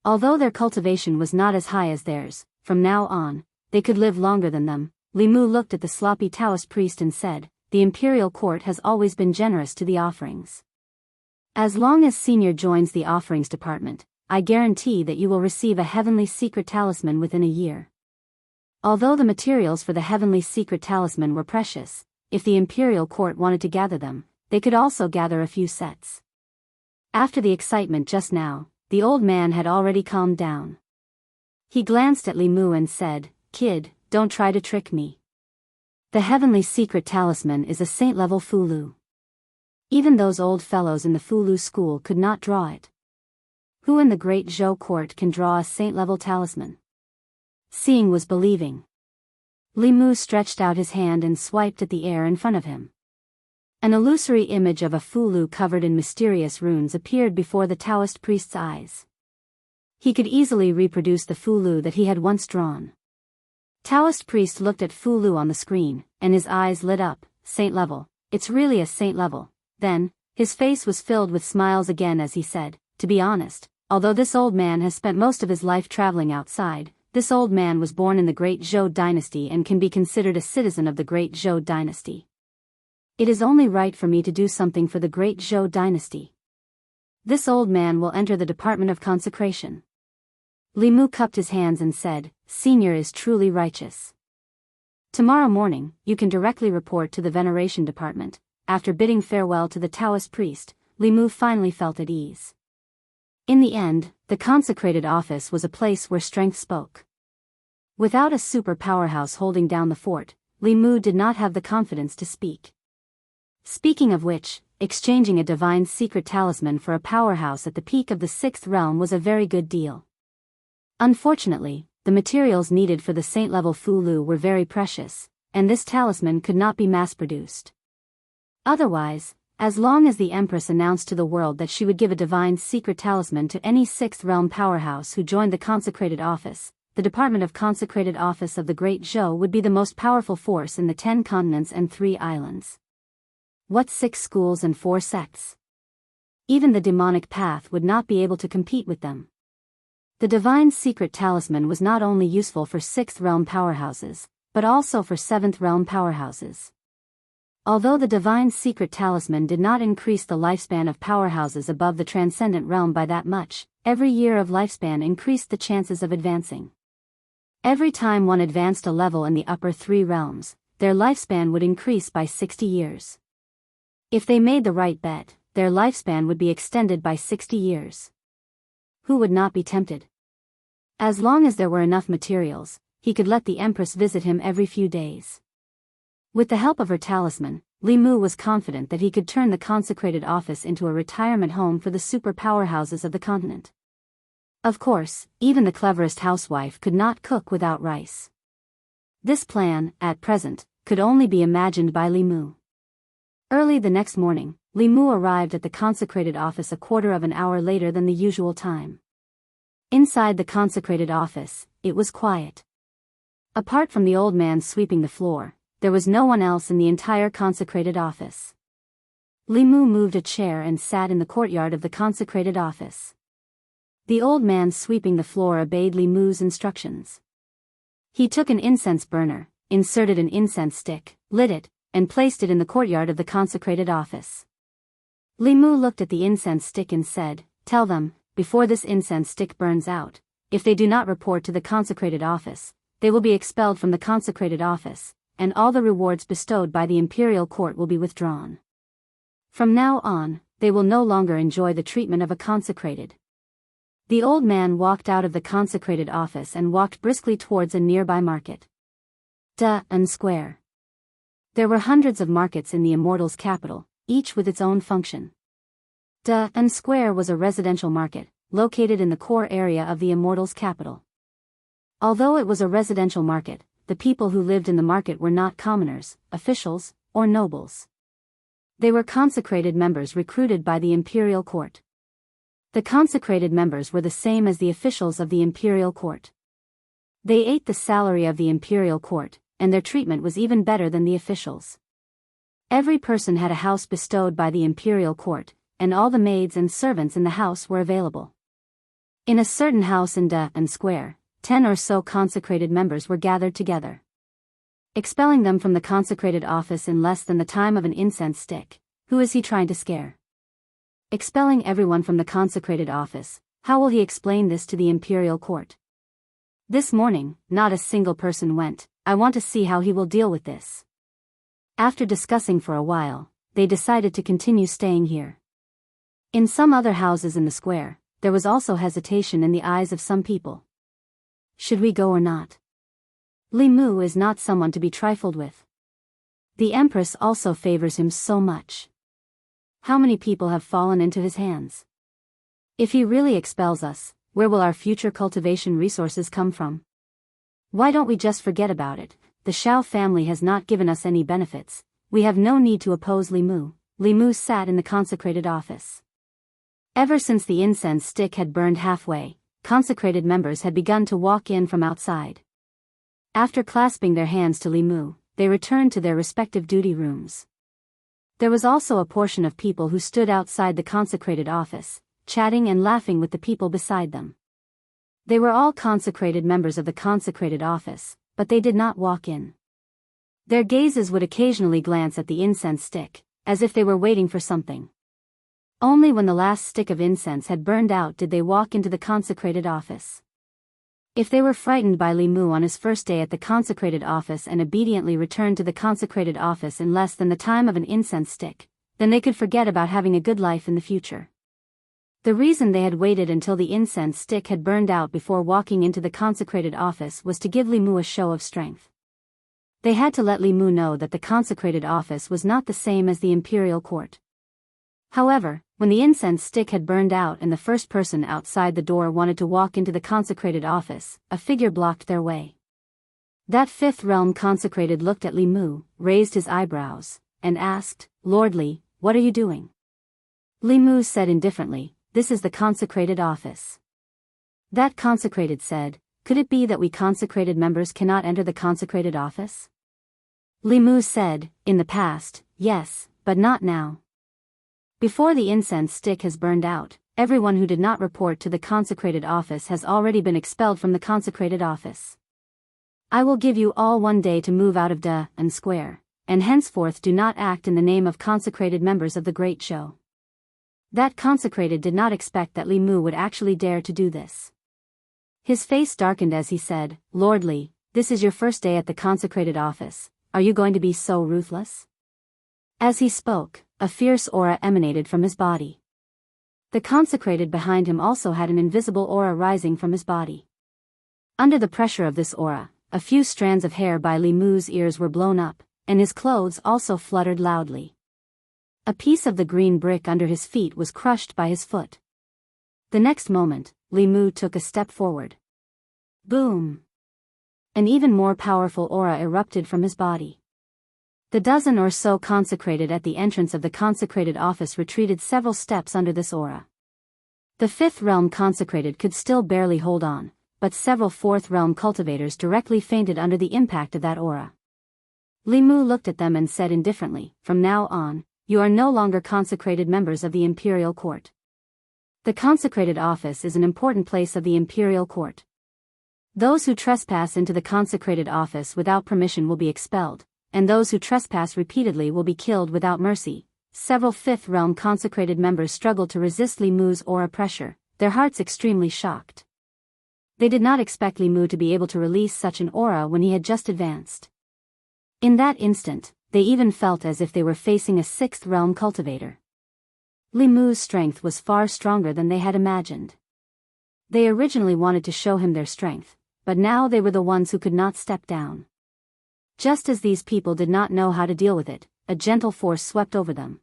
Although their cultivation was not as high as theirs, from now on, they could live longer than them. Li Mu looked at the sloppy Taoist priest and said, "The imperial court has always been generous to the offerings. As long as Senior joins the offerings department, I guarantee that you will receive a heavenly secret talisman within a year." Although the materials for the heavenly secret talisman were precious, if the imperial court wanted to gather them, they could also gather a few sets. After the excitement just now, the old man had already calmed down. He glanced at Li Mu and said, "Kid, don't try to trick me. The heavenly secret talisman is a saint-level Fulu. Even those old fellows in the Fulu school could not draw it. Who in the great Zhou court can draw a saint-level talisman?" Seeing was believing. Li Mu stretched out his hand and swiped at the air in front of him. An illusory image of a Fulu covered in mysterious runes appeared before the Taoist priest's eyes. He could easily reproduce the Fulu that he had once drawn. Taoist priest looked at Fulu on the screen, and his eyes lit up. "Saint level, it's really a saint level." Then, his face was filled with smiles again as he said, "To be honest, although this old man has spent most of his life traveling outside, this old man was born in the Great Zhou dynasty and can be considered a citizen of the Great Zhou dynasty. It is only right for me to do something for the Great Zhou dynasty. This old man will enter the Department of Consecration." Li Mu cupped his hands and said, "Senior is truly righteous. Tomorrow morning, you can directly report to the Veneration Department." After bidding farewell to the Taoist priest, Li Mu finally felt at ease. In the end, the consecrated office was a place where strength spoke. Without a super powerhouse holding down the fort, Li Mu did not have the confidence to speak. Speaking of which, exchanging a divine secret talisman for a powerhouse at the peak of the 6th realm was a very good deal. Unfortunately, the materials needed for the saint-level Fulu were very precious, and this talisman could not be mass-produced. Otherwise, as long as the Empress announced to the world that she would give a divine secret talisman to any 6th realm powerhouse who joined the consecrated office, the Department of Consecrated Office of the Great Zhou would be the most powerful force in the 10 continents and 3 islands. What 6 schools and 4 sects? Even the demonic path would not be able to compete with them. The divine secret talisman was not only useful for 6th realm powerhouses, but also for 7th realm powerhouses. Although the divine secret talisman did not increase the lifespan of powerhouses above the transcendent realm by that much, every year of lifespan increased the chances of advancing. Every time one advanced a level in the upper 3 realms, their lifespan would increase by 60 years. If they made the right bet, their lifespan would be extended by 60 years. Who would not be tempted? As long as there were enough materials, he could let the Empress visit him every few days. With the help of her talisman, Li Mu was confident that he could turn the consecrated office into a retirement home for the super powerhouses of the continent. Of course, even the cleverest housewife could not cook without rice. This plan, at present, could only be imagined by Li Mu. Early the next morning, Li Mu arrived at the consecrated office a quarter of an hour later than the usual time. Inside the consecrated office, it was quiet. Apart from the old man sweeping the floor, there was no one else in the entire consecrated office. Li Mu moved a chair and sat in the courtyard of the consecrated office. The old man sweeping the floor obeyed Li Mu's instructions. He took an incense burner, inserted an incense stick, lit it, and placed it in the courtyard of the consecrated office. Li Mu looked at the incense stick and said, "Tell them, before this incense stick burns out, if they do not report to the consecrated office, they will be expelled from the consecrated office, and all the rewards bestowed by the imperial court will be withdrawn. From now on, they will no longer enjoy the treatment of a consecrated. The old man walked out of the consecrated office and walked briskly towards a nearby market. And square. There were hundreds of markets in the immortals' capital, each with its own function. and square was a residential market, located in the core area of the immortals' capital. Although it was a residential market, the people who lived in the market were not commoners, officials, or nobles. They were consecrated members recruited by the imperial court. The consecrated members were the same as the officials of the imperial court. They ate the salary of the imperial court, and their treatment was even better than the officials. Every person had a house bestowed by the imperial court, and all the maids and servants in the house were available. In a certain house in and square, 10 or so consecrated members were gathered together. Expelling them from the consecrated office in less than the time of an incense stick. Who is he trying to scare? Expelling everyone from the consecrated office, how will he explain this to the imperial court? This morning, not a single person went. I want to see how he will deal with this. After discussing for a while, they decided to continue staying here. In some other houses in the square, there was also hesitation in the eyes of some people. Should we go or not? Li Mu is not someone to be trifled with. The Empress also favors him so much. How many people have fallen into his hands? If he really expels us, where will our future cultivation resources come from? Why don't we just forget about it? The Shao family has not given us any benefits. We have no need to oppose Li Mu. Li Mu sat in the consecrated office. Ever since the incense stick had burned halfway, consecrated members had begun to walk in from outside. After clasping their hands to Li Mu, they returned to their respective duty rooms. There was also a portion of people who stood outside the consecrated office, chatting and laughing with the people beside them. They were all consecrated members of the consecrated office, but they did not walk in. Their gazes would occasionally glance at the incense stick, as if they were waiting for something. Only when the last stick of incense had burned out did they walk into the consecrated office. If they were frightened by Li Mu on his first day at the consecrated office and obediently returned to the consecrated office in less than the time of an incense stick, then they could forget about having a good life in the future. The reason they had waited until the incense stick had burned out before walking into the consecrated office was to give Li Mu a show of strength. They had to let Li Mu know that the consecrated office was not the same as the imperial court. However, when the incense stick had burned out and the first person outside the door wanted to walk into the consecrated office, a figure blocked their way. That fifth realm consecrated looked at Li Mu, raised his eyebrows, and asked, "Lord Li, what are you doing?" Li Mu said indifferently, "This is the consecrated office." That consecrated said, "Could it be that we consecrated members cannot enter the consecrated office?" Li Mu said, "In the past, yes, but not now. Before the incense stick has burned out, everyone who did not report to the consecrated office has already been expelled from the consecrated office. I will give you all 1 day to move out of and square, and henceforth do not act in the name of consecrated members of the Great Show." That consecrated did not expect that Li Mu would actually dare to do this. His face darkened as he said, "Lord Li, this is your first day at the consecrated office. Are you going to be so ruthless?" As he spoke, a fierce aura emanated from his body. The consecrated behind him also had an invisible aura rising from his body. Under the pressure of this aura, a few strands of hair by Li Mu's ears were blown up, and his clothes also fluttered loudly. A piece of the green brick under his feet was crushed by his foot. The next moment, Li Mu took a step forward. Boom! An even more powerful aura erupted from his body. The dozen or so consecrated at the entrance of the consecrated office retreated several steps under this aura. The fifth realm consecrated could still barely hold on, but several fourth realm cultivators directly fainted under the impact of that aura. Li Mu looked at them and said indifferently, "From now on, you are no longer consecrated members of the imperial court. The consecrated office is an important place of the imperial court. Those who trespass into the consecrated office without permission will be expelled, and those who trespass repeatedly will be killed without mercy." Several fifth realm consecrated members struggled to resist Li Mu's aura pressure, their hearts extremely shocked. They did not expect Li Mu to be able to release such an aura when he had just advanced. In that instant, they even felt as if they were facing a sixth realm cultivator. Li Mu's strength was far stronger than they had imagined. They originally wanted to show him their strength, but now they were the ones who could not step down. Just as these people did not know how to deal with it, a gentle force swept over them.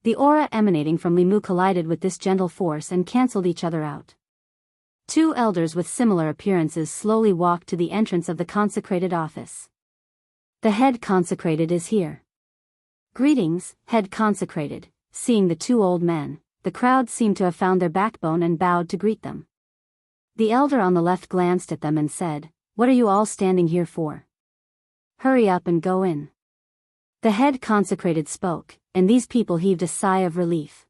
The aura emanating from Li Mu collided with this gentle force and cancelled each other out. Two elders with similar appearances slowly walked to the entrance of the consecrated office. The head consecrated is here. Greetings, head consecrated. Seeing the two old men, the crowd seemed to have found their backbone and bowed to greet them. The elder on the left glanced at them and said, "What are you all standing here for? Hurry up and go in." The head consecrated spoke, and these people heaved a sigh of relief.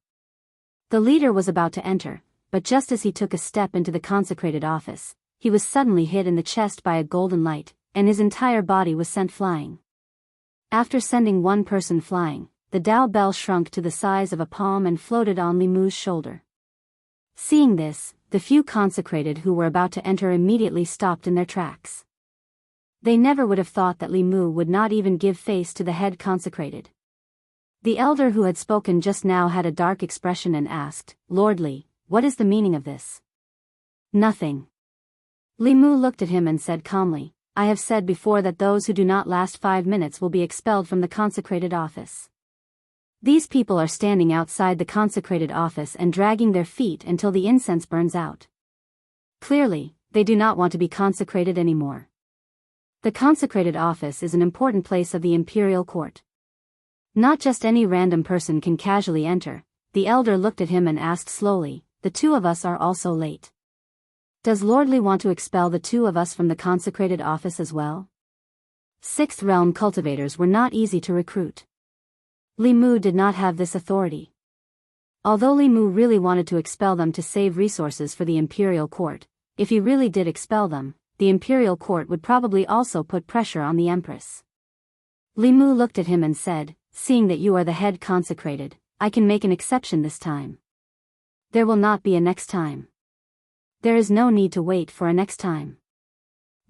The leader was about to enter, but just as he took a step into the consecrated office, he was suddenly hit in the chest by a golden light, and his entire body was sent flying. After sending one person flying, the Tao bell shrunk to the size of a palm and floated on Li Mu's shoulder. Seeing this, the few consecrated who were about to enter immediately stopped in their tracks. They never would have thought that Li Mu would not even give face to the head consecrated. The elder who had spoken just now had a dark expression and asked, "Lord Li, what is the meaning of this?" "Nothing." Li Mu looked at him and said calmly, "I have said before that those who do not last 5 minutes will be expelled from the consecrated office. These people are standing outside the consecrated office and dragging their feet until the incense burns out. Clearly, they do not want to be consecrated anymore. The consecrated office is an important place of the imperial court. Not just any random person can casually enter." The elder looked at him and asked slowly, "The two of us are also late. Does Lord Li want to expel the two of us from the consecrated office as well?" Sixth realm cultivators were not easy to recruit. Li Mu did not have this authority. Although Li Mu really wanted to expel them to save resources for the imperial court, if he really did expel them, the imperial court would probably also put pressure on the empress. Li Mu looked at him and said, "Seeing that you are the head consecrated, I can make an exception this time. There will not be a next time. There is no need to wait for a next time."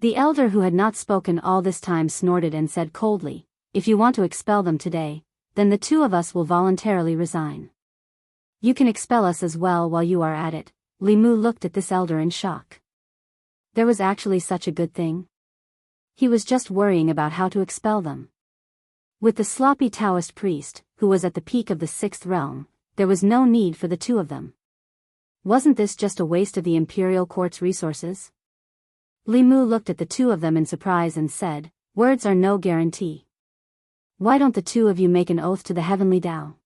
The elder who had not spoken all this time snorted and said coldly, "If you want to expel them today, then the two of us will voluntarily resign. You can expel us as well while you are at it." Li Mu looked at this elder in shock. There was actually such a good thing? He was just worrying about how to expel them. With the sloppy Taoist priest, who was at the peak of the sixth realm, there was no need for the two of them. Wasn't this just a waste of the imperial court's resources? Li Mu looked at the two of them in surprise and said, "Words are no guarantee. Why don't the two of you make an oath to the heavenly Tao?"